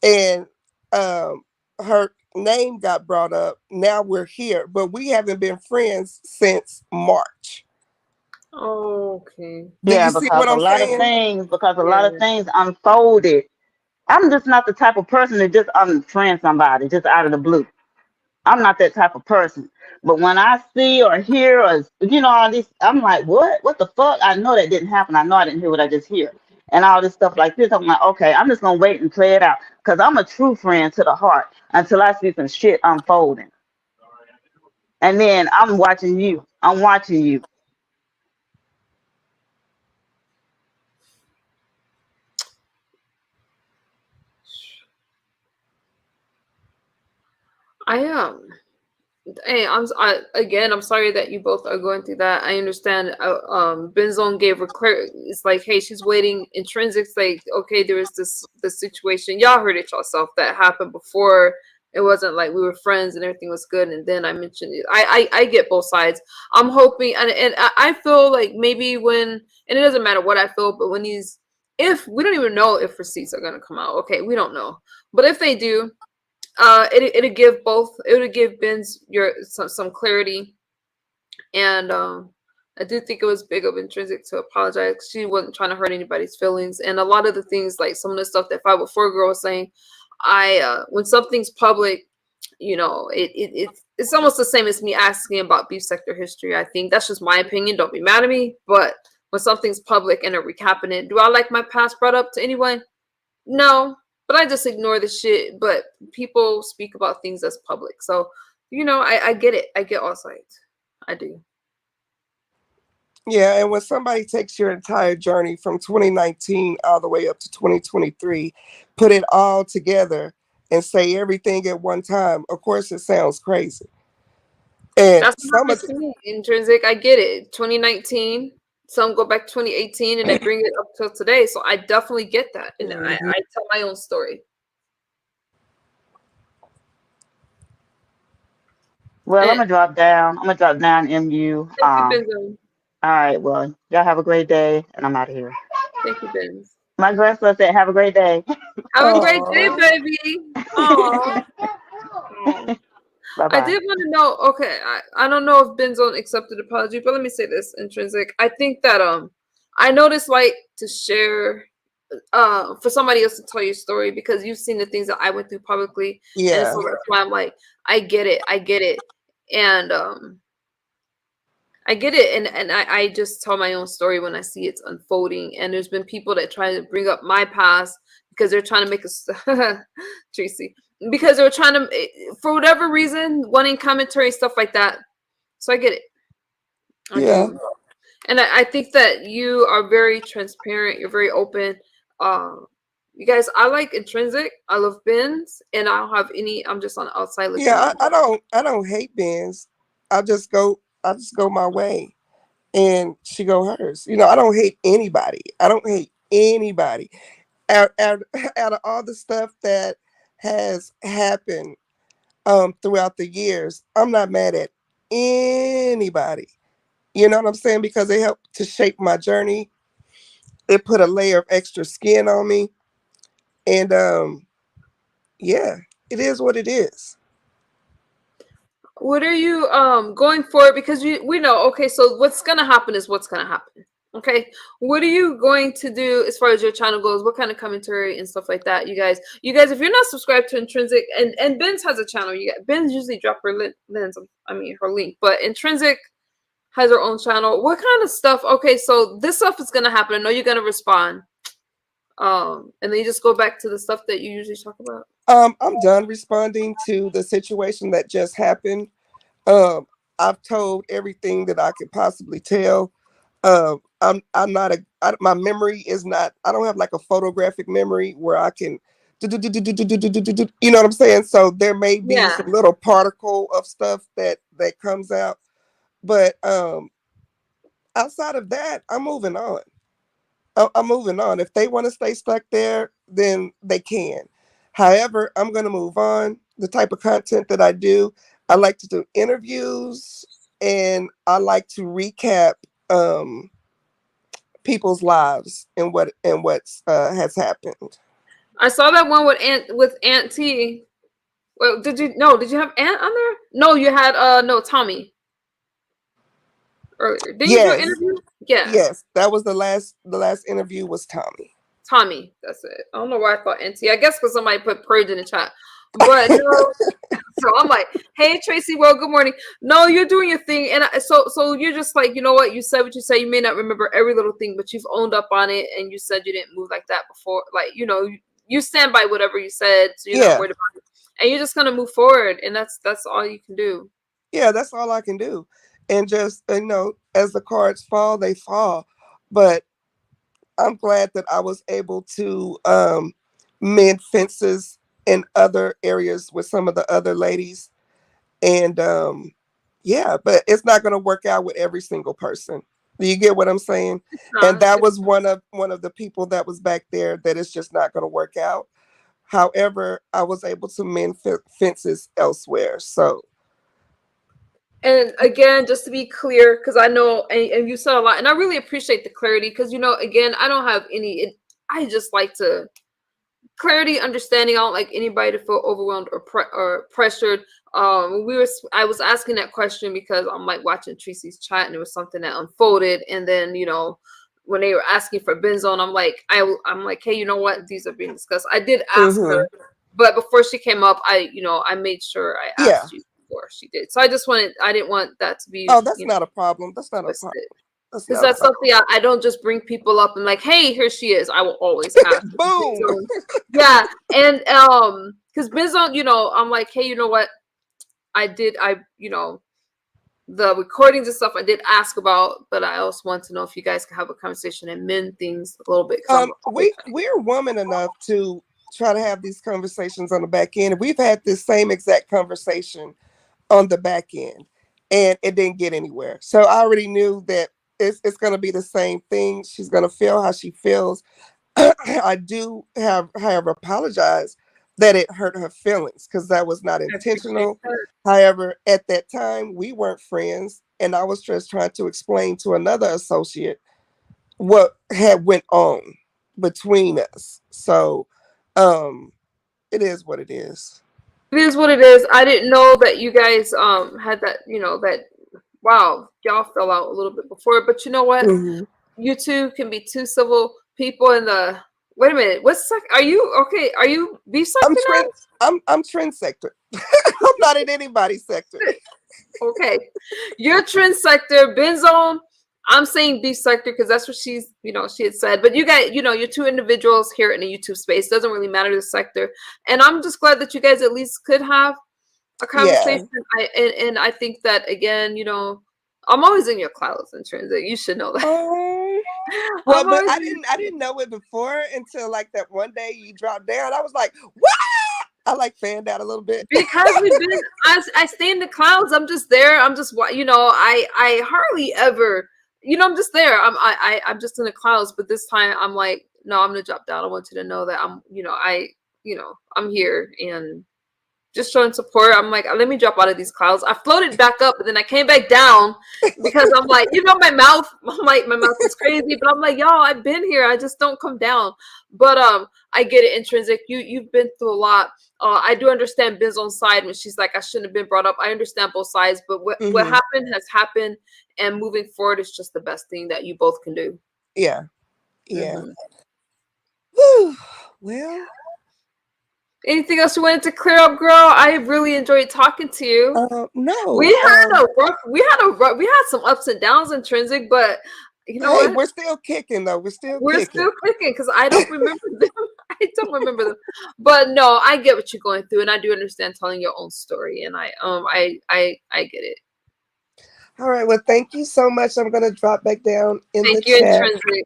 and her name got brought up. Now we're here, but we haven't been friends since March. Okay. Do Yeah, you see what I'm saying? a lot of Yeah. things unfolded. I'm just not the type of person to just unfriend somebody just out of the blue. I'm not that type of person. But when I see or hear or all this, I'm like, what? What the fuck? I know that didn't happen. I know I didn't hear what I just hear. And all this stuff like this. I'm like, okay, I'm just gonna wait and play it out. Cause I'm a true friend to the heart until I see some shit unfolding. And then I'm watching you. I'm watching you. I am. Hey, again, I'm sorry that you both are going through that. I understand. Benzone gave her clear. It's like, hey, she's waiting. Intrinsic's like, okay, there was this situation. Y'all heard it yourself that happened before. It wasn't like we were friends and everything was good. And then I mentioned it. I get both sides. I'm hoping, and I feel like maybe when, and it doesn't matter what I feel, but when if we don't even know if receipts are gonna come out. Okay, we don't know, but if they do. It'll give Benz some clarity, and I do think it was big of Intrinsic to apologize. She wasn't trying to hurt anybody's feelings, and a lot of the things, like some of the stuff that 504 girl was saying, when something's public, it's almost the same as me asking about beef sector history. I think that's just my opinion. Don't be mad at me, but when something's public and they're recapping it, do I like my past brought up to anyone? No, but I just ignore the shit. But people speak about things as public. So, I get it. I get all sides. I do. Yeah, and when somebody takes your entire journey from 2019 all the way up to 2023, put it all together and say everything at one time, of course it sounds crazy. And That's what some of happens to me. Intrinsic, I get it. 2019, some go back to 2018, and they bring it up till today. So I definitely get that. And I Mhm. tell my own story. Well, I'm And gonna drop down. I'm gonna drop down MU. thank you, Benzo. All right. Well, y'all have a great day, and I'm out of here. Thank you, Benz. My grandson said, "Have a great day." Have a great day, Aw. baby. Aw. Aw. Bye I bye. did want to know. Okay, I don't know if Benzone accepted apology, but let me say this, Intrinsic. I think that I noticed like to share for somebody else to tell your story because you've seen the things that I went through publicly, and Yeah. so that's why I'm like, I get it, and I get it, and I just tell my own story when I see it's unfolding. And there's been people that try to bring up my past because they're trying to make us Tracy, because they're trying to, for whatever reason, wanting commentary, stuff like that. So I get it. I Yeah. do. And I think that you are very transparent. You're very open. You guys, I like Intrinsic. I love Benz, and I don't have any. I'm just on the outside looking Yeah, in. I don't hate Benz. I just go my way and she go hers. I don't hate anybody. I don't hate anybody. Out, out of all the stuff that has happened throughout the years, I'm not mad at anybody. You know what I'm saying? Because they helped to shape my journey. It put a layer of extra skin on me. And yeah, it is what it is. What are you going for? Because we know. Okay, so what's gonna happen is what's gonna happen. Okay, what are you going to do as far as your channel goes? What kind of commentary and stuff like that? You guys, if you're not subscribed to Intrinsic, and Benz has a channel. Benz usually drop her her link, but Intrinsic has her own channel. What kind of stuff? Okay, so this stuff is gonna happen. I know you're gonna respond. And then you just go back to the stuff that you usually talk about. I'm done responding to the situation that just happened. Um, I've told everything that I could possibly tell. I'm not my memory is not. I don't have like a photographic memory where I can. You know what I'm saying? So there may be Yeah. some little particle of stuff that comes out, but outside of that, I'm moving on. I'm moving on. If they want to stay stuck there, then they can. However, I'm going to move on. The type of content that I do, I like to do interviews and I like to recap people's lives and what has happened. I saw that one with Aunt T. Well, did you have Aunt on there? No, you had no Tommy earlier. Didn't you do an Yes, interview? Yeah, yes, that was the last interview was Tommy. Tommy. That's it. I don't know why I thought NT. I guess because somebody put purge in the chat. But no. So I'm like, hey Tracy, well, good morning. No, you're doing your thing, and so you're just like, you know what? You said what you said. You may not remember every little thing, but you've owned up on it, and you said you didn't move like that before. Like, you stand by whatever you said, so you're not Yeah, worried about it, and you're just gonna move forward, and that's all you can do. yeah, that's all I can do. And just, as the cards fall, they fall. But I'm glad that I was able to mend fences in other areas with some of the other ladies. And yeah, but it's not going to work out with every single person. Do you get what I'm saying? It's And not. that was one of the people that was back there that it's just not going to work out. However, I was able to mend fences elsewhere. So, And again, just to be clear, because I know, and you said a lot, and I really appreciate the clarity, because again, I don't have any. I just like to clarity, understanding. I don't like anybody to feel overwhelmed or pressured. I was asking that question because I'm like watching Tracy's chat, and it was something that unfolded, and then when they were asking for Benzone, I'm like, hey, you know what? These are being discussed. I did ask her, but before she came up, I made sure I yeah. asked you before she did. So I didn't want that to be. Oh, that's not a problem. That's not a problem. Twisted. That's Because not a that's problem. something I don't just bring people up and like, hey, here she is. I will always ask. Boom. Yeah, and because Benzone, I'm like, hey, you know what? The recordings and stuff I did ask about, but I also want to know if you guys can have a conversation and mend things a little bit. We're woman enough to try to have these conversations on the back end. We've had this same exact conversation on the back end, and it didn't get anywhere. So I already knew that it's going to be the same thing. She's going to feel how she feels. I do however, apologize that it hurt her feelings because that was not I appreciate intentional. that. However, at that time, we weren't friends, and I was just trying to explain to another associate what had went on between us. So, it is what it is. It is what it is. I didn't know that you guys had that, that wow, y'all fell out a little bit before, but you know what? Mhm. You two can be two civil people in the wait a minute. Are you okay? Are you beef sector I'm trend sector. I'm not in anybody's sector. now? Okay. You're trend sector, Benzone. I'm saying beef sector because that's what she had said. But you guys, you're two individuals here in the YouTube space. Doesn't really matter the sector. And I'm just glad that you guys at least could have a Yeah. conversation. I think that again, I'm always in your clouds in Intrinsic. You should know that. Well, but I didn't know it before until like that one day you dropped down. I was like, what? I like fanned out a little bit. Because I stay in the clouds. I'm just there. I'm just, I hardly ever, I'm just there. I'm just in the clouds. But this time I'm like, no, I'm gonna drop down. I want you to know that I'm here and just showing support. I'm like, let me drop out of these clouds. I floated back up, but then I came back down because I'm like, my mouth, my mouth is crazy, but I'm like, y'all, I've been here. I just don't come down. But I get it, Intrinsic. You've been through a lot. I do understand Benzone's side when she's like, I shouldn't have been brought up. I understand both sides, but what happened has happened, and moving forward is just the best thing that you both can do. Yeah. Yeah. Well. Anything else you wanted to clear up, girl? I really enjoyed talking to you. No. We had some ups and downs, Intrinsic, but what? We're still kicking though. We're still kicking because I don't remember them. I don't remember them. But no, I get what you're going through, and I do understand telling your own story, and I get it. All right. Well, thank you so much. I'm gonna drop back down in the chat. Intrinsic.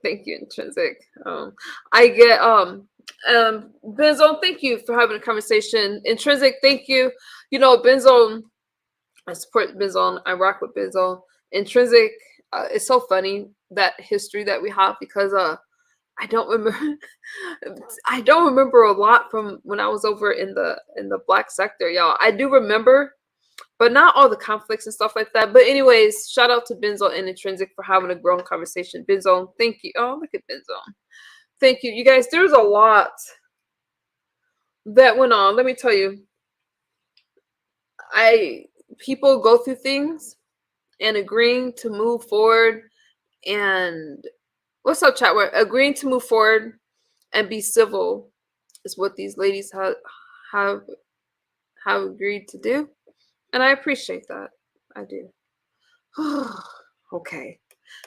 Thank you, Intrinsic. I get Benzone, thank you for having a conversation. Intrinsic, thank you. Benzone, I support Benzone. I rock with Benzone. Intrinsic, it's so funny that history that we have because I don't remember a lot from when I was over in the black sector, y'all. I do remember, but not all the conflicts and stuff like that. But anyways, shout out to Benzone and Intrinsic for having a grown conversation. Benzone, thank you. Oh, look at Benzone. Thank you. You guys, there's a lot that went on. Let me tell you. People go through things and agreeing to move forward and what's up, chat? We're agreeing to move forward and be civil is what these ladies have agreed to do. And I appreciate that. I do. Okay.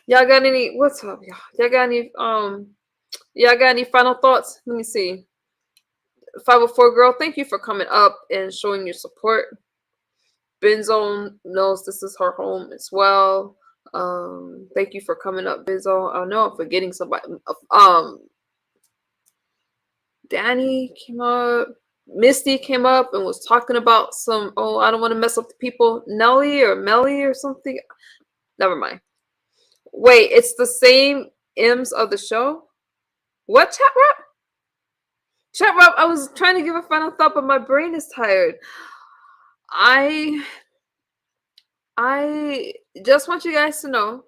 Y'all got any what's up, y'all? Y'all got any final thoughts? Let me see. 504 girl, thank you for coming up and showing your support. Benzo knows this is her home as well. Thank you for coming up, Benzo. I know I'm forgetting somebody. Danny came up. Misty came up and was talking about some. Oh, I don't want to mess up the people. Nelly or Melly or something. Never mind. Wait, it's the same M's of the show. What, chat rap? Chat rap. I was trying to give a final thought, but my brain is tired. I just want you guys to know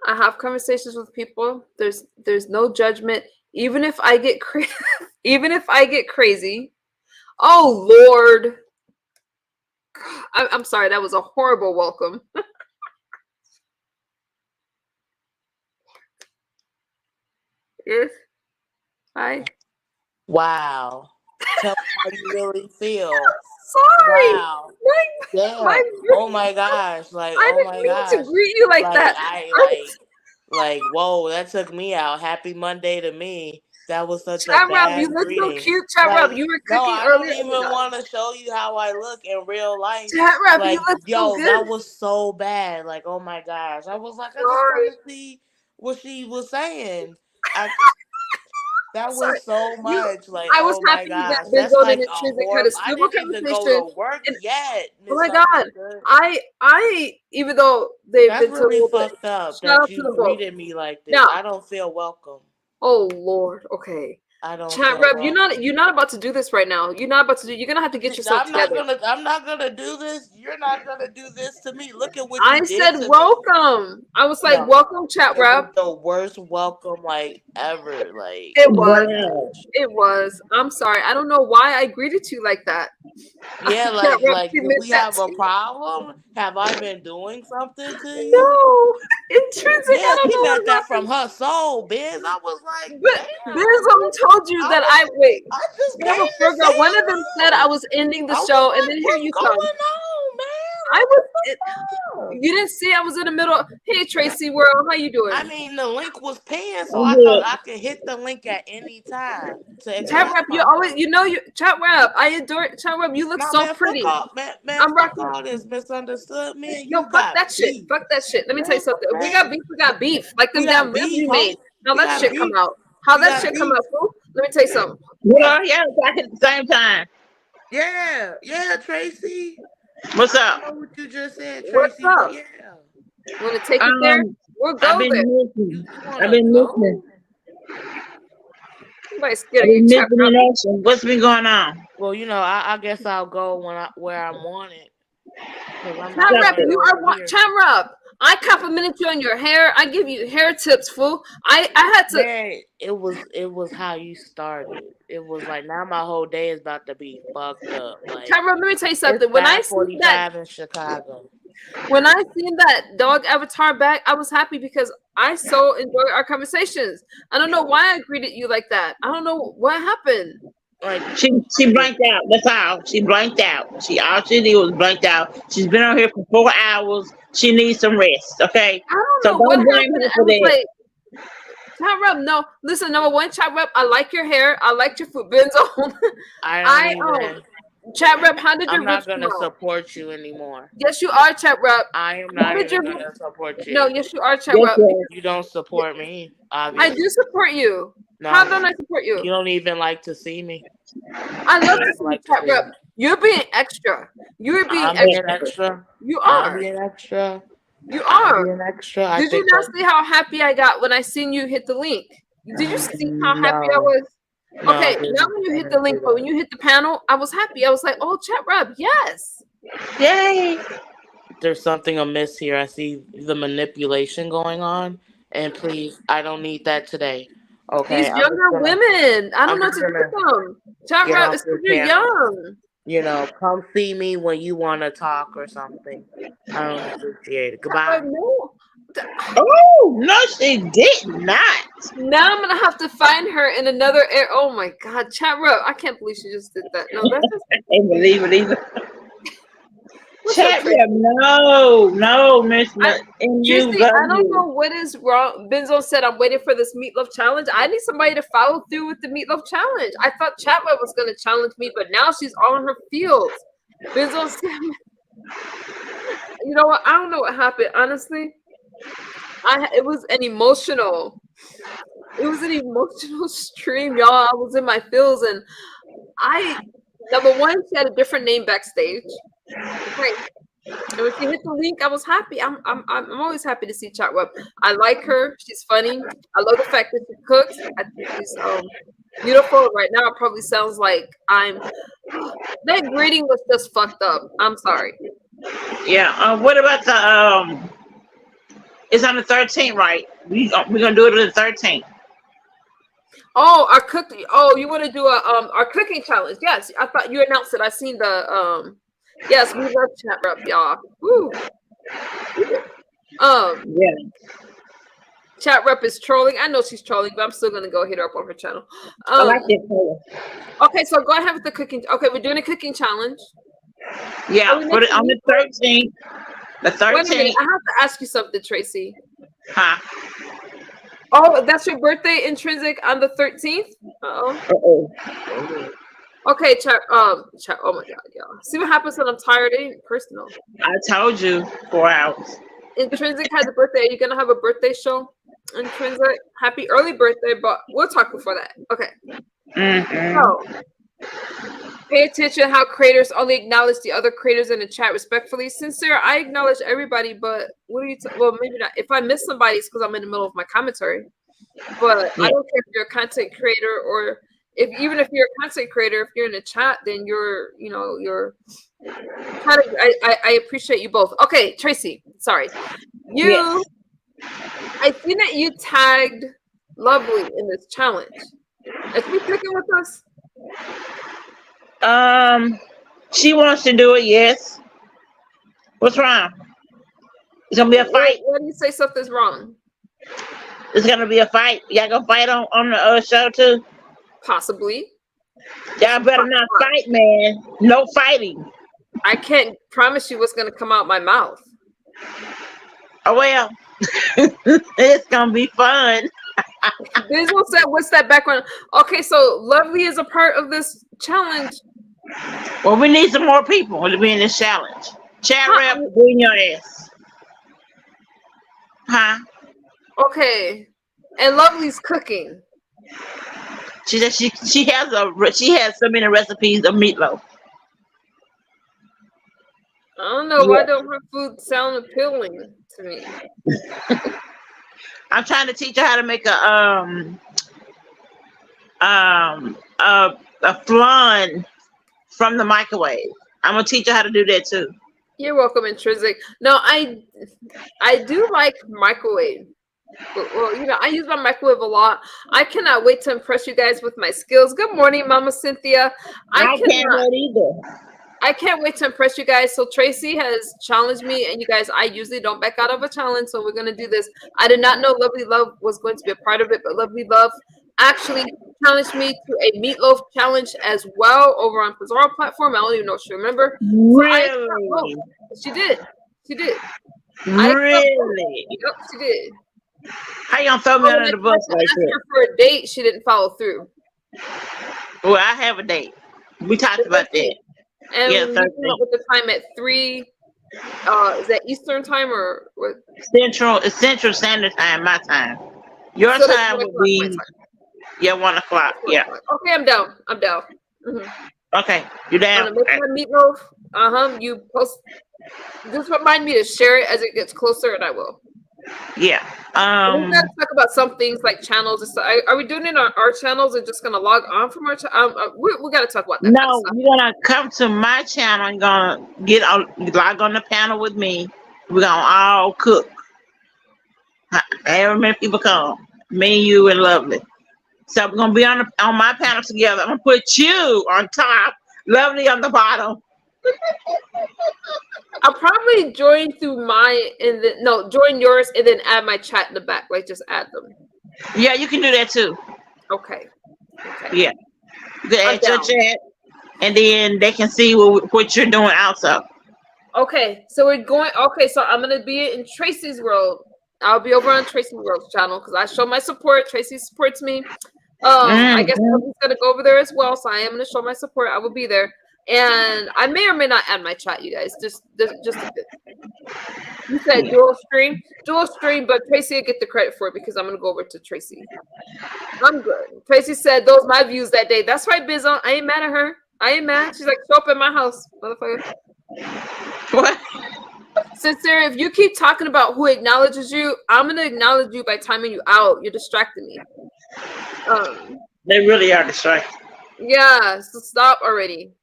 I have conversations with people. There's no judgment. Even if I get crazy. Oh Lord. I'm sorry, that was a horrible welcome. Yes. Hi. Wow. Tell me how you really feel. Sorry. Wow. My Oh my gosh. Like, I oh didn't my mean gosh. to greet you like that. Like, whoa, that took me out. Happy Monday to me. That was such Chat a Rob, bad you look so greeting. cute. Chat Rob, you were No, cooking I earlier. don't even want to show you how I look in real life. Chat Rob, Like, you look so yo, good. that was so bad. Like, oh my gosh. I was like, I just Sorry. want to see what she was saying. That Sorry. was so much. Like, I was oh my happy gosh. that That's Benzo like and a Intrinsic had a horrible. I civil didn't even conversation. go to work yet. Oh my God. Misunderstood. I even though they've That's been to a really little bit. fucked up Shout that out to you them both. greeted me like this. Now, I don't feel welcome. oh Lord. Okay. I don't Chat feel Rep, welcome. you're not about to do this right now. You're not about to do. You're gonna have to get yourself together. I'm not gonna do this. You're not gonna do this to me. Look at what I you said did to me. welcome. I was like, No. welcome, Chat It was Rep. the worst welcome like ever. Like It was. It was. I'm sorry. I don't know why I greeted you like that. yeah, Chat Rep, like you do missed we that have a too. problem? Have I been doing something to you? No, Intrinsic. Yeah, I don't she know got what that happened. from her soul, Biz. I was like, But damn. Benzo told you that I wait. I just Have came a to say One of them said I was ending the show, and then here what's you going come. on, man? I was. You didn't see I was in the middle. Hey Tracy World, how you doing? I mean, the link was pinned, so I thought I could hit the link at any time to Chat express Rep, you myself. always, you Chat Rep. I adore Chat Rep. You look Nah, so man, pretty. fuck I'm fuck rocking. all this misunderstood, man. Yo, You fuck got that shit. beef. Fuck that shit. Let me tell you something. If we man. got beef. We got beef. Like them We damn got ribs beef, you made. How We that got shit come beef. out? How We that got shit come beef. out, fool? Let me tell you something. Well, yeah, back at the same time. Yeah, Tracy. What's I up? don't know what you just said, What's Tracy, up? but yeah. Want to take it there? We'll go I've been there. listening. You I've wanna been go? listening. Somebody's scared I've of you, been Chat listening Rep. in action. What's been going on? Well, I guess I'll go where I'm wanted. Chat Rep, you are Chat Rep. I complimented you on your hair. I give you hair tips, fool. I had to. Man, it was how you started. It was like now my whole day is about to be fucked up. Like Chat Rep, let me tell you something. it's When I seen that, 5:45 in Chicago. when I seen that dog avatar back, I was happy because I so enjoy our conversations. I don't know why I greeted you like that. I don't know what happened. Like She blanked out. That's all. She blanked out. All she did was blanked out. She's been on here for 4 hours. She needs some rest. Okay. I don't So know what don't blame happened. her I for was that. like, Chat Rep, no. Listen, number one, Chat Rep, I like your hair. I liked your foot bends on. Chat Rep, how did your I'm not ribs come gonna out? support you anymore. Yes, you are, Chat Rep. I am How not did even your gonna support you. No, yes, you are, Chat Yes, Rep. sir. You don't support me, I obviously. do support you. No, How don't I support you? you don't even like to see me. I love to see you, Chat Rep. You're being extra. You're being I'm being extra. extra. You I'm are. being extra. You I'm are. being extra. I Did you think not see how happy I got when I seen you hit the link? Did you see how happy I No. was? No, I Okay, didn't. not when you I hit the didn't link, see but when that. you hit the panel, I was happy. I was like, oh, Chat Rep, yes. Yay. There's something amiss here. I see the manipulation going on, and please, I don't need that today. Okay, These younger women, I don't I'm know what just to do gonna with them. Chat get rep off is your you're channel. young. You know, come see me when you want to talk or something. I don't appreciate it. Chat rep, Goodbye. no. Oh no, she did not. Now I'm gonna have to find her in another air. Oh my god, chat rep! I can't believe she just did that. No, that's just. I can't believe it either. What's up, Chat Tracy? rep, no, Miss and you Tracy, love I don't you. know what is wrong. Benzo said I'm waiting for this meatloaf challenge. I need somebody to follow through with the meatloaf challenge. I thought chat rep was gonna challenge me, but now she's all in her fields. Benzo said, you know what? I don't know what happened. Honestly, it was an emotional. It was an emotional stream, y'all. I was in my feels, and number one, she had a different name backstage. Okay. And when she hit the link, I was happy. I'm always happy to see Chat Web. I like her. She's funny. I love the fact that she cooks. I think she's beautiful. Right now, it probably sounds like that greeting was just fucked up. I'm sorry. Yeah. What about the It's on the 13th, right? We're gonna do it on the 13th. Oh, our cooking. Oh, you want to do our cooking challenge? Yes, I thought you announced it. I seen the Yes, we love Chat Rep, y'all. Woo. Yeah. Chat Rep is trolling. I know she's trolling, but I'm still gonna go hit her up on her channel. I like it. Okay, so go ahead with the cooking. Okay, we're doing a cooking challenge. Yeah, put it on the 13th. The 13th. Wait a minute, I have to ask you something, Tracy. Huh? Oh, that's your birthday, Intrinsic, on the 13th? Uh-oh. Okay, chat. Oh my God, y'all. See what happens when I'm tired? It ain't personal. I told you 4 hours. Intrinsic has a birthday. Are you gonna have a birthday show? Intrinsic, happy early birthday, but we'll talk before that. Okay. So, pay attention how creators only acknowledge the other creators in the chat respectfully. Sincere, I acknowledge everybody, but what are you? Well, maybe not. If I miss somebody, it's because I'm in the middle of my commentary. But I don't care if you're a content creator or even if you're a content creator, if you're in the chat, then you're. I appreciate you both. Okay, Tracy. Sorry, you. Yes. I see that you tagged Lovely in this challenge. Is she cooking with us? She wants to do it. Yes. What's wrong? It's gonna be a fight. Why do you say something's wrong? It's gonna be a fight. Y'all gonna fight on the show too? Possibly. Y'all better not fight, man. No fighting. I can't promise you what's gonna come out my mouth. Oh well, it's gonna be fun. Visual said, "What's that background?" Okay, so Lovely is a part of this challenge. Well, we need some more people to be in this challenge. Chat rep, doing your ass. Huh? Okay, and Lovely's cooking. She said she has so many recipes of meatloaf. I don't know why don't her food sound appealing to me. I'm trying to teach her how to make a flan from the microwave. I'm gonna teach her how to do that too. You're welcome, Intrinsic. No, I do like microwave. Well, I use my microwave a lot. I cannot wait to impress you guys with my skills. Good morning, Mama Cynthia. I can't wait either. I can't wait to impress you guys. So Tracy has challenged me, and you guys, I usually don't back out of a challenge, so we're gonna do this. I did not know Lovely Love was going to be a part of it, but Lovely Love actually challenged me to a meatloaf challenge as well over on Pizarro platform. I don't even know if she remember. Really? She did. She did. Really? Yep, she did. How you gonna throw me under the bus like that? For a date, she didn't follow through. Well, I have a date. We talked about that. And we came up with the time at 3. Is that Eastern time or what? Central? It's Central Standard Time. My time. Your time would be 1 o'clock. Yeah. Okay, I'm down. Mm-hmm. Okay, you down? I'm gonna make my meatloaf. You post. Just remind me to share it as it gets closer, and I will. Yeah. We gotta talk about some things like channels and stuff. Are we doing it on our channels or just gonna log on from our channel? We gotta talk about that. No, you're gonna come to my channel and gonna log on the panel with me. We're gonna all cook. However many people come, me, you, and Lovely. So we're gonna be on my panel together. I'm gonna put you on top, Lovely on the bottom. I'll probably join through mine and then join yours and then add my chat in the back. Like just add them. Yeah, you can do that too. Okay. Yeah, you can I'm add your down. chat, and then they can see what you're doing also. Okay, so we're going. Okay, so I'm gonna be in Tracy's world. I'll be over on Tracy's world channel because I show my support. Tracy supports me. I guess Mhm. he's gonna go over there as well. So I am gonna show my support. I will be there, and I may or may not add my chat. You guys, just a bit. You said dual stream, but Tracy will get the credit for it because I'm gonna go over to Tracy. I'm good. Tracy said those my views that day. That's right, Bizzo. I ain't mad at her. I ain't mad. She's like, show up at my house, motherfucker. What? Sincere, if you keep talking about who acknowledges you, I'm gonna acknowledge you by timing you out. You're distracting me. They really are distracted. Yeah, so stop already.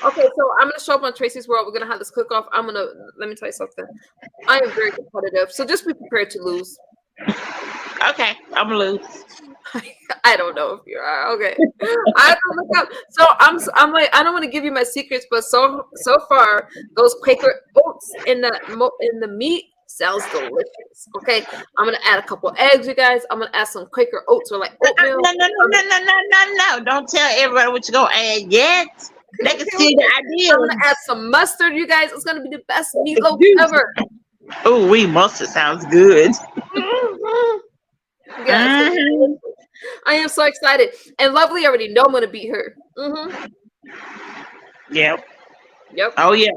Okay, so I'm gonna show up on Tracy's world. We're gonna have this cook off. Let me tell you something. I am very competitive, so just be prepared to lose. Okay, I'm gonna lose. I don't know if you are. Okay, I have to look up. So I'm like, I don't want to give you my secrets, but so far those Quaker oats in the meat sounds delicious. Okay, I'm gonna add a couple eggs, you guys. I'm gonna add some Quaker oats or like oatmeal. No. Don't tell everybody what you're gonna add yet. They can see the idea. I'm gonna add some mustard, you guys. It's gonna be the best meatloaf ever. Oh, mustard sounds good. Yes, I am so excited. And Lovely already know I'm gonna beat her. Yep. Yep. Oh yeah.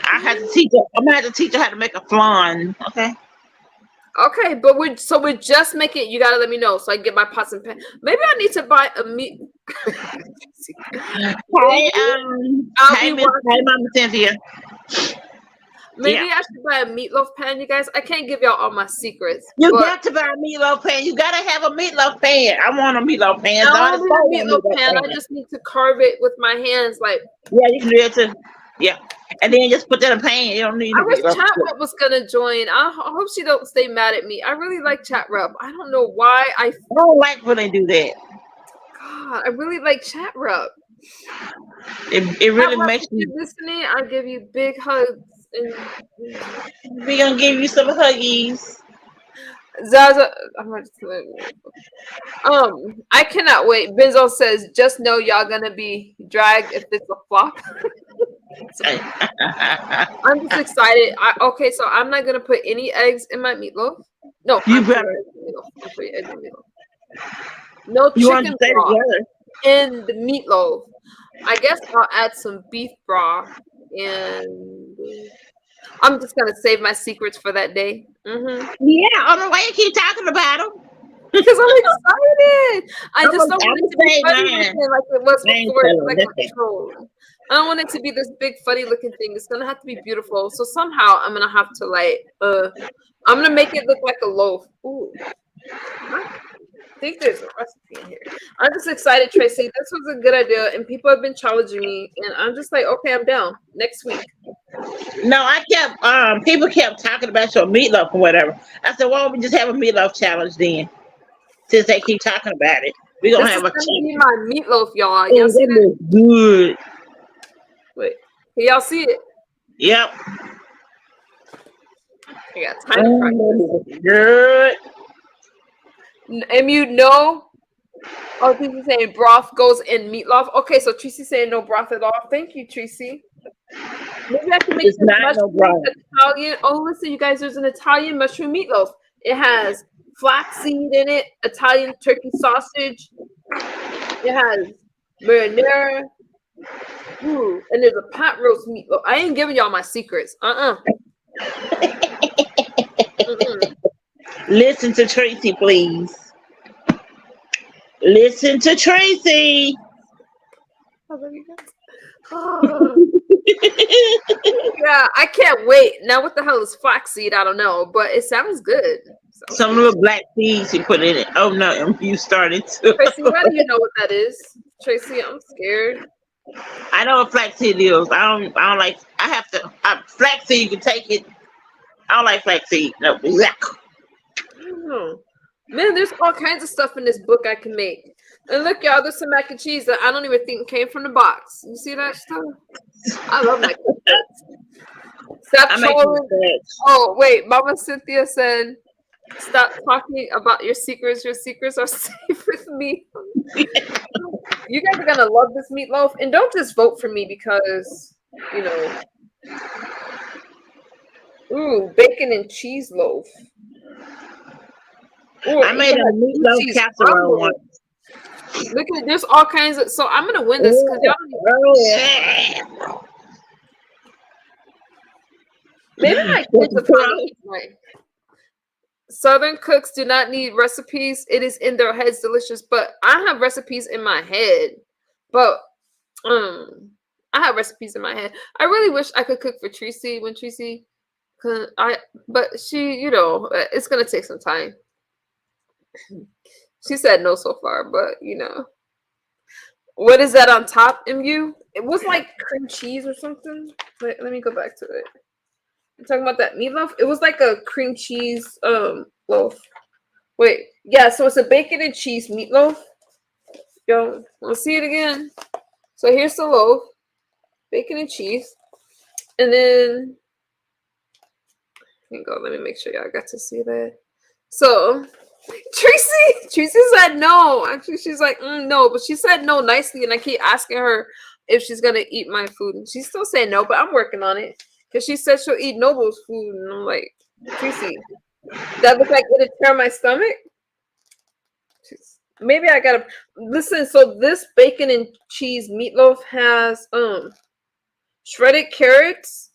I have to teach her. I'm gonna have to teach her how to make a flan. Okay. Okay, but we're just making. You gotta let me know so I can get my pots and pans. Maybe I need to buy a meat. Hey, Mama Cynthia. Maybe I should buy a meatloaf pan, you guys. I can't give y'all all my secrets. You got to buy a meatloaf pan. You gotta have a meatloaf pan. I want a meatloaf pan. I don't need a meatloaf pan. I just need to carve it with my hands, like. Yeah, you can do that too. Yeah, and then just put that in a pan. You don't need. I wish Chat Rub was gonna join. I hope she don't stay mad at me. I really like Chat Rub. I don't know why. I don't like when they do that. God, I really like Chat Rub. It really makes you listening. I give you big hugs. We're gonna give you some huggies. Zaza, I cannot wait. Benzo says, just know y'all gonna be dragged if it's a flop. I'm just excited. Okay, so I'm not gonna put any eggs in my meatloaf. No, you better. No chicken broth in the meatloaf. I guess I'll add some beef broth, and I'm just gonna save my secrets for that day. Yeah, I don't know why you keep talking about them. Because I'm excited. I just don't want it to be funny looking like it was before. Like control. I don't want it to be this big funny looking thing. It's gonna have to be beautiful. So somehow I'm gonna have to I'm gonna make it look like a loaf. Ooh. I think there's a recipe in here. I'm just excited, Tracy. This was a good idea, and people have been challenging me, and I'm just like, okay, I'm down. Next week. No, I kept people kept talking about your meatloaf or whatever. I said, why don't we just have a meatloaf challenge then? Since they keep talking about it, we're gonna have a challenge. Be my meatloaf, y'all. Y'all see that? Good. Wait, can y'all see it? Yep. I got time to practice. Good. And you know, Tracy's saying broth goes in meatloaf. Okay, so Tracy's saying no broth at all. Thank you, Tracy. Maybe I can make this mushroom Italian. Oh, listen, you guys, there's an Italian mushroom meatloaf. It has flaxseed in it, Italian turkey sausage. It has marinara. Ooh, and there's a pot roast meatloaf. I ain't giving y'all my secrets. Listen to Tracy, please. Listen to Tracy. Yeah, I can't wait. Now, what the hell is flaxseed? I don't know, but it sounds good. Some little black seeds you put in it. Oh no, you started to. Tracy, how do you know what that is? Tracy, I'm scared. I know what flaxseed is. I don't like. I have to. Flaxseed, you can take it. I don't like flaxseed. No, exactly. Man, there's all kinds of stuff in this book I can make. And look, y'all, there's some mac and cheese that I don't even think came from the box. You see that stuff? I love mac and cheese. Stop I make trolling. you Oh, wait. Mama Cynthia said, stop talking about your secrets. Your secrets are safe with me. You guys are going to love this meatloaf. And don't just vote for me because, you know. Ooh, bacon and cheese loaf. Ooh, I made a meatloaf casserole once. Look at there's all kinds of. So I'm gonna win this because y'all don't even. Maybe my kids are fine. Southern cooks do not need recipes. It is in their heads delicious. But I have recipes in my head. But I have recipes in my head. I really wish I could cook for Tracy when Tracy. But she, you know, it's gonna take some time. She said no so far, but you know. What is that on top, MU? It was like cream cheese or something. Let me go back to it. I'm talking about that meatloaf. It was like a cream cheese loaf. Wait, yeah, so it's a bacon and cheese meatloaf. Yo, wanna see it again? So here's the loaf, bacon and cheese. And then here you go, let me make sure y'all got to see that. So Tracy said no. Actually, she's like, no, but she said no nicely, and I keep asking her if she's gonna eat my food, and she's still saying no, but I'm working on it because she said she'll eat Noble's food, and I'm like, Tracy, that looks like it'll tear my stomach. Maybe I gotta listen. So this bacon and cheese meatloaf has shredded carrots,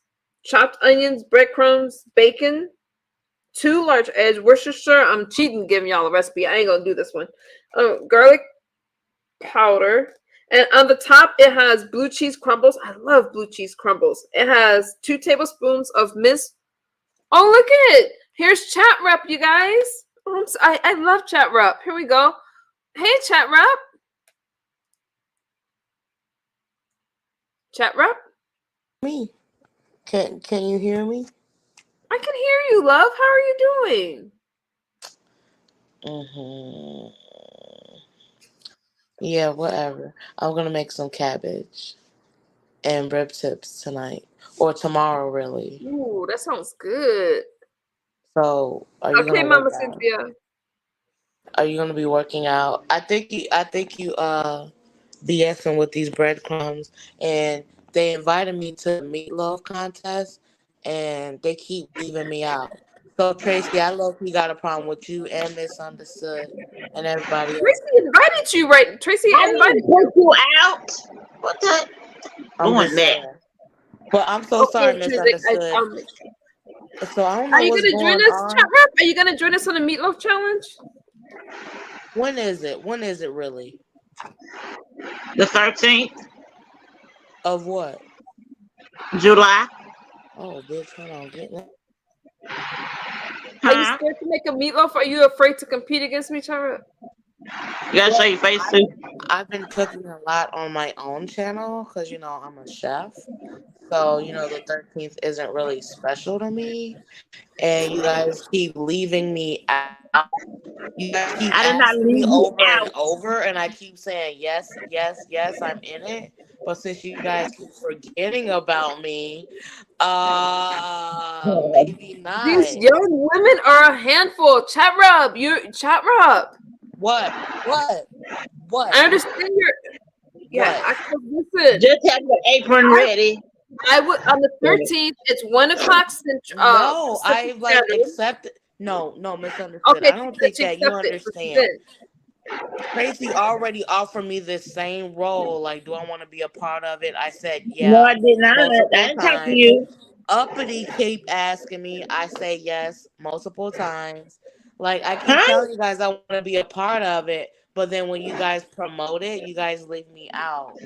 chopped onions, breadcrumbs, bacon. 2 large eggs, Worcestershire. I'm cheating, giving y'all a recipe. I ain't gonna do this one. Garlic powder, and on the top it has blue cheese crumbles. I love blue cheese crumbles. It has 2 tablespoons of minced. Oh, look at it! Here's chat rep, you guys. I love chat rep. Here we go. Hey, chat rep. Chat rep. Me. Can you hear me? I can hear you, love. How are you doing? Yeah, whatever. I'm gonna make some cabbage and rib tips tonight or tomorrow, really. Ooh, that sounds good. So, are you Okay, gonna Mama work out? Cynthia. Are you gonna be working out? I think you BSing with these breadcrumbs, and they invited me to the meatloaf contest, and they keep leaving me out. So Tracy, I love you got a problem with you and Misunderstood and everybody else. Tracy invited you, right? Tracy I invited didn't put you out. What the? I'm Doing just that. saying. But I'm so sorry, Okay, Tracy. Misunderstood. So I don't Are know you what's gonna join going us, chat on. rep? Are you gonna join us on the meatloaf challenge? When is it? When is it really? The 13th, Of what? July. Oh, bitch, hold on. Get that. Are you Huh? scared to make a meatloaf? Are you afraid to compete against me, chat rep? You gotta show your face too. I've been cooking a lot on my own channel because, I'm a chef. So, the 13th isn't really special to me. And you guys keep leaving me out. You guys keep I did not asking me leave you over and out. over, and I keep saying yes, yes, yes, I'm in it. But since you guys keep forgetting about me, maybe not. These young women are a handful. Chat rep, chat rep. What? I understand your. Yeah, What? I could listen. Just have your apron ready. I would on the 13th. It's 1:00 Central. No, Pacific I Standard. accepted. No, misunderstood. Okay, I don't think she that you accepted. understand. Tracy already offered me this same role. Like, do I want to be a part of it? I said No, yeah. I did not. I Multiple didn't talk to times. you. Uppity keep asking me. I say yes multiple times. Like, I keep Huh? telling you guys I want to be a part of it, but then when you guys promote it, you guys leave me out.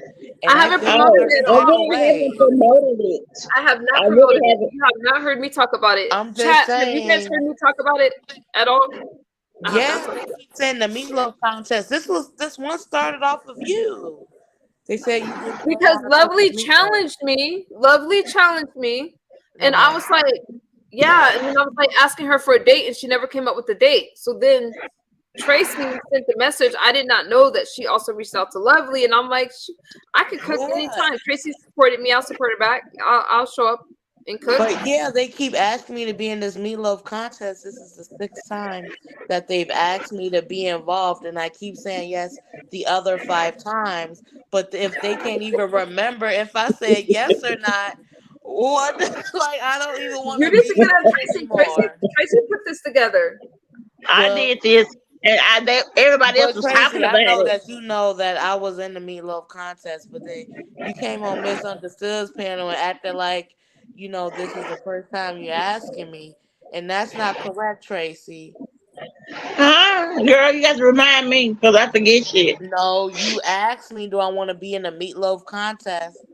And I haven't think promoted there's it a at I better all. really haven't way. promoted it. I have not I promoted really it. haven't. You have not heard me talk about it. I'm just Chat, have you guys saying. heard me talk about it at all? I have Yeah, not talked they about it. keep saying the meatloaf contest. This one started off of you. They said you didn't know Because how to cook a Lovely meatloaf. challenged me. Lovely challenged me. And I was Uh-huh. like, yeah. And then I was like asking her for a date, and she never came up with a date. So then Tracy sent the message. I did not know that she also reached out to Lovely, and I'm like, I could cook Yeah. anytime. Tracy supported me. I'll support her back. I'll show up and cook. But yeah, they keep asking me to be in this meatloaf contest. This is the sixth time that they've asked me to be involved, and I keep saying yes the other five times. But if they can't even remember if I said yes or not, what? Like I don't even want You to need to be get on here Tracy. anymore. Tracy put this together. I Well, did this, and everybody else but was talking Tracy, I about know it. that you know that I was in the meatloaf contest, but then you came on Misunderstood's panel and acted like, this is the first time you're asking me. And that's not correct, Tracy. Huh? Girl, you got to remind me because I forget shit. No, you asked me, do I want to be in the meatloaf contest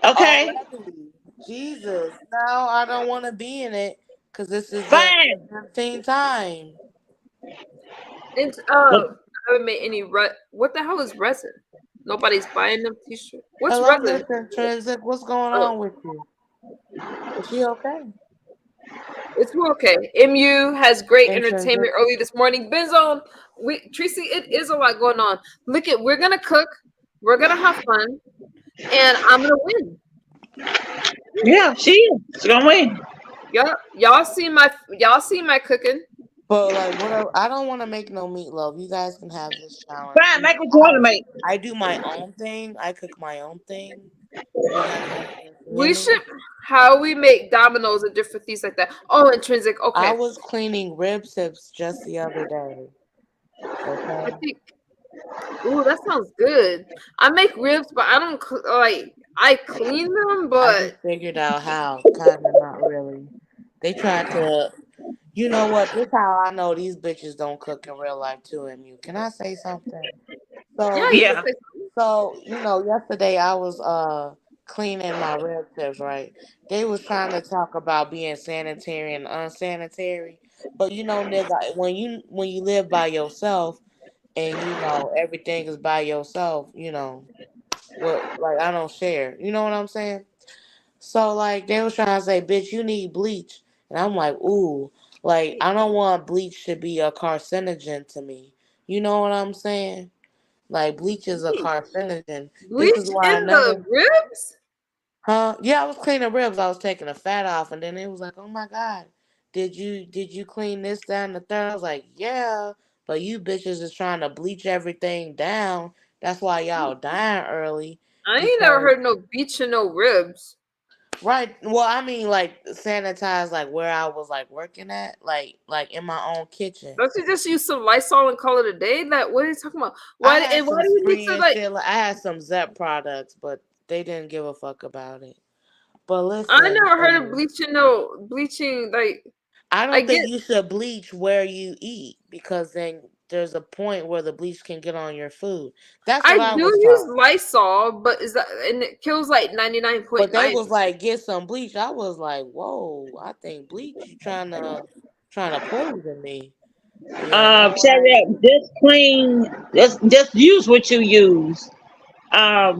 Okay, already? Jesus. Now I don't want to be in it because this is the fine. 15th time. And But I haven't made any what the hell is resin? Nobody's buying them t-shirts. What's Hello, resin? Mr. Intrinsic. What's going Oh, on with you? Is she okay? it's okay. MU has great Intrinsic. entertainment early this morning. Benzo, Tracy, it is a lot going on. Look at, we're gonna cook, we're gonna have fun, and I'm gonna win. yeah, she is. She's gonna win. Y'all see my cooking. But like, whatever. I don't want to make no meatloaf. You guys can have this challenge. Fine, make what you want to make. I do my own thing. I cook my own thing. You guys have to. You hear We me? should how we make dominoes and different things like that. Oh, intrinsic. I Okay, was cleaning rib tips just the other day. I Okay. think. Ooh, that sounds good. I make ribs, but I don't like. I clean them, I but just figured out how. Kind of not really. They tried to. You know what? This how I know these bitches don't cook in real life too. MU. Can I say something? yeah, So you can Yeah. say So, yesterday I was cleaning my rib tips, right? They was trying to talk about being sanitary and unsanitary. But nigga, when you live by yourself and everything is by yourself, what like I don't share. You know what I'm saying? So like they was trying to say, bitch, you need bleach. And I'm like, ooh, like I don't want bleach to be a carcinogen to me. You know what I'm saying? Like bleach is a carcinogen. This is bleach why in the another ribs. huh? Yeah, I was cleaning ribs. I was taking the fat off, and then it was like, oh my god, did you clean this down the third? I was like, yeah, but you bitches is trying to bleach everything down. That's why y'all dying early I ain't never because heard no bleach in no ribs. right. Well, I mean like sanitize like where I was like working at, like in my own kitchen. Don't you just use some Lysol and call it a day? That what are you talking about? I Why had and why some do you need spree to and like? shit. Like, I had some Zep products, but they didn't give a fuck about it. But I listen, never heard of bleaching. No bleaching. Like I I don't get. think you should bleach where you eat because then there's a point where the bleach can get on your food. That's I what do I was use taught. Lysol, but is that and it kills like 99.9. But they was like, get some bleach. I was like, whoa, I think bleach. You trying to poison me? Yeah, no, Cherry, just clean. Just use what you use.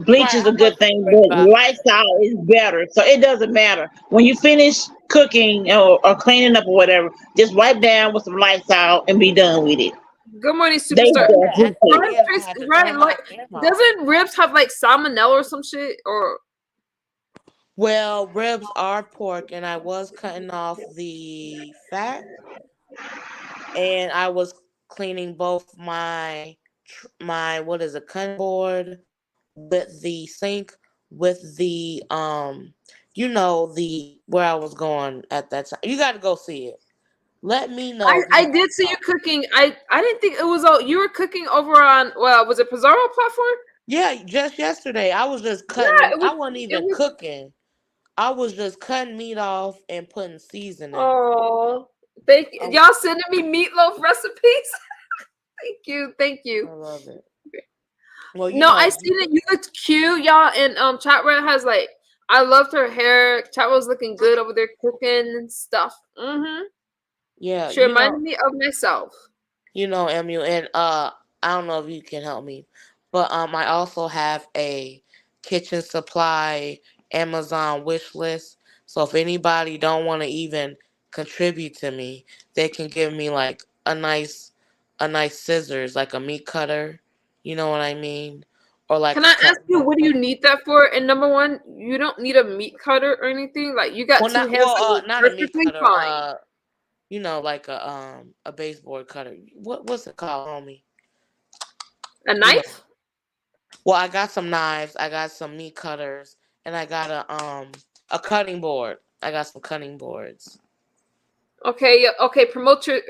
Bleach right. is a I good wasn't thing, worried but about it. lifestyle is better. So it doesn't matter. When you finish cooking or cleaning up or whatever, just wipe down with some Lysol and be done with it. Good morning, They superstar. Yeah, at the Right, end, I Trace, had to right, turn my like camera off. doesn't ribs have like salmonella or some shit? Or Well, ribs are pork, and I was cutting off the fat, and I was cleaning both my what is a cutting board with the sink with the the where I was going at that time. You got to go see it. Let me know if I you did want see you some. cooking. I didn't think it was all you were cooking over on, well, was it Pizarro platform? Yeah, just yesterday I was just Yeah, cutting. I wasn't it even was. cooking. I was just cutting meat off and putting seasoning. Oh, thank you. I, Y'all sending me meatloaf recipes. Thank I you. love it. Well, No, I seen it. You looked cute, y'all. And Chat Red has like, I loved her hair. Chat was looking good over there cooking and stuff. yeah, She reminded me of myself. MU, and I don't know if you can help me, but I also have a kitchen supply Amazon wish list. So if anybody don't want to even contribute to me, they can give me like a nice scissors, like a meat cutter. You know what I mean? Or like Can a I ask cut. you, what do you need that for? And number one, you don't need a meat cutter or anything. Like, you got Well, two hands that work not a meat perfectly cutter. fine. You know, like a baseboard cutter. What's it called, homie? A You know. knife? Well, I got some knives, I got some meat cutters, and I got a cutting board. I got some cutting boards. Okay, yeah, okay. Promote your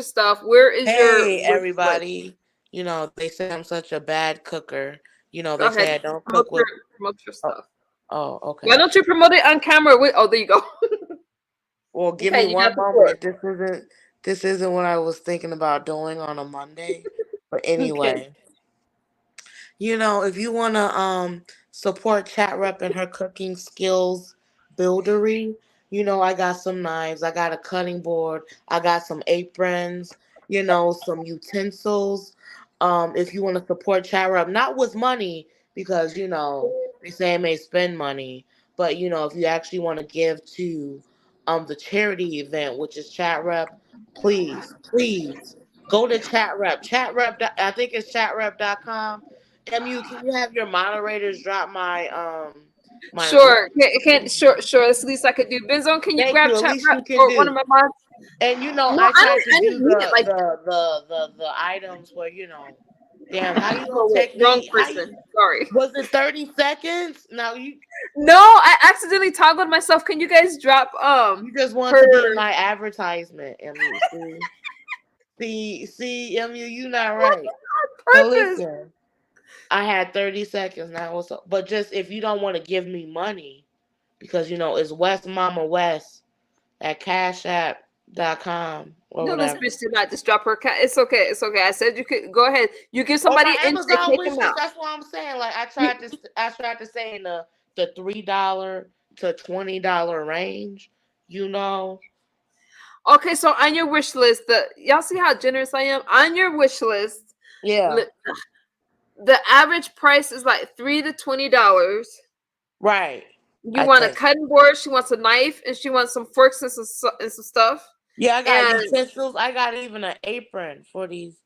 stuff. Where is your Hey wish list? everybody. You know, they say I'm such a bad cooker. You know, Go they ahead. say I don't Promote cook your with promote your oh, stuff. oh Why okay. don't you promote it on camera? Oh, there you go. Well, give me Okay, you got one the floor. moment. This isn't what I was thinking about doing on a Monday. But Okay. anyway, you know, if you want to support Chat Rep and her cooking skills buildery, you know, I got some knives, I got a cutting board, I got some aprons, you know, some utensils. If you want to support Chat Rep, not with money, because you know they say I may spend money, but you know, if you actually want to give to the charity event, which is Chat Rep, please go to Chat Rep. Chat Rep, I think it's chatrep.com. MU, can you have your moderators drop my link? Sure. Sure. That's the least I could do. Benzone, can you Thank grab you. At chat least rep you can or one of do. my mods? And you know, No, I tried to I do didn't mean it like that. the items where you know, damn, how you gonna Oh wait, take wrong me? person. Sorry. Was it 30 seconds? Now No, I accidentally toggled myself. Can you guys drop you just want her to be in my advertisement, MU. MU, you not right. So purpose? listen, I had 30 seconds now. But just if you don't want to give me money, because you know it's West Mama West at cashapp.com or No, this whatever. bitch did not just drop her cat. It's okay. It's okay. I said you could go ahead. You give Or somebody my an inch, they Amazon take wish them list. out. That's what I'm saying. Like You, I tried to say in the $3 to $20 range. You know. okay, so on your wish list, y'all see how generous I am? On your wish list, Yeah. the average price is like $3 to $20. Right. You I want a think. cutting board, she wants a knife, and she wants some forks and some stuff. Yeah, I got And utensils. I got even an apron for these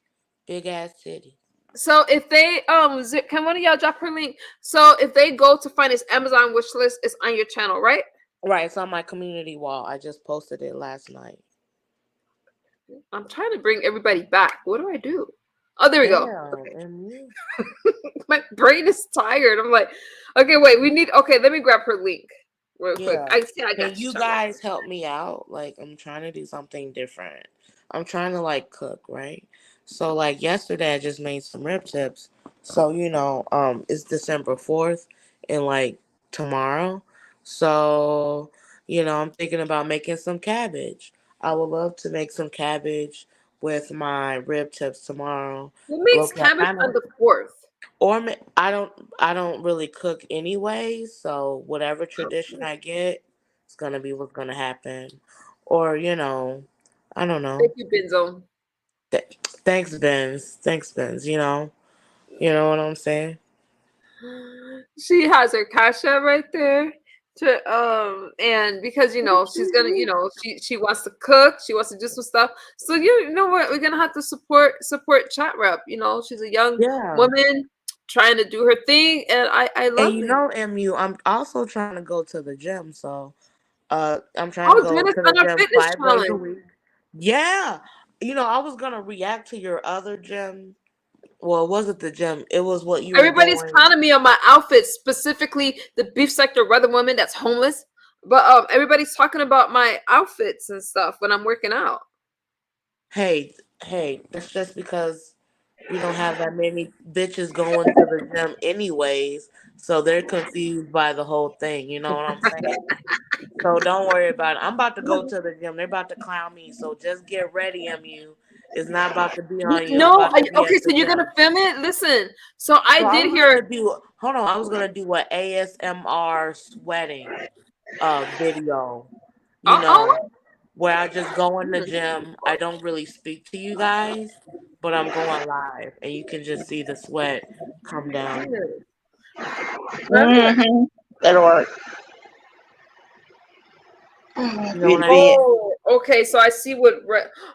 big ass titties. so if they can one of y'all drop her link? So if they go to find this Amazon wish list, it's on your channel, right? Right. It's on my community wall. I just posted it last night. I'm trying to bring everybody back. What do I do? Oh, there we go. Damn. Okay. And you. My brain is tired. I'm like, okay, wait, okay, let me grab her link real quick. Yeah. I see I Can got you, you Charlotte. guys help me out? Like, I'm trying to do something different. I'm trying to like cook, right? So like yesterday I just made some rib tips. So, you know, it's December 4th and like tomorrow. So, you know, I'm thinking about making some cabbage. I would love to make some cabbage with my rib tips tomorrow. Who makes Look, I cabbage kind on of the 4th? I don't really cook anyways, so whatever tradition I get, it's gonna be what's gonna happen. Or, you know, I don't Thank know. you, Benzo. Thanks, Benz. Thanks, Benz. You know what I'm saying? She has her cash app right there. And because she's gonna, she wants to cook, she wants to do some stuff. So you know what, we're gonna have to support chat rep. She's a young Yeah. woman trying to do her thing, and I And love you it. know, MU, I'm also trying to go to the gym, so I'm trying to Oh, go join us to the on our gym fitness 5 days a challenge. week. Yeah. You know, I was gonna react to your other gym. Well, it wasn't the gym. It was what you were Everybody's doing. clowning me on my outfit, specifically the beef sector weather woman that's homeless. But everybody's talking about my outfits and stuff when I'm working out. Hey, that's just because we don't have that many bitches going to the gym anyways, so they're confused by the whole thing. You know what I'm saying? So don't worry about it. I'm about to go to the gym. They're about to clown me, so just get ready, MU. It's not about to be on you. I'm No, about to be okay, at so the you're gonna gym. film it. Listen, so I So I did was hear. gonna do. Hold on, I was gonna do a ASMR sweating video. You know, Oh, where I just go in the gym. I don't really speak to you guys, but I'm going live, and you can just see the sweat come down. Mm-hmm. That'll work. Oh, You know what beauty I bed. mean? oh, Okay, so I see what.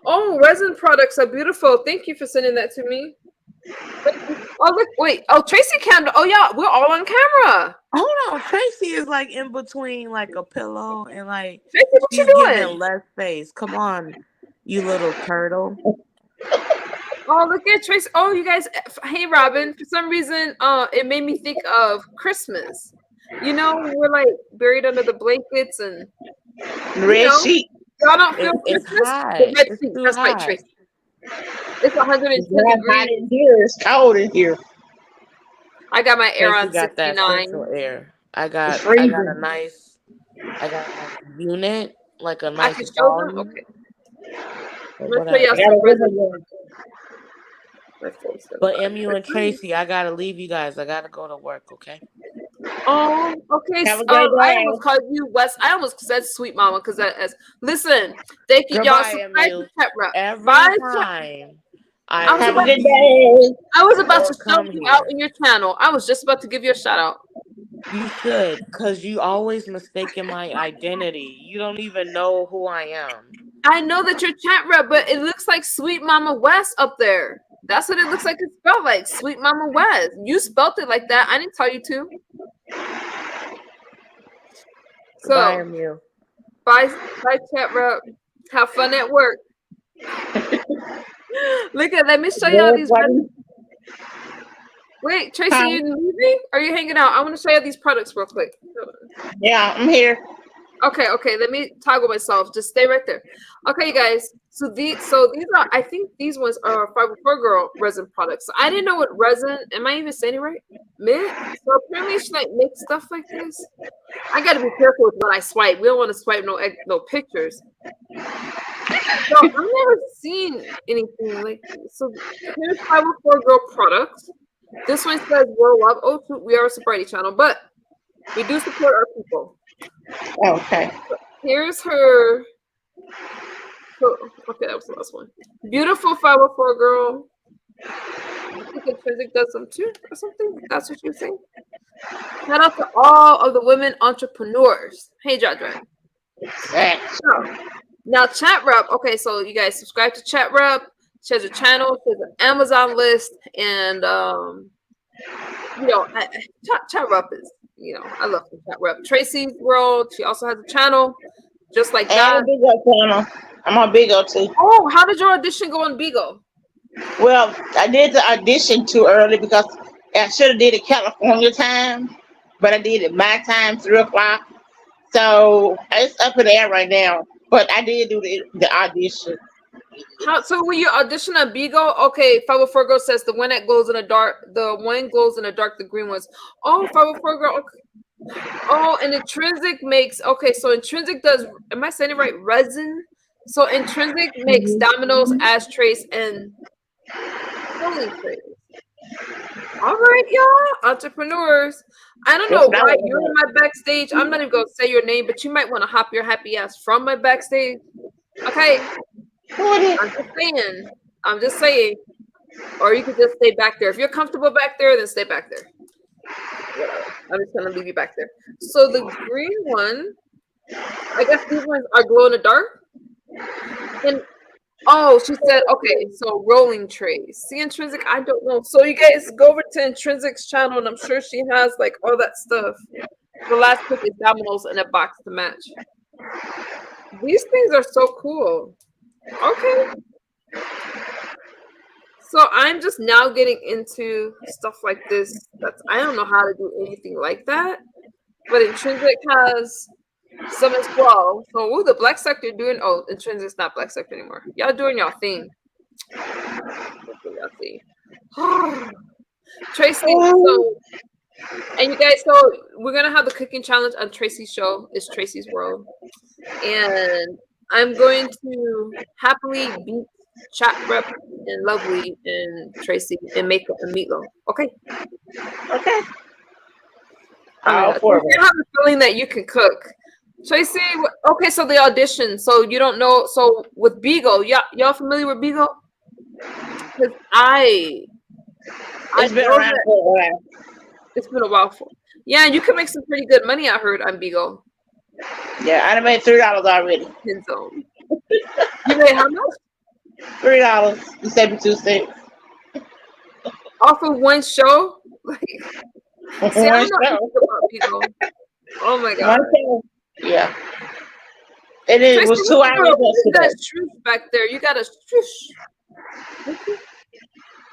Oh, resin products are beautiful. Thank you for sending that to me. Oh look, wait. Oh, Tracy Candle. Oh yeah, we're all on camera. Hold on, Tracy is like in between like a pillow and like Tracy, what you she's giving doing? less space. Come on, you little turtle. Oh, look at Tracy. Oh, you guys. Hey, Robin. For some reason, it made me think of Christmas. You know, we're like buried under the blankets, and Red sheet. y'all don't feel It's Christmas. hot. The red It's sheets. too That's right, hot. Tracy. It's 110 It's not hot degrees. in here. It's cold in here. I got my air Tracy on got that 69. central air. I It's got a freezing. nice unit, like a I nice can show them. volume. Okay, But let's show whatever. y'all I some gotta resin. go. My phone's gonna But die. MU and Tracy, I gotta leave you guys. I gotta go to work, okay? Okay. Have a great I day. almost called you West. I almost said Sweet Mama because that is. Listen, thank you, y'all. Goodbye, Subscribe to MU. Chat Rep. Every Bye. time I I was Have a about. good leave day. I was about or to shout come you out here, in your channel. I was just about to give you a shout out. you should, because you always mistaken my identity. You don't even know who I am. I know that you're Chat Rep, but it looks like Sweet Mama West up there. That's what it looks like. It's spelled like Sweet Mama West. You spelled it like that. I didn't tell you to. Goodbye, So, MU. bye, Chat Rep. Have fun at work. Let me show y'all these. Wait, Tracy, Huh? you leaving? Are you hanging out? I want to show you these products real quick. Yeah, I'm here. Okay, let me toggle myself. Just stay right there. Okay, you guys. So these are, I think these ones are 504 Girl resin products. So I didn't know what resin. Am I even saying it right? Mint. So apparently she like make stuff like this. I got to be careful with what I swipe. We don't want to swipe no pictures. So I've never seen anything like this. So here's 504 Girl products. This one says World Love. Oh, we are a sobriety channel, but we do support our people. Okay. Here's her. Okay, that was the last one. Beautiful 504 Girl. I think Intrinsic does them too, or something. That's what you're saying. Shout out to all of the women entrepreneurs. Hey, Jadra. So, now, Chat Rep. Okay, so you guys subscribe to Chat Rep. She has a channel. She has an Amazon list, and Chat Rep is, I love Chat Rep. Tracy's World. She also has a channel, just like that. And a Bigo channel. I'm on Bigo too. Oh, how did your audition go on Bigo? Well, I did the audition too early because I should have did it California time, but I did it my time, 3:00. So it's up in the air right now. But I did do the audition. So when you audition on Bigo, okay, 504 Girl says the one that glows in the dark, the green ones. Oh, 504 Girl. Okay. Oh, and Intrinsic makes, so Intrinsic does, am I saying it right? Resin. So Intrinsic makes dominoes, ashtrays, and rolling trays. All right, y'all, entrepreneurs. I don't know why you're in my backstage. I'm not even gonna say your name, but you might want to hop your happy ass from my backstage. Okay. I'm just saying. Or you could just stay back there. If you're comfortable back there, then stay back there. Whatever. I'm just gonna leave you back there. So the green one, I guess these ones are glow in the dark. And she said, okay, so rolling trays. See, Intrinsic, I don't know. So you guys go over to Intrinsic's channel, and I'm sure she has like all that stuff. The last pick is dominoes in a box to match. These things are so cool. Okay. So I'm just now getting into stuff like this. I don't know how to do anything like that. But Intrinsic has some as well. So the Black Sector doing, Intrinsic's not Black Sector anymore. Y'all doing y'all thing. Y'all see. Tracy, and you guys, so we're gonna have the cooking challenge on Tracy's show. It's Tracy's World. And I'm going to happily beat Chat Rep and Lovely and Tracy and make a meatloaf. Okay. Okay. I have a feeling that you can cook. Tracy, okay, so the audition. So you don't know. So with Bigo, y'all familiar with Bigo? Because it's been around for a while. It's been a while for. Yeah, you can make some pretty good money. I heard on Bigo. Yeah, I done made $3 already. You made how much? $3.72. Off of one show? Like, see, I One don't know show. anything about people. Oh my One god. show. Yeah. It Tracy, was what 2 you hours got? What is that yesterday. swoosh back there? You got a swoosh.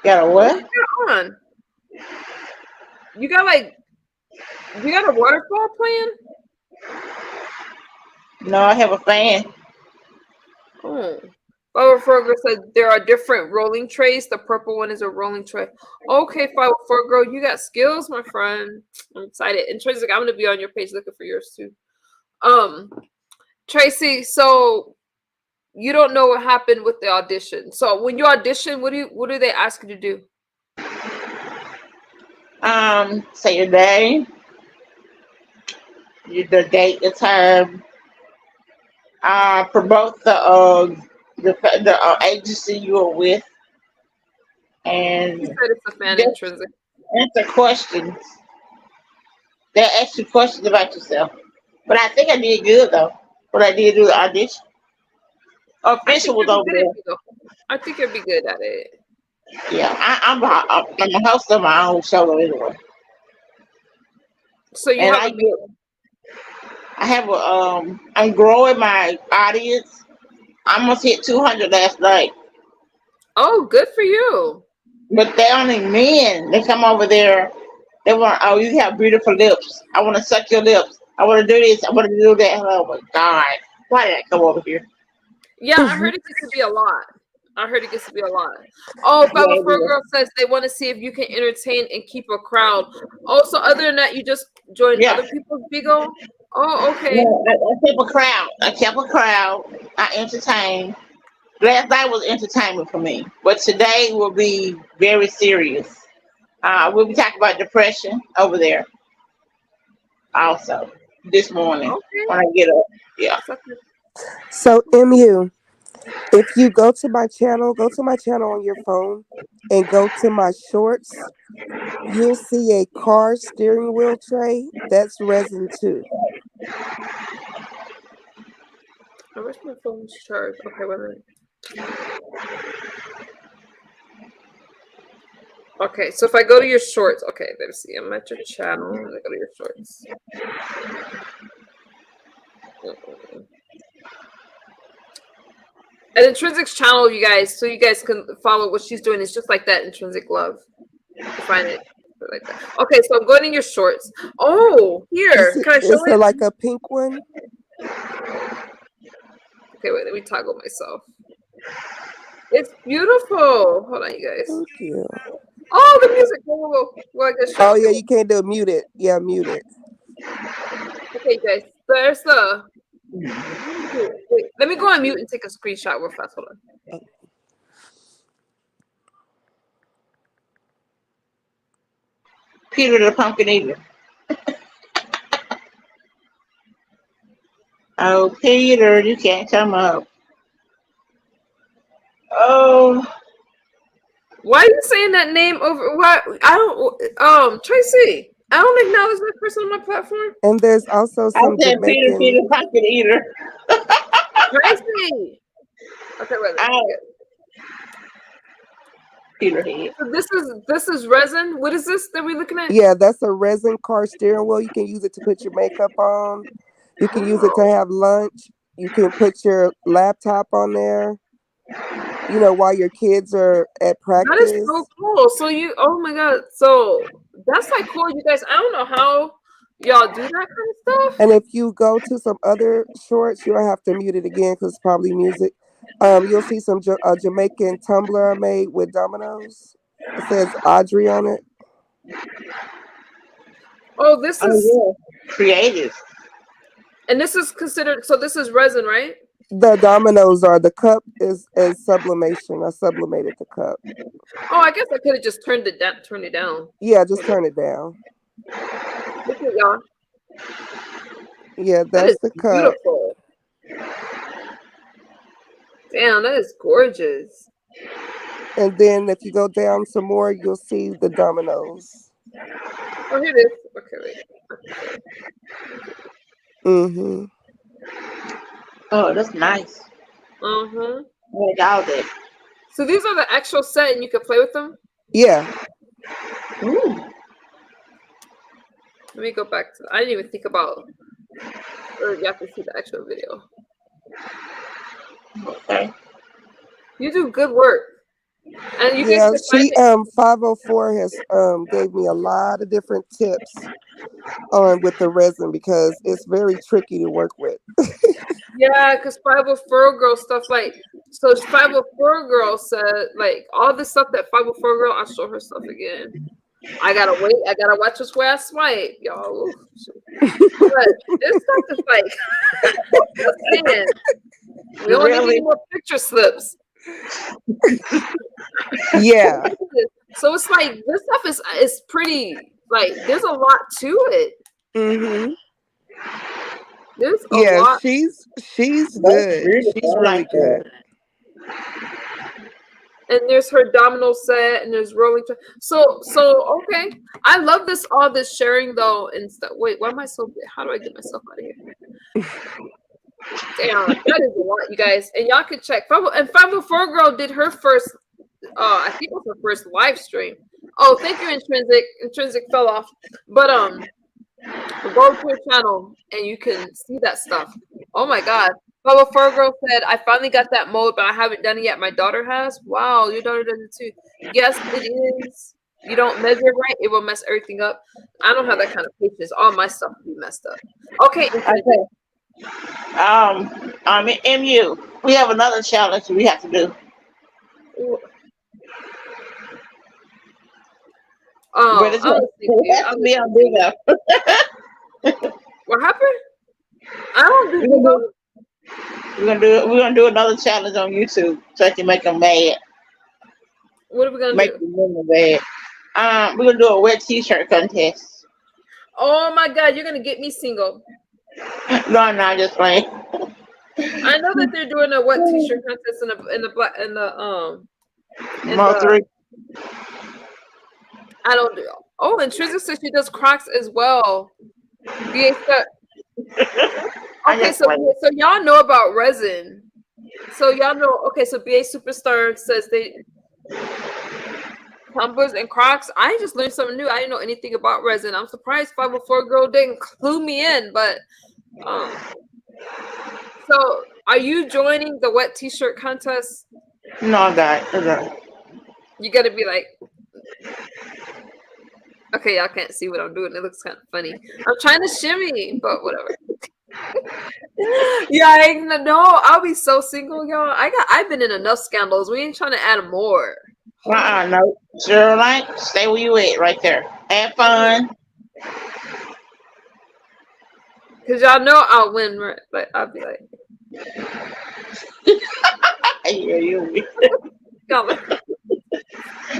Got a What what? you got on? You got like, you got a waterfall playing? No, I have a fan. Oh. Flower Froger said there are different rolling trays. The purple one is a rolling tray. Okay, Flower Froger, you got skills, my friend. I'm excited. Intrinsic, I'm gonna be on your page looking for yours too. Tracy, so you don't know what happened with the audition. So when you audition, what do they ask you to do? Say your name, the date, the time. Promote the agency you are with, and You said it's a fan just intrinsic. answer questions. They ask you questions about yourself. But I think I did good though. When I did do the audition. I Official think was you'll be over good at there. it, though. I think you'll be good at it. Yeah, I'm a host of my own show anyway, So you and have a I'm growing my audience. I almost hit 200 last night, oh, good for you. but they're only men. They come over there. They want, oh, you have beautiful lips. I want to suck your lips. I want to do this. I want to do that. Oh my God, why did I come over here? Yeah, I heard it gets to be a lot. I heard it gets to be a lot. Oh, Yeah, Fellow it Fur is. Girl says they want to see if you can entertain and keep a crowd. Also, other than that, you just join Yeah. other people's Bigo. Oh, okay. No, I kept a crowd. I kept a crowd. I entertained. Last night was entertainment for me, but today will be very serious. We'll be talking about depression over there also this morning Okay. when I get up. Yeah. So MU, if you go to my channel on your phone and go to my shorts, you'll see a car steering wheel tray. That's resin too. I wish my phone was charged. Okay, wait a minute. Okay, so if I go to your shorts, okay, let's see. I'm at your channel. I go to your shorts. And Intrinsic's channel, you guys, so you guys can follow what she's doing. It's just like that, Intrinsic Love. You find it like that. Okay, so I'm going in your shorts. Oh, here. Can I show Is it? it like a pink one? Okay, wait, let me toggle myself. It's beautiful. Hold on, you guys. Thank you. Oh, the music. Whoa. Well, I guess Oh yeah, you can't do mute it. Yeah, mute it. Okay, guys. There's the. Wait, let me go on mute and take a screenshot real fast. Hold on. Peter the Pumpkin Eater. Oh, Peter, you can't come up. Oh, Why are you saying that name over? What? I don't. Tracy, I don't acknowledge that person on my platform. And there's also I some said Peter Jamaican. Pumpkin Eater. Tracy. Okay, wait. Peter Head. So this is resin. What is this that we're looking at? Yeah, that's a resin car steering wheel. You can use it to put your makeup on. You can use it to have lunch. You can put your laptop on there. You know, while your kids are at practice. That is so cool. So you, oh my god, so that's like cool, you guys. I don't know how y'all do that kind of stuff. And if you go to some other shorts, you'll have to mute it again because it's probably music. You'll see some Jamaican tumbler I made with dominoes. It says Audrey on it. Oh, this is creative. And this is considered. So this is resin, right? The dominoes are, the cup is sublimation. I sublimated the cup. Oh, I guess I could have just turned it down. Yeah, just turn it down. Look at y'all. Yeah, That is that's the cup. beautiful. Damn, that is gorgeous. And then if you go down some more, you'll see the dominoes. Oh, here it is. Okay, wait. Mm-hmm. Oh, that's nice. Uh-huh. Like all that. So these are the actual set, and you can play with them. Yeah. Ooh. Let me go back to. I didn't even think about. Or you have to see the actual video. Okay. You do good work, and you Yeah, can find she it. 504 has gave me a lot of different tips on with the resin because it's very tricky to work with. Yeah, because 504 girl stuff like. So 504 girl said like all the stuff that 504 girl. I'll show her stuff again. I gotta wait. I gotta watch this where I swipe, y'all. Oof, but this stuff is like, man, we don't need any Really? more picture slips. Yeah. So it's like this stuff is pretty. Like there's a lot to it. Mm-hmm. There's a Yeah, lot, she's That's good. beautiful. She's I really like that. good. and there's her domino set, and there's rolling. So okay. I love this all this sharing though and stuff. Wait, why am I so? How do I get myself out of here? Damn, that is a lot, you guys. And y'all can check. And 504 Girl did her first, I think it was her first live stream. Oh, thank you, Intrinsic. Intrinsic fell off. But go to her channel and you can see that stuff. Oh my god. 504 Girl said, I finally got that mode, but I haven't done it yet. My daughter has. Wow, your daughter does it too. Yes, it is. You don't measure right, it will mess everything up. I don't have that kind of patience. All my stuff will be messed up. Okay, Intrinsic. Okay. MU, we have another challenge we have to do. Oh, But it I was thinking. has to be on video. What happened? I don't do bingo. We're gonna do another challenge on YouTube so I can make them mad. What are we gonna Make do? the women mad. We're gonna do a wet t-shirt contest. Oh my god, you're gonna get me single. No, I'm just playing. I know that they're doing a wet t-shirt contest in Mo the 3. I don't do. Oh, and Trizzy says she does Crocs as well. BA okay, so y'all know about resin. So y'all know. Okay, so BA Superstar says they Tumbers and Crocs. I just learned something new. I didn't know anything about resin. I'm surprised 504 Girl didn't clue me in. But so are you joining the wet t-shirt contest? No, I'm not. You gotta be like. Okay, y'all can't see what I'm doing. It looks kind of funny. I'm trying to shimmy, but whatever. Yeah, I know. I'll be so single, y'all. I've been in enough scandals. We ain't trying to add more. No. Sure, like stay where you at, right there. Have fun. Cause y'all know I'll win, right? Like I'll be like, Yeah, you y'all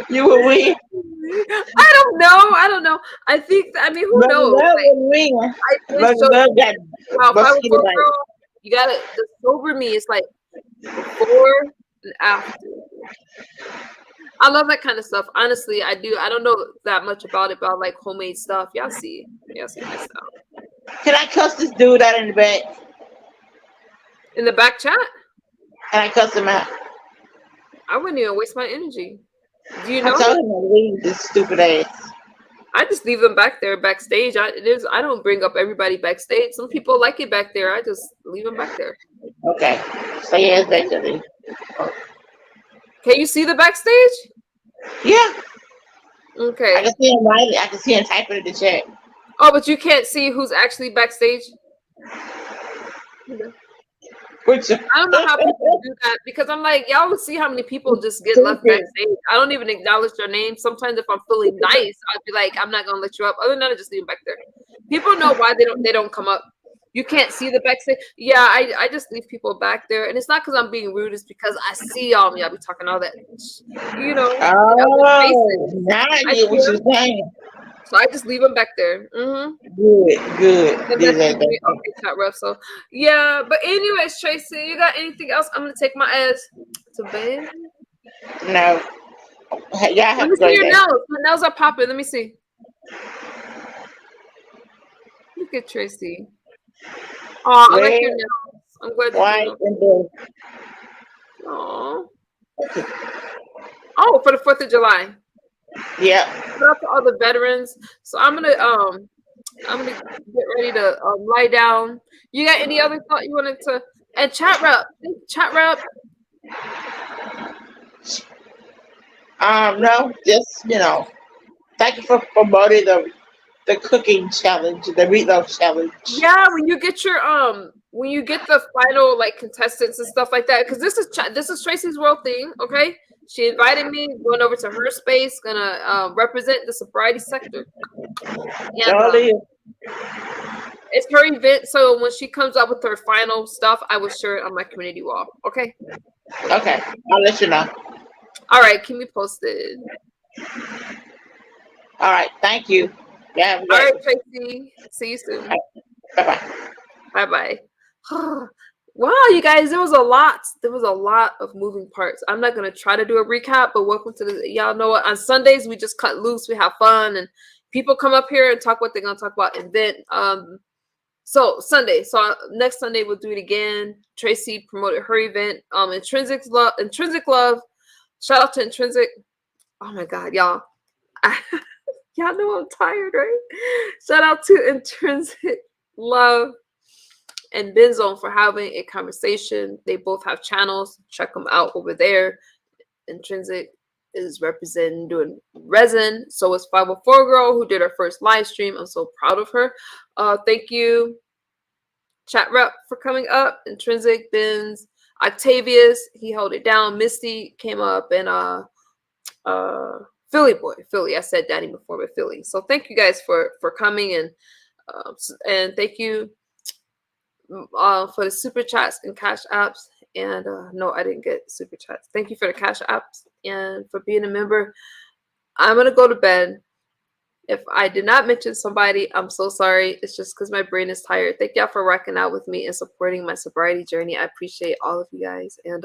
you will win. I don't know. I think. I mean, who But knows? love Like, will win. I did But show love you got how mosquito 504 bite. Girl. You gotta the sober me. It's like before and after. I love that kind of stuff. Honestly, I do. I don't know that much about like homemade stuff. Y'all see my stuff Can I cuss this dude out in the back? in the back chat. Can I cuss him out? I wouldn't even waste my energy. Do you I know? told him to leave this stupid ass. I just leave them back there backstage. I don't bring up everybody backstage. Some people like it back there. I just leave them back there. Okay. Stay ass back there then. Can you see the backstage? Yeah. Okay. I can see him writing. I can see him typing in the chat. Oh, but you can't see who's actually backstage? Which I don't know how people do that because I'm like, y'all would see how many people just get left backstage. I don't even acknowledge their name. Sometimes if I'm feeling nice, I'll be like, I'm not gonna let you up. Other than that, I just leave them back there. People know why they don't come up. You can't see the backstage. Yeah, I just leave people back there, and it's not because I'm being rude. It's because I see y'all. Y'all be talking all that, you know. Oh, now I get what you're saying. So I just leave them back there. Mm-hmm. Good. Okay, chat rough. So yeah, but anyways, Tracy, you got anything else? I'm gonna take my ass to bed. No. Y'all have Let me a great see your day. nails. My nails are popping. Let me see. Look at Tracy. Oh, I like your nails. I'm glad you White do. and blue. Oh. Oh, for the 4th of July. Yeah. Shout out to all the veterans. So I'm gonna get ready to lie down. You got any other thought you wanted to? And chat rep. No, just thank you for promoting the cooking challenge, the meatloaf challenge. Yeah, when you get the final like contestants and stuff like that, because this is Tracy's World thing. Okay, she invited me, going over to her space, gonna represent the sobriety sector. And Charlie. it's her event, so when she comes up with her final stuff, I will share it on my community wall. Okay. Okay, I'll let you know. All right, keep me posted. All right, thank you. Yeah. All right, Tracy. See you soon. Bye bye. Bye bye. Wow, you guys, there was a lot. There was a lot of moving parts. I'm not gonna try to do a recap, but welcome to the. Y'all know what? On Sundays we just cut loose. We have fun, and people come up here and talk what they're gonna talk about. Event. So Sunday. So next Sunday we'll do it again. Tracy promoted her event. Intrinsic love. Shout out to Intrinsic. Oh my God, y'all. Y'all know I'm tired, right? Shout out to Intrinsic Love and Benzo for having a conversation. They both have channels. Check them out over there. Intrinsic is representing doing resin. So is 504 Girl, who did her first live stream. I'm so proud of her. Thank you, Chat Rep, for coming up. Intrinsic, Benz, Octavius, he held it down. Misty came up, and Philly. I said Danny before, but Philly. So thank you guys for coming, and thank you for the super chats and cash apps. And no, I didn't get super chats. Thank you for the cash apps and for being a member. I'm gonna go to bed. If I did not mention somebody, I'm so sorry. It's just because my brain is tired. Thank y'all for rocking out with me and supporting my sobriety journey. I appreciate all of you guys. And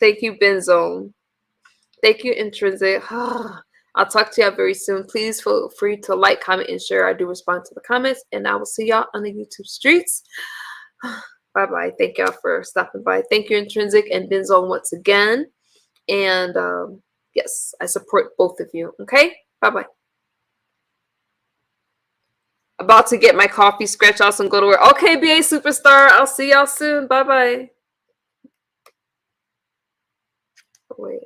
thank you, Benzone. Thank you, Intrinsic. I'll talk to y'all very soon. Please feel free to like, comment, and share. I do respond to the comments, and I will see y'all on the YouTube streets. Bye-bye. Thank y'all for stopping by. Thank you, Intrinsic and Benzone, once again. And yes, I support both of you. Okay? Bye-bye. About to get my coffee, scratch out, and go to work. Okay, BA Superstar. I'll see y'all soon. Bye-bye. Wait.